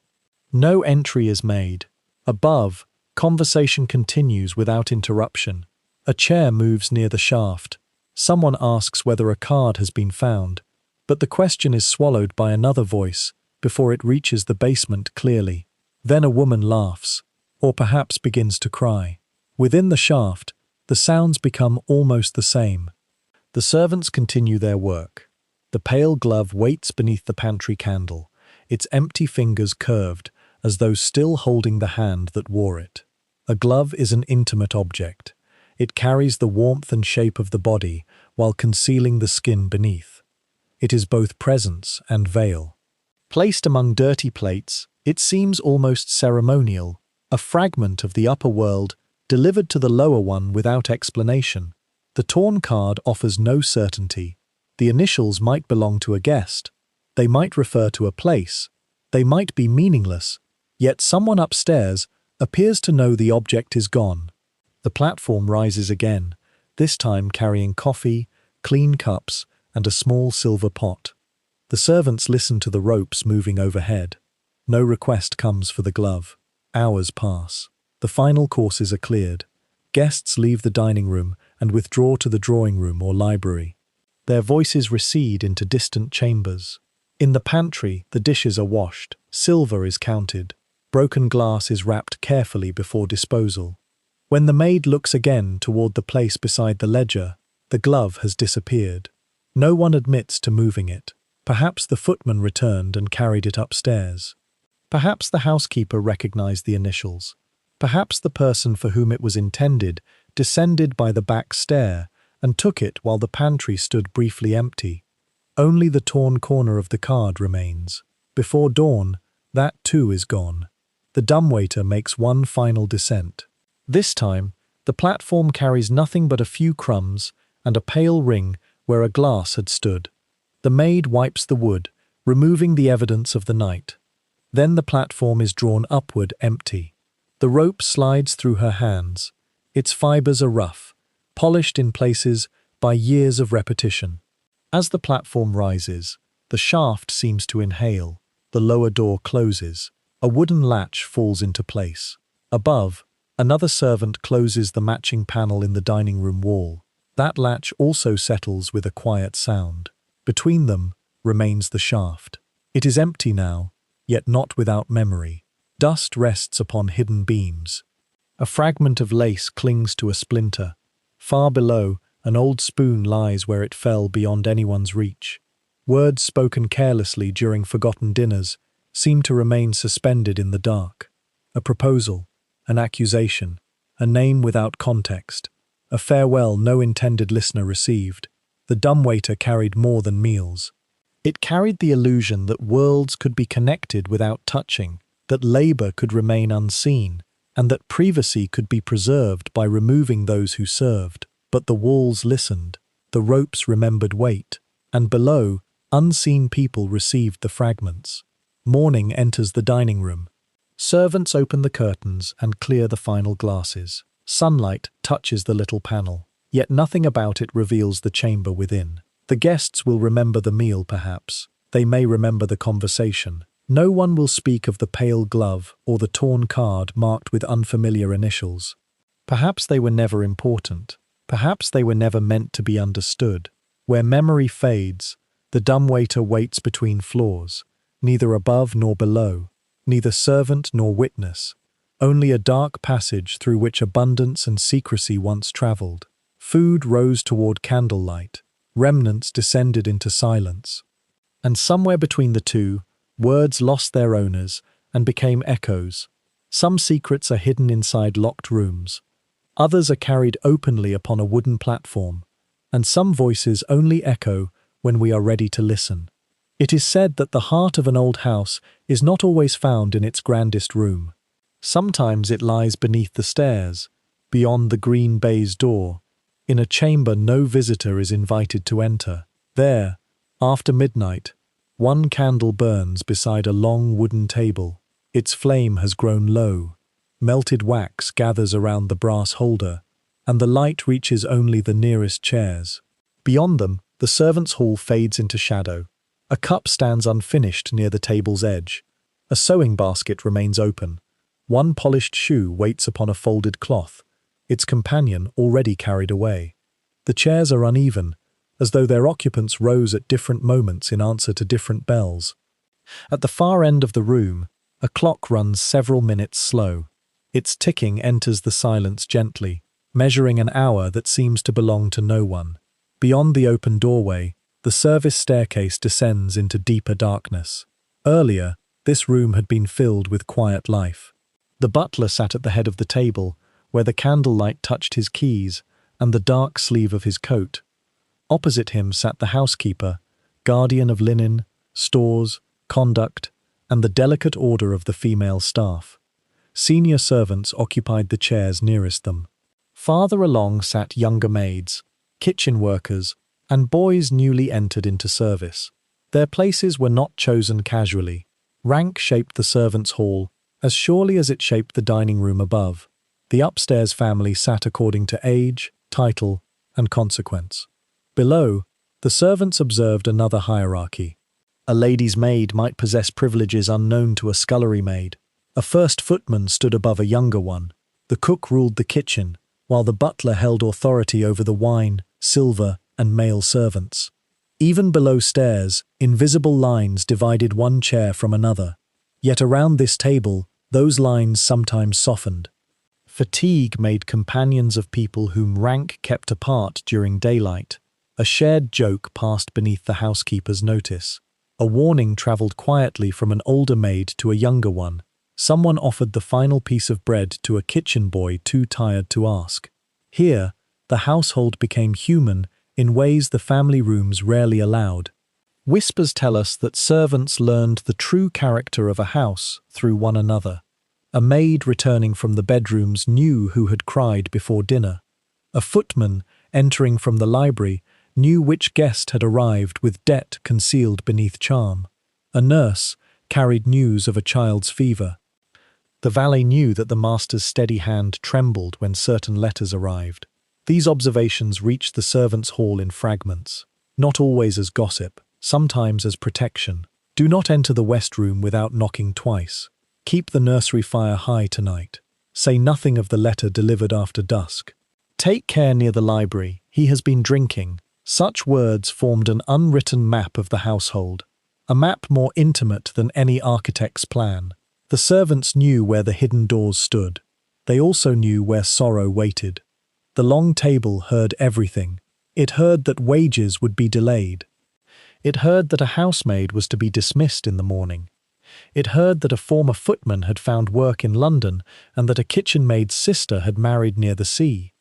No entry is made. Above, conversation continues without interruption. A chair moves near the shaft. Someone asks whether a card has been found, but the question is swallowed by another voice before it reaches the basement clearly. Then a woman laughs, or perhaps begins to cry. Within the shaft, the sounds become almost the same. The servants continue their work. The pale glove waits beneath the pantry candle, its empty fingers curved as though still holding the hand that wore it. A glove is an intimate object. It carries the warmth and shape of the body while concealing the skin beneath. It is both presence and veil. Placed among dirty plates, it seems almost ceremonial, a fragment of the upper world delivered to the lower one without explanation. The torn card offers no certainty. The initials might belong to a guest. They might refer to a place. They might be meaningless. Yet someone upstairs appears to know the object is gone. The platform rises again, this time carrying coffee, clean cups, and a small silver pot. The servants listen to the ropes moving overhead. No request comes for the glove. Hours pass. The final courses are cleared. Guests leave the dining room and withdraw to the drawing room or library. Their voices recede into distant chambers. In the pantry, the dishes are washed. Silver is counted. Broken glass is wrapped carefully before disposal. When the maid looks again toward the place beside the ledger, the glove has disappeared. No one admits to moving it. Perhaps the footman returned and carried it upstairs. Perhaps the housekeeper recognized the initials. Perhaps the person for whom it was intended descended by the back stair and took it while the pantry stood briefly empty. Only the torn corner of the card remains. Before dawn, that too is gone. The dumbwaiter makes one final descent. This time, the platform carries nothing but a few crumbs and a pale ring where a glass had stood. The maid wipes the wood, removing the evidence of the night. Then the platform is drawn upward empty. The rope slides through her hands. Its fibers are rough, polished in places by years of repetition. As the platform rises, the shaft seems to inhale. The lower door closes. A wooden latch falls into place. Above, another servant closes the matching panel in the dining room wall. That latch also settles with a quiet sound. Between them remains the shaft. It is empty now, yet not without memory. Dust rests upon hidden beams. A fragment of lace clings to a splinter. Far below, an old spoon lies where it fell beyond anyone's reach. Words spoken carelessly during forgotten dinners seem to remain suspended in the dark. A proposal, an accusation, a name without context, a farewell no intended listener received. The dumbwaiter carried more than meals. It carried the illusion that worlds could be connected without touching, that labor could remain unseen, and that privacy could be preserved by removing those who served. But the walls listened, the ropes remembered weight, and below, unseen people received the fragments. Mourning enters the dining room. Servants open the curtains and clear the final glasses. Sunlight touches the little panel, yet nothing about it reveals the chamber within. The guests will remember the meal, perhaps. They may remember the conversation. No one will speak of the pale glove or the torn card marked with unfamiliar initials. Perhaps they were never important. Perhaps they were never meant to be understood. Where memory fades, the dumbwaiter waits between floors, neither above nor below, neither servant nor witness, only a dark passage through which abundance and secrecy once traveled. Food rose toward candlelight, remnants descended into silence. And somewhere between the two, words lost their owners and became echoes. Some secrets are hidden inside locked rooms. Others are carried openly upon a wooden platform, and some voices only echo when we are ready to listen. It is said that the heart of an old house is not always found in its grandest room. Sometimes it lies beneath the stairs, beyond the green baize door, in a chamber no visitor is invited to enter. There, after midnight, one candle burns beside a long wooden table. Its flame has grown low. Melted wax gathers around the brass holder, and the light reaches only the nearest chairs. Beyond them, the servants' hall fades into shadow. A cup stands unfinished near the table's edge. A sewing basket remains open. One polished shoe waits upon a folded cloth, its companion already carried away. The chairs are uneven, as though their occupants rose at different moments in answer to different bells. At the far end of the room, a clock runs several minutes slow. Its ticking enters the silence gently, measuring an hour that seems to belong to no one. Beyond the open doorway, the service staircase descends into deeper darkness. Earlier, this room had been filled with quiet life. The butler sat at the head of the table, where the candlelight touched his keys and the dark sleeve of his coat. Opposite him sat the housekeeper, guardian of linen, stores, conduct, and the delicate order of the female staff. Senior servants occupied the chairs nearest them. Farther along sat younger maids, kitchen workers, and boys newly entered into service. Their places were not chosen casually. Rank shaped the servants' hall, as surely as it shaped the dining room above. The upstairs family sat according to age, title, and consequence. Below, the servants observed another hierarchy. A lady's maid might possess privileges unknown to a scullery maid. A first footman stood above a younger one. The cook ruled the kitchen, while the butler held authority over the wine, silver, and male servants. Even below stairs, invisible lines divided one chair from another. Yet around this table, those lines sometimes softened. Fatigue made companions of people whom rank kept apart during daylight. A shared joke passed beneath the housekeeper's notice. A warning travelled quietly from an older maid to a younger one. Someone offered the final piece of bread to a kitchen boy too tired to ask. Here, the household became human in ways the family rooms rarely allowed. Whispers tell us that servants learned the true character of a house through one another. A maid returning from the bedrooms knew who had cried before dinner. A footman, entering from the library, knew which guest had arrived with debt concealed beneath charm. A nurse carried news of a child's fever. The valet knew that the master's steady hand trembled when certain letters arrived. These observations reached the servants' hall in fragments, not always as gossip, sometimes as protection. Do not enter the west room without knocking twice. Keep the nursery fire high tonight. Say nothing of the letter delivered after dusk. Take care near the library, he has been drinking. Such words formed an unwritten map of the household, a map more intimate than any architect's plan. The servants knew where the hidden doors stood. They also knew where sorrow waited. The long table heard everything. It heard that wages would be delayed. It heard that a housemaid was to be dismissed in the morning. It heard that a former footman had found work in London and that a kitchen maid's sister had married near the sea.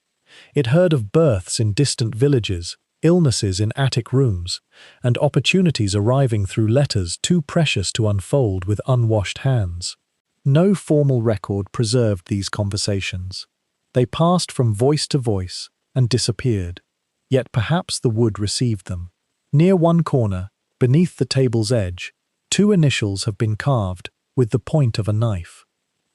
It heard of births in distant villages, illnesses in attic rooms, and opportunities arriving through letters too precious to unfold with unwashed hands. No formal record preserved these conversations. They passed from voice to voice and disappeared. Yet perhaps the wood received them. Near one corner, beneath the table's edge, 2 initials have been carved with the point of a knife.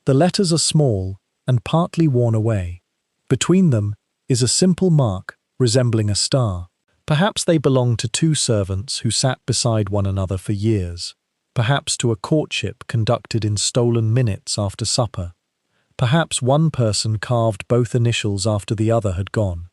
The letters are small and partly worn away. Between them is a simple mark resembling a star. Perhaps they belong to 2 servants who sat beside one another for years. Perhaps to a courtship conducted in stolen minutes after supper. Perhaps one person carved both initials after the other had gone.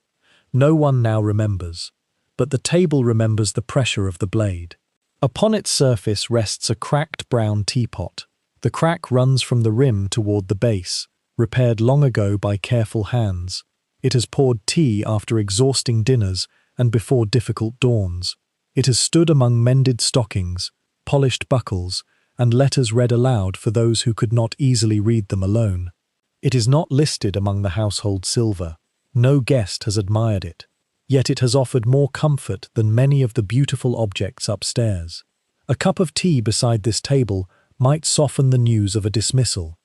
No one now remembers, but the table remembers the pressure of the blade. Upon its surface rests a cracked brown teapot. The crack runs from the rim toward the base, repaired long ago by careful hands. It has poured tea after exhausting dinners and before difficult dawns. It has stood among mended stockings, polished buckles, and letters read aloud for those who could not easily read them alone. It is not listed among the household silver. No guest has admired it. Yet it has offered more comfort than many of the beautiful objects upstairs. A cup of tea beside this table might soften the news of a dismissal.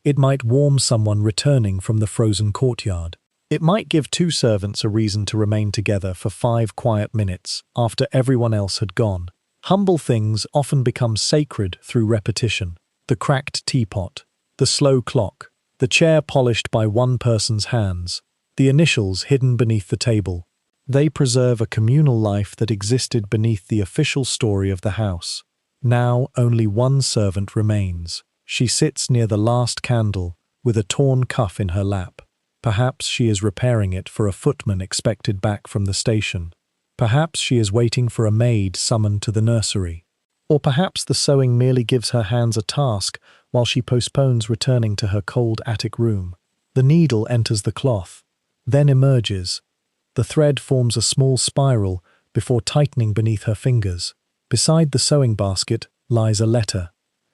It might warm someone returning from the frozen courtyard. It might give 2 servants a reason to remain together for 5 quiet minutes after everyone else had gone. Humble things often become sacred through repetition. The cracked teapot, the slow clock, the chair polished by one person's hands, the initials hidden beneath the table. They preserve a communal life that existed beneath the official story of the house. Now only one servant remains. She sits near the last candle, with a torn cuff in her lap. Perhaps she is repairing it for a footman expected back from the station. Perhaps she is waiting for a maid summoned to the nursery. Or perhaps the sewing merely gives her hands a task while she postpones returning to her cold attic room. The needle enters the cloth, then emerges. The thread forms a small spiral before tightening beneath her fingers. Beside the sewing basket lies a letter.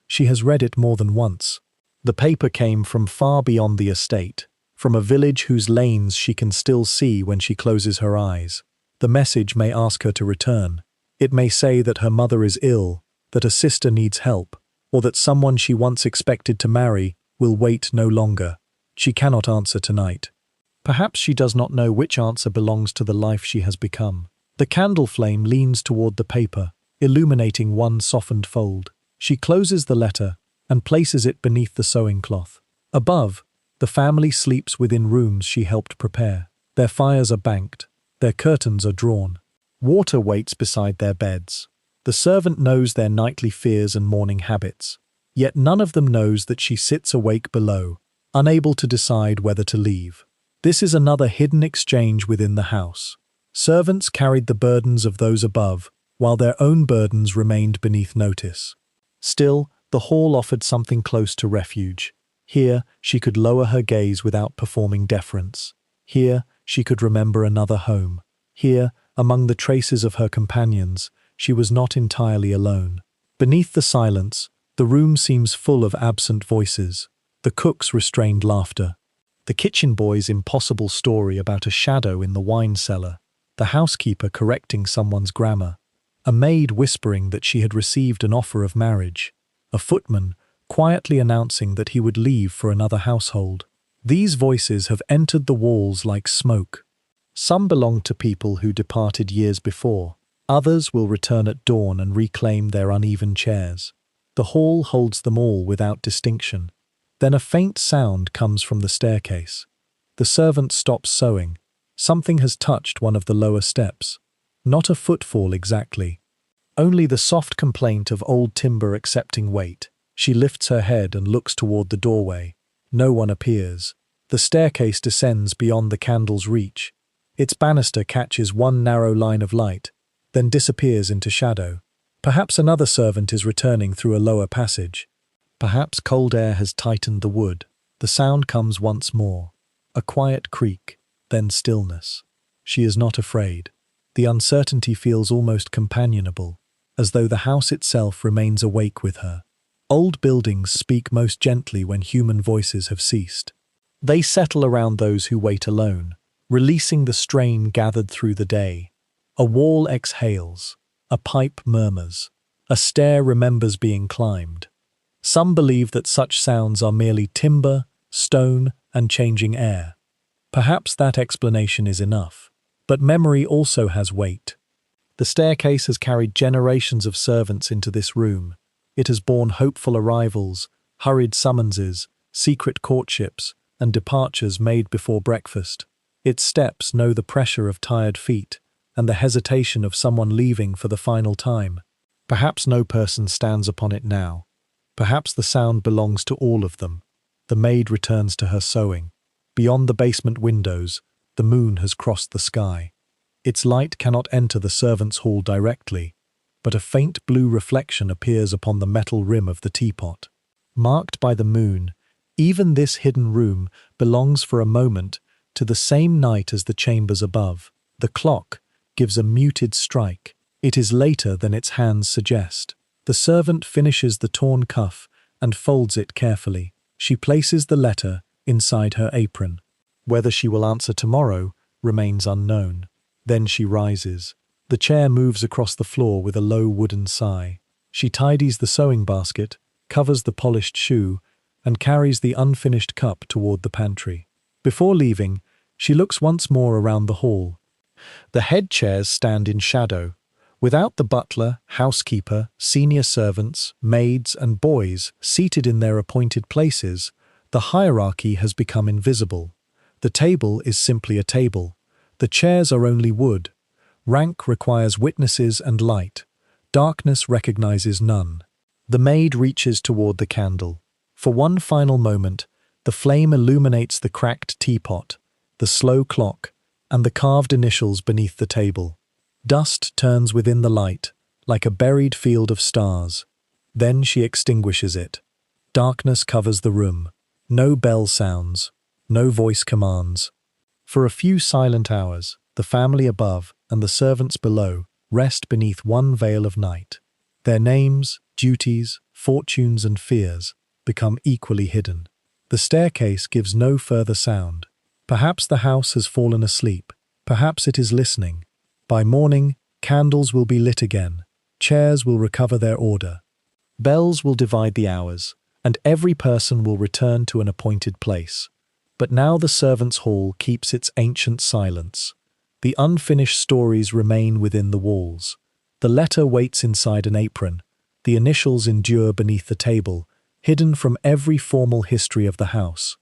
She has read it more than once. The paper came from far beyond the estate, from a village whose lanes she can still see when she closes her eyes. The message may ask her to return. It may say that her mother is ill, that a sister needs help, or that someone she once expected to marry will wait no longer. She cannot answer tonight. Perhaps she does not know which answer belongs to the life she has become. The candle flame leans toward the paper, illuminating one softened fold. She closes the letter and places it beneath the sewing cloth. Above, the family sleeps within rooms she helped prepare. Their fires are banked. Their curtains are drawn. Water waits beside their beds. The servant knows their nightly fears and morning habits. Yet none of them knows that she sits awake below, unable to decide whether to leave. This is another hidden exchange within the house. Servants carried the burdens of those above, while their own burdens remained beneath notice. Still, the hall offered something close to refuge. Here, she could lower her gaze without performing deference. Here, she could remember another home. Here, among the traces of her companions, she was not entirely alone. Beneath the silence, the room seems full of absent voices. The cook's restrained laughter. The kitchen boy's impossible story about a shadow in the wine cellar. The housekeeper correcting someone's grammar. A maid whispering that she had received an offer of marriage. A footman quietly announcing that he would leave for another household. These voices have entered the walls like smoke. Some belong to people who departed years before. Others will return at dawn and reclaim their uneven chairs. The hall holds them all without distinction. Then a faint sound comes from the staircase. The servant stops sewing. Something has touched one of the lower steps. Not a footfall exactly. Only the soft complaint of old timber accepting weight. She lifts her head and looks toward the doorway. No one appears. The staircase descends beyond the candle's reach. Its banister catches one narrow line of light, then disappears into shadow. Perhaps another servant is returning through a lower passage. Perhaps cold air has tightened the wood. The sound comes once more. A quiet creak, then stillness. She is not afraid. The uncertainty feels almost companionable, as though the house itself remains awake with her. Old buildings speak most gently when human voices have ceased. They settle around those who wait alone, releasing the strain gathered through the day. A wall exhales. A pipe murmurs. A stair remembers being climbed. Some believe that such sounds are merely timber, stone, and changing air. Perhaps that explanation is enough. But memory also has weight. The staircase has carried generations of servants into this room. It has borne hopeful arrivals, hurried summonses, secret courtships, and departures made before breakfast. Its steps know the pressure of tired feet and the hesitation of someone leaving for the final time. Perhaps no person stands upon it now. Perhaps the sound belongs to all of them. The maid returns to her sewing. Beyond the basement windows, the moon has crossed the sky. Its light cannot enter the servants' hall directly, but a faint blue reflection appears upon the metal rim of the teapot. Marked by the moon, even this hidden room belongs for a moment to the same night as the chambers above. The clock gives a muted strike. It is later than its hands suggest. The servant finishes the torn cuff and folds it carefully. She places the letter inside her apron. Whether she will answer tomorrow remains unknown. Then she rises. The chair moves across the floor with a low wooden sigh. She tidies the sewing basket, covers the polished shoe, and carries the unfinished cup toward the pantry. Before leaving, she looks once more around the hall. The head chairs stand in shadow. Without the butler, housekeeper, senior servants, maids, and boys seated in their appointed places, the hierarchy has become invisible. The table is simply a table. The chairs are only wood. Rank requires witnesses and light. Darkness recognizes none. The maid reaches toward the candle. For one final moment, the flame illuminates the cracked teapot, the slow clock, and the carved initials beneath the table. Dust turns within the light, like a buried field of stars. Then she extinguishes it. Darkness covers the room. No bell sounds. No voice commands. For a few silent hours, the family above and the servants below rest beneath one veil of night. Their names, duties, fortunes and fears become equally hidden. The staircase gives no further sound. Perhaps the house has fallen asleep. Perhaps it is listening. By morning, candles will be lit again. Chairs will recover their order. Bells will divide the hours, and every person will return to an appointed place. But now the servants' hall keeps its ancient silence. The unfinished stories remain within the walls. The letter waits inside an apron. The initials endure beneath the table, hidden from every formal history of the house.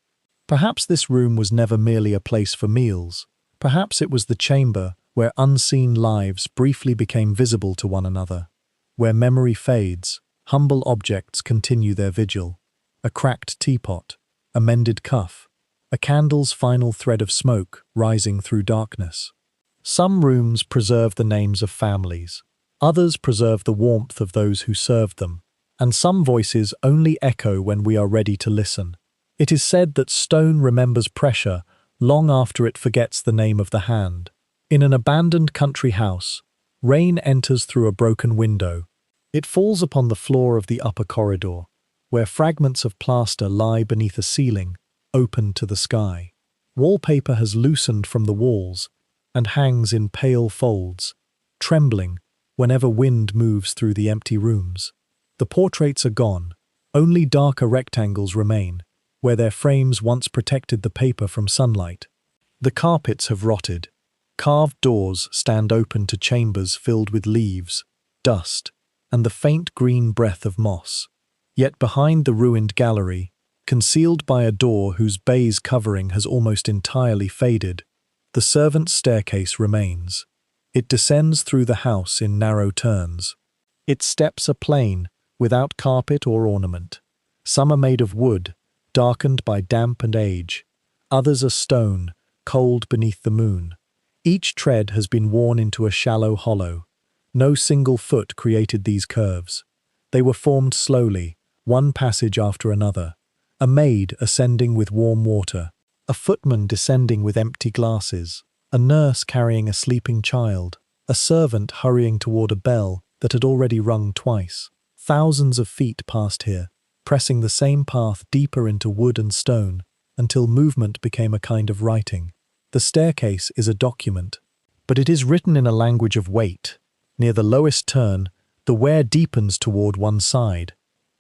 Perhaps this room was never merely a place for meals. Perhaps it was the chamber where unseen lives briefly became visible to one another. Where memory fades, humble objects continue their vigil. A cracked teapot, a mended cuff, a candle's final thread of smoke rising through darkness. Some rooms preserve the names of families. Others preserve the warmth of those who served them. And some voices only echo when we are ready to listen. It is said that stone remembers pressure long after it forgets the name of the hand. In an abandoned country house, rain enters through a broken window. It falls upon the floor of the upper corridor, where fragments of plaster lie beneath a ceiling, open to the sky. Wallpaper has loosened from the walls and hangs in pale folds, trembling whenever wind moves through the empty rooms. The portraits are gone. Only darker rectangles remain, where their frames once protected the paper from sunlight. The carpets have rotted. Carved doors stand open to chambers filled with leaves, dust, and the faint green breath of moss. Yet behind the ruined gallery, concealed by a door whose baize covering has almost entirely faded, the servants' staircase remains. It descends through the house in narrow turns. Its steps are plain, without carpet or ornament. Some are made of wood, darkened by damp and age. Others are stone, cold beneath the moon. Each tread has been worn into a shallow hollow. No single foot created these curves. They were formed slowly, one passage after another. A maid ascending with warm water, a footman descending with empty glasses, a nurse carrying a sleeping child, a servant hurrying toward a bell that had already rung twice. Thousands of feet passed here, pressing the same path deeper into wood and stone, until movement became a kind of writing. The staircase is a document, but it is written in a language of weight. Near the lowest turn, the wear deepens toward one side.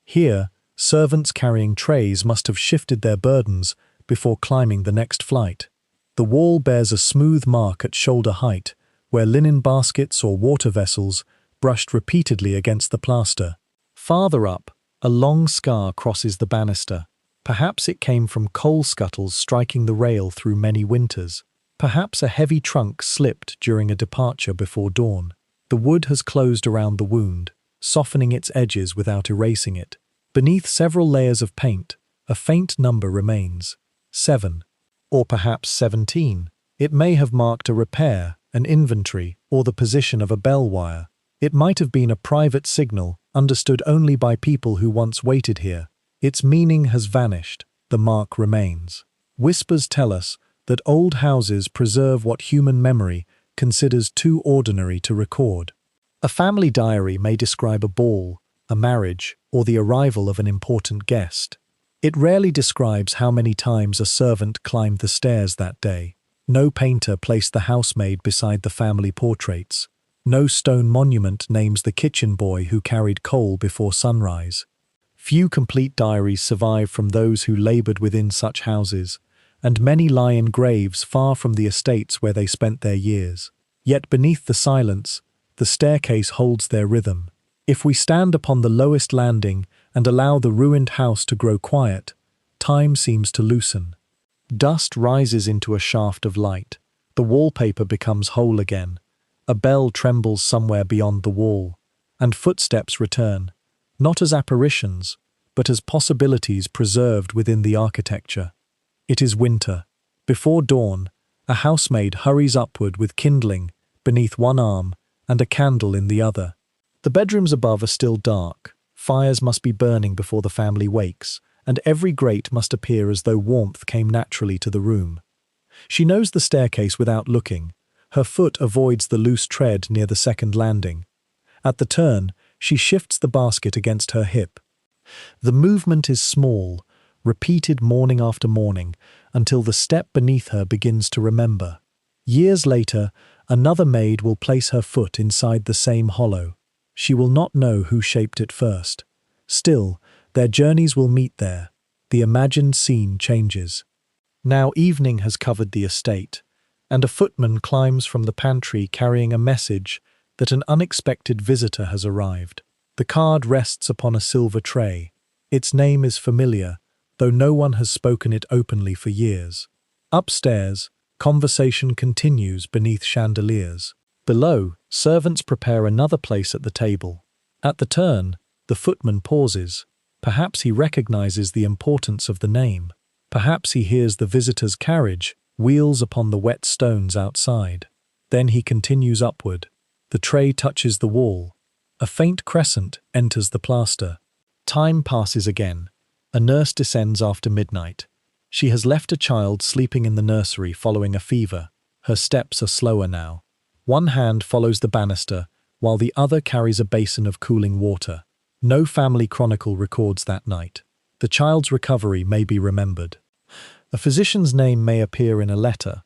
Here, servants carrying trays must have shifted their burdens before climbing the next flight. The wall bears a smooth mark at shoulder height, where linen baskets or water vessels brushed repeatedly against the plaster. Farther up, a long scar crosses the banister. Perhaps it came from coal scuttles striking the rail through many winters. Perhaps a heavy trunk slipped during a departure before dawn. The wood has closed around the wound, softening its edges without erasing it. Beneath several layers of paint, a faint number remains. 7. Or perhaps 17. It may have marked a repair, an inventory, or the position of a bell wire. It might have been a private signal, understood only by people who once waited here. Its meaning has vanished. The mark remains. Whispers tell us that old houses preserve what human memory considers too ordinary to record. A family diary may describe a ball, a marriage, or the arrival of an important guest. It rarely describes how many times a servant climbed the stairs that day. No painter placed the housemaid beside the family portraits. No stone monument names the kitchen boy who carried coal before sunrise. Few complete diaries survive from those who labored within such houses, and many lie in graves far from the estates where they spent their years. Yet beneath the silence, the staircase holds their rhythm. If we stand upon the lowest landing and allow the ruined house to grow quiet, time seems to loosen. Dust rises into a shaft of light. The wallpaper becomes whole again. A bell trembles somewhere beyond the wall, and footsteps return, not as apparitions, but as possibilities preserved within the architecture. It is winter. Before dawn, a housemaid hurries upward with kindling beneath one arm and a candle in the other. The bedrooms above are still dark. Fires must be burning before the family wakes, and every grate must appear as though warmth came naturally to the room. She knows the staircase without looking. Her foot avoids the loose tread near the second landing. At the turn, she shifts the basket against her hip. The movement is small, repeated morning after morning, until the step beneath her begins to remember. Years later, another maid will place her foot inside the same hollow. She will not know who shaped it first. Still, their journeys will meet there. The imagined scene changes. Now evening has covered the estate, and a footman climbs from the pantry carrying a message that an unexpected visitor has arrived. The card rests upon a silver tray. Its name is familiar, though no one has spoken it openly for years. Upstairs, conversation continues beneath chandeliers. Below, servants prepare another place at the table. At the turn, the footman pauses. Perhaps he recognizes the importance of the name. Perhaps he hears the visitor's carriage wheels upon the wet stones outside. Then he continues upward. The tray touches the wall. A faint crescent enters the plaster. Time passes again. A nurse descends after midnight. She has left a child sleeping in the nursery following a fever. Her steps are slower now. One hand follows the banister, while the other carries a basin of cooling water. No family chronicle records that night. The child's recovery may be remembered. A physician's name may appear in a letter,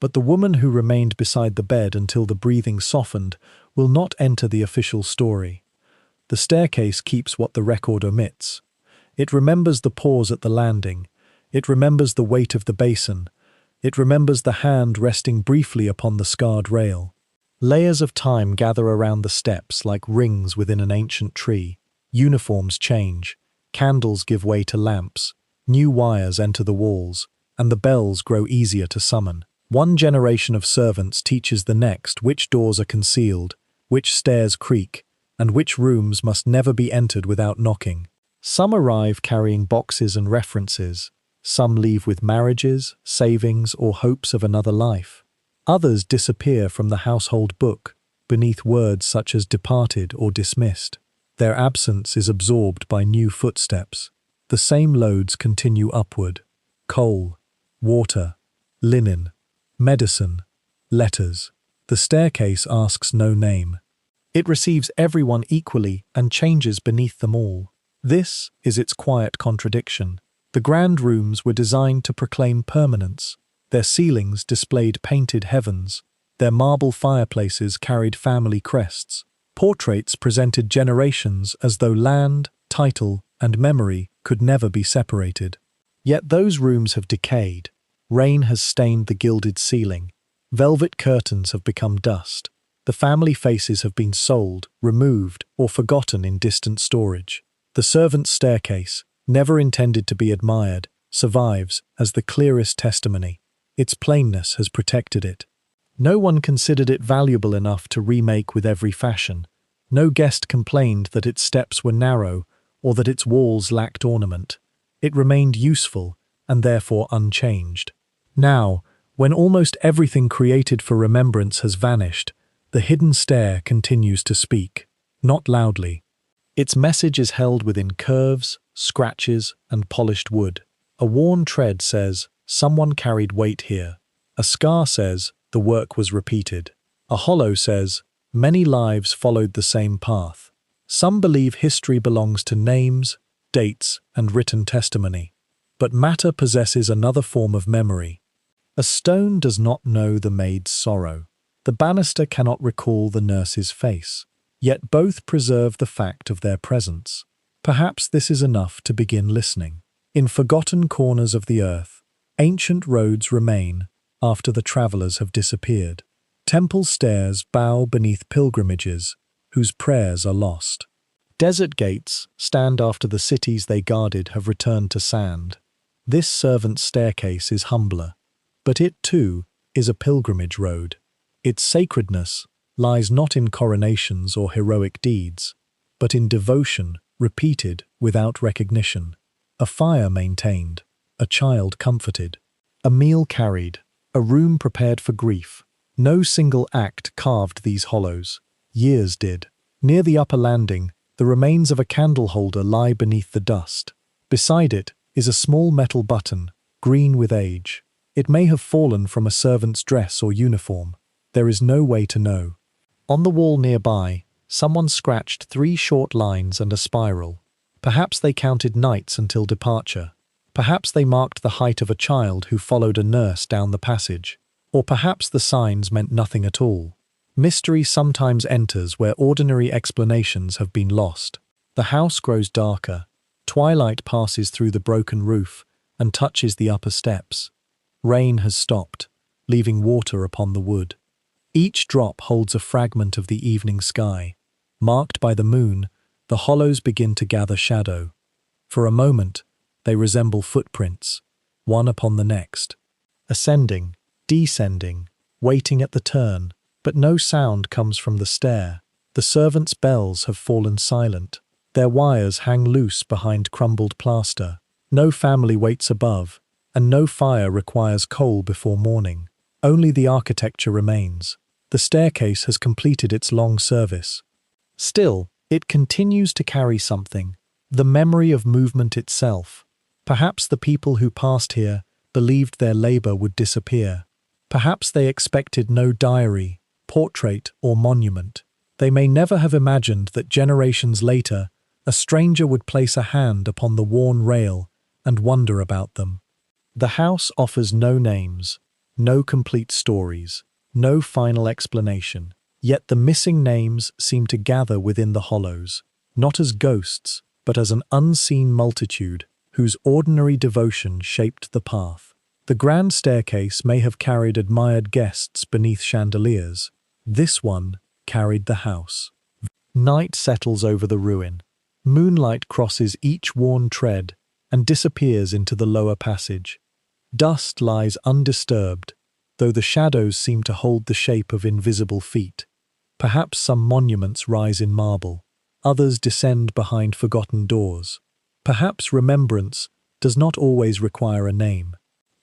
but the woman who remained beside the bed until the breathing softened will not enter the official story. The staircase keeps what the record omits. It remembers the pause at the landing. It remembers the weight of the basin. It remembers the hand resting briefly upon the scarred rail. Layers of time gather around the steps like rings within an ancient tree. Uniforms change. Candles give way to lamps. New wires enter the walls, and the bells grow easier to summon. One generation of servants teaches the next which doors are concealed, which stairs creak, and which rooms must never be entered without knocking. Some arrive carrying boxes and references. Some leave with marriages, savings, or hopes of another life. Others disappear from the household book, beneath words such as departed or dismissed. Their absence is absorbed by new footsteps. The same loads continue upward. Coal, water, linen, medicine, letters. The staircase asks no name. It receives everyone equally and changes beneath them all. This is its quiet contradiction. The grand rooms were designed to proclaim permanence. Their ceilings displayed painted heavens. Their marble fireplaces carried family crests. Portraits presented generations as though land, title, and memory could never be separated. Yet those rooms have decayed. Rain has stained the gilded ceiling. Velvet curtains have become dust. The family faces have been sold, removed, or forgotten in distant storage. The servant's staircase, never intended to be admired, survives as the clearest testimony. Its plainness has protected it. No one considered it valuable enough to remake with every fashion. No guest complained that its steps were narrow or that its walls lacked ornament. It remained useful and therefore unchanged. Now, when almost everything created for remembrance has vanished, the hidden stair continues to speak, not loudly. Its message is held within curves, scratches, and polished wood. A worn tread says, "Someone carried weight here." A scar says, "The work was repeated." A hollow says, "Many lives followed the same path." Some believe history belongs to names, dates, and written testimony. But matter possesses another form of memory. A stone does not know the maid's sorrow. The banister cannot recall the nurse's face. Yet both preserve the fact of their presence. Perhaps this is enough to begin listening. In forgotten corners of the earth, ancient roads remain after the travelers have disappeared. Temple stairs bow beneath pilgrimages whose prayers are lost. Desert gates stand after the cities they guarded have returned to sand. This servant's staircase is humbler, but it too is a pilgrimage road. Its sacredness lies not in coronations or heroic deeds, but in devotion repeated without recognition. A fire maintained, a child comforted, a meal carried, a room prepared for grief. No single act carved these hollows. Years did. Near the upper landing, the remains of a candle holder lie beneath the dust. Beside it is a small metal button, green with age. It may have fallen from a servant's dress or uniform. There is no way to know. On the wall nearby, someone scratched 3 short lines and a spiral. Perhaps they counted nights until departure. Perhaps they marked the height of a child who followed a nurse down the passage. Or perhaps the signs meant nothing at all. Mystery sometimes enters where ordinary explanations have been lost. The house grows darker. Twilight passes through the broken roof and touches the upper steps. Rain has stopped, leaving water upon the wood. Each drop holds a fragment of the evening sky. Marked by the moon, the hollows begin to gather shadow. For a moment, they resemble footprints, one upon the next. Ascending, descending, waiting at the turn, but no sound comes from the stair. The servants' bells have fallen silent. Their wires hang loose behind crumbled plaster. No family waits above, and no fire requires coal before morning. Only the architecture remains. The staircase has completed its long service. Still, it continues to carry something, the memory of movement itself. Perhaps the people who passed here believed their labor would disappear. Perhaps they expected no diary, portrait, or monument. They may never have imagined that generations later, a stranger would place a hand upon the worn rail and wonder about them. The house offers no names, no complete stories, no final explanation. Yet the missing names seem to gather within the hollows, not as ghosts, but as an unseen multitude whose ordinary devotion shaped the path. The grand staircase may have carried admired guests beneath chandeliers. This one carried the house. Night settles over the ruin. Moonlight crosses each worn tread and disappears into the lower passage. Dust lies undisturbed, though the shadows seem to hold the shape of invisible feet. Perhaps some monuments rise in marble, others descend behind forgotten doors. Perhaps remembrance does not always require a name.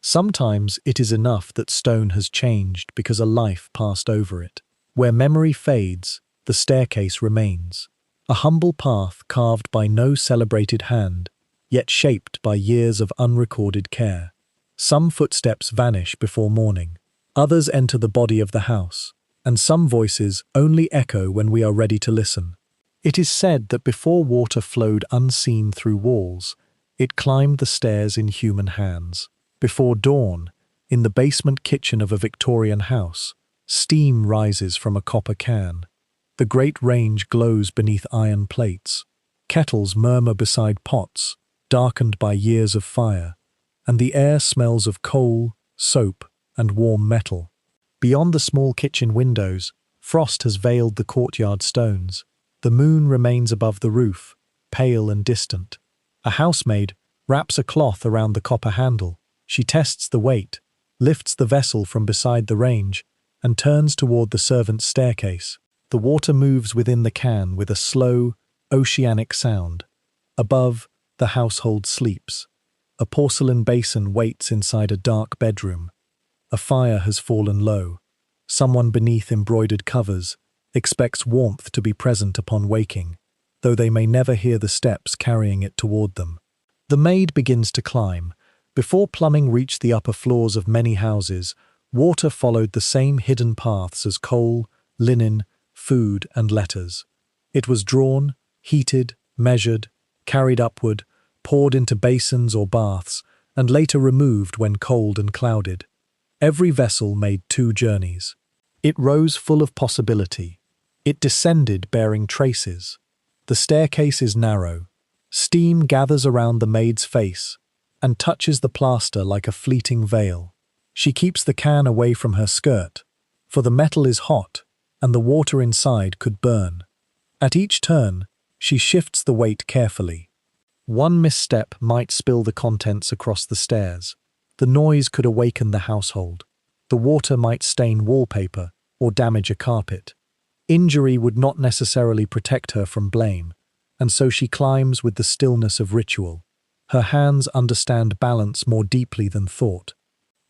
Sometimes it is enough that stone has changed because a life passed over it. Where memory fades, the staircase remains. A humble path carved by no celebrated hand, yet shaped by years of unrecorded care. Some footsteps vanish before morning. Others enter the body of the house, and some voices only echo when we are ready to listen. It is said that before water flowed unseen through walls, it climbed the stairs in human hands. Before dawn, in the basement kitchen of a Victorian house, steam rises from a copper can. The great range glows beneath iron plates. Kettles murmur beside pots, darkened by years of fire, and the air smells of coal, soap, and warm metal. Beyond the small kitchen windows, frost has veiled the courtyard stones. The moon remains above the roof, pale and distant. A housemaid wraps a cloth around the copper handle. She tests the weight, lifts the vessel from beside the range, and turns toward the servants' staircase. The water moves within the can with a slow, oceanic sound. Above, the household sleeps. A porcelain basin waits inside a dark bedroom. A fire has fallen low. Someone beneath embroidered covers expects warmth to be present upon waking, though they may never hear the steps carrying it toward them. The maid begins to climb. Before plumbing reached the upper floors of many houses, water followed the same hidden paths as coal, linen, food, and letters. It was drawn, heated, measured, carried upward, poured into basins or baths, and later removed when cold and clouded. Every vessel made 2 journeys. It rose full of possibility. It descended bearing traces. The staircase is narrow. Steam gathers around the maid's face and touches the plaster like a fleeting veil. She keeps the can away from her skirt, for the metal is hot and the water inside could burn. At each turn, she shifts the weight carefully. One misstep might spill the contents across the stairs. The noise could awaken the household. The water might stain wallpaper or damage a carpet. Injury would not necessarily protect her from blame, and so she climbs with the stillness of ritual. Her hands understand balance more deeply than thought.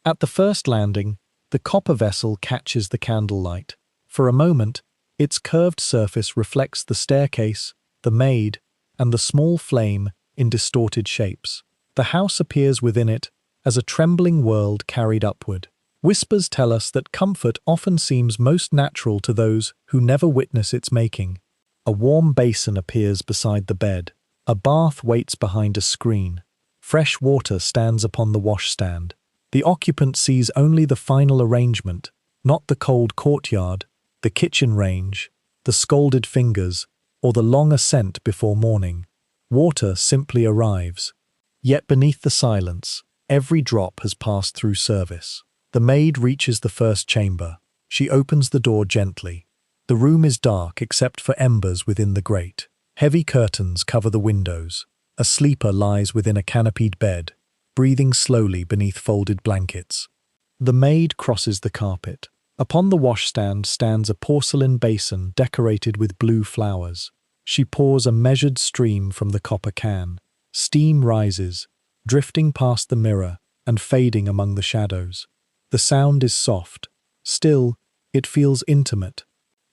At the first landing, the copper vessel catches the candlelight. For a moment, its curved surface reflects the staircase, the maid, and the small flame in distorted shapes. The house appears within it as a trembling world carried upward. Whispers tell us that comfort often seems most natural to those who never witness its making. A warm basin appears beside the bed. A bath waits behind a screen. Fresh water stands upon the washstand. The occupant sees only the final arrangement, not the cold courtyard, the kitchen range, the scalded fingers, or the long ascent before morning. Water simply arrives. Yet beneath the silence, every drop has passed through service. The maid reaches the first chamber. She opens the door gently. The room is dark except for embers within the grate. Heavy curtains cover the windows. A sleeper lies within a canopied bed, breathing slowly beneath folded blankets. The maid crosses the carpet. Upon the washstand stands a porcelain basin decorated with blue flowers. She pours a measured stream from the copper can. Steam rises, drifting past the mirror and fading among the shadows. The sound is soft. Still, it feels intimate.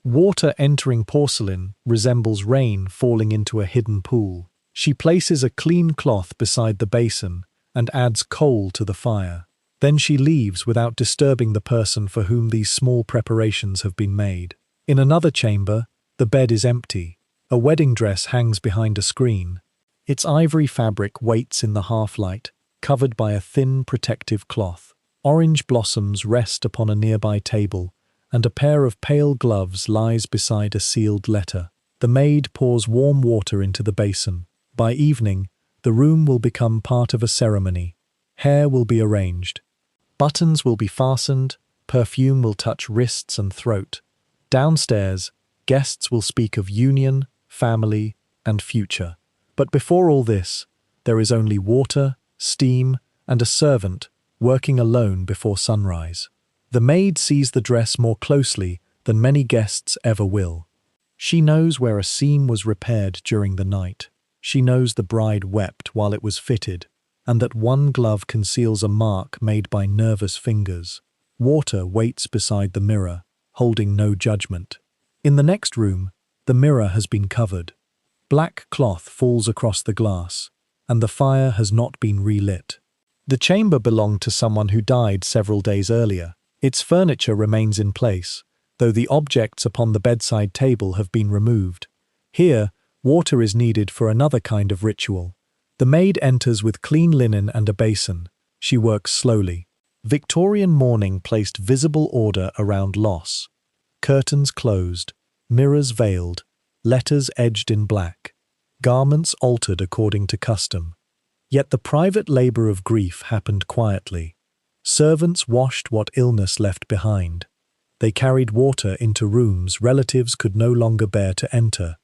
Water entering porcelain resembles rain falling into a hidden pool. She places a clean cloth beside the basin and adds coal to the fire. Then she leaves without disturbing the person for whom these small preparations have been made. In another chamber, the bed is empty. A wedding dress hangs behind a screen. Its ivory fabric waits in the half-light, covered by a thin protective cloth. Orange blossoms rest upon a nearby table, and a pair of pale gloves lies beside a sealed letter. The maid pours warm water into the basin. By evening, the room will become part of a ceremony. Hair will be arranged. Buttons will be fastened. Perfume will touch wrists and throat. Downstairs, guests will speak of union, family, and future. But before all this, there is only water, steam, and a servant working alone before sunrise. The maid sees the dress more closely than many guests ever will. She knows where a seam was repaired during the night. She knows the bride wept while it was fitted, and that one glove conceals a mark made by nervous fingers. Water waits beside the mirror, holding no judgment. In the next room, the mirror has been covered. Black cloth falls across the glass, and the fire has not been relit. The chamber belonged to someone who died several days earlier. Its furniture remains in place, though the objects upon the bedside table have been removed. Here, water is needed for another kind of ritual. The maid enters with clean linen and a basin. She works slowly. Victorian mourning placed visible order around loss. Curtains closed, mirrors veiled, letters edged in black, garments altered according to custom. Yet the private labor of grief happened quietly. Servants washed what illness left behind. They carried water into rooms relatives could no longer bear to enter.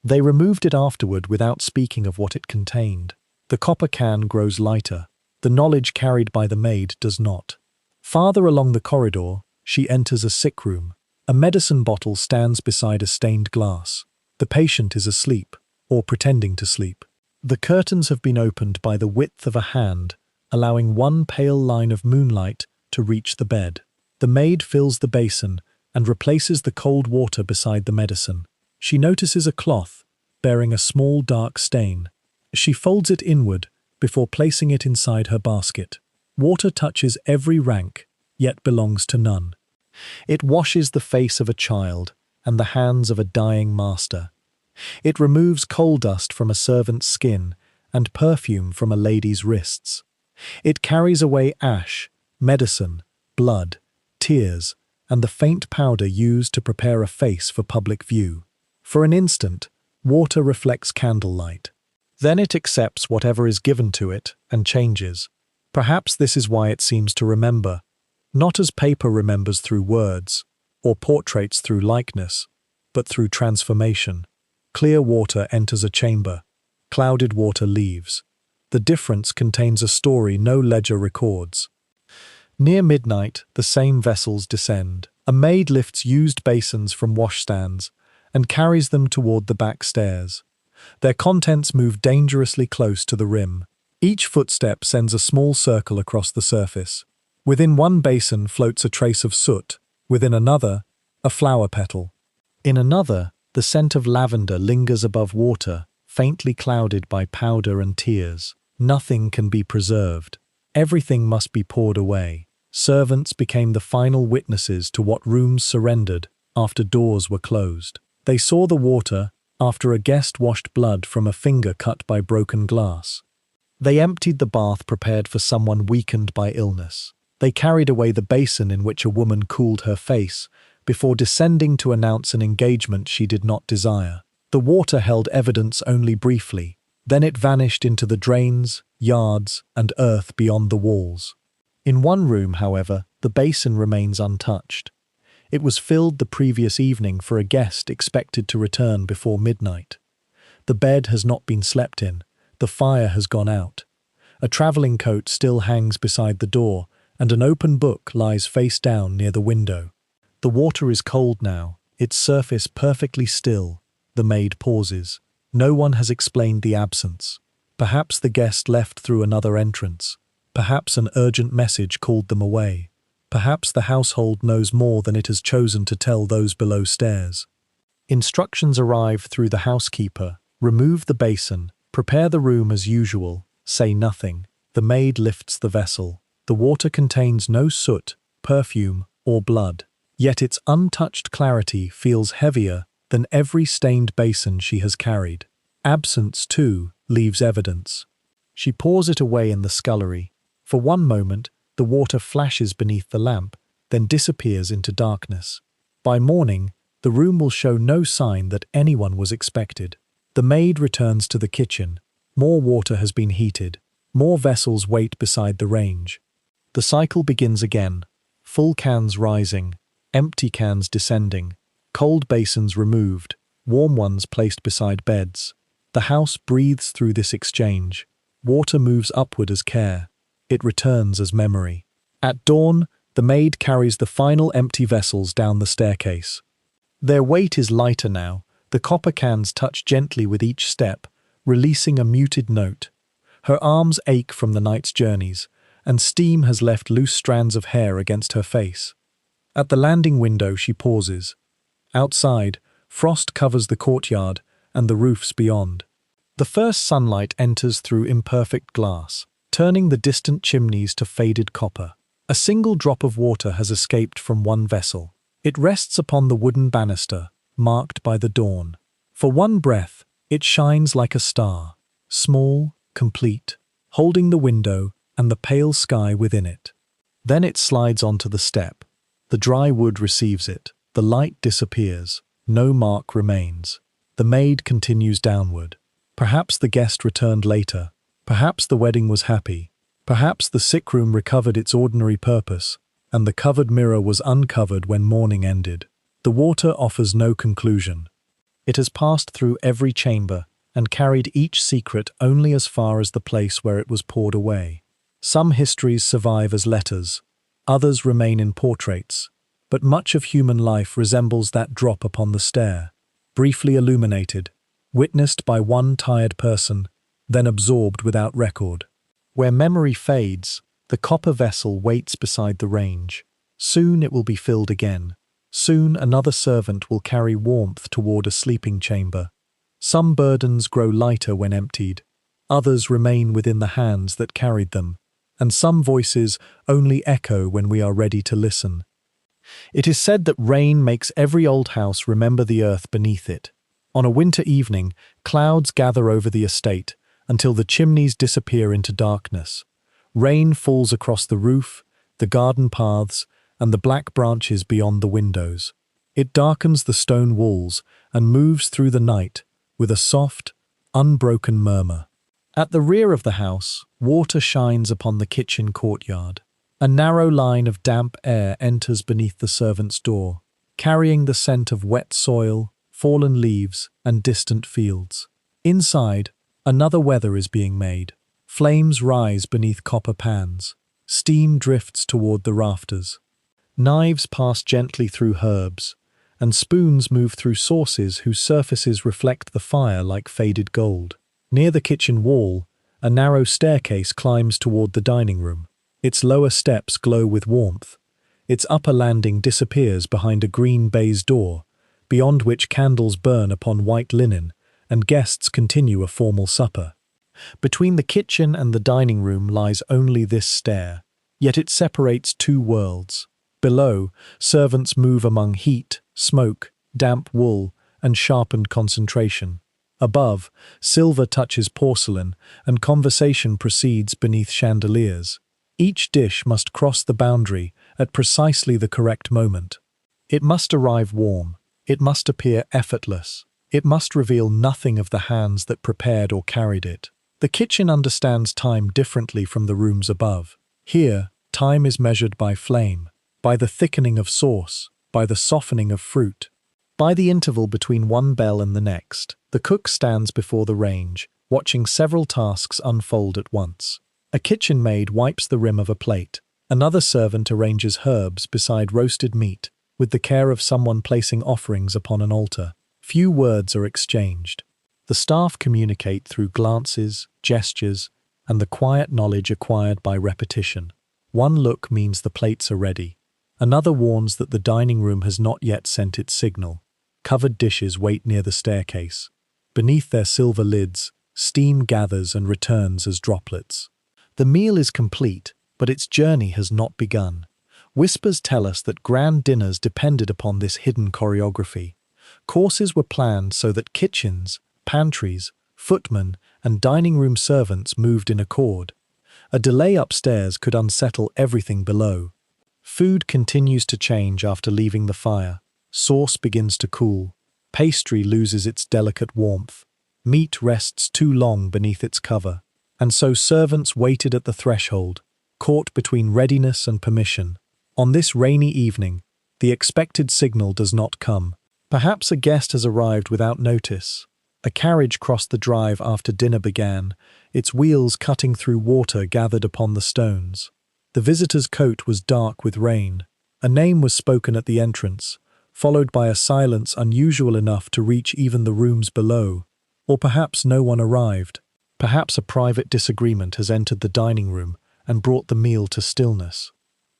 They removed it afterward without speaking of what it contained. The copper can grows lighter. The knowledge carried by the maid does not. Farther along the corridor, she enters a sick room. A medicine bottle stands beside a stained glass. The patient is asleep, or pretending to sleep. The curtains have been opened by the width of a hand, allowing one pale line of moonlight to reach the bed. The maid fills the basin and replaces the cold water beside the medicine. She notices a cloth bearing a small dark stain. She folds it inward before placing it inside her basket. Water touches every rank, yet belongs to none. It washes the face of a child and the hands of a dying master. It removes coal dust from a servant's skin and perfume from a lady's wrists. It carries away ash, medicine, blood, tears, and the faint powder used to prepare a face for public view. For an instant, water reflects candlelight. Then it accepts whatever is given to it and changes. Perhaps this is why it seems to remember, not as paper remembers through words, or portraits through likeness, but through transformation. Clear water enters a chamber. Clouded water leaves. The difference contains a story no ledger records. Near midnight, the same vessels descend. A maid lifts used basins from washstands and carries them toward the back stairs. Their contents move dangerously close to the rim. Each footstep sends a small circle across the surface. Within one basin floats a trace of soot, within another, a flower petal. In another, the scent of lavender lingers above water, faintly clouded by powder and tears. Nothing can be preserved. Everything must be poured away. Servants became the final witnesses to what rooms surrendered after doors were closed. They saw the water after a guest washed blood from a finger cut by broken glass. They emptied the bath prepared for someone weakened by illness. They carried away the basin in which a woman cooled her face before descending to announce an engagement she did not desire. The water held evidence only briefly, then it vanished into the drains, yards, and earth beyond the walls. In one room, however, the basin remains untouched. It was filled the previous evening for a guest expected to return before midnight. The bed has not been slept in. The fire has gone out. A travelling coat still hangs beside the door, and an open book lies face down near the window. The water is cold now, its surface perfectly still. The maid pauses. No one has explained the absence. Perhaps the guest left through another entrance. Perhaps an urgent message called them away. Perhaps the household knows more than it has chosen to tell those below stairs. Instructions arrive through the housekeeper. Remove the basin. Prepare the room as usual. Say nothing. The maid lifts the vessel. The water contains no soot, perfume, or blood. Yet its untouched clarity feels heavier than every stained basin she has carried. Absence, too, leaves evidence. She pours it away in the scullery. For one moment, the water flashes beneath the lamp, then disappears into darkness. By morning, the room will show no sign that anyone was expected. The maid returns to the kitchen. More water has been heated. More vessels wait beside the range. The cycle begins again. Full cans rising, empty cans descending, cold basins removed, warm ones placed beside beds. The house breathes through this exchange. Water moves upward as care. It returns as memory. At dawn, the maid carries the final empty vessels down the staircase. Their weight is lighter now. The copper cans touch gently with each step, releasing a muted note. Her arms ache from the night's journeys, and steam has left loose strands of hair against her face. At the landing window she pauses. Outside, frost covers the courtyard and the roofs beyond. The first sunlight enters through imperfect glass, turning the distant chimneys to faded copper. A single drop of water has escaped from one vessel. It rests upon the wooden banister, marked by the dawn. For one breath, it shines like a star, small, complete, holding the window and the pale sky within it. Then it slides onto the step. The dry wood receives it. The light disappears. No mark remains. The maid continues downward. Perhaps the guest returned later. Perhaps the wedding was happy. Perhaps the sick room recovered its ordinary purpose, and the covered mirror was uncovered when morning ended. The water offers no conclusion. It has passed through every chamber and carried each secret only as far as the place where it was poured away. Some histories survive as letters, others remain in portraits, but much of human life resembles that drop upon the stair, briefly illuminated, witnessed by one tired person, then absorbed without record. Where memory fades, the copper vessel waits beside the range. Soon it will be filled again. Soon another servant will carry warmth toward a sleeping chamber. Some burdens grow lighter when emptied, others remain within the hands that carried them, and some voices only echo when we are ready to listen. It is said that rain makes every old house remember the earth beneath it. On a winter evening, clouds gather over the estate until the chimneys disappear into darkness. Rain falls across the roof, the garden paths, and the black branches beyond the windows. It darkens the stone walls and moves through the night with a soft, unbroken murmur. At the rear of the house, water shines upon the kitchen courtyard. A narrow line of damp air enters beneath the servant's door, carrying the scent of wet soil, fallen leaves, and distant fields. Inside, another weather is being made. Flames rise beneath copper pans. Steam drifts toward the rafters. Knives pass gently through herbs, and spoons move through saucers whose surfaces reflect the fire like faded gold. Near the kitchen wall, a narrow staircase climbs toward the dining room. Its lower steps glow with warmth. Its upper landing disappears behind a green baize door, beyond which candles burn upon white linen, and guests continue a formal supper. Between the kitchen and the dining room lies only this stair, yet it separates two worlds. Below, servants move among heat, smoke, damp wool, and sharpened concentration. Above, silver touches porcelain, and conversation proceeds beneath chandeliers. Each dish must cross the boundary at precisely the correct moment. It must arrive warm. It must appear effortless. It must reveal nothing of the hands that prepared or carried it. The kitchen understands time differently from the rooms above. Here, time is measured by flame, by the thickening of sauce, by the softening of fruit. By the interval between one bell and the next, the cook stands before the range, watching several tasks unfold at once. A kitchen maid wipes the rim of a plate. Another servant arranges herbs beside roasted meat, with the care of someone placing offerings upon an altar. Few words are exchanged. The staff communicate through glances, gestures, and the quiet knowledge acquired by repetition. One look means the plates are ready. Another warns that the dining room has not yet sent its signal. Covered dishes wait near the staircase. Beneath their silver lids, steam gathers and returns as droplets. The meal is complete, but its journey has not begun. Whispers tell us that grand dinners depended upon this hidden choreography. Courses were planned so that kitchens, pantries, footmen, and dining room servants moved in accord. A delay upstairs could unsettle everything below. Food continues to change after leaving the fire. Sauce begins to cool. Pastry loses its delicate warmth. Meat rests too long beneath its cover. And so servants waited at the threshold, caught between readiness and permission. On this rainy evening, the expected signal does not come. Perhaps a guest has arrived without notice. A carriage crossed the drive after dinner began, its wheels cutting through water gathered upon the stones. The visitor's coat was dark with rain. A name was spoken at the entrance, followed by a silence unusual enough to reach even the rooms below. Or perhaps no one arrived. Perhaps a private disagreement has entered the dining room and brought the meal to stillness.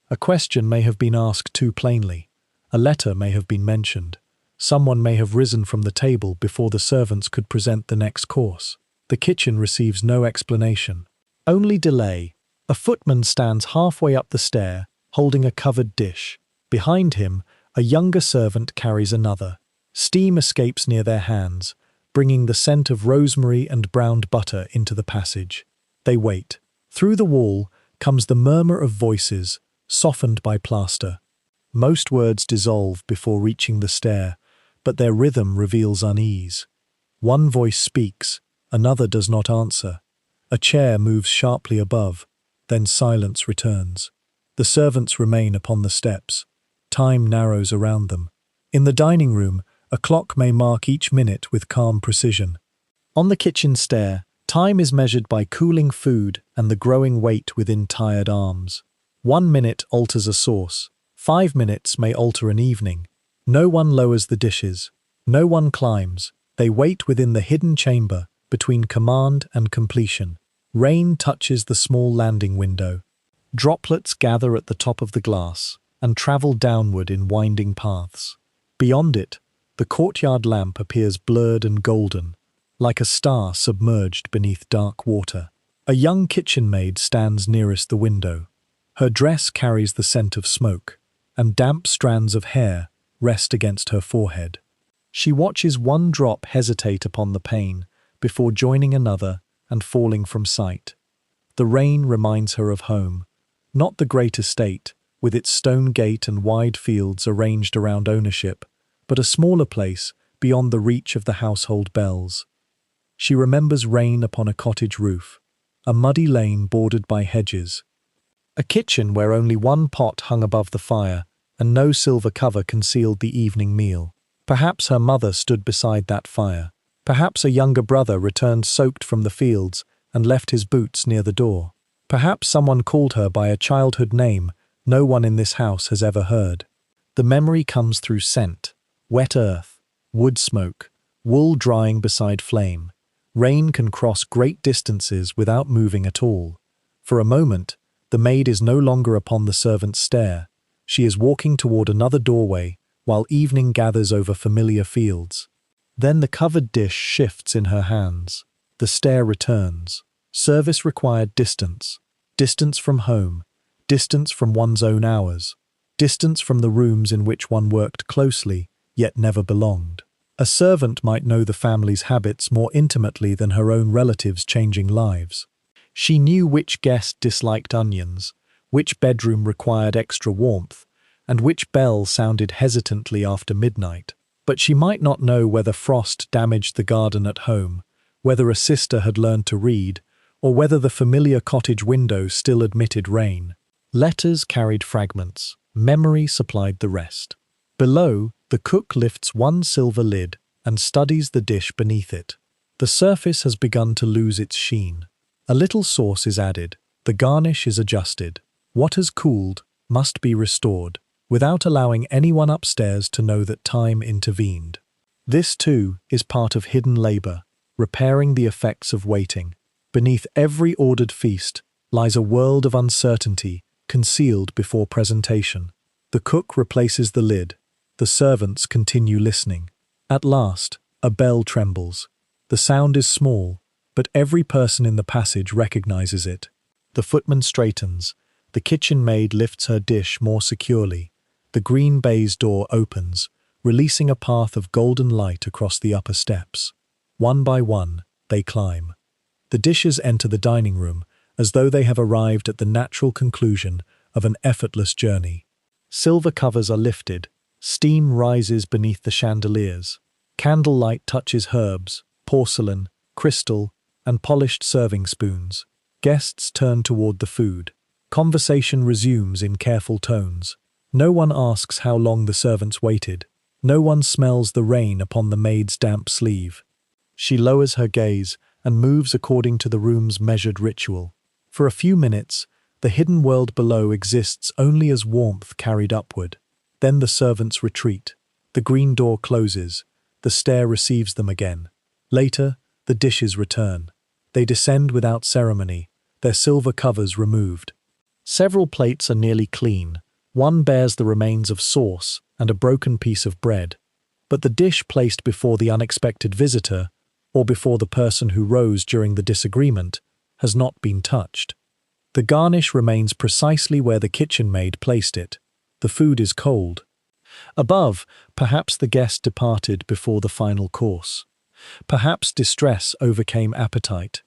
A question may have been asked too plainly. A letter may have been mentioned. Someone may have risen from the table before the servants could present the next course. The kitchen receives no explanation. Only delay. A footman stands halfway up the stair, holding a covered dish. Behind him, a younger servant carries another. Steam escapes near their hands, bringing the scent of rosemary and browned butter into the passage. They wait. Through the wall comes the murmur of voices, softened by plaster. Most words dissolve before reaching the stair, but their rhythm reveals unease. One voice speaks, another does not answer. A chair moves sharply above, then silence returns. The servants remain upon the steps. Time narrows around them. In the dining room, a clock may mark each minute with calm precision. On the kitchen stair, time is measured by cooling food and the growing weight within tired arms. 1 minute alters a sauce. 5 minutes may alter an evening. No one lowers the dishes. No one climbs. They wait within the hidden chamber between command and completion. Rain touches the small landing window. Droplets gather at the top of the glass and travel downward in winding paths. Beyond it, the courtyard lamp appears blurred and golden, like a star submerged beneath dark water. A young kitchen maid stands nearest the window. Her dress carries the scent of smoke, and damp strands of hair rest against her forehead. She watches one drop hesitate upon the pane before joining another and falling from sight. The rain reminds her of home, not the great estate, with its stone gate and wide fields arranged around ownership, but a smaller place beyond the reach of the household bells. She remembers rain upon a cottage roof, a muddy lane bordered by hedges, a kitchen where only one pot hung above the fire and no silver cover concealed the evening meal. Perhaps her mother stood beside that fire. Perhaps a younger brother returned soaked from the fields and left his boots near the door. Perhaps someone called her by a childhood name no one in this house has ever heard. The memory comes through scent. Wet earth, wood smoke, wool drying beside flame. Rain can cross great distances without moving at all. For a moment, the maid is no longer upon the servant's stair. She is walking toward another doorway, while evening gathers over familiar fields. Then the covered dish shifts in her hands. The stair returns. Service required distance. Distance from home. Distance from one's own hours. Distance from the rooms in which one worked closely, yet never belonged. A servant might know the family's habits more intimately than her own relatives' changing lives. She knew which guest disliked onions, which bedroom required extra warmth, and which bell sounded hesitantly after midnight. But she might not know whether frost damaged the garden at home, whether a sister had learned to read, or whether the familiar cottage window still admitted rain. Letters carried fragments. Memory supplied the rest. Below, the cook lifts one silver lid and studies the dish beneath it. The surface has begun to lose its sheen. A little sauce is added. The garnish is adjusted. What has cooled must be restored, without allowing anyone upstairs to know that time intervened. This, too, is part of hidden labor, repairing the effects of waiting. Beneath every ordered feast lies a world of uncertainty, concealed before presentation. The cook replaces the lid. The servants continue listening. At last, a bell trembles. The sound is small, but every person in the passage recognizes it. The footman straightens. The kitchen maid lifts her dish more securely. The green baize door opens, releasing a path of golden light across the upper steps. One by one, they climb. The dishes enter the dining room, as though they have arrived at the natural conclusion of an effortless journey. Silver covers are lifted. Steam rises beneath the chandeliers. Candlelight touches herbs, porcelain, crystal, and polished serving spoons. Guests turn toward the food. Conversation resumes in careful tones. No one asks how long the servants waited. No one smells the rain upon the maid's damp sleeve. She lowers her gaze and moves according to the room's measured ritual. For a few minutes, the hidden world below exists only as warmth carried upward. Then the servants retreat. The green door closes. The stair receives them again. Later, the dishes return. They descend without ceremony, their silver covers removed. Several plates are nearly clean. One bears the remains of sauce and a broken piece of bread. But the dish placed before the unexpected visitor, or before the person who rose during the disagreement, has not been touched. The garnish remains precisely where the kitchen maid placed it. The food is cold. Above, perhaps the guest departed before the final course. Perhaps distress overcame appetite.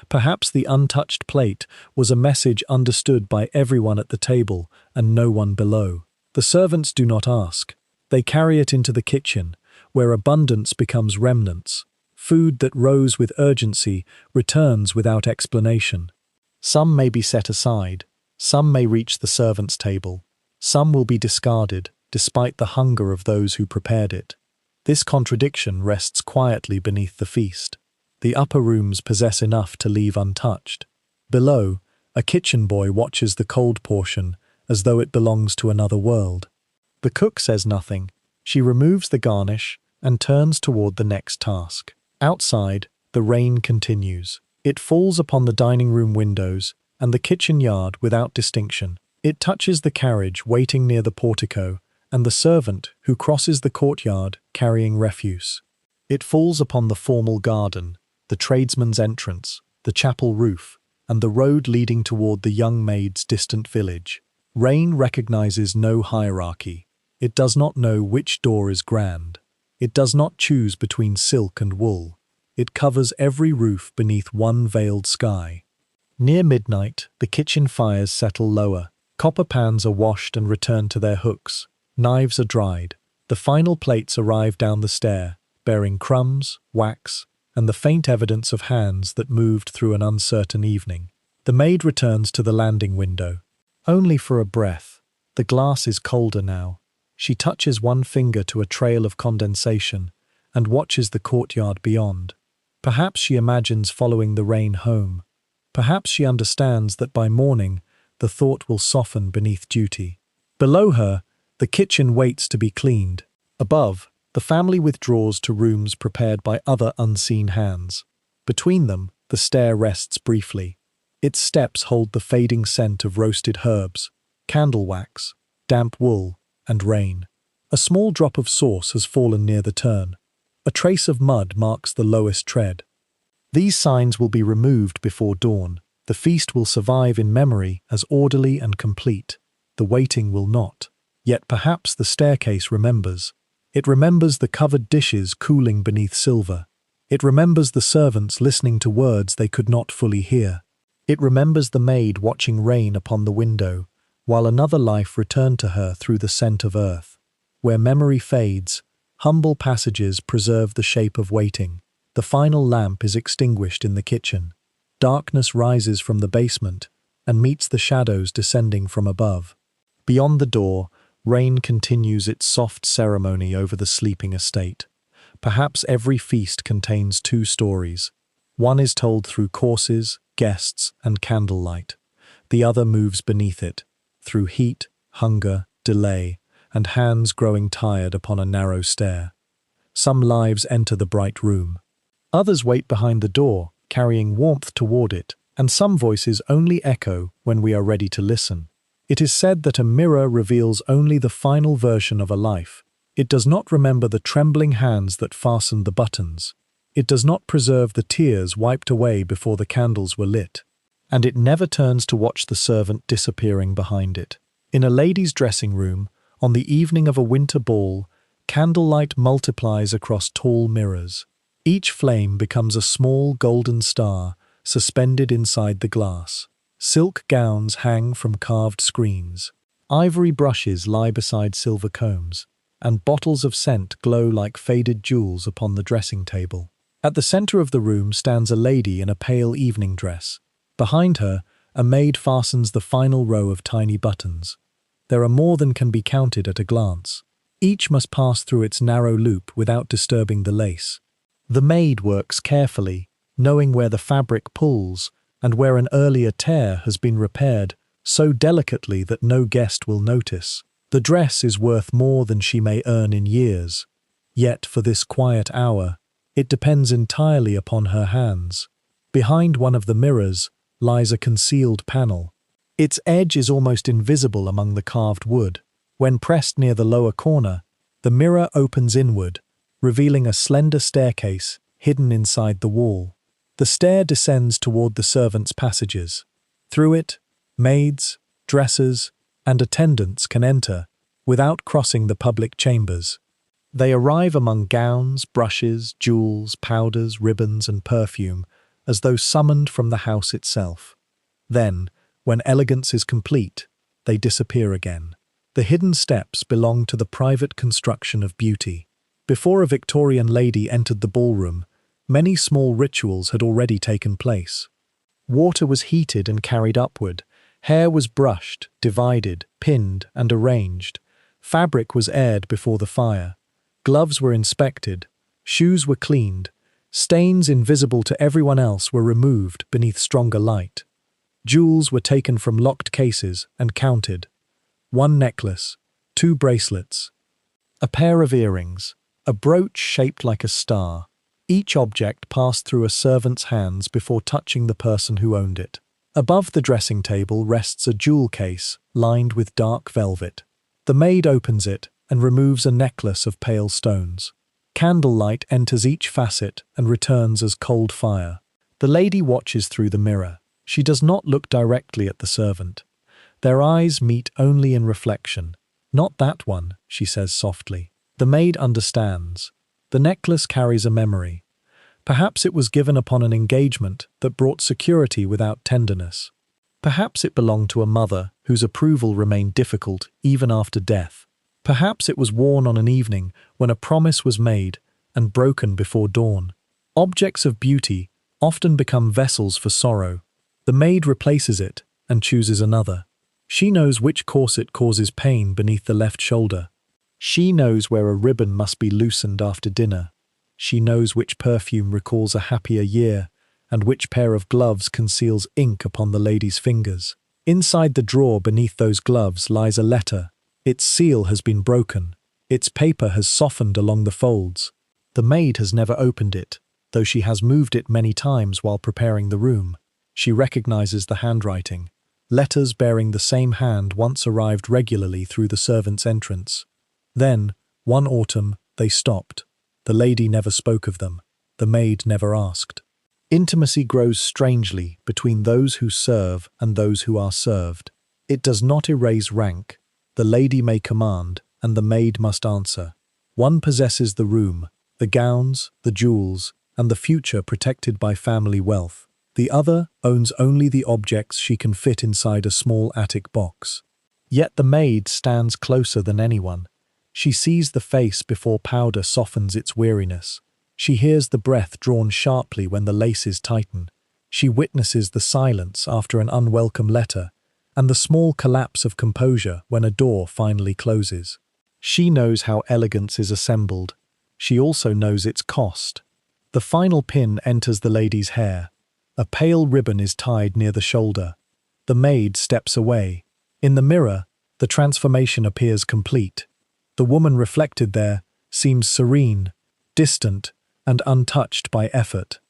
Perhaps the untouched plate was a message understood by everyone at the table and no one below. The servants do not ask. They carry it into the kitchen, where abundance becomes remnants. Food that rose with urgency returns without explanation. Some may be set aside. Some may reach the servants' table. Some will be discarded, despite the hunger of those who prepared it. This contradiction rests quietly beneath the feast. The upper rooms possess enough to leave untouched. Below, a kitchen boy watches the cold portion as though it belongs to another world. The cook says nothing. She removes the garnish and turns toward the next task. Outside, the rain continues. It falls upon the dining room windows and the kitchen yard without distinction. It touches the carriage waiting near the portico and the servant who crosses the courtyard carrying refuse. It falls upon the formal garden, the tradesman's entrance, the chapel roof, and the road leading toward the young maid's distant village. Rain recognizes no hierarchy. It does not know which door is grand. It does not choose between silk and wool. It covers every roof beneath one veiled sky. Near midnight, the kitchen fires settle lower. Copper pans are washed and returned to their hooks. Knives are dried. The final plates arrive down the stair, bearing crumbs, wax, and the faint evidence of hands that moved through an uncertain evening. The maid returns to the landing window. Only for a breath. The glass is colder now. She touches one finger to a trail of condensation and watches the courtyard beyond. Perhaps she imagines following the rain home. Perhaps she understands that by morning, the thought will soften beneath duty. Below her, the kitchen waits to be cleaned. Above, The family withdraws to rooms prepared by other unseen hands. Between them, the stair rests briefly. Its steps hold the fading scent of roasted herbs, candle wax, damp wool, and rain. A small drop of sauce has fallen near the turn. A trace of mud marks the lowest tread. These signs will be removed before dawn. The feast will survive in memory as orderly and complete. The waiting will not. Yet perhaps the staircase remembers. It remembers the covered dishes cooling beneath silver. It remembers the servants listening to words they could not fully hear. It remembers the maid watching rain upon the window, while another life returned to her through the scent of earth. Where memory fades, humble passages preserve the shape of waiting. The final lamp is extinguished in the kitchen. Darkness rises from the basement and meets the shadows descending from above. Beyond the door, rain continues its soft ceremony over the sleeping estate. Perhaps every feast contains two stories. One is told through courses, guests, and candlelight. The other moves beneath it, through heat, hunger, delay, and hands growing tired upon a narrow stair. Some lives enter the bright room. Others wait behind the door, carrying warmth toward it, and some voices only echo when we are ready to listen. It is said that a mirror reveals only the final version of a life. It does not remember the trembling hands that fastened the buttons. It does not preserve the tears wiped away before the candles were lit. And it never turns to watch the servant disappearing behind it. In a lady's dressing room, on the evening of a winter ball, candlelight multiplies across tall mirrors. Each flame becomes a small golden star suspended inside the glass. Silk gowns hang from carved screens. Ivory brushes lie beside silver combs, and bottles of scent glow like faded jewels upon the dressing table. At the center of the room stands a lady in a pale evening dress. Behind her, a maid fastens the final row of tiny buttons. There are more than can be counted at a glance. Each must pass through its narrow loop without disturbing the lace. The maid works carefully, knowing where the fabric pulls and where an earlier tear has been repaired so delicately that no guest will notice. The dress is worth more than she may earn in years. Yet for this quiet hour, it depends entirely upon her hands. Behind one of the mirrors lies a concealed panel. Its edge is almost invisible among the carved wood. When pressed near the lower corner, the mirror opens inward, revealing a slender staircase hidden inside the wall. The stair descends toward the servants' passages. Through it, maids, dressers, and attendants can enter without crossing the public chambers. They arrive among gowns, brushes, jewels, powders, ribbons, and perfume, as though summoned from the house itself. Then, when elegance is complete, they disappear again. The hidden steps belong to the private construction of beauty. Before a Victorian lady entered the ballroom, many small rituals had already taken place. Water was heated and carried upward. Hair was brushed, divided, pinned, and arranged. Fabric was aired before the fire. Gloves were inspected. Shoes were cleaned. Stains invisible to everyone else were removed beneath stronger light. Jewels were taken from locked cases and counted. 1 necklace, 2 bracelets, a pair of earrings, a brooch shaped like a star. Each object passed through a servant's hands before touching the person who owned it. Above the dressing table rests a jewel case lined with dark velvet. The maid opens it and removes a necklace of pale stones. Candlelight enters each facet and returns as cold fire. The lady watches through the mirror. She does not look directly at the servant. Their eyes meet only in reflection. "Not that one," she says softly. The maid understands. The necklace carries a memory. Perhaps it was given upon an engagement that brought security without tenderness. Perhaps it belonged to a mother whose approval remained difficult even after death. Perhaps it was worn on an evening when a promise was made and broken before dawn. Objects of beauty often become vessels for sorrow. The maid replaces it and chooses another. She knows which corset causes pain beneath the left shoulder. She knows where a ribbon must be loosened after dinner. She knows which perfume recalls a happier year and which pair of gloves conceals ink upon the lady's fingers. Inside the drawer beneath those gloves lies a letter. Its seal has been broken. Its paper has softened along the folds. The maid has never opened it, though she has moved it many times while preparing the room. She recognizes the handwriting. Letters bearing the same hand once arrived regularly through the servants' entrance. Then, one autumn, they stopped. The lady never spoke of them. The maid never asked. Intimacy grows strangely between those who serve and those who are served. It does not erase rank. The lady may command, and the maid must answer. One possesses the room, the gowns, the jewels, and the future protected by family wealth. The other owns only the objects she can fit inside a small attic box. Yet the maid stands closer than anyone. She sees the face before powder softens its weariness. She hears the breath drawn sharply when the laces tighten. She witnesses the silence after an unwelcome letter, and the small collapse of composure when a door finally closes. She knows how elegance is assembled. She also knows its cost. The final pin enters the lady's hair. A pale ribbon is tied near the shoulder. The maid steps away. In the mirror, the transformation appears complete. The woman reflected there seems serene, distant, and untouched by effort.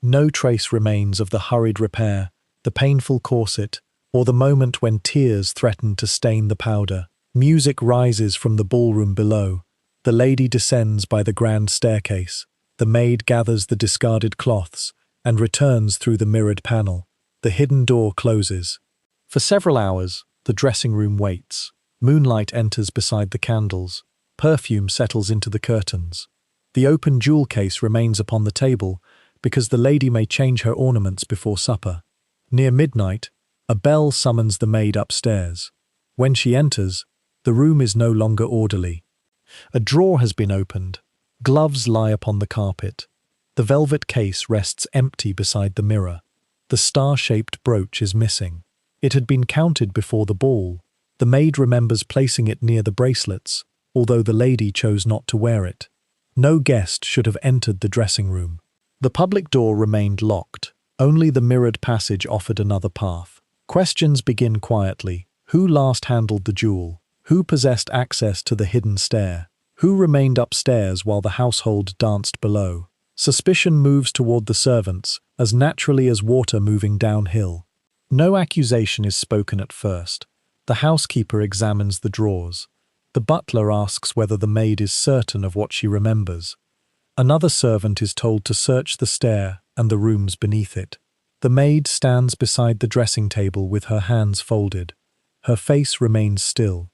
No trace remains of the hurried repair, the painful corset, or the moment when tears threaten to stain the powder. Music rises from the ballroom below. The lady descends by the grand staircase. The maid gathers the discarded cloths and returns through the mirrored panel. The hidden door closes. For several hours, the dressing room waits. Moonlight enters beside the candles. Perfume settles into the curtains. The open jewel case remains upon the table because the lady may change her ornaments before supper. Near midnight, a bell summons the maid upstairs. When she enters, the room is no longer orderly. A drawer has been opened. Gloves lie upon the carpet. The velvet case rests empty beside the mirror. The star-shaped brooch is missing. It had been counted before the ball. The maid remembers placing it near the bracelets, although the lady chose not to wear it. No guest should have entered the dressing room. The public door remained locked. Only the mirrored passage offered another path. Questions begin quietly. Who last handled the jewel? Who possessed access to the hidden stair? Who remained upstairs while the household danced below? Suspicion moves toward the servants, as naturally as water moving downhill. No accusation is spoken at first. The housekeeper examines the drawers. The butler asks whether the maid is certain of what she remembers. Another servant is told to search the stair and the rooms beneath it. The maid stands beside the dressing table with her hands folded. Her face remains still.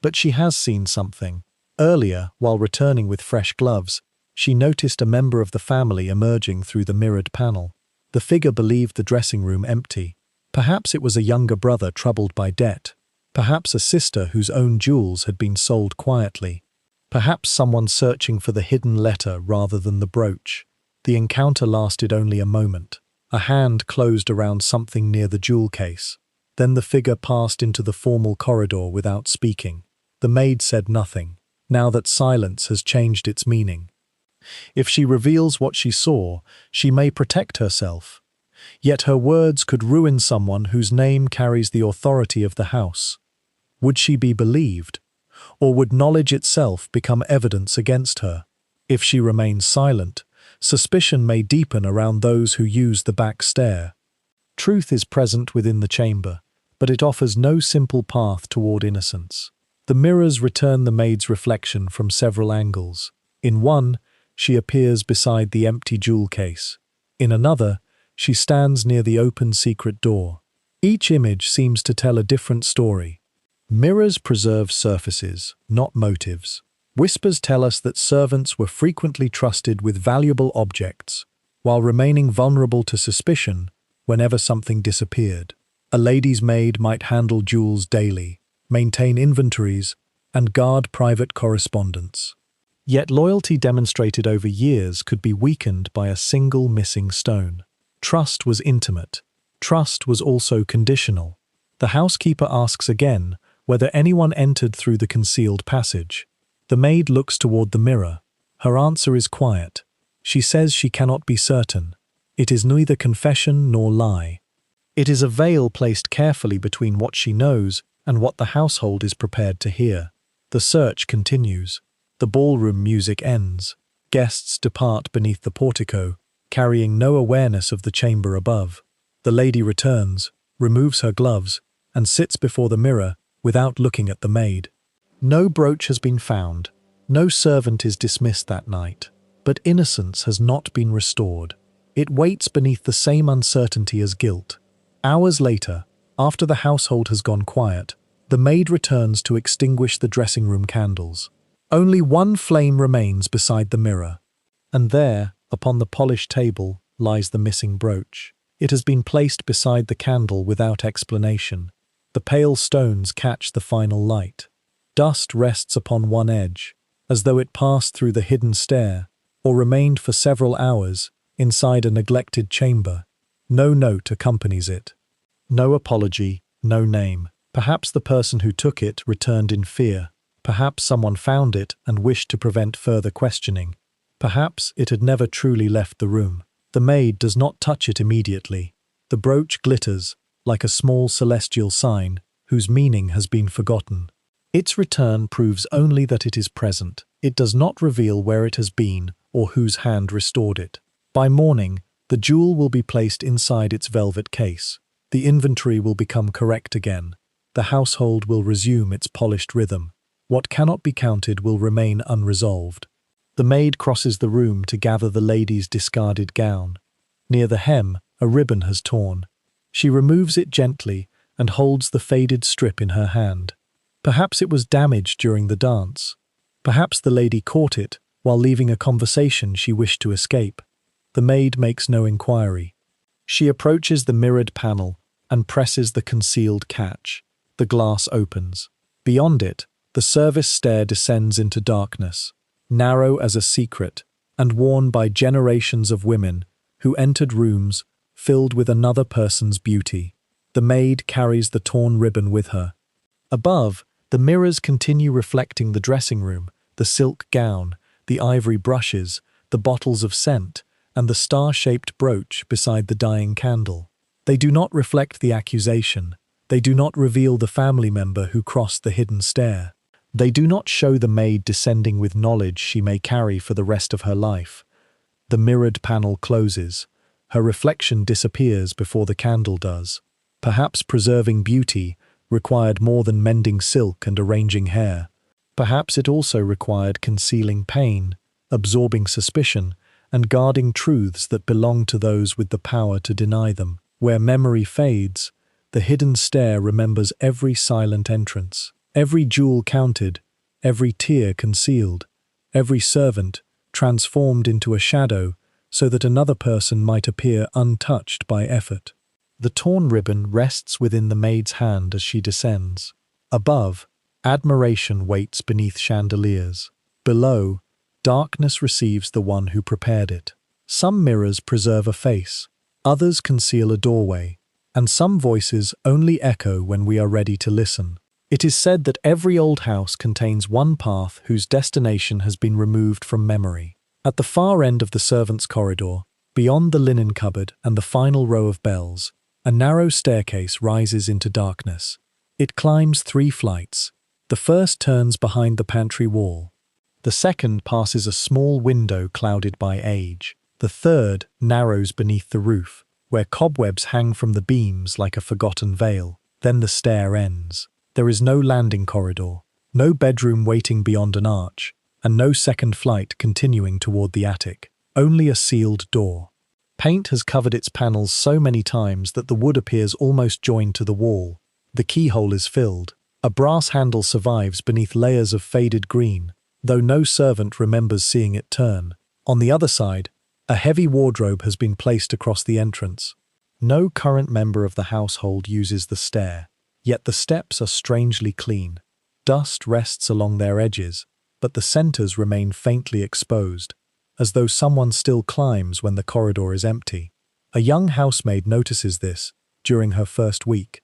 But she has seen something. Earlier, while returning with fresh gloves, she noticed a member of the family emerging through the mirrored panel. The figure believed the dressing room empty. Perhaps it was a younger brother troubled by debt. Perhaps a sister whose own jewels had been sold quietly. Perhaps someone searching for the hidden letter rather than the brooch. The encounter lasted only a moment. A hand closed around something near the jewel case. Then the figure passed into the formal corridor without speaking. The maid said nothing, now that silence has changed its meaning. If she reveals what she saw, she may protect herself. Yet her words could ruin someone whose name carries the authority of the house. Would she be believed? Or would knowledge itself become evidence against her? If she remains silent, suspicion may deepen around those who use the back stair. Truth is present within the chamber, but it offers no simple path toward innocence. The mirrors return the maid's reflection from several angles. In one, she appears beside the empty jewel case. In another, she stands near the open secret door. Each image seems to tell a different story. Mirrors preserve surfaces, not motives. Whispers tell us that servants were frequently trusted with valuable objects, while remaining vulnerable to suspicion whenever something disappeared. A lady's maid might handle jewels daily, maintain inventories, and guard private correspondence. Yet loyalty demonstrated over years could be weakened by a single missing stone. Trust was intimate. Trust was also conditional. The housekeeper asks again whether anyone entered through the concealed passage. The maid looks toward the mirror. Her answer is quiet. She says she cannot be certain. It is neither confession nor lie. It is a veil placed carefully between what she knows and what the household is prepared to hear. The search continues. The ballroom music ends. Guests depart beneath the portico, carrying no awareness of the chamber above. The lady returns, removes her gloves, and sits before the mirror without looking at the maid. No brooch has been found. No servant is dismissed that night. But innocence has not been restored. It waits beneath the same uncertainty as guilt. Hours later, after the household has gone quiet, the maid returns to extinguish the dressing room candles. Only one flame remains beside the mirror. And there, upon the polished table, lies the missing brooch. It has been placed beside the candle without explanation. The pale stones catch the final light. Dust rests upon one edge, as though it passed through the hidden stair, or remained for several hours inside a neglected chamber. No note accompanies it. No apology, no name. Perhaps the person who took it returned in fear. Perhaps someone found it and wished to prevent further questioning. Perhaps it had never truly left the room. The maid does not touch it immediately. The brooch glitters, like a small celestial sign, whose meaning has been forgotten. Its return proves only that it is present. It does not reveal where it has been or whose hand restored it. By morning, the jewel will be placed inside its velvet case. The inventory will become correct again. The household will resume its polished rhythm. What cannot be counted will remain unresolved. The maid crosses the room to gather the lady's discarded gown. Near the hem, a ribbon has torn. She removes it gently and holds the faded strip in her hand. Perhaps it was damaged during the dance. Perhaps the lady caught it while leaving a conversation she wished to escape. The maid makes no inquiry. She approaches the mirrored panel and presses the concealed catch. The glass opens. Beyond it, the service stair descends into darkness, narrow as a secret and worn by generations of women who entered rooms filled with another person's beauty. The maid carries the torn ribbon with her. Above, the mirrors continue reflecting the dressing room, the silk gown, the ivory brushes, the bottles of scent, and the star-shaped brooch beside the dying candle. They do not reflect the accusation. They do not reveal the family member who crossed the hidden stair. They do not show the maid descending with knowledge she may carry for the rest of her life. The mirrored panel closes. Her reflection disappears before the candle does. Perhaps preserving beauty required more than mending silk and arranging hair. Perhaps it also required concealing pain, absorbing suspicion, and guarding truths that belong to those with the power to deny them. Where memory fades, the hidden stair remembers every silent entrance, every jewel counted, every tear concealed, every servant transformed into a shadow so that another person might appear untouched by effort. The torn ribbon rests within the maid's hand as she descends. Above, admiration waits beneath chandeliers. Below, darkness receives the one who prepared it. Some mirrors preserve a face, others conceal a doorway, and some voices only echo when we are ready to listen. It is said that every old house contains one path whose destination has been removed from memory. At the far end of the servants' corridor, beyond the linen cupboard and the final row of bells, a narrow staircase rises into darkness. It climbs 3 flights. The first turns behind the pantry wall. The second passes a small window clouded by age. The third narrows beneath the roof, where cobwebs hang from the beams like a forgotten veil. Then the stair ends. There is no landing corridor, no bedroom waiting beyond an arch, and no second flight continuing toward the attic. Only a sealed door. Paint has covered its panels so many times that the wood appears almost joined to the wall. The keyhole is filled. A brass handle survives beneath layers of faded green, though no servant remembers seeing it turn. On the other side, a heavy wardrobe has been placed across the entrance. No current member of the household uses the stair, yet the steps are strangely clean. Dust rests along their edges, but the centers remain faintly exposed, as though someone still climbs when the corridor is empty. A young housemaid notices this during her first week.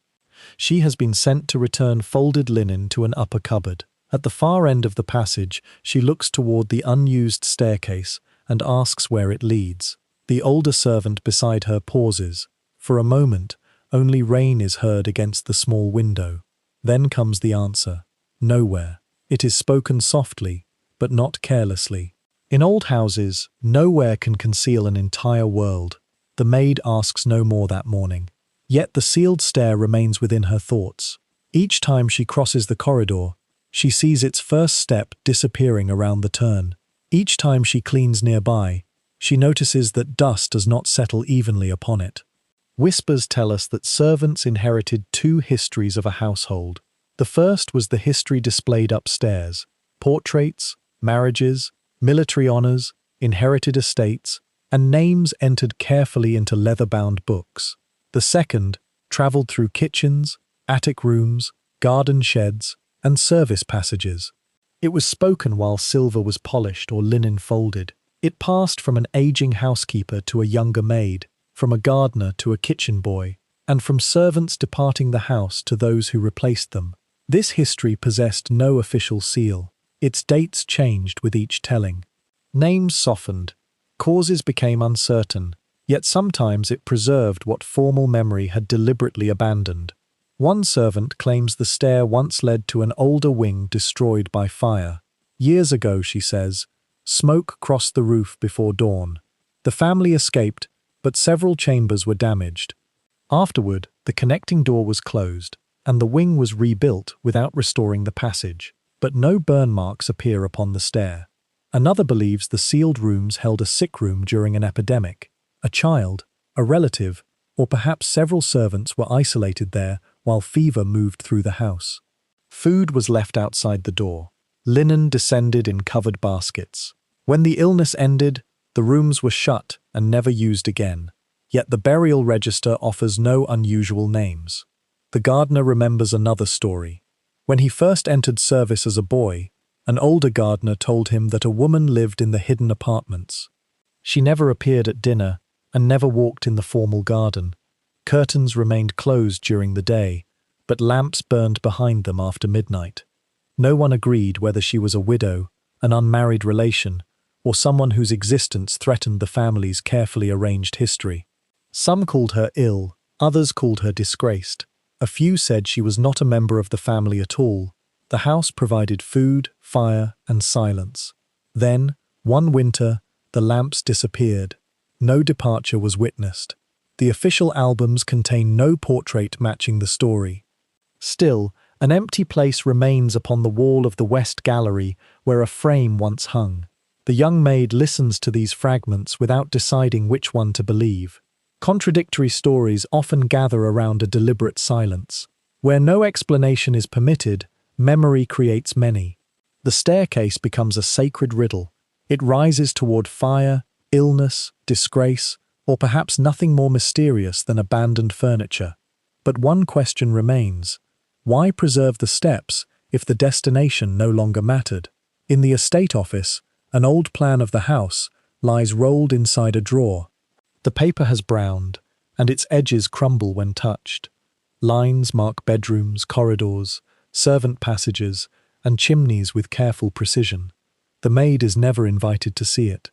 She has been sent to return folded linen to an upper cupboard. At the far end of the passage, she looks toward the unused staircase and asks where it leads. The older servant beside her pauses. For a moment, only rain is heard against the small window. Then comes the answer. Nowhere. It is spoken softly, but not carelessly. In old houses, nowhere can conceal an entire world. The maid asks no more that morning. Yet the sealed stair remains within her thoughts. Each time she crosses the corridor, she sees its first step disappearing around the turn. Each time she cleans nearby, she notices that dust does not settle evenly upon it. Whispers tell us that servants inherited two histories of a household. The first was the history displayed upstairs: portraits, marriages, military honors, inherited estates, and names entered carefully into leather-bound books. The second traveled through kitchens, attic rooms, garden sheds, and service passages. It was spoken while silver was polished or linen folded. It passed from an aging housekeeper to a younger maid, from a gardener to a kitchen boy, and from servants departing the house to those who replaced them. This history possessed no official seal. Its dates changed with each telling. Names softened, causes became uncertain, yet sometimes it preserved what formal memory had deliberately abandoned. One servant claims the stair once led to an older wing destroyed by fire. Years ago, she says, smoke crossed the roof before dawn. The family escaped, but several chambers were damaged. Afterward, the connecting door was closed, and the wing was rebuilt without restoring the passage. But no burn marks appear upon the stair. Another believes the sealed rooms held a sick room during an epidemic. A child, a relative, or perhaps several servants were isolated there while fever moved through the house. Food was left outside the door. Linen descended in covered baskets. When the illness ended, the rooms were shut and never used again. Yet the burial register offers no unusual names. The gardener remembers another story. When he first entered service as a boy, an older gardener told him that a woman lived in the hidden apartments. She never appeared at dinner and never walked in the formal garden. Curtains remained closed during the day, but lamps burned behind them after midnight. No one agreed whether she was a widow, an unmarried relation, or someone whose existence threatened the family's carefully arranged history. Some called her ill, others called her disgraced. A few said she was not a member of the family at all. The house provided food, fire, and silence. Then, one winter, the lamps disappeared. No departure was witnessed. The official albums contain no portrait matching the story. Still, an empty place remains upon the wall of the west gallery where a frame once hung. The young maid listens to these fragments without deciding which one to believe. Contradictory stories often gather around a deliberate silence. Where no explanation is permitted, memory creates many. The staircase becomes a sacred riddle. It rises toward fire, illness, disgrace, or perhaps nothing more mysterious than abandoned furniture. But one question remains. Why preserve the steps if the destination no longer mattered? In the estate office, an old plan of the house lies rolled inside a drawer. The paper has browned, and its edges crumble when touched. Lines mark bedrooms, corridors, servant passages, and chimneys with careful precision. The maid is never invited to see it.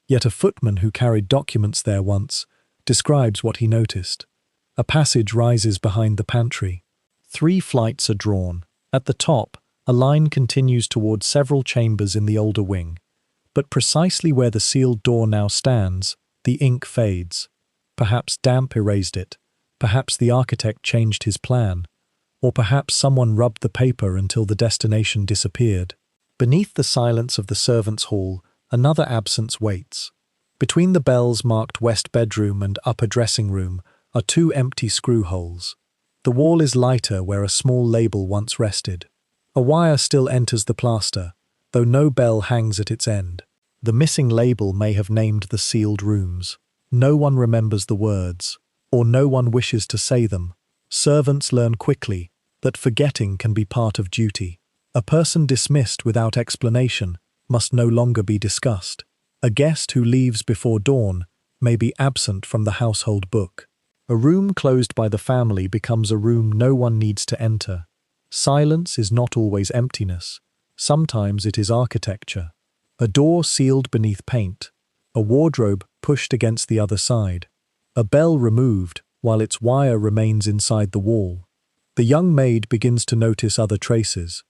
Yet a footman who carried documents there once describes what he noticed. A passage rises behind the pantry. 3 flights are drawn. At the top, a line continues toward several chambers in the older wing. But precisely where the sealed door now stands, the ink fades. Perhaps damp erased it. Perhaps the architect changed his plan. Or perhaps someone rubbed the paper until the destination disappeared. Beneath the silence of the servants' hall, another absence waits. Between the bells marked west bedroom and upper dressing room are 2 empty screw holes. The wall is lighter where a small label once rested. A wire still enters the plaster, though no bell hangs at its end. The missing label may have named the sealed rooms. No one remembers the words, or no one wishes to say them. Servants learn quickly that forgetting can be part of duty. A person dismissed without explanation must no longer be discussed. A guest who leaves before dawn may be absent from the household book. A room closed by the family becomes a room no one needs to enter. Silence is not always emptiness. Sometimes it is architecture. A door sealed beneath paint. A wardrobe pushed against the other side. A bell removed while its wire remains inside the wall. The young maid begins to notice other traces.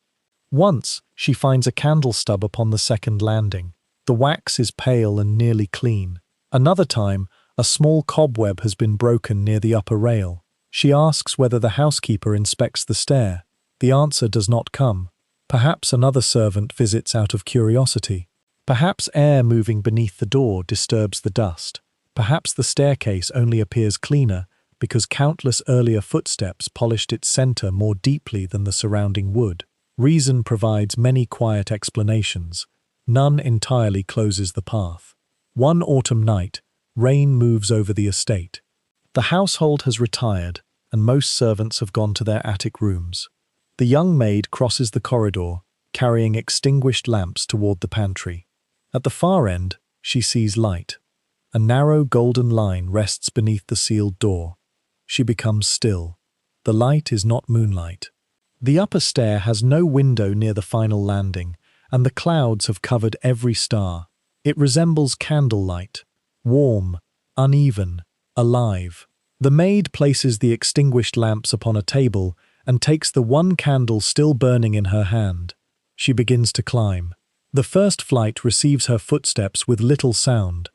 Once, she finds a candle stub upon the second landing. The wax is pale and nearly clean. Another time, a small cobweb has been broken near the upper rail. She asks whether the housekeeper inspects the stair. The answer does not come. Perhaps another servant visits out of curiosity. Perhaps air moving beneath the door disturbs the dust. Perhaps the staircase only appears cleaner because countless earlier footsteps polished its center more deeply than the surrounding wood. Reason provides many quiet explanations. None entirely closes the path. One autumn night, rain moves over the estate. The household has retired, and most servants have gone to their attic rooms. The young maid crosses the corridor, carrying extinguished lamps toward the pantry. At the far end, she sees light. A narrow golden line rests beneath the sealed door. She becomes still. The light is not moonlight. The upper stair has no window near the final landing, and the clouds have covered every star. It resembles candlelight, warm, uneven, alive. The maid places the extinguished lamps upon a table and takes the one candle still burning in her hand. She begins to climb. The first flight receives her footsteps with little sound.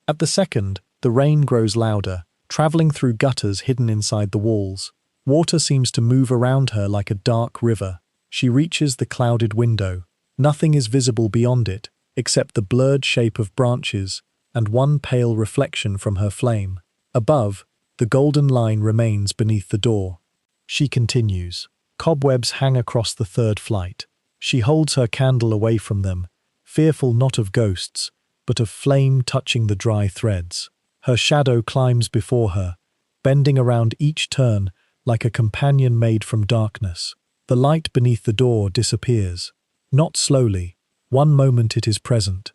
At the second, the rain grows louder, traveling through gutters hidden inside the walls. Water seems to move around her like a dark river. She reaches the clouded window. Nothing is visible beyond it, except the blurred shape of branches and one pale reflection from her flame. Above, the golden line remains beneath the door. She continues. Cobwebs hang across the third flight. She holds her candle away from them, fearful not of ghosts, but of flame touching the dry threads. Her shadow climbs before her, bending around each turn like a companion made from darkness. The light beneath the door disappears. Not slowly. One moment it is present.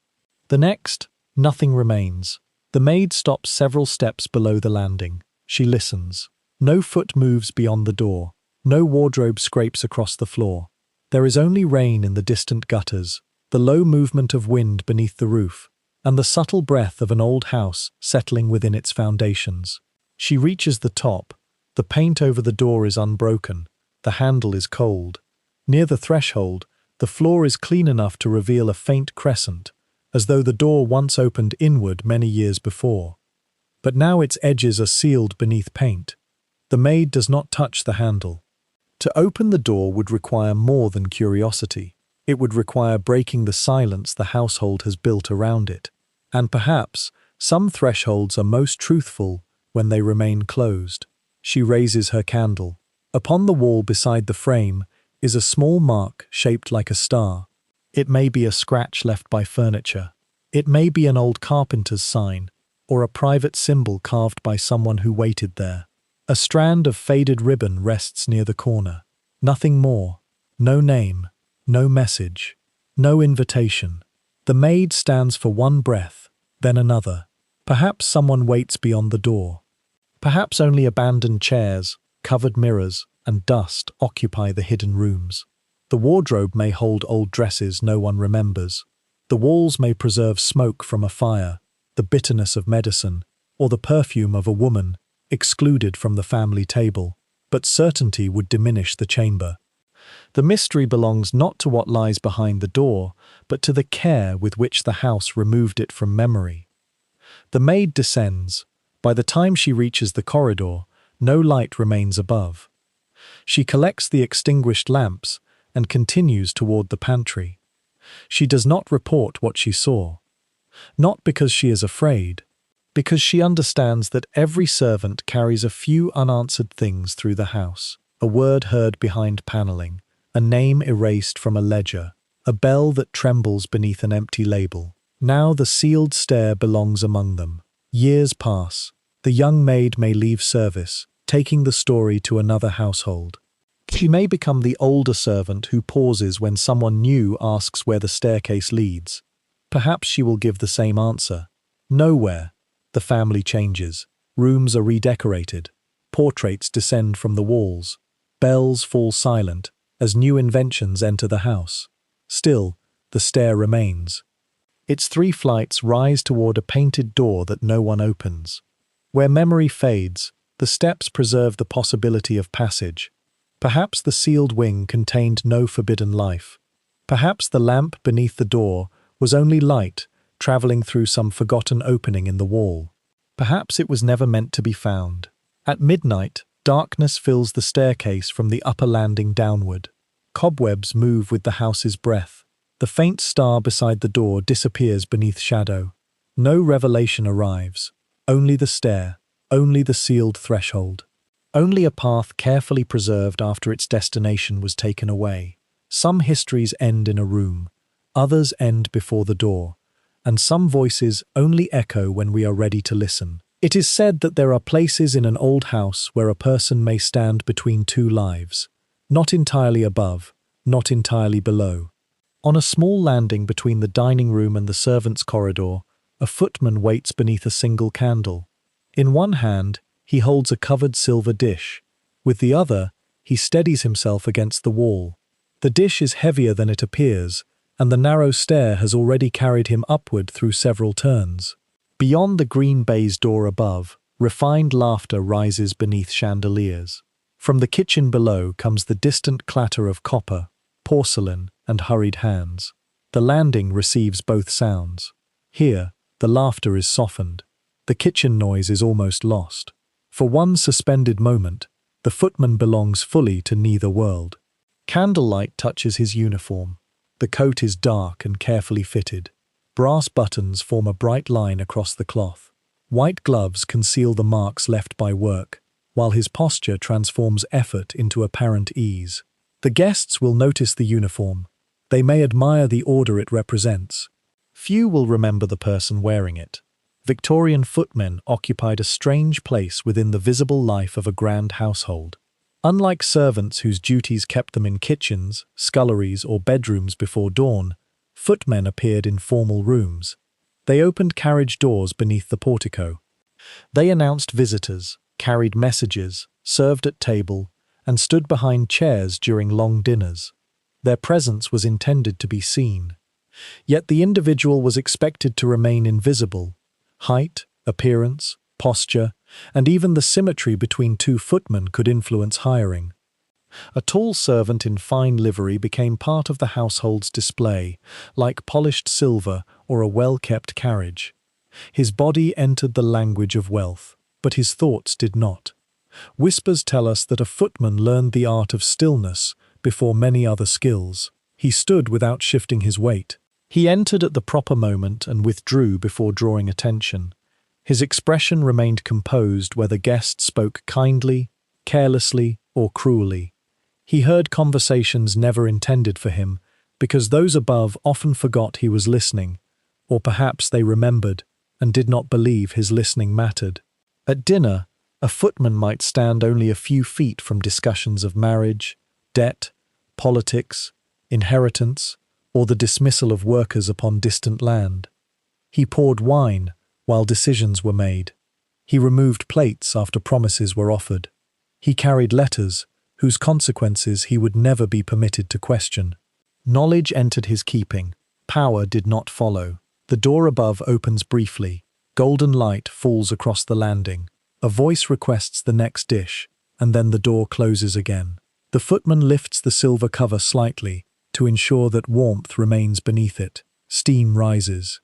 The next, nothing remains. The maid stops several steps below the landing. She listens. No foot moves beyond the door. No wardrobe scrapes across the floor. There is only rain in the distant gutters, the low movement of wind beneath the roof, and the subtle breath of an old house settling within its foundations. She reaches the top. The paint over the door is unbroken. The handle is cold. Near the threshold, the floor is clean enough to reveal a faint crescent, as though the door once opened inward many years before. But now its edges are sealed beneath paint. The maid does not touch the handle. To open the door would require more than curiosity. It would require breaking the silence the household has built around it. And perhaps some thresholds are most truthful when they remain closed. She raises her candle. Upon the wall beside the frame is a small mark shaped like a star. It may be a scratch left by furniture. It may be an old carpenter's sign, or a private symbol carved by someone who waited there. A strand of faded ribbon rests near the corner. Nothing more. No name. No message. No invitation. The maid stands for one breath, then another. Perhaps someone waits beyond the door. Perhaps only abandoned chairs, covered mirrors, and dust occupy the hidden rooms. The wardrobe may hold old dresses no one remembers. The walls may preserve smoke from a fire, the bitterness of medicine, or the perfume of a woman excluded from the family table, but certainty would diminish the chamber. The mystery belongs not to what lies behind the door, but to the care with which the house removed it from memory. The maid descends. By the time she reaches the corridor, no light remains above. She collects the extinguished lamps and continues toward the pantry. She does not report what she saw. Not because she is afraid, because she understands that every servant carries a few unanswered things through the house. A word heard behind paneling, a name erased from a ledger, a bell that trembles beneath an empty label. Now the sealed stair belongs among them. Years pass. The young maid may leave service, taking the story to another household. She may become the older servant who pauses when someone new asks where the staircase leads. Perhaps she will give the same answer. Nowhere. The family changes. Rooms are redecorated. Portraits descend from the walls. Bells fall silent as new inventions enter the house. Still, the stair remains. Its 3 flights rise toward a painted door that no one opens. Where memory fades, the steps preserve the possibility of passage. Perhaps the sealed wing contained no forbidden life. Perhaps the lamp beneath the door was only light traveling through some forgotten opening in the wall. Perhaps it was never meant to be found. At midnight, darkness fills the staircase from the upper landing downward. Cobwebs move with the house's breath. The faint star beside the door disappears beneath shadow. No revelation arrives. Only the stair, only the sealed threshold. Only a path carefully preserved after its destination was taken away. Some histories end in a room, others end before the door, and some voices only echo when we are ready to listen. It is said that there are places in an old house where a person may stand between two lives, not entirely above, not entirely below. On a small landing between the dining room and the servants' corridor, a footman waits beneath a single candle. In one hand, he holds a covered silver dish. With the other, he steadies himself against the wall. The dish is heavier than it appears, and the narrow stair has already carried him upward through several turns. Beyond the green baize door above, refined laughter rises beneath chandeliers. From the kitchen below comes the distant clatter of copper, porcelain, and hurried hands. The landing receives both sounds. Here, the laughter is softened. The kitchen noise is almost lost. For one suspended moment, the footman belongs fully to neither world. Candlelight touches his uniform. The coat is dark and carefully fitted. Brass buttons form a bright line across the cloth. White gloves conceal the marks left by work, while his posture transforms effort into apparent ease. The guests will notice the uniform. They may admire the order it represents. Few will remember the person wearing it. Victorian footmen occupied a strange place within the visible life of a grand household. Unlike servants whose duties kept them in kitchens, sculleries, or bedrooms before dawn, footmen appeared in formal rooms. They opened carriage doors beneath the portico. They announced visitors, carried messages, served at table, and stood behind chairs during long dinners. Their presence was intended to be seen. Yet the individual was expected to remain invisible. Height, appearance, posture, and even the symmetry between two footmen could influence hiring. A tall servant in fine livery became part of the household's display, like polished silver or a well-kept carriage. His body entered the language of wealth, but his thoughts did not. Whispers tell us that a footman learned the art of stillness before many other skills. He stood without shifting his weight. He entered at the proper moment and withdrew before drawing attention. His expression remained composed whether guests spoke kindly, carelessly, or cruelly. He heard conversations never intended for him, because those above often forgot he was listening, or perhaps they remembered and did not believe his listening mattered. At dinner, a footman might stand only a few feet from discussions of marriage, debt, politics, inheritance, or the dismissal of workers upon distant land. He poured wine while decisions were made. He removed plates after promises were offered. He carried letters whose consequences he would never be permitted to question. Knowledge entered his keeping. Power did not follow. The door above opens briefly. Golden light falls across the landing. A voice requests the next dish, and then the door closes again. The footman lifts the silver cover slightly to ensure that warmth remains beneath it. Steam rises.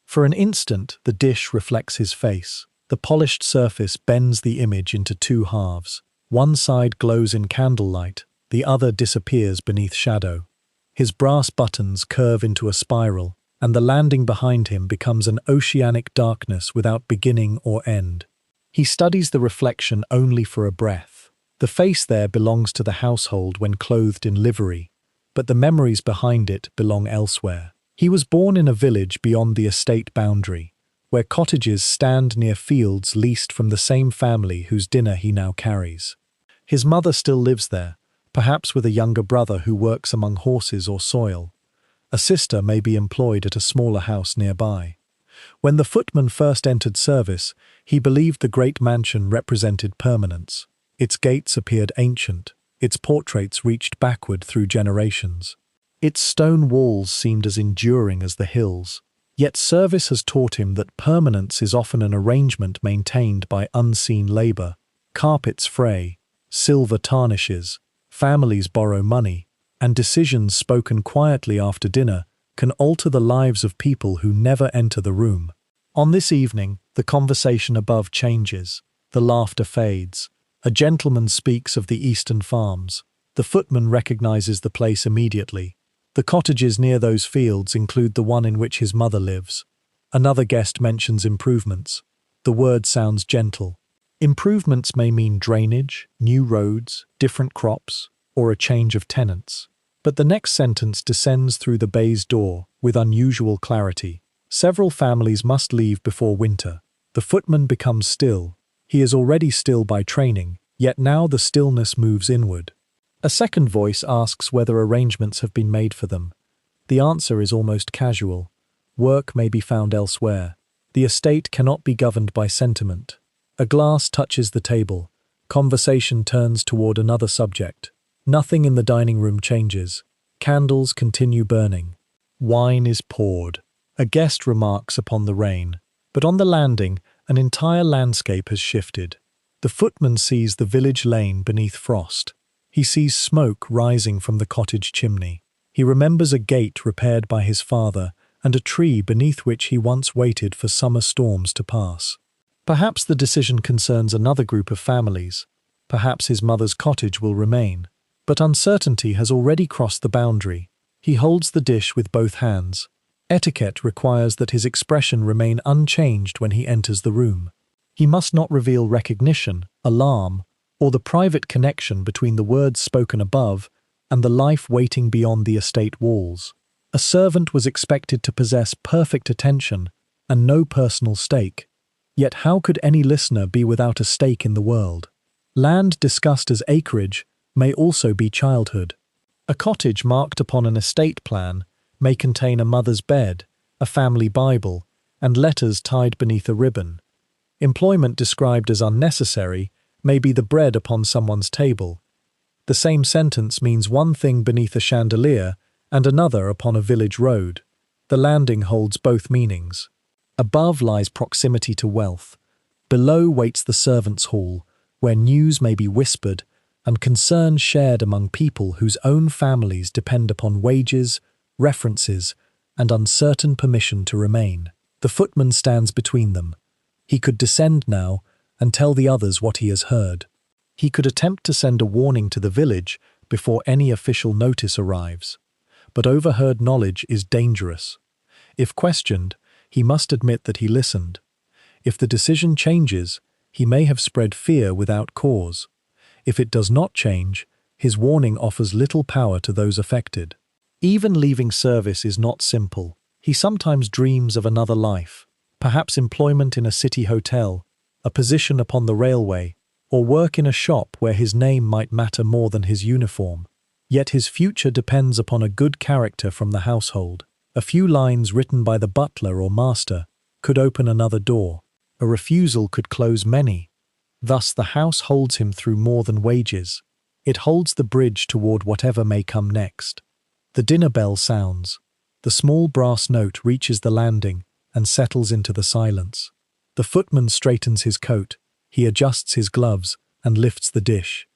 For an instant, the dish reflects his face. The polished surface bends the image into two halves. One side glows in candlelight, the other disappears beneath shadow. His brass buttons curve into a spiral, and the landing behind him becomes an oceanic darkness without beginning or end. He studies the reflection only for a breath. The face there belongs to the household when clothed in livery, but the memories behind it belong elsewhere. He was born in a village beyond the estate boundary, where cottages stand near fields leased from the same family whose dinner he now carries. His mother still lives there, perhaps with a younger brother who works among horses or soil. A sister may be employed at a smaller house nearby. When the footman first entered service, he believed the great mansion represented permanence. Its gates appeared ancient, its portraits reached backward through generations. Its stone walls seemed as enduring as the hills. Yet service has taught him that permanence is often an arrangement maintained by unseen labor. Carpets fray, silver tarnishes, families borrow money, and decisions spoken quietly after dinner can alter the lives of people who never enter the room. On this evening, the conversation above changes. The laughter fades. A gentleman speaks of the eastern farms. The footman recognizes the place immediately. The cottages near those fields include the one in which his mother lives. Another guest mentions improvements. The word sounds gentle. Improvements may mean drainage, new roads, different crops, or a change of tenants. But the next sentence descends through the baize door with unusual clarity. Several families must leave before winter. The footman becomes still. He is already still by training, yet now the stillness moves inward. A second voice asks whether arrangements have been made for them. The answer is almost casual. Work may be found elsewhere. The estate cannot be governed by sentiment. A glass touches the table. Conversation turns toward another subject. Nothing in the dining room changes. Candles continue burning. Wine is poured. A guest remarks upon the rain. But on the landing, an entire landscape has shifted. The footman sees the village lane beneath frost. He sees smoke rising from the cottage chimney. He remembers a gate repaired by his father and a tree beneath which he once waited for summer storms to pass. Perhaps the decision concerns another group of families. Perhaps his mother's cottage will remain. But uncertainty has already crossed the boundary. He holds the dish with both hands. Etiquette requires that his expression remain unchanged when he enters the room. He must not reveal recognition, alarm, or the private connection between the words spoken above and the life waiting beyond the estate walls. A servant was expected to possess perfect attention and no personal stake. Yet how could any listener be without a stake in the world? Land discussed as acreage may also be childhood. A cottage marked upon an estate plan may contain a mother's bed, a family Bible, and letters tied beneath a ribbon. Employment described as unnecessary may be the bread upon someone's table. The same sentence means one thing beneath a chandelier and another upon a village road. The landing holds both meanings. Above lies proximity to wealth. Below waits the servants' hall, where news may be whispered and concern shared among people whose own families depend upon wages, references, and uncertain permission to remain. The footman stands between them. He could descend now and tell the others what he has heard. He could attempt to send a warning to the village before any official notice arrives. But overheard knowledge is dangerous. If questioned, he must admit that he listened. If the decision changes, he may have spread fear without cause. If it does not change, his warning offers little power to those affected. Even leaving service is not simple. He sometimes dreams of another life, perhaps employment in a city hotel, a position upon the railway, or work in a shop where his name might matter more than his uniform. Yet his future depends upon a good character from the household. A few lines written by the butler or master could open another door. A refusal could close many. Thus the house holds him through more than wages. It holds the bridge toward whatever may come next. The dinner bell sounds. The small brass note reaches the landing and settles into the silence. The footman straightens his coat. He adjusts his gloves and lifts the dish.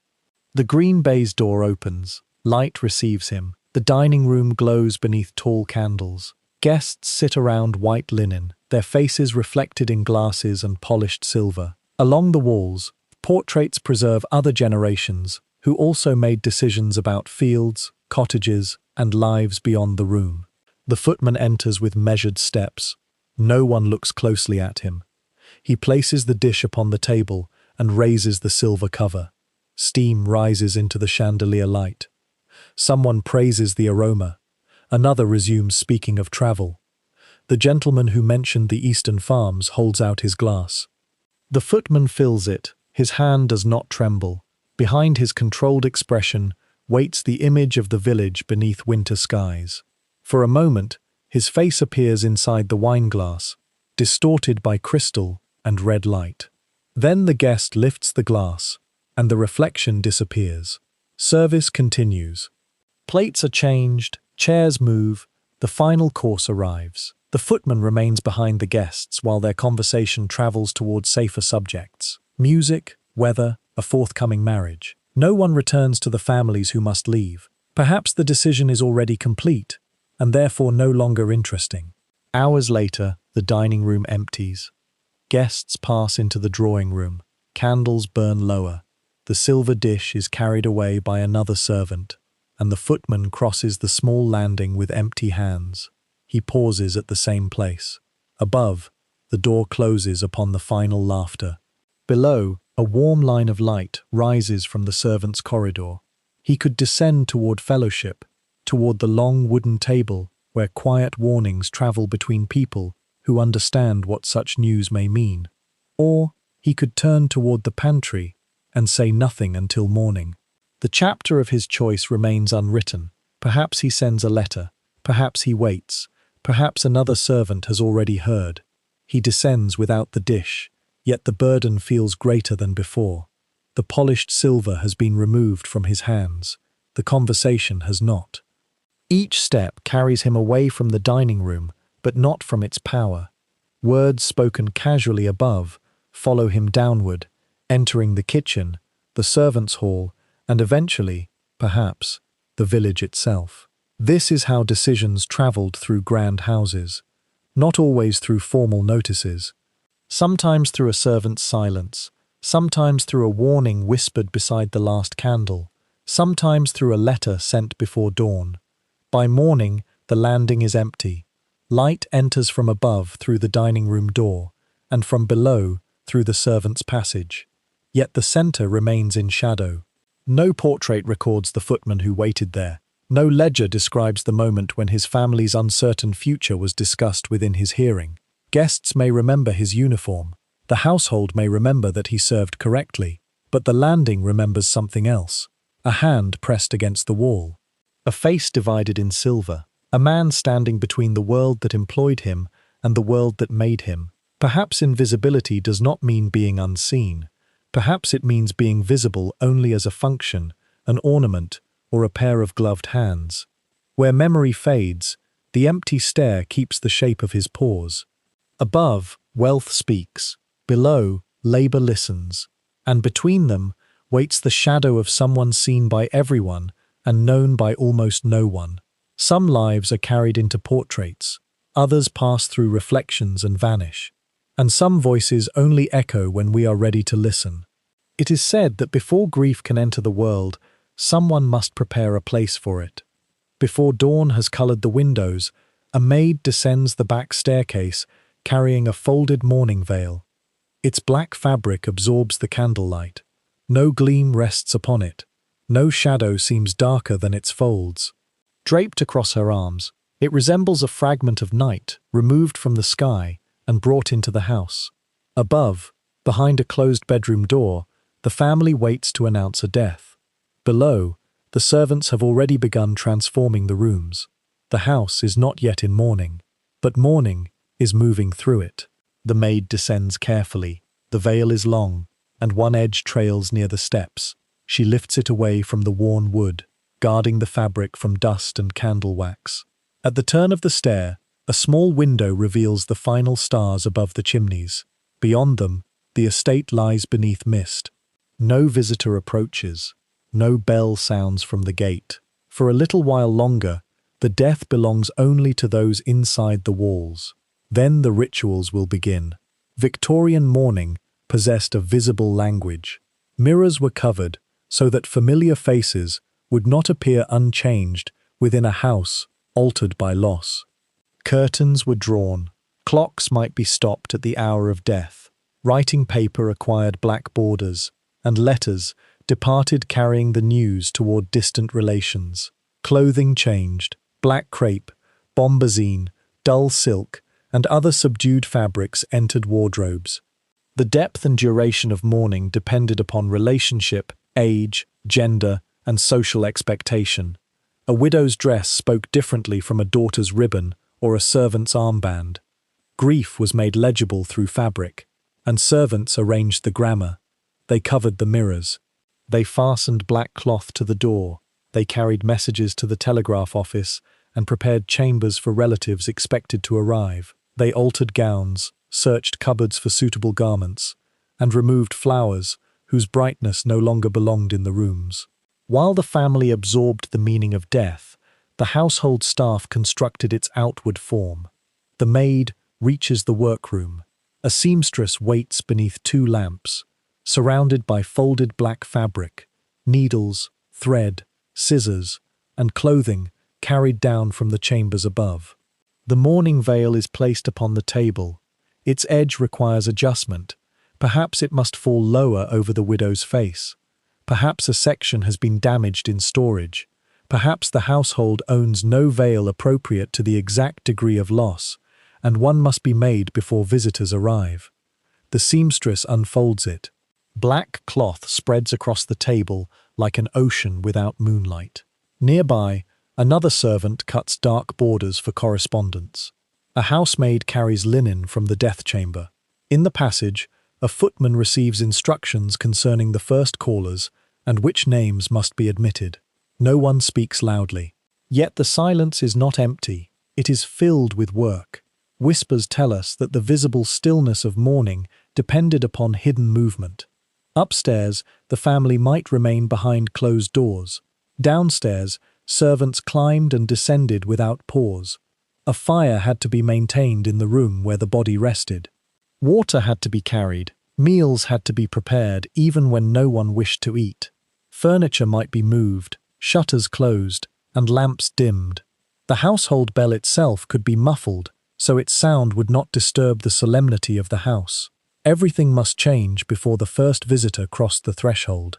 The green baize door opens. Light receives him. The dining room glows beneath tall candles. Guests sit around white linen, their faces reflected in glasses and polished silver. Along the walls, portraits preserve other generations who also made decisions about fields, cottages, and lives beyond the room. The footman enters with measured steps. No one looks closely at him. He places the dish upon the table and raises the silver cover. Steam rises into the chandelier light. Someone praises the aroma. Another resumes speaking of travel. The gentleman who mentioned the eastern farms holds out his glass. The footman fills it. His hand does not tremble. Behind his controlled expression waits the image of the village beneath winter skies. For a moment, his face appears inside the wineglass, distorted by crystal and red light. Then the guest lifts the glass, and the reflection disappears. Service continues. Plates are changed, chairs move, the final course arrives. The footman remains behind the guests while their conversation travels towards safer subjects. Music, weather, a forthcoming marriage. No one returns to the families who must leave. Perhaps the decision is already complete, and therefore no longer interesting. Hours later, the dining room empties. Guests pass into the drawing room. Candles burn lower. The silver dish is carried away by another servant, and the footman crosses the small landing with empty hands. He pauses at the same place. Above, the door closes upon the final laughter. Below, a warm line of light rises from the servants' corridor. He could descend toward fellowship, toward the long wooden table where quiet warnings travel between people who understand what such news may mean. Or he could turn toward the pantry and say nothing until morning. The chapter of his choice remains unwritten. Perhaps he sends a letter. Perhaps he waits. Perhaps another servant has already heard. He descends without the dish, yet the burden feels greater than before. The polished silver has been removed from his hands. The conversation has not. Each step carries him away from the dining room, but not from its power. Words spoken casually above follow him downward, entering the kitchen, the servants' hall, and eventually, perhaps, the village itself. This is how decisions travelled through grand houses, not always through formal notices, sometimes through a servant's silence, sometimes through a warning whispered beside the last candle, sometimes through a letter sent before dawn. By morning, the landing is empty. Light enters from above through the dining room door, and from below through the servants' passage. Yet the centre remains in shadow. No portrait records the footman who waited there. No ledger describes the moment when his family's uncertain future was discussed within his hearing. Guests may remember his uniform. The household may remember that he served correctly. But the landing remembers something else. A hand pressed against the wall. A face divided in silver. A man standing between the world that employed him and the world that made him. Perhaps invisibility does not mean being unseen. Perhaps it means being visible only as a function, an ornament, or a pair of gloved hands. Where memory fades, the empty stair keeps the shape of his pause. Above, wealth speaks. Below, labor listens. And between them waits the shadow of someone seen by everyone and known by almost no one. Some lives are carried into portraits, others pass through reflections and vanish, and some voices only echo when we are ready to listen. It is said that before grief can enter the world, someone must prepare a place for it. Before dawn has coloured the windows, a maid descends the back staircase carrying a folded mourning veil. Its black fabric absorbs the candlelight. No gleam rests upon it. No shadow seems darker than its folds. Draped across her arms, it resembles a fragment of night removed from the sky and brought into the house. Above, behind a closed bedroom door, the family waits to announce a death. Below, the servants have already begun transforming the rooms. The house is not yet in mourning, but mourning is moving through it. The maid descends carefully. The veil is long, and one edge trails near the steps. She lifts it away from the worn wood, guarding the fabric from dust and candle wax. At the turn of the stair, a small window reveals the final stars above the chimneys. Beyond them, the estate lies beneath mist. No visitor approaches. No bell sounds from the gate. For a little while longer, the death belongs only to those inside the walls. Then the rituals will begin. Victorian mourning possessed a visible language. Mirrors were covered so that familiar faces would not appear unchanged within a house altered by loss. Curtains were drawn. Clocks might be stopped at the hour of death. Writing paper acquired black borders, and letters departed carrying the news toward distant relations. Clothing changed. Black crepe, bombazine, dull silk, and other subdued fabrics entered wardrobes. The depth and duration of mourning depended upon relationship, age, gender, and social expectation. A widow's dress spoke differently from a daughter's ribbon or a servant's armband. Grief was made legible through fabric, and servants arranged the grammar. They covered the mirrors. They fastened black cloth to the door. They carried messages to the telegraph office and prepared chambers for relatives expected to arrive. They altered gowns, searched cupboards for suitable garments, and removed flowers whose brightness no longer belonged in the rooms. While the family absorbed the meaning of death, the household staff constructed its outward form. The maid reaches the workroom. A seamstress waits beneath two lamps, surrounded by folded black fabric, needles, thread, scissors, and clothing carried down from the chambers above. The mourning veil is placed upon the table. Its edge requires adjustment. Perhaps it must fall lower over the widow's face. Perhaps a section has been damaged in storage. Perhaps the household owns no veil appropriate to the exact degree of loss, and one must be made before visitors arrive. The seamstress unfolds it. Black cloth spreads across the table like an ocean without moonlight. Nearby, another servant cuts dark borders for correspondence. A housemaid carries linen from the death chamber. In the passage, a footman receives instructions concerning the first callers and which names must be admitted. No one speaks loudly. Yet the silence is not empty. It is filled with work. Whispers tell us that the visible stillness of mourning depended upon hidden movement. Upstairs, the family might remain behind closed doors. Downstairs, servants climbed and descended without pause. A fire had to be maintained in the room where the body rested. Water had to be carried. Meals had to be prepared even when no one wished to eat. Furniture might be moved, shutters closed, and lamps dimmed. The household bell itself could be muffled, so its sound would not disturb the solemnity of the house. Everything must change before the first visitor crossed the threshold.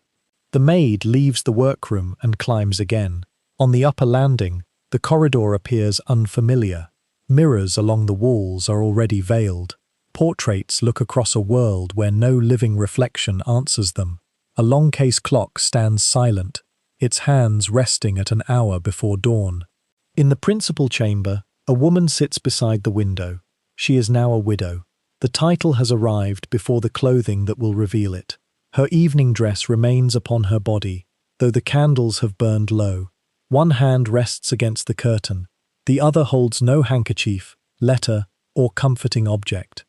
The maid leaves the workroom and climbs again. On the upper landing, the corridor appears unfamiliar. Mirrors along the walls are already veiled. Portraits look across a world where no living reflection answers them. A long case clock stands silent, its hands resting at an hour before dawn. In the principal chamber, a woman sits beside the window. She is now a widow. The title has arrived before the clothing that will reveal it. Her evening dress remains upon her body, though the candles have burned low. One hand rests against the curtain. The other holds no handkerchief, letter, or comforting object.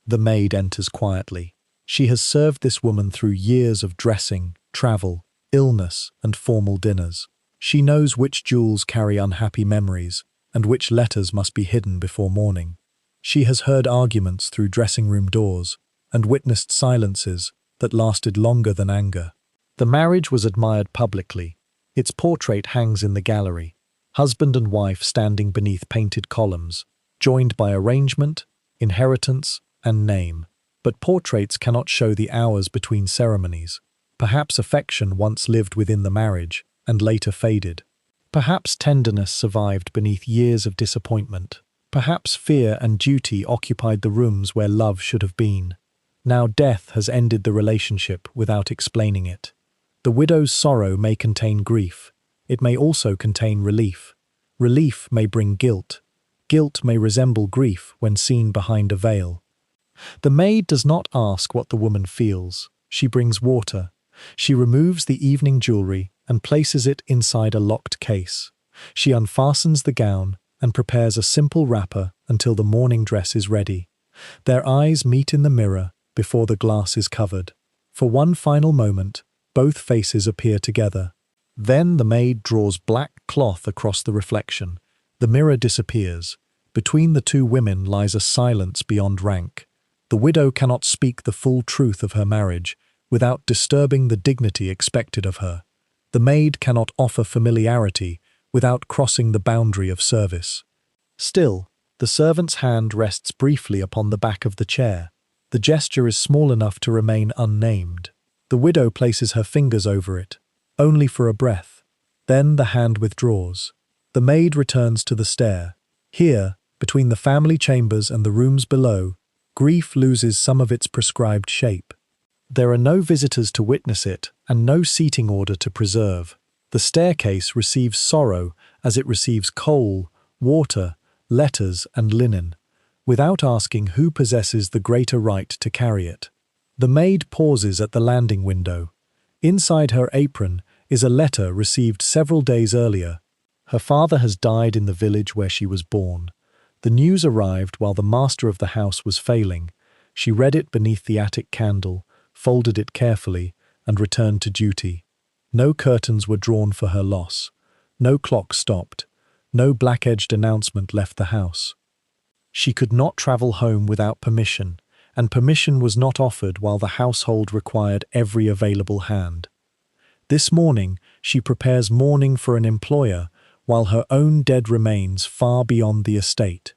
The maid enters quietly. She has served this woman through years of dressing, travel, illness, and formal dinners. She knows which jewels carry unhappy memories, and which letters must be hidden before morning. She has heard arguments through dressing room doors, and witnessed silences that lasted longer than anger. The marriage was admired publicly. Its portrait hangs in the gallery, husband and wife standing beneath painted columns, joined by arrangement, inheritance, and name. But portraits cannot show the hours between ceremonies. Perhaps affection once lived within the marriage, and later faded. Perhaps tenderness survived beneath years of disappointment. Perhaps fear and duty occupied the rooms where love should have been. Now death has ended the relationship without explaining it. The widow's sorrow may contain grief. It may also contain relief. Relief may bring guilt. Guilt may resemble grief when seen behind a veil. The maid does not ask what the woman feels. She brings water. She removes the evening jewelry and places it inside a locked case. She unfastens the gown and prepares a simple wrapper until the mourning dress is ready. Their eyes meet in the mirror before the glass is covered. For one final moment, both faces appear together. Then the maid draws black cloth across the reflection. The mirror disappears. Between the two women lies a silence beyond rank. The widow cannot speak the full truth of her marriage without disturbing the dignity expected of her. The maid cannot offer familiarity without crossing the boundary of service. Still, the servant's hand rests briefly upon the back of the chair. The gesture is small enough to remain unnamed. The widow places her fingers over it, only for a breath. Then the hand withdraws. The maid returns to the stair. Here, between the family chambers and the rooms below, grief loses some of its prescribed shape. There are no visitors to witness it and no seating order to preserve. The staircase receives sorrow as it receives coal, water, letters, and linen, without asking who possesses the greater right to carry it. The maid pauses at the landing window. Inside her apron is a letter received several days earlier. Her father has died in the village where she was born. The news arrived while the master of the house was failing. She read it beneath the attic candle, folded it carefully, and returned to duty. No curtains were drawn for her loss. No clock stopped. No black-edged announcement left the house. She could not travel home without permission, and permission was not offered while the household required every available hand. This morning, she prepares mourning for an employer, while her own dead remains far beyond the estate.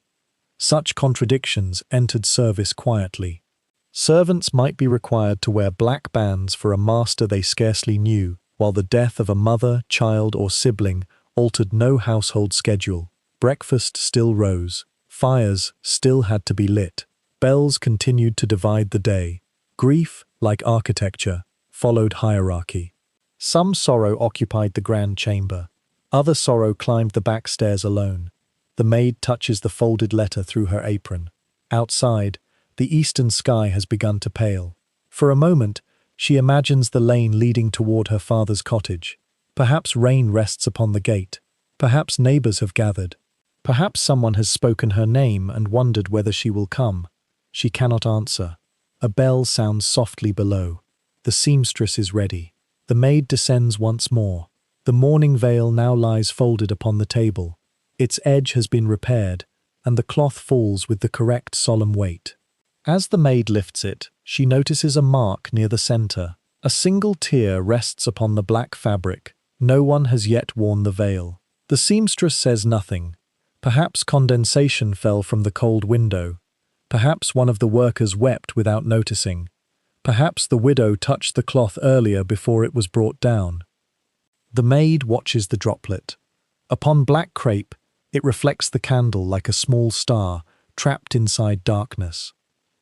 Such contradictions entered service quietly. Servants might be required to wear black bands for a master they scarcely knew, while the death of a mother, child, or sibling altered no household schedule. Breakfast still rose. Fires still had to be lit. Bells continued to divide the day. Grief, like architecture, followed hierarchy. Some sorrow occupied the grand chamber. Other sorrow climbed the back stairs alone. The maid touches the folded letter through her apron. Outside, the eastern sky has begun to pale. For a moment, she imagines the lane leading toward her father's cottage. Perhaps rain rests upon the gate. Perhaps neighbors have gathered. Perhaps someone has spoken her name and wondered whether she will come. She cannot answer. A bell sounds softly below. The seamstress is ready. The maid descends once more. The mourning veil now lies folded upon the table. Its edge has been repaired, and the cloth falls with the correct solemn weight. As the maid lifts it, she notices a mark near the center. A single tear rests upon the black fabric. No one has yet worn the veil. The seamstress says nothing. Perhaps condensation fell from the cold window. Perhaps one of the workers wept without noticing. Perhaps the widow touched the cloth earlier before it was brought down. The maid watches the droplet. Upon black crepe, it reflects the candle like a small star, trapped inside darkness.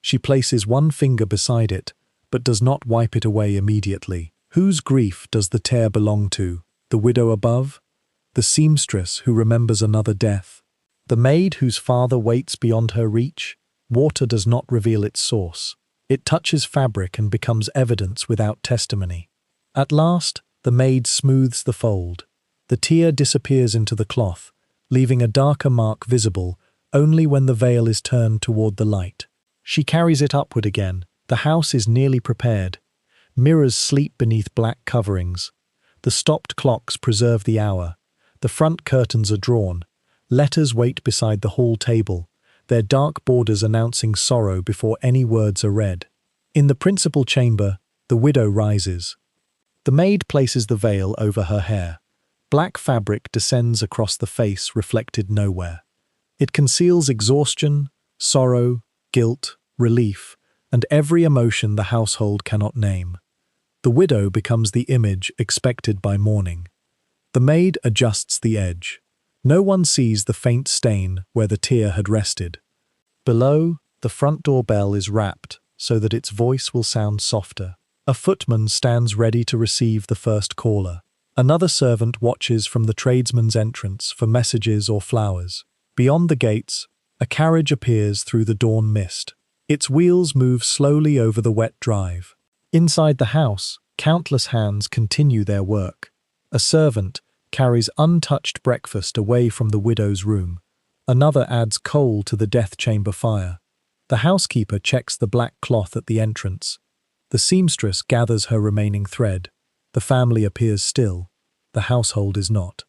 She places one finger beside it, but does not wipe it away immediately. Whose grief does the tear belong to? The widow above? The seamstress who remembers another death? The maid whose father waits beyond her reach? Water does not reveal its source. It touches fabric and becomes evidence without testimony. At last, the maid smooths the fold. The tear disappears into the cloth, leaving a darker mark visible only when the veil is turned toward the light. She carries it upward again. The house is nearly prepared. Mirrors sleep beneath black coverings. The stopped clocks preserve the hour. The front curtains are drawn. Letters wait beside the hall table, their dark borders announcing sorrow before any words are read. In the principal chamber, the widow rises. The maid places the veil over her hair. Black fabric descends across the face, reflected nowhere. It conceals exhaustion, sorrow, guilt, relief, and every emotion the household cannot name. The widow becomes the image expected by mourning. The maid adjusts the edge. No one sees the faint stain where the tear had rested. Below, the front door bell is rapped so that its voice will sound softer. A footman stands ready to receive the first caller. Another servant watches from the tradesman's entrance for messages or flowers. Beyond the gates, a carriage appears through the dawn mist. Its wheels move slowly over the wet drive. Inside the house, countless hands continue their work. A servant carries untouched breakfast away from the widow's room. Another adds coal to the death chamber fire. The housekeeper checks the black cloth at the entrance. The seamstress gathers her remaining thread. The family appears still. The household is not.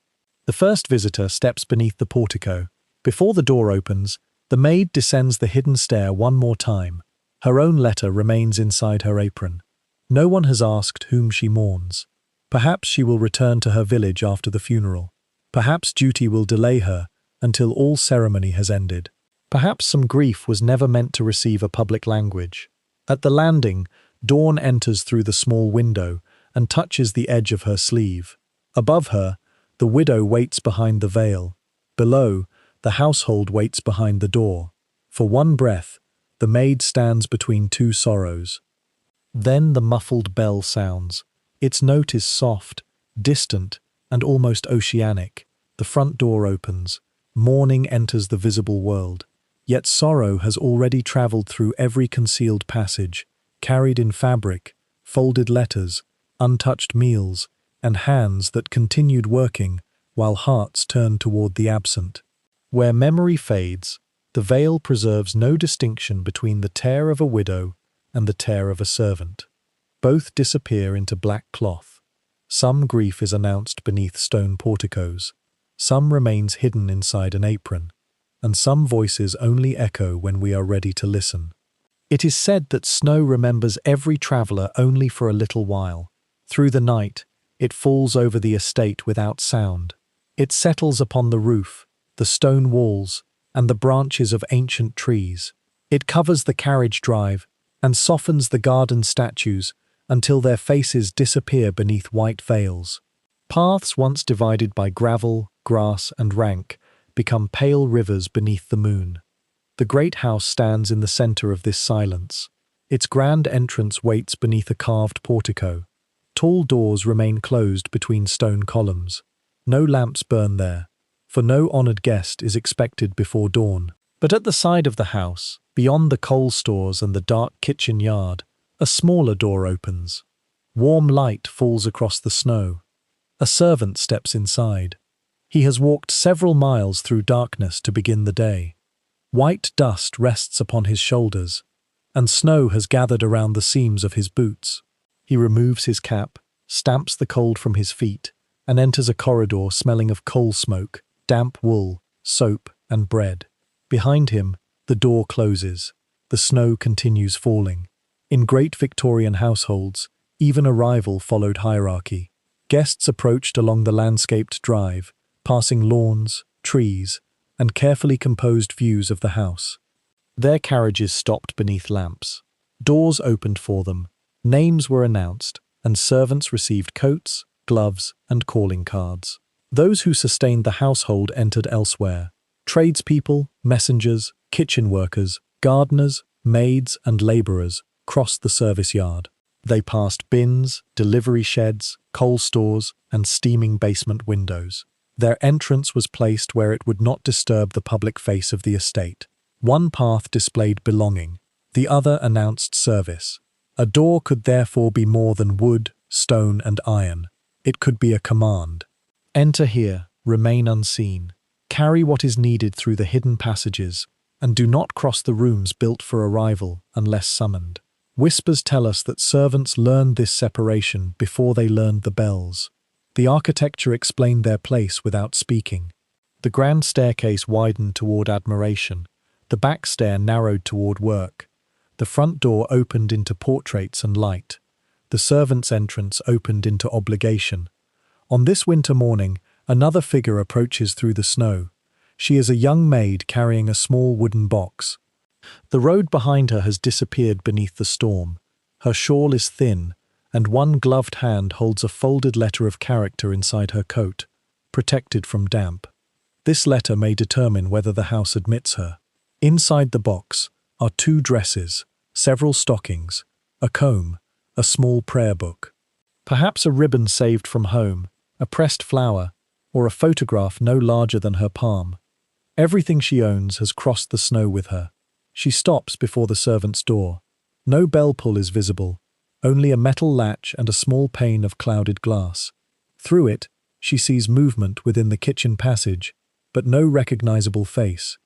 The first visitor steps beneath the portico. Before the door opens, the maid descends the hidden stair one more time. Her own letter remains inside her apron. No one has asked whom she mourns. Perhaps she will return to her village after the funeral. Perhaps duty will delay her until all ceremony has ended. Perhaps some grief was never meant to receive a public language. At the landing, dawn enters through the small window and touches the edge of her sleeve. Above her, the widow waits behind the veil. Below, the household waits behind the door. For one breath, the maid stands between two sorrows. Then the muffled bell sounds. Its note is soft, distant, and almost oceanic. The front door opens. Mourning enters the visible world. Yet sorrow has already travelled through every concealed passage, carried in fabric, folded letters, untouched meals, and hands that continued working while hearts turned toward the absent. Where memory fades, the veil preserves no distinction between the tear of a widow and the tear of a servant. Both disappear into black cloth. Some grief is announced beneath stone porticos, some remains hidden inside an apron, and some voices only echo when we are ready to listen. It is said that snow remembers every traveller only for a little while. Through the night, it falls over the estate without sound. It settles upon the roof, the stone walls, and the branches of ancient trees. It covers the carriage drive and softens the garden statues until their faces disappear beneath white veils. Paths once divided by gravel, grass, and rank become pale rivers beneath the moon. The great house stands in the centre of this silence. Its grand entrance waits beneath a carved portico. Tall doors remain closed between stone columns. No lamps burn there, for no honoured guest is expected before dawn. But at the side of the house, beyond the coal stores and the dark kitchen yard, a smaller door opens. Warm light falls across the snow. A servant steps inside. He has walked several miles through darkness to begin the day. White dust rests upon his shoulders, and snow has gathered around the seams of his boots. He removes his cap, stamps the cold from his feet, and enters a corridor smelling of coal smoke, damp wool, soap, and bread. Behind him, the door closes. The snow continues falling. In great Victorian households, even arrival followed hierarchy. Guests approached along the landscaped drive, passing lawns, trees, and carefully composed views of the house. Their carriages stopped beneath lamps. Doors opened for them, names were announced, and servants received coats, gloves, and calling cards. Those who sustained the household entered elsewhere. Tradespeople, messengers, kitchen workers, gardeners, maids, and labourers crossed the service yard. They passed bins, delivery sheds, coal stores, and steaming basement windows. Their entrance was placed where it would not disturb the public face of the estate. One path displayed belonging, the other announced service. A door could therefore be more than wood, stone, and iron. It could be a command. Enter here, remain unseen. Carry what is needed through the hidden passages, and do not cross the rooms built for arrival unless summoned. Whispers tell us that servants learned this separation before they learned the bells. The architecture explained their place without speaking. The grand staircase widened toward admiration. The back stair narrowed toward work. The front door opened into portraits and light. The servants' entrance opened into obligation. On this winter morning, another figure approaches through the snow. She is a young maid carrying a small wooden box. The road behind her has disappeared beneath the storm. Her shawl is thin, and one gloved hand holds a folded letter of character inside her coat, protected from damp. This letter may determine whether the house admits her. Inside the box are 2 dresses, several stockings, a comb, a small prayer book. Perhaps a ribbon saved from home, a pressed flower, or a photograph no larger than her palm. Everything she owns has crossed the snow with her. She stops before the servant's door. No bell pull is visible, only a metal latch and a small pane of clouded glass. Through it, she sees movement within the kitchen passage, but no recognizable face.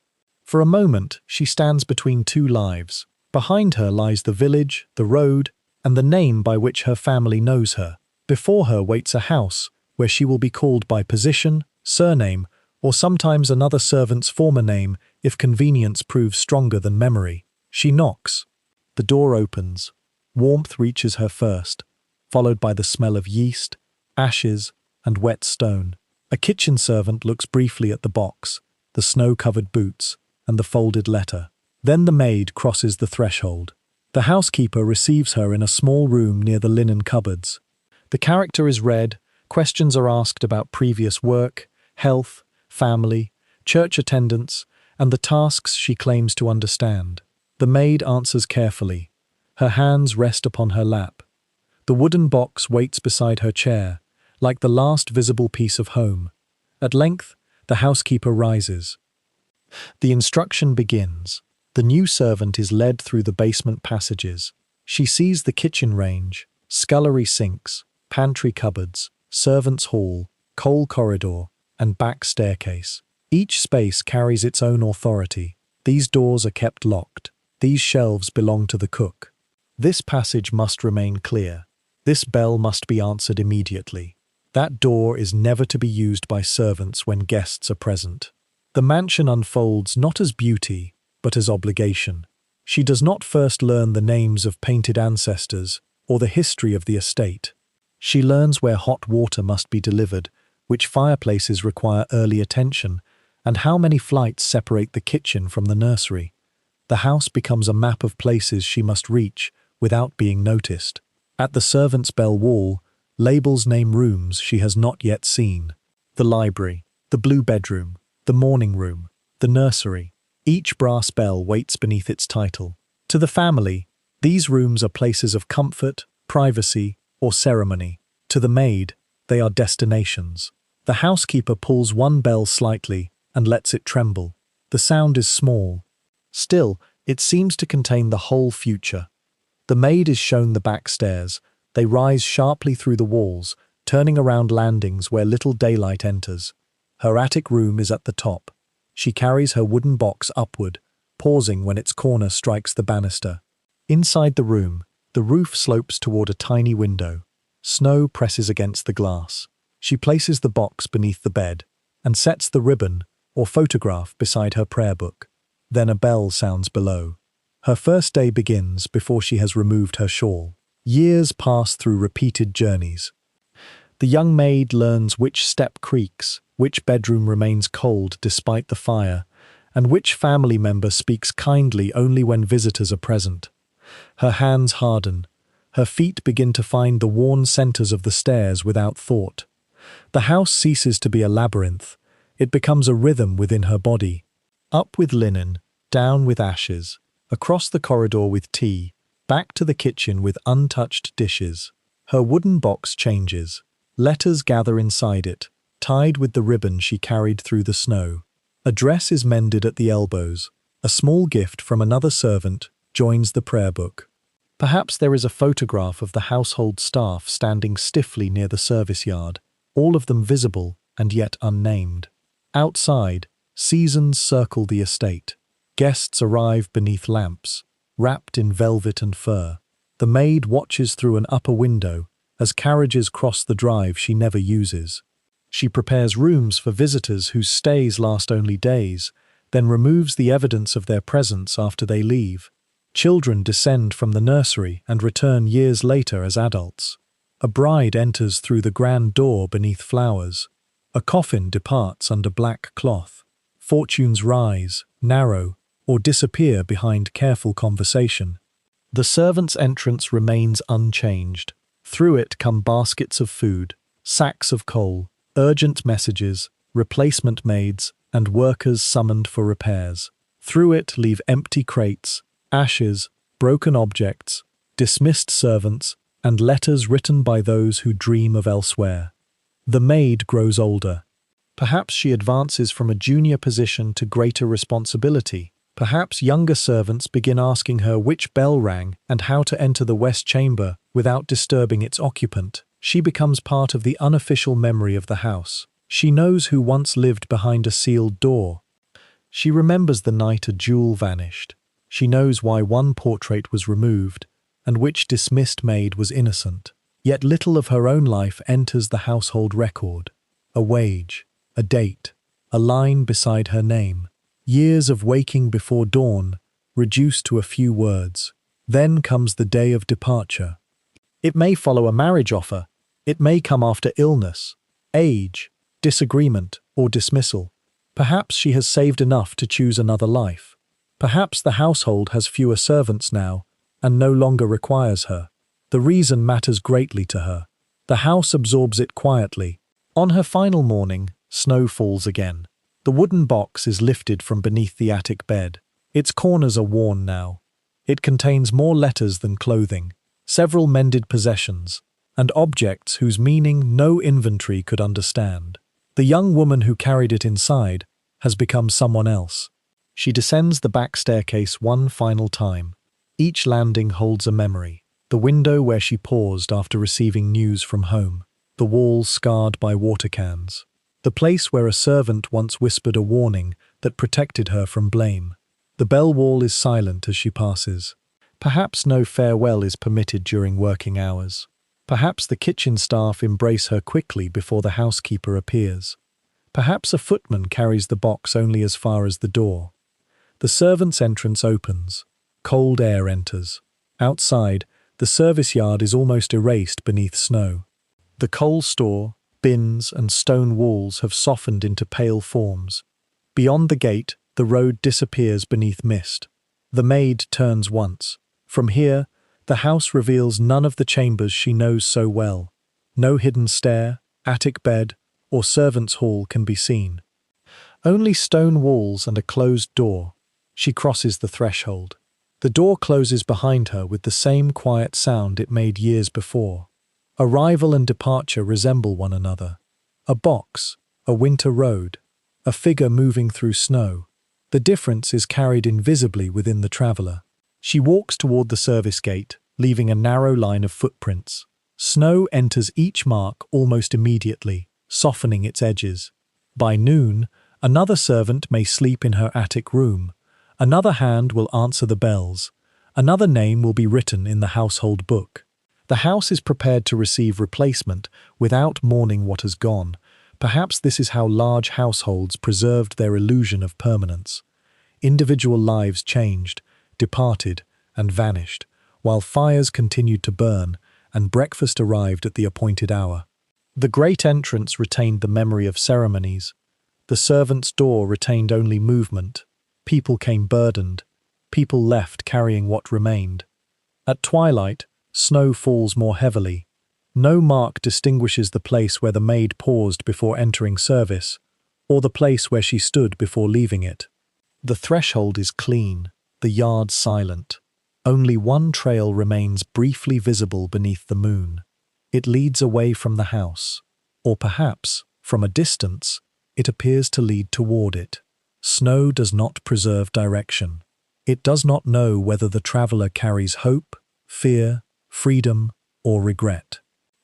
For a moment, she stands between 2 lives. Behind her lies the village, the road, and the name by which her family knows her. Before her waits a house where she will be called by position, surname, or sometimes another servant's former name if convenience proves stronger than memory. She knocks. The door opens. Warmth reaches her first, followed by the smell of yeast, ashes, and wet stone. A kitchen servant looks briefly at the box, the snow-covered boots, and the folded letter. Then the maid crosses the threshold. The housekeeper receives her in a small room near the linen cupboards. The character is read, questions are asked about previous work, health, family, church attendance, and the tasks she claims to understand. The maid answers carefully. Her hands rest upon her lap. The wooden box waits beside her chair, like the last visible piece of home. At length, the housekeeper rises. The instruction begins. The new servant is led through the basement passages. She sees the kitchen range, scullery sinks, pantry cupboards, servants' hall, coal corridor, and back staircase. Each space carries its own authority. These doors are kept locked. These shelves belong to the cook. This passage must remain clear. This bell must be answered immediately. That door is never to be used by servants when guests are present. The mansion unfolds not as beauty, but as obligation. She does not first learn the names of painted ancestors or the history of the estate. She learns where hot water must be delivered, which fireplaces require early attention, and how many flights separate the kitchen from the nursery. The house becomes a map of places she must reach without being noticed. At the servants' bell wall, labels name rooms she has not yet seen. The library, the blue bedroom, the morning room, the nursery. Each brass bell waits beneath its title. To the family, these rooms are places of comfort, privacy, or ceremony. To the maid, they are destinations. The housekeeper pulls one bell slightly and lets it tremble. The sound is small. Still, it seems to contain the whole future. The maid is shown the back stairs. They rise sharply through the walls, turning around landings where little daylight enters. Her attic room is at the top. She carries her wooden box upward, pausing when its corner strikes the banister. Inside the room, the roof slopes toward a tiny window. Snow presses against the glass. She places the box beneath the bed and sets the ribbon or photograph beside her prayer book. Then a bell sounds below. Her first day begins before she has removed her shawl. Years pass through repeated journeys. The young maid learns which step creaks, which bedroom remains cold despite the fire, and which family member speaks kindly only when visitors are present. Her hands harden. Her feet begin to find the worn centers of the stairs without thought. The house ceases to be a labyrinth. It becomes a rhythm within her body. Up with linen, down with ashes, across the corridor with tea, back to the kitchen with untouched dishes. Her wooden box changes. Letters gather inside it, tied with the ribbon she carried through the snow. A dress is mended at the elbows. A small gift from another servant joins the prayer book. Perhaps there is a photograph of the household staff standing stiffly near the service yard, all of them visible and yet unnamed. Outside, seasons circle the estate. Guests arrive beneath lamps, wrapped in velvet and fur. The maid watches through an upper window as carriages cross the drive she never uses. She prepares rooms for visitors whose stays last only days, then removes the evidence of their presence after they leave. Children descend from the nursery and return years later as adults. A bride enters through the grand door beneath flowers. A coffin departs under black cloth. Fortunes rise, narrow, or disappear behind careful conversation. The servant's entrance remains unchanged. Through it come baskets of food, sacks of coal, urgent messages, replacement maids, and workers summoned for repairs. Through it leave empty crates, ashes, broken objects, dismissed servants, and letters written by those who dream of elsewhere. The maid grows older. Perhaps she advances from a junior position to greater responsibility. Perhaps younger servants begin asking her which bell rang and how to enter the west chamber without disturbing its occupant. She becomes part of the unofficial memory of the house. She knows who once lived behind a sealed door. She remembers the night a jewel vanished. She knows why one portrait was removed and which dismissed maid was innocent. Yet little of her own life enters the household record. A wage, a date, a line beside her name. Years of waking before dawn, reduced to a few words. Then comes the day of departure. It may follow a marriage offer. It may come after illness, age, disagreement, or dismissal. Perhaps she has saved enough to choose another life. Perhaps the household has fewer servants now and no longer requires her. The reason matters greatly to her. The house absorbs it quietly. On her final morning, snow falls again. The wooden box is lifted from beneath the attic bed. Its corners are worn now. It contains more letters than clothing, several mended possessions, and objects whose meaning no inventory could understand. The young woman who carried it inside has become someone else. She descends the back staircase one final time. Each landing holds a memory. The window where she paused after receiving news from home. The wall scarred by water cans. The place where a servant once whispered a warning that protected her from blame. The bell wall is silent as she passes. Perhaps no farewell is permitted during working hours. Perhaps the kitchen staff embrace her quickly before the housekeeper appears. Perhaps a footman carries the box only as far as the door. The servants' entrance opens. Cold air enters. Outside, the service yard is almost erased beneath snow. The coal store, bins, and stone walls have softened into pale forms. Beyond the gate, the road disappears beneath mist. The maid turns once. From here, the house reveals none of the chambers she knows so well. No hidden stair, attic bed, or servants' hall can be seen. Only stone walls and a closed door. She crosses the threshold. The door closes behind her with the same quiet sound it made years before. Arrival and departure resemble one another. A box, a winter road, a figure moving through snow. The difference is carried invisibly within the traveller. She walks toward the service gate, leaving a narrow line of footprints. Snow enters each mark almost immediately, softening its edges. By noon, another servant may sleep in her attic room. Another hand will answer the bells. Another name will be written in the household book. The house is prepared to receive replacement without mourning what has gone. Perhaps this is how large households preserved their illusion of permanence. Individual lives changed, departed, and vanished, while fires continued to burn and breakfast arrived at the appointed hour. The great entrance retained the memory of ceremonies. The servants' door retained only movement. People came burdened. People left carrying what remained. At twilight, snow falls more heavily. No mark distinguishes the place where the maid paused before entering service, or the place where she stood before leaving it. The threshold is clean, the yard silent. Only one trail remains briefly visible beneath the moon. It leads away from the house, or perhaps, from a distance, it appears to lead toward it. Snow does not preserve direction. It does not know whether the traveller carries hope, fear, freedom, or regret.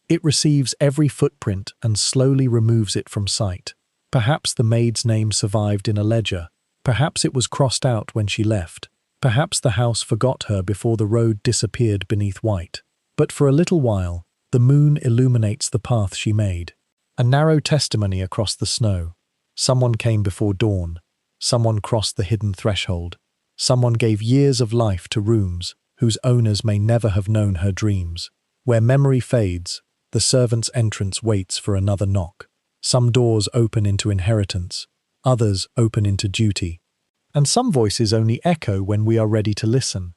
It receives every footprint and slowly removes it from sight. Perhaps the maid's name survived in a ledger. Perhaps it was crossed out when she left. Perhaps the house forgot her before the road disappeared beneath white. But for a little while, the moon illuminates the path she made. A narrow testimony across the snow. Someone came before dawn. Someone crossed the hidden threshold. Someone gave years of life to rooms whose owners may never have known her dreams. Where memory fades, the servant's entrance waits for another knock. Some doors open into inheritance, others open into duty. And some voices only echo when we are ready to listen.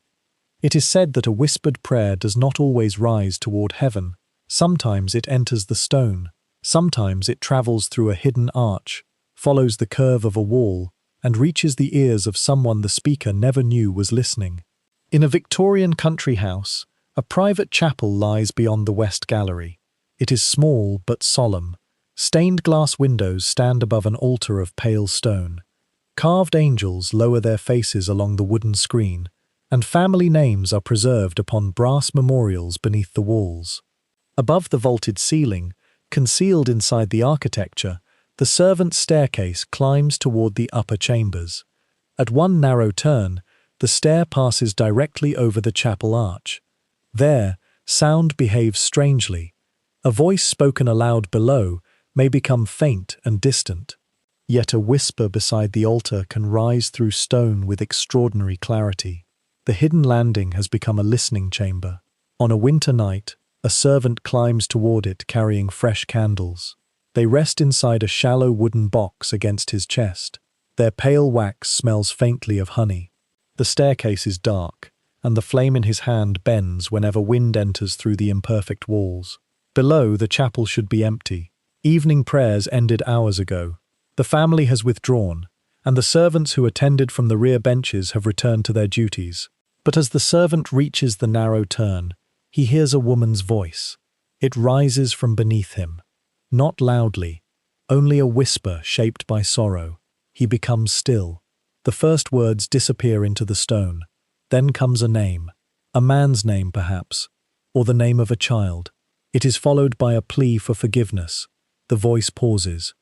It is said that a whispered prayer does not always rise toward heaven. Sometimes it enters the stone. Sometimes it travels through a hidden arch, follows the curve of a wall, and reaches the ears of someone the speaker never knew was listening. In a Victorian country house, a private chapel lies beyond the west gallery. It is small but solemn. Stained glass windows stand above an altar of pale stone. Carved angels lower their faces along the wooden screen, and family names are preserved upon brass memorials beneath the walls. Above the vaulted ceiling, concealed inside the architecture, the servants' staircase climbs toward the upper chambers. At one narrow turn, the stair passes directly over the chapel arch. There, sound behaves strangely. A voice spoken aloud below may become faint and distant. Yet a whisper beside the altar can rise through stone with extraordinary clarity. The hidden landing has become a listening chamber. On a winter night, a servant climbs toward it carrying fresh candles. They rest inside a shallow wooden box against his chest. Their pale wax smells faintly of honey. The staircase is dark, and the flame in his hand bends whenever wind enters through the imperfect walls. Below, the chapel should be empty. Evening prayers ended hours ago. The family has withdrawn, and the servants who attended from the rear benches have returned to their duties. But as the servant reaches the narrow turn, he hears a woman's voice. It rises from beneath him. Not loudly, only a whisper shaped by sorrow. He becomes still. The first words disappear into the stone. Then comes a name. A man's name, perhaps, or the name of a child. It is followed by a plea for forgiveness. The voice pauses.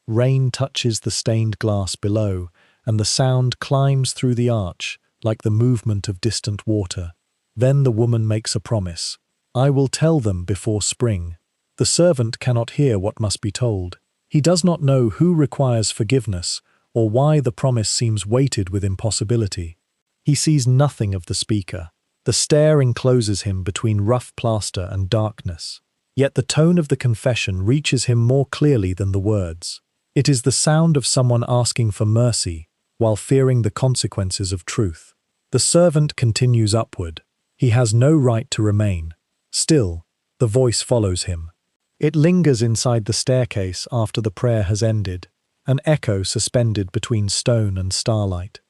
Rain touches the stained glass below, and the sound climbs through the arch like the movement of distant water. Then the woman makes a promise. I will tell them before spring. The servant cannot hear what must be told. He does not know who requires forgiveness or why the promise seems weighted with impossibility. He sees nothing of the speaker. The stair encloses him between rough plaster and darkness. Yet the tone of the confession reaches him more clearly than the words. It is the sound of someone asking for mercy while fearing the consequences of truth. The servant continues upward. He has no right to remain. Still, the voice follows him. It lingers inside the staircase after the prayer has ended, an echo suspended between stone and starlight.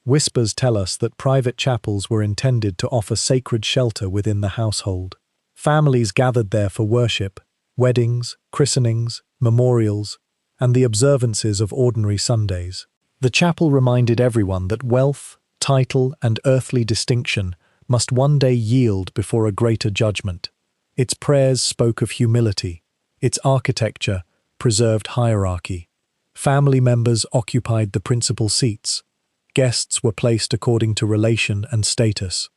Whispers tell us that private chapels were intended to offer sacred shelter within the household. Families gathered there for worship, weddings, christenings, memorials, and the observances of ordinary Sundays. The chapel reminded everyone that wealth, title, and earthly distinction must one day yield before a greater judgment. Its prayers spoke of humility. Its architecture preserved hierarchy. Family members occupied the principal seats. Guests were placed according to relation and status.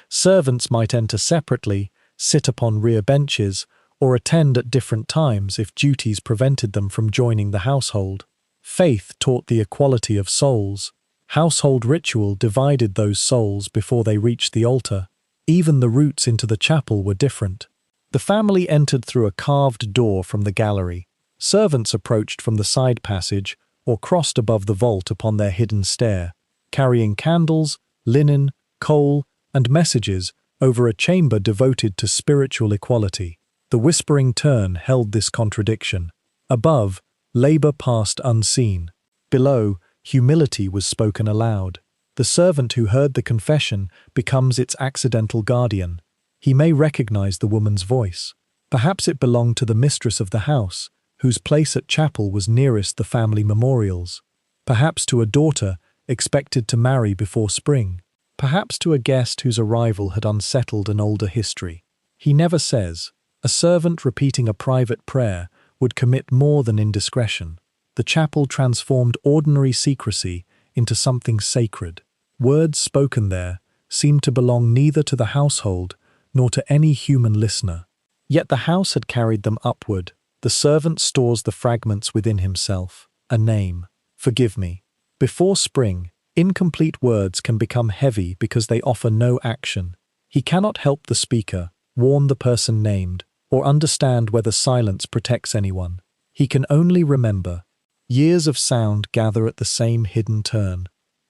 Servants might enter separately, sit upon rear benches, or attend at different times if duties prevented them from joining the household. Faith taught the equality of souls. Household ritual divided those souls before they reached the altar. Even the routes into the chapel were different. The family entered through a carved door from the gallery. Servants approached from the side passage or crossed above the vault upon their hidden stair, carrying candles, linen, coal, and messages over a chamber devoted to spiritual equality. The whispering turn held this contradiction. Above, labor passed unseen. Below, humility was spoken aloud. The servant who heard the confession becomes its accidental guardian. He may recognize the woman's voice. Perhaps it belonged to the mistress of the house, whose place at chapel was nearest the family memorials. Perhaps to a daughter expected to marry before spring. Perhaps to a guest whose arrival had unsettled an older history. He never says. A servant repeating a private prayer would commit more than indiscretion. The chapel transformed ordinary secrecy into something sacred. Words spoken there seemed to belong neither to the household nor to any human listener. Yet the house had carried them upward. The servant stores the fragments within himself. A name. Forgive me. Before spring, incomplete words can become heavy because they offer no action. He cannot help the speaker, warn the person named, or understand whether silence protects anyone. He can only remember. Years of sound gather at the same hidden turn.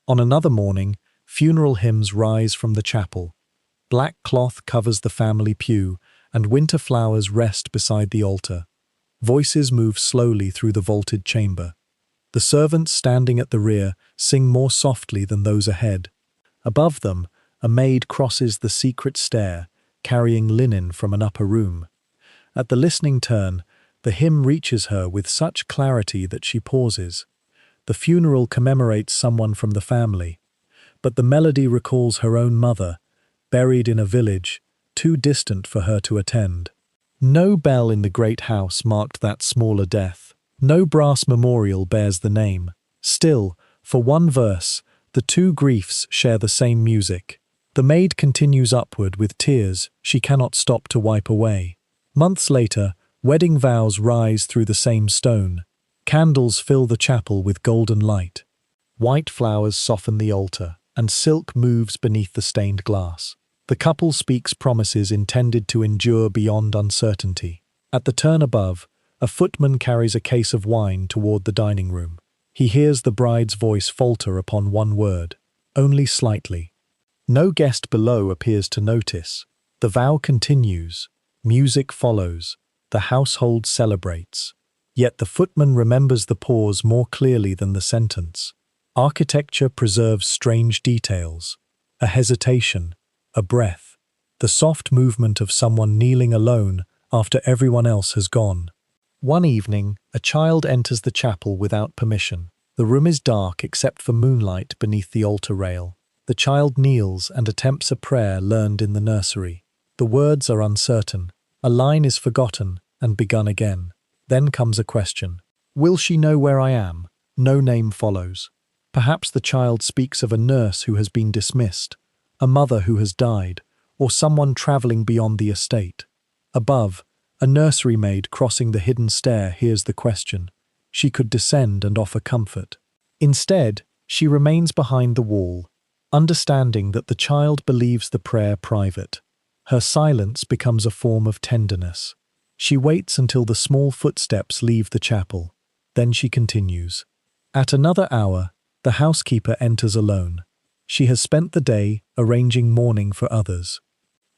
On another morning, funeral hymns rise from the chapel. Black cloth covers the family pew, and winter flowers rest beside the altar. Voices move slowly through the vaulted chamber. The servants standing at the rear sing more softly than those ahead. Above them, a maid crosses the secret stair, carrying linen from an upper room. At the listening turn, the hymn reaches her with such clarity that she pauses. The funeral commemorates someone from the family, but the melody recalls her own mother, buried in a village, too distant for her to attend. No bell in the great house marked that smaller death. No brass memorial bears the name. Still, for one verse, the two griefs share the same music. The maid continues upward with tears she cannot stop to wipe away. Months later, wedding vows rise through the same stone. Candles fill the chapel with golden light. White flowers soften the altar, and silk moves beneath the stained glass. The couple speaks promises intended to endure beyond uncertainty. At the turn above, a footman carries a case of wine toward the dining room. He hears the bride's voice falter upon one word, only slightly. No guest below appears to notice. The vow continues. Music follows. The household celebrates. Yet the footman remembers the pause more clearly than the sentence. Architecture preserves strange details. A hesitation, a breath, the soft movement of someone kneeling alone after everyone else has gone. One evening, a child enters the chapel without permission. The room is dark except for moonlight beneath the altar rail. The child kneels and attempts a prayer learned in the nursery. The words are uncertain. A line is forgotten and begun again. Then comes a question. Will she know where I am? No name follows. Perhaps the child speaks of a nurse who has been dismissed, a mother who has died, or someone travelling beyond the estate. Above, a nursery maid crossing the hidden stair hears the question. She could descend and offer comfort. Instead, she remains behind the wall, understanding that the child believes the prayer private. Her silence becomes a form of tenderness. She waits until the small footsteps leave the chapel. Then she continues. At another hour, the housekeeper enters alone. She has spent the day arranging mourning for others.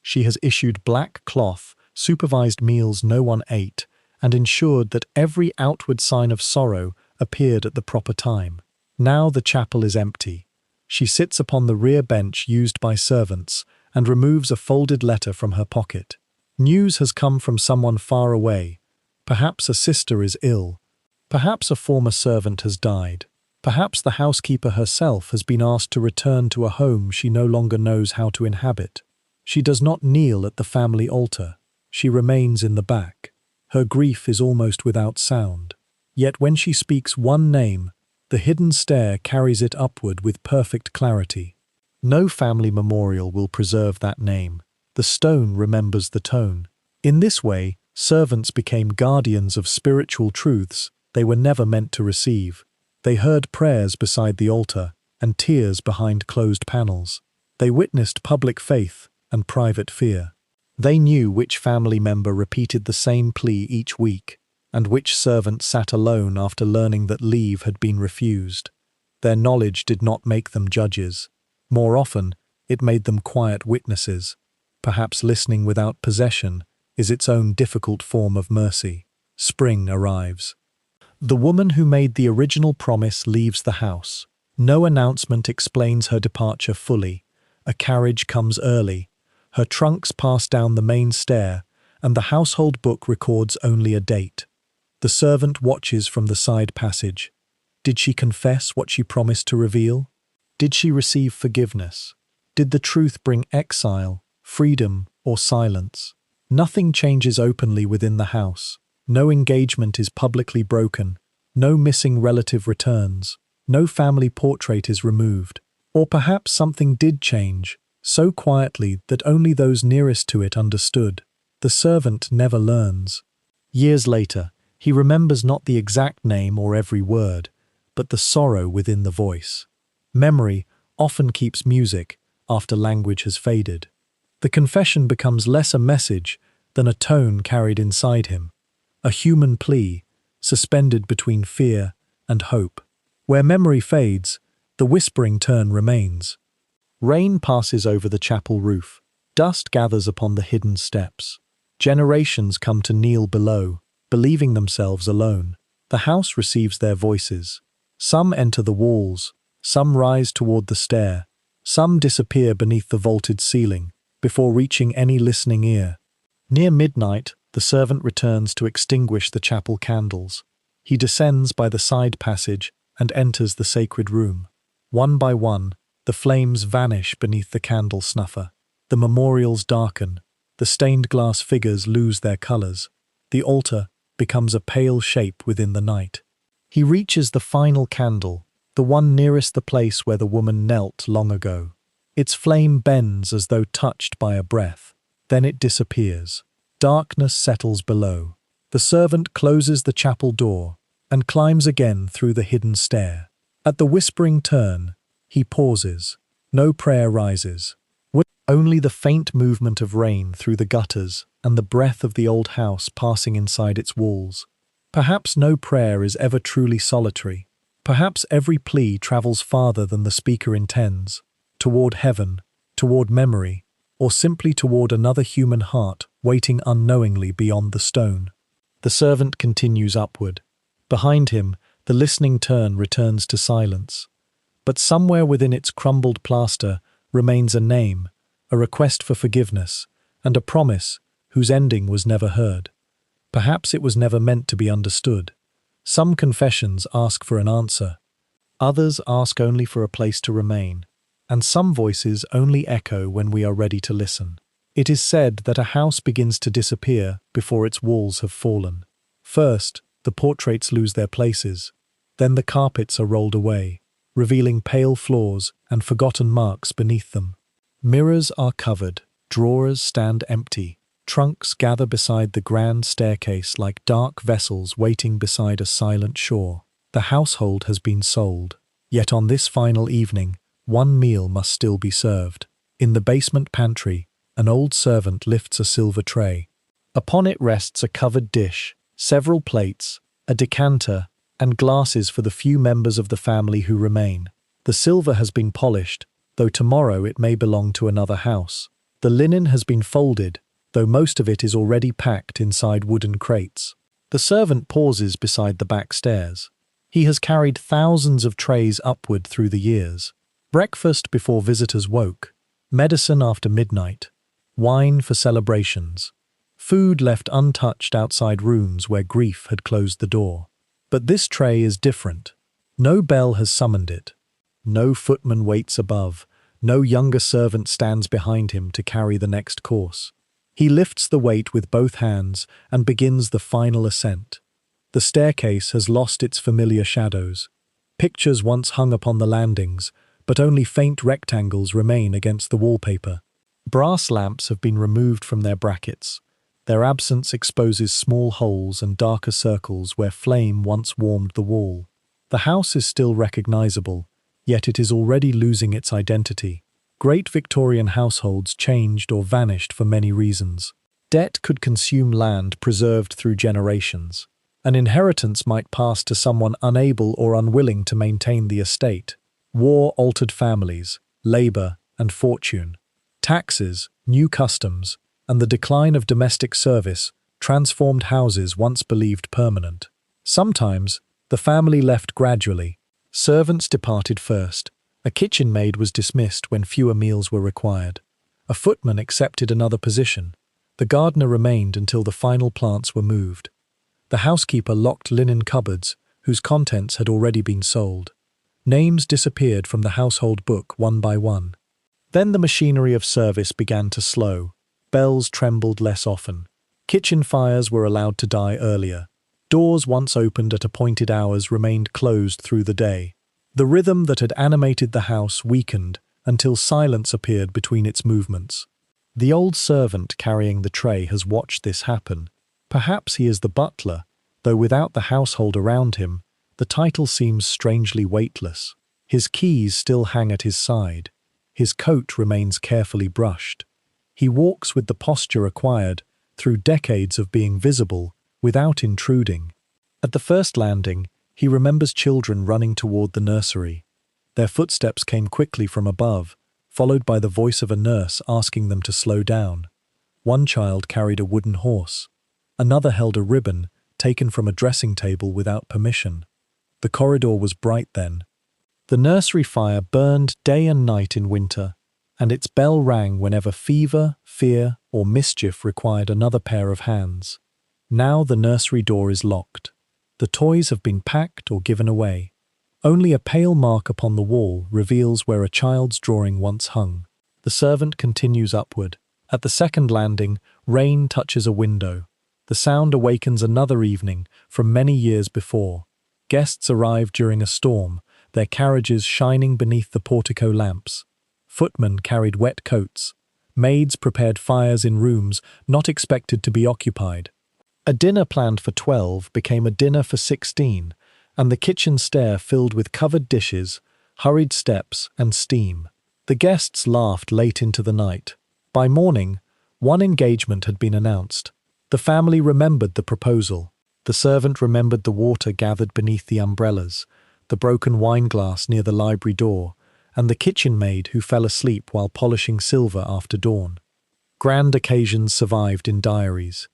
She has issued black cloth, supervised meals no one ate, and ensured that every outward sign of sorrow appeared at the proper time. Now the chapel is empty. She sits upon the rear bench used by servants and removes a folded letter from her pocket. News has come from someone far away. Perhaps a sister is ill. Perhaps a former servant has died. Perhaps the housekeeper herself has been asked to return to a home she no longer knows how to inhabit. She does not kneel at the family altar. She remains in the back. Her grief is almost without sound. Yet when she speaks one name, the hidden stair carries it upward with perfect clarity. No family memorial will preserve that name. The stone remembers the tone. In this way, servants became guardians of spiritual truths they were never meant to receive. They heard prayers beside the altar and tears behind closed panels. They witnessed public faith and private fear. They knew which family member repeated the same plea each week, and which servant sat alone after learning that leave had been refused. Their knowledge did not make them judges. More often, it made them quiet witnesses. Perhaps listening without possession is its own difficult form of mercy. Spring arrives. The woman who made the original promise leaves the house. No announcement explains her departure fully. A carriage comes early. Her trunks pass down the main stair, and the household book records only a date. The servant watches from the side passage. Did she confess what she promised to reveal? Did she receive forgiveness? Did the truth bring exile, freedom, or silence? Nothing changes openly within the house. No engagement is publicly broken. No missing relative returns. No family portrait is removed. Or perhaps something did change, so quietly that only those nearest to it understood. The servant never learns. Years later, he remembers not the exact name or every word, but the sorrow within the voice. Memory often keeps music after language has faded. The confession becomes less a message than a tone carried inside him. A human plea, suspended between fear and hope. Where memory fades, the whispering tone remains. Rain passes over the chapel roof. Dust gathers upon the hidden steps. Generations come to kneel below, believing themselves alone. The house receives their voices. Some enter the walls, some rise toward the stair, some disappear beneath the vaulted ceiling, before reaching any listening ear. Near midnight, the servant returns to extinguish the chapel candles. He descends by the side passage and enters the sacred room. One by one, the flames vanish beneath the candle snuffer. The memorials darken. The stained glass figures lose their colors. The altar becomes a pale shape within the night. He reaches the final candle, the one nearest the place where the woman knelt long ago. Its flame bends as though touched by a breath. Then it disappears. Darkness settles below. The servant closes the chapel door and climbs again through the hidden stair. At the whispering turn, he pauses. No prayer rises. Only the faint movement of rain through the gutters and the breath of the old house passing inside its walls. Perhaps no prayer is ever truly solitary. Perhaps every plea travels farther than the speaker intends, toward heaven, toward memory, or simply toward another human heart waiting unknowingly beyond the stone. The servant continues upward. Behind him, the listening turn returns to silence. But somewhere within its crumbled plaster remains a name, a request for forgiveness, and a promise whose ending was never heard. Perhaps it was never meant to be understood. Some confessions ask for an answer. Others ask only for a place to remain. And some voices only echo when we are ready to listen. It is said that a house begins to disappear before its walls have fallen. First, the portraits lose their places. Then the carpets are rolled away, revealing pale floors and forgotten marks beneath them. Mirrors are covered. Drawers stand empty. Trunks gather beside the grand staircase like dark vessels waiting beside a silent shore. The household has been sold. Yet on this final evening, one meal must still be served. In the basement pantry, an old servant lifts a silver tray. Upon it rests a covered dish, several plates, a decanter, and glasses for the few members of the family who remain. The silver has been polished, though tomorrow it may belong to another house. The linen has been folded, though most of it is already packed inside wooden crates. The servant pauses beside the back stairs. He has carried thousands of trays upward through the years. Breakfast before visitors woke, medicine after midnight, wine for celebrations, food left untouched outside rooms where grief had closed the door. But this tray is different. No bell has summoned it. No footman waits above. No younger servant stands behind him to carry the next course. He lifts the weight with both hands and begins the final ascent. The staircase has lost its familiar shadows. Pictures once hung upon the landings, but only faint rectangles remain against the wallpaper. Brass lamps have been removed from their brackets. Their absence exposes small holes and darker circles where flame once warmed the wall. The house is still recognizable, yet it is already losing its identity. Great Victorian households changed or vanished for many reasons. Debt could consume land preserved through generations. An inheritance might pass to someone unable or unwilling to maintain the estate. War altered families, labor, and fortune. Taxes, new customs, and the decline of domestic service transformed houses once believed permanent. Sometimes, the family left gradually. Servants departed first. A kitchen maid was dismissed when fewer meals were required. A footman accepted another position. The gardener remained until the final plants were moved. The housekeeper locked linen cupboards, whose contents had already been sold. Names disappeared from the household book one by one. Then the machinery of service began to slow. Bells trembled less often. Kitchen fires were allowed to die earlier. Doors once opened at appointed hours remained closed through the day. The rhythm that had animated the house weakened until silence appeared between its movements. The old servant carrying the tray has watched this happen. Perhaps he is the butler, though without the household around him, the title seems strangely weightless. His keys still hang at his side. His coat remains carefully brushed. He walks with the posture acquired through decades of being visible without intruding. At the first landing, he remembers children running toward the nursery. Their footsteps came quickly from above, followed by the voice of a nurse asking them to slow down. One child carried a wooden horse. Another held a ribbon taken from a dressing table without permission. The corridor was bright then. The nursery fire burned day and night in winter, and its bell rang whenever fever, fear, or mischief required another pair of hands. Now the nursery door is locked. The toys have been packed or given away. Only a pale mark upon the wall reveals where a child's drawing once hung. The servant continues upward. At the second landing, rain touches a window. The sound awakens another evening from many years before. Guests arrive during a storm, their carriages shining beneath the portico lamps. Footmen carried wet coats. Maids prepared fires in rooms not expected to be occupied. A dinner planned for 12 became a dinner for 16, and the kitchen stair filled with covered dishes, hurried steps, and steam. The guests laughed late into the night. By morning, one engagement had been announced. The family remembered the proposal. The servant remembered the water gathered beneath the umbrellas, the broken wine glass near the library door, and the kitchen maid who fell asleep while polishing silver after dawn. Grand occasions survived in diaries.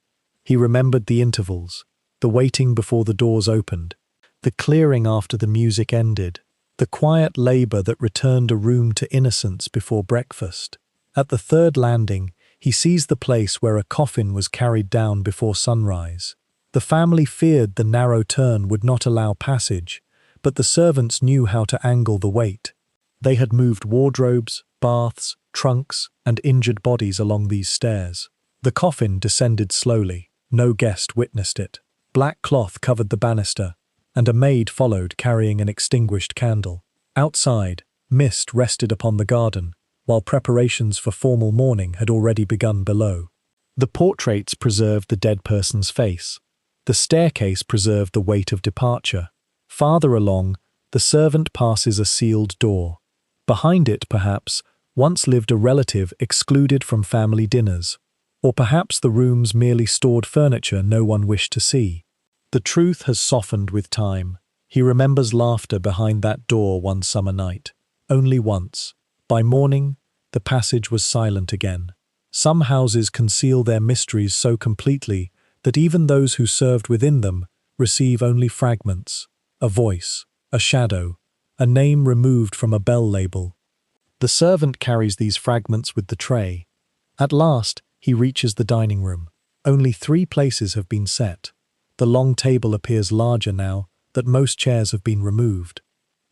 He remembered the intervals, the waiting before the doors opened, the clearing after the music ended, the quiet labor that returned a room to innocence before breakfast. At the third landing, he sees the place where a coffin was carried down before sunrise. The family feared the narrow turn would not allow passage, but the servants knew how to angle the weight. They had moved wardrobes, baths, trunks, and injured bodies along these stairs. The coffin descended slowly. No guest witnessed it. Black cloth covered the banister, and a maid followed carrying an extinguished candle. Outside, mist rested upon the garden. while preparations for formal mourning had already begun below. The portraits preserved the dead person's face. The staircase preserved the weight of departure. Farther along, the servant passes a sealed door. Behind it, perhaps, once lived a relative excluded from family dinners, or perhaps the rooms merely stored furniture no one wished to see. The truth has softened with time. He remembers laughter behind that door one summer night. Only once. By morning, the passage was silent again. Some houses conceal their mysteries so completely that even those who served within them receive only fragments, a voice, a shadow, a name removed from a bell label. The servant carries these fragments with the tray. At last, he reaches the dining room. Only 3 places have been set. The long table appears larger now that most chairs have been removed.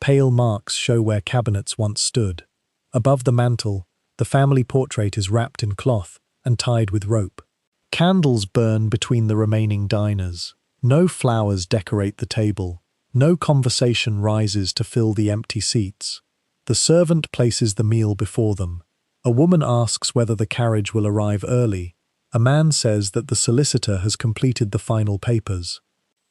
Pale marks show where cabinets once stood. Above the mantel, the family portrait is wrapped in cloth and tied with rope. Candles burn between the remaining diners. No flowers decorate the table. No conversation rises to fill the empty seats. The servant places the meal before them. A woman asks whether the carriage will arrive early. A man says that the solicitor has completed the final papers.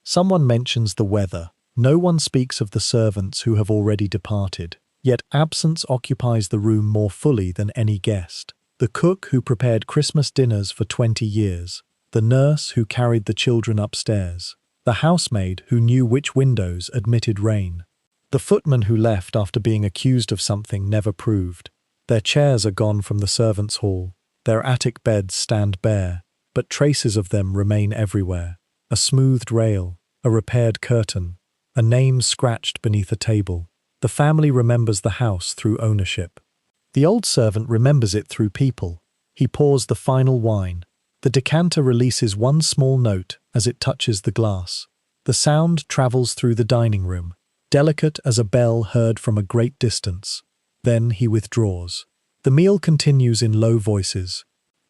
Someone mentions the weather. No one speaks of the servants who have already departed. Yet absence occupies the room more fully than any guest. The cook who prepared Christmas dinners for 20 years. The nurse who carried the children upstairs. The housemaid who knew which windows admitted rain. The footman who left after being accused of something never proved. Their chairs are gone from the servants' hall. Their attic beds stand bare, but traces of them remain everywhere. A smoothed rail, a repaired curtain, a name scratched beneath a table. The family remembers the house through ownership. The old servant remembers it through people. He pours the final wine. The decanter releases one small note as it touches the glass. The sound travels through the dining room, delicate as a bell heard from a great distance. Then he withdraws. The meal continues in low voices.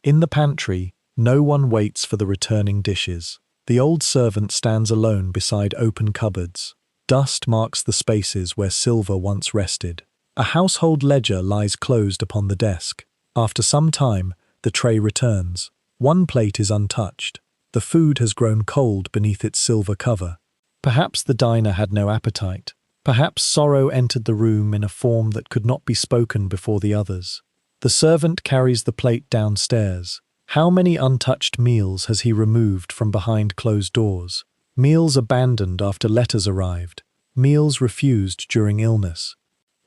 In the pantry, no one waits for the returning dishes. The old servant stands alone beside open cupboards. Dust marks the spaces where silver once rested. A household ledger lies closed upon the desk. After some time, the tray returns. One plate is untouched. The food has grown cold beneath its silver cover. Perhaps the diner had no appetite. Perhaps sorrow entered the room in a form that could not be spoken before the others. The servant carries the plate downstairs. How many untouched meals has he removed from behind closed doors? Meals abandoned after letters arrived. Meals refused during illness.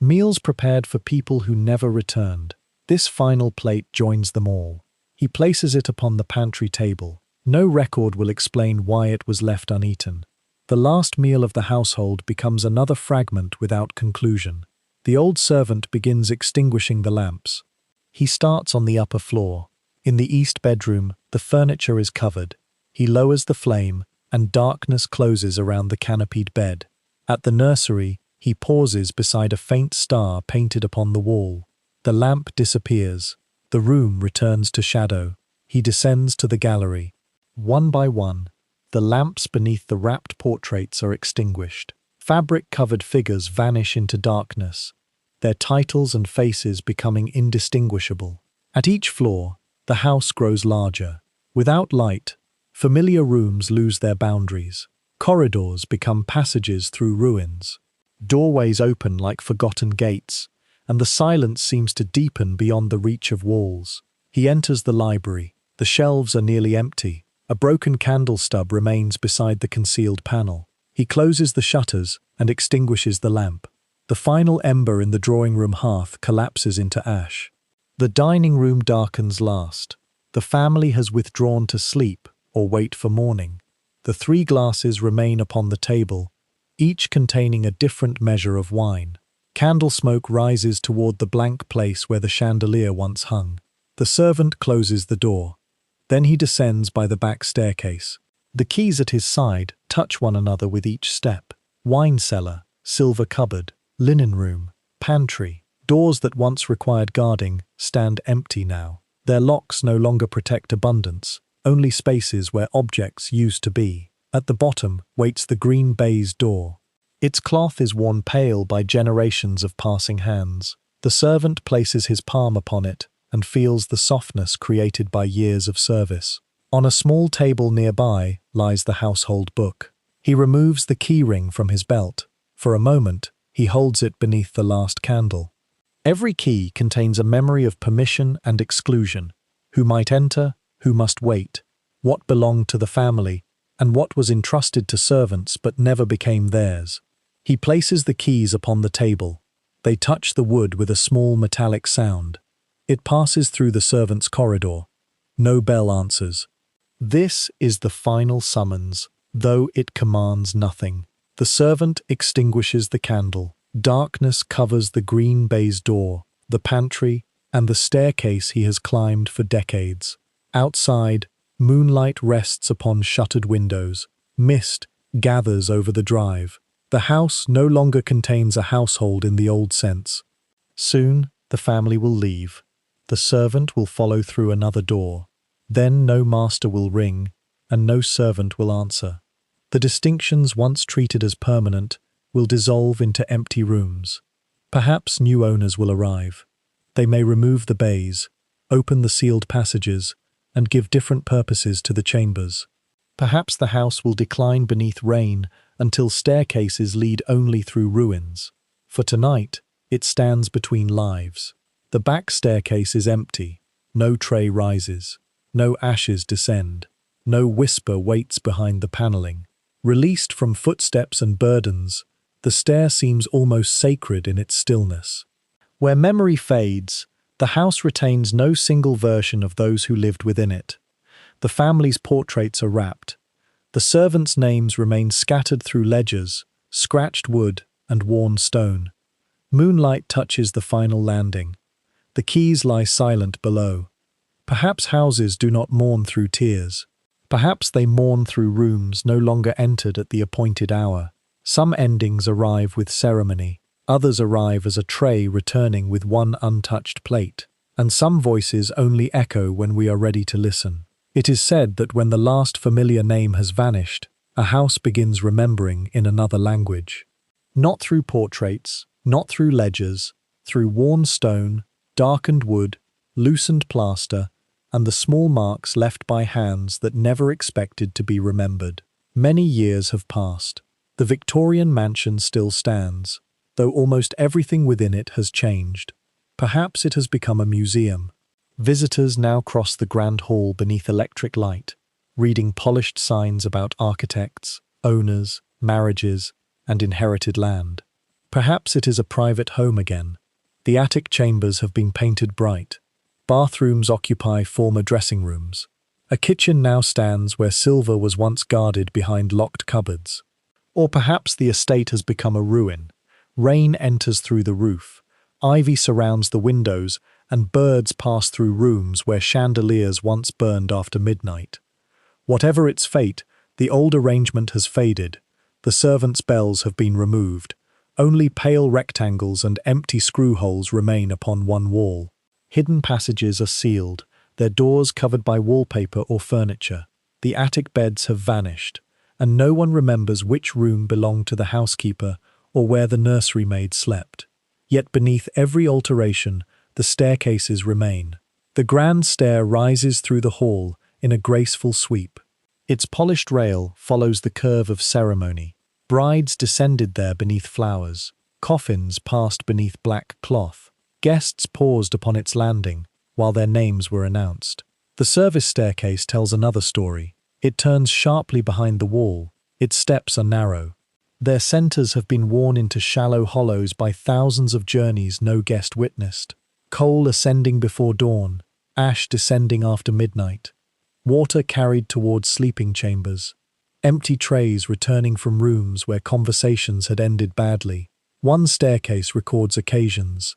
Meals prepared for people who never returned. This final plate joins them all. He places it upon the pantry table. No record will explain why it was left uneaten. The last meal of the household becomes another fragment without conclusion. The old servant begins extinguishing the lamps. He starts on the upper floor. In the east bedroom, the furniture is covered. He lowers the flame, and darkness closes around the canopied bed. At the nursery, he pauses beside a faint star painted upon the wall. The lamp disappears. The room returns to shadow. He descends to the gallery. One by one, the lamps beneath the wrapped portraits are extinguished. Fabric-covered figures vanish into darkness, their titles and faces becoming indistinguishable. At each floor, the house grows larger. Without light, familiar rooms lose their boundaries. Corridors become passages through ruins. Doorways open like forgotten gates, and the silence seems to deepen beyond the reach of walls. He enters the library. The shelves are nearly empty. A broken candle stub remains beside the concealed panel. He closes the shutters and extinguishes the lamp. The final ember in the drawing-room hearth collapses into ash. The dining room darkens last. The family has withdrawn to sleep or wait for morning. The 3 glasses remain upon the table, each containing a different measure of wine. Candle smoke rises toward the blank place where the chandelier once hung. The servant closes the door. Then he descends by the back staircase. The keys at his side touch one another with each step. Wine cellar, silver cupboard, linen room, pantry. Doors that once required guarding stand empty now. Their locks no longer protect abundance, only spaces where objects used to be. At the bottom waits the green baize door. Its cloth is worn pale by generations of passing hands. The servant places his palm upon it and feels the softness created by years of service. On a small table nearby lies the household book. He removes the key ring from his belt. For a moment, he holds it beneath the last candle. Every key contains a memory of permission and exclusion, who might enter, who must wait, what belonged to the family, and what was entrusted to servants but never became theirs. He places the keys upon the table. They touch the wood with a small metallic sound. It passes through the servants' corridor. No bell answers. This is the final summons, though it commands nothing. The servant extinguishes the candle. Darkness covers the green baize door, the pantry, and the staircase he has climbed for decades. Outside, moonlight rests upon shuttered windows. Mist gathers over the drive. The house no longer contains a household in the old sense. Soon, the family will leave. The servant will follow through another door. Then no master will ring, and no servant will answer. The distinctions once treated as permanent will dissolve into empty rooms. Perhaps new owners will arrive. They may remove the bays, open the sealed passages, and give different purposes to the chambers. Perhaps the house will decline beneath rain until staircases lead only through ruins. For tonight, it stands between lives. The back staircase is empty. No tray rises. No ashes descend. No whisper waits behind the paneling. Released from footsteps and burdens, the stair seems almost sacred in its stillness. Where memory fades, the house retains no single version of those who lived within it. The family's portraits are wrapped. The servants' names remain scattered through ledgers, scratched wood, and worn stone. Moonlight touches the final landing. The keys lie silent below. Perhaps houses do not mourn through tears. Perhaps they mourn through rooms no longer entered at the appointed hour. Some endings arrive with ceremony. Others arrive as a tray returning with one untouched plate. And some voices only echo when we are ready to listen. It is said that when the last familiar name has vanished, a house begins remembering in another language. Not through portraits, not through ledgers, through worn stone, darkened wood, loosened plaster, and the small marks left by hands that never expected to be remembered. Many years have passed. The Victorian mansion still stands, though almost everything within it has changed. Perhaps it has become a museum. Visitors now cross the grand hall beneath electric light, reading polished signs about architects, owners, marriages, and inherited land. Perhaps it is a private home again. The attic chambers have been painted bright. Bathrooms occupy former dressing rooms. A kitchen now stands where silver was once guarded behind locked cupboards. Or perhaps the estate has become a ruin. Rain enters through the roof. Ivy surrounds the windows, and birds pass through rooms where chandeliers once burned after midnight. Whatever its fate, the old arrangement has faded. The servants' bells have been removed. Only pale rectangles and empty screw holes remain upon one wall. Hidden passages are sealed, their doors covered by wallpaper or furniture. The attic beds have vanished, and no one remembers which room belonged to the housekeeper or where the nursery maid slept. Yet beneath every alteration, the staircases remain. The grand stair rises through the hall in a graceful sweep. Its polished rail follows the curve of ceremony. Brides descended there beneath flowers. Coffins passed beneath black cloth. Guests paused upon its landing while their names were announced. The service staircase tells another story. It turns sharply behind the wall. Its steps are narrow. Their centers have been worn into shallow hollows by thousands of journeys no guest witnessed. Coal ascending before dawn, ash descending after midnight. Water carried towards sleeping chambers. Empty trays returning from rooms where conversations had ended badly. One staircase records occasions.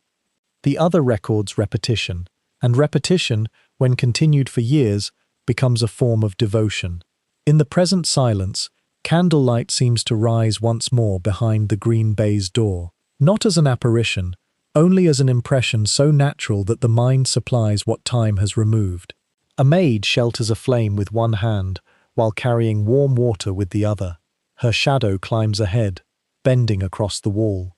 The other records repetition, and repetition, when continued for years, becomes a form of devotion. In the present silence, candlelight seems to rise once more behind the green baize door, not as an apparition, only as an impression so natural that the mind supplies what time has removed. A maid shelters a flame with one hand, while carrying warm water with the other. Her shadow climbs ahead, bending across the wall.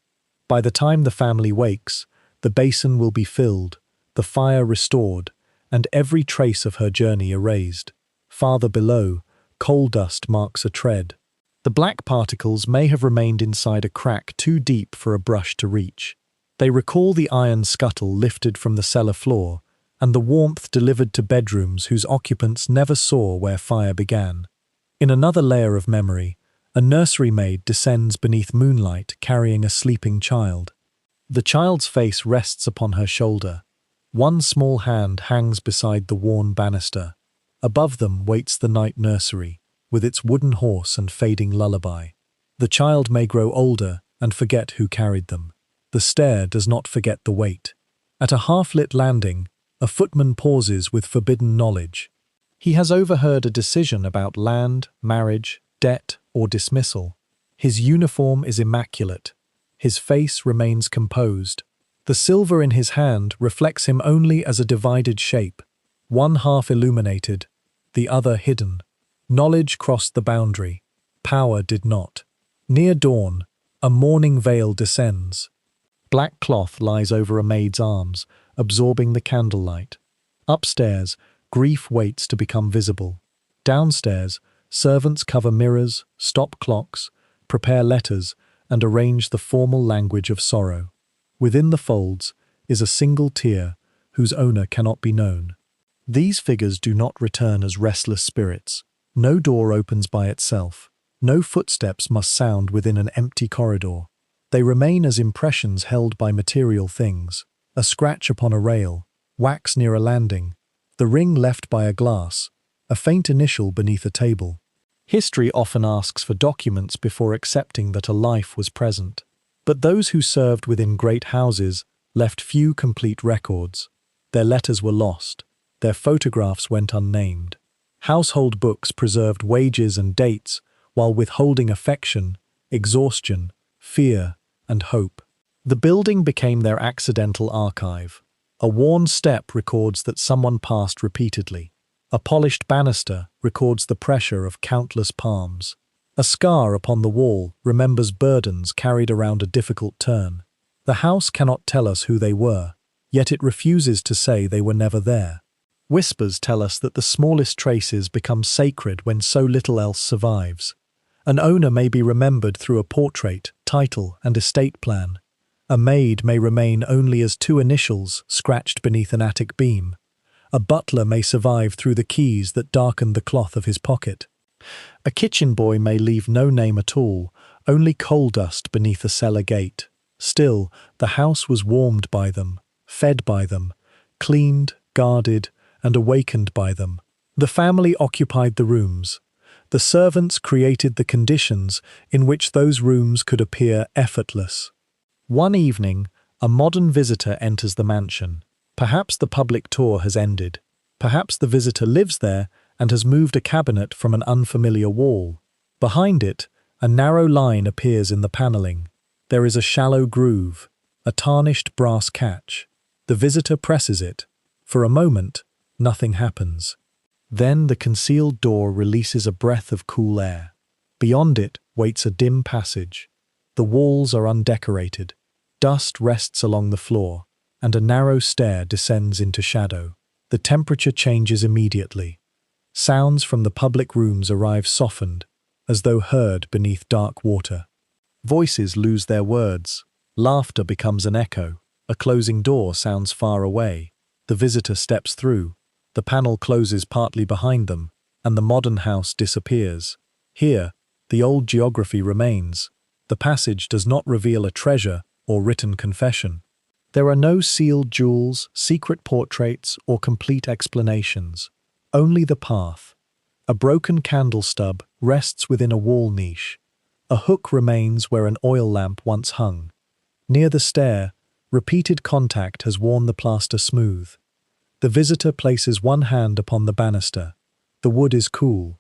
By the time the family wakes, The basin will be filled, the fire restored, and every trace of her journey erased. Farther below, coal dust marks a tread. The black particles may have remained inside a crack too deep for a brush to reach. They recall the iron scuttle lifted from the cellar floor, and the warmth delivered to bedrooms whose occupants never saw where fire began. In another layer of memory, a nursery maid descends beneath moonlight carrying a sleeping child. The child's face rests upon her shoulder. One small hand hangs beside the worn banister. Above them waits the night nursery, with its wooden horse and fading lullaby. The child may grow older and forget who carried them. The stair does not forget the wait. At a half-lit landing, a footman pauses with forbidden knowledge. He has overheard a decision about land, marriage, debt, or dismissal. His uniform is immaculate. His face remains composed. The silver in his hand reflects him only as a divided shape, one half illuminated, the other hidden. Knowledge crossed the boundary. Power did not. Near dawn, a mourning veil descends. Black cloth lies over a maid's arms, absorbing the candlelight. Upstairs, grief waits to become visible. Downstairs, servants cover mirrors, stop clocks, prepare letters, and arrange the formal language of sorrow. Within the folds is a single tear whose owner cannot be known. These figures do not return as restless spirits. No door opens by itself. No footsteps must sound within an empty corridor. They remain as impressions held by material things. A scratch upon a rail, wax near a landing, the ring left by a glass, a faint initial beneath a table. History often asks for documents before accepting that a life was present. But those who served within great houses left few complete records. Their letters were lost. Their photographs went unnamed. Household books preserved wages and dates while withholding affection, exhaustion, fear, and hope. The building became their accidental archive. A worn step records that someone passed repeatedly. A polished banister records the pressure of countless palms. A scar upon the wall remembers burdens carried around a difficult turn. The house cannot tell us who they were, yet it refuses to say they were never there. Whispers tell us that the smallest traces become sacred when so little else survives. An owner may be remembered through a portrait, title, and estate plan. A maid may remain only as two initials scratched beneath an attic beam. A butler may survive through the keys that darkened the cloth of his pocket. A kitchen boy may leave no name at all, only coal dust beneath a cellar gate. Still, the house was warmed by them, fed by them, cleaned, guarded, and awakened by them. The family occupied the rooms. The servants created the conditions in which those rooms could appear effortless. One evening, a modern visitor enters the mansion. Perhaps the public tour has ended. Perhaps the visitor lives there and has moved a cabinet from an unfamiliar wall. Behind it, a narrow line appears in the panelling. There is a shallow groove, a tarnished brass catch. The visitor presses it. For a moment, nothing happens. Then the concealed door releases a breath of cool air. Beyond it waits a dim passage. The walls are undecorated. Dust rests along the floor, and a narrow stair descends into shadow. The temperature changes immediately. Sounds from the public rooms arrive softened, as though heard beneath dark water. Voices lose their words. Laughter becomes an echo. A closing door sounds far away. The visitor steps through. The panel closes partly behind them, and the modern house disappears. Here, the old geography remains. The passage does not reveal a treasure or written confession. There are no sealed jewels, secret portraits, or complete explanations. Only the path. A broken candle stub rests within a wall niche. A hook remains where an oil lamp once hung. Near the stair, repeated contact has worn the plaster smooth. The visitor places one hand upon the banister. The wood is cool.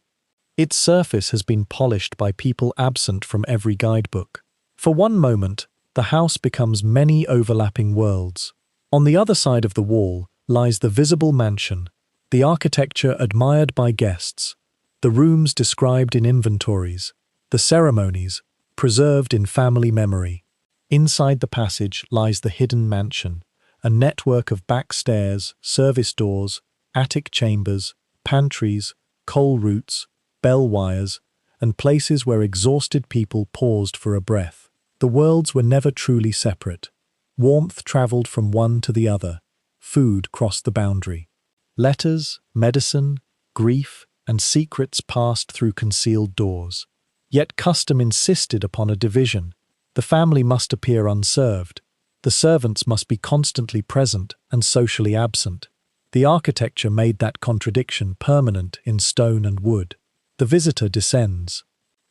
Its surface has been polished by people absent from every guidebook. For one moment, the house becomes many overlapping worlds. On the other side of the wall lies the visible mansion, the architecture admired by guests, the rooms described in inventories, the ceremonies preserved in family memory. Inside the passage lies the hidden mansion, a network of back stairs, service doors, attic chambers, pantries, coal routes, bell wires, and places where exhausted people paused for a breath. The worlds were never truly separate. Warmth travelled from one to the other. Food crossed the boundary. Letters, medicine, grief, and secrets passed through concealed doors. Yet custom insisted upon a division. The family must appear unserved. The servants must be constantly present and socially absent. The architecture made that contradiction permanent in stone and wood. The visitor descends.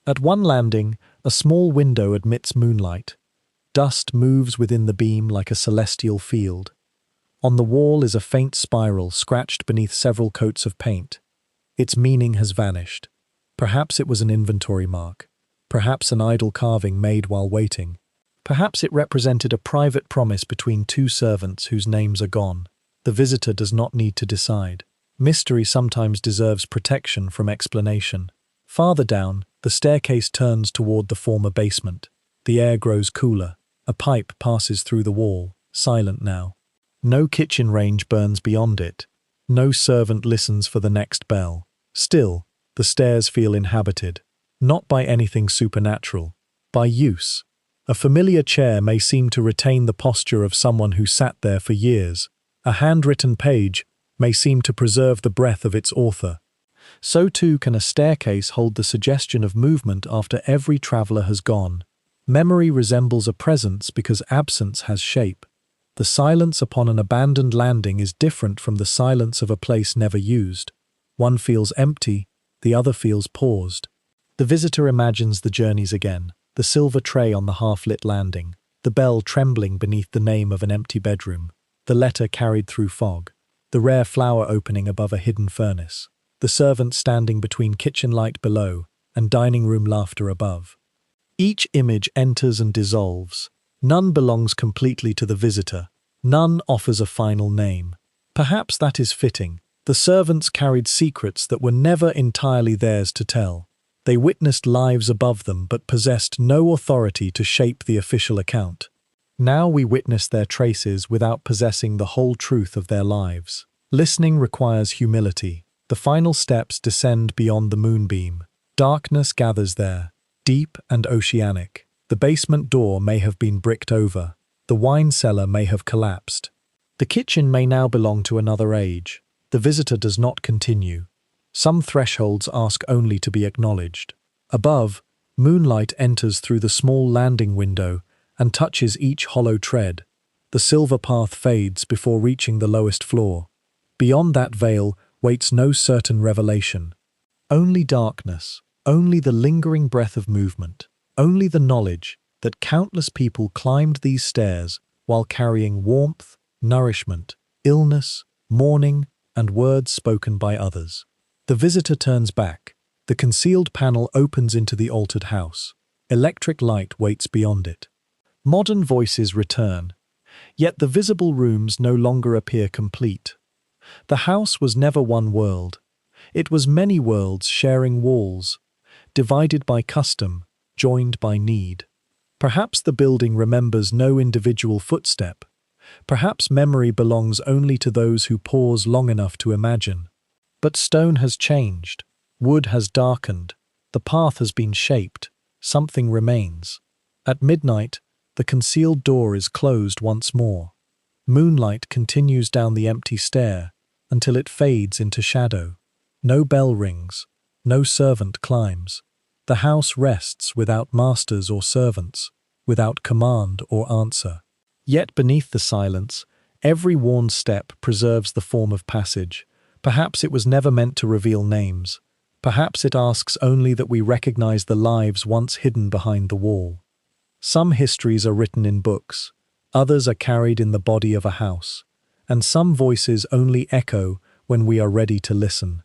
At one landing, a small window admits moonlight. Dust moves within the beam like a celestial field. On the wall is a faint spiral scratched beneath several coats of paint. Its meaning has vanished. Perhaps it was an inventory mark. Perhaps an idle carving made while waiting. Perhaps it represented a private promise between two servants whose names are gone. The visitor does not need to decide. Mystery sometimes deserves protection from explanation. Farther down, the staircase turns toward the former basement. The air grows cooler. A pipe passes through the wall, silent now. No kitchen range burns beyond it. No servant listens for the next bell. Still, the stairs feel inhabited. Not by anything supernatural. By use. A familiar chair may seem to retain the posture of someone who sat there for years. A handwritten page may seem to preserve the breath of its author. So too can a staircase hold the suggestion of movement after every traveller has gone. Memory resembles a presence because absence has shape. The silence upon an abandoned landing is different from the silence of a place never used. One feels empty, the other feels paused. The visitor imagines the journeys again, the silver tray on the half-lit landing, the bell trembling beneath the name of an empty bedroom, the letter carried through fog, the rare flower opening above a hidden furnace, the servant standing between kitchen light below and dining room laughter above. Each image enters and dissolves. None belongs completely to the visitor. None offers a final name. Perhaps that is fitting. The servants carried secrets that were never entirely theirs to tell. They witnessed lives above them but possessed no authority to shape the official account. Now we witness their traces without possessing the whole truth of their lives. Listening requires humility. The final steps descend beyond the moonbeam. Darkness gathers there, deep and oceanic. The basement door may have been bricked over. The wine cellar may have collapsed. The kitchen may now belong to another age. The visitor does not continue. Some thresholds ask only to be acknowledged. Above, moonlight enters through the small landing window and touches each hollow tread. The silver path fades before reaching the lowest floor. Beyond that veil waits no certain revelation. Only darkness, only the lingering breath of movement, only the knowledge that countless people climbed these stairs while carrying warmth, nourishment, illness, mourning, and words spoken by others. The visitor turns back. The concealed panel opens into the altered house. Electric light waits beyond it. Modern voices return, yet the visible rooms no longer appear complete. The house was never one world. It was many worlds sharing walls, divided by custom, joined by need. Perhaps the building remembers no individual footstep. Perhaps memory belongs only to those who pause long enough to imagine. But stone has changed. Wood has darkened. The path has been shaped. Something remains. At midnight, the concealed door is closed once more. Moonlight continues down the empty stair until it fades into shadow. No bell rings. No servant climbs. The house rests without masters or servants, without command or answer. Yet beneath the silence, every worn step preserves the form of passage. Perhaps it was never meant to reveal names. Perhaps it asks only that we recognize the lives once hidden behind the wall. Some histories are written in books, others are carried in the body of a house, and some voices only echo when we are ready to listen.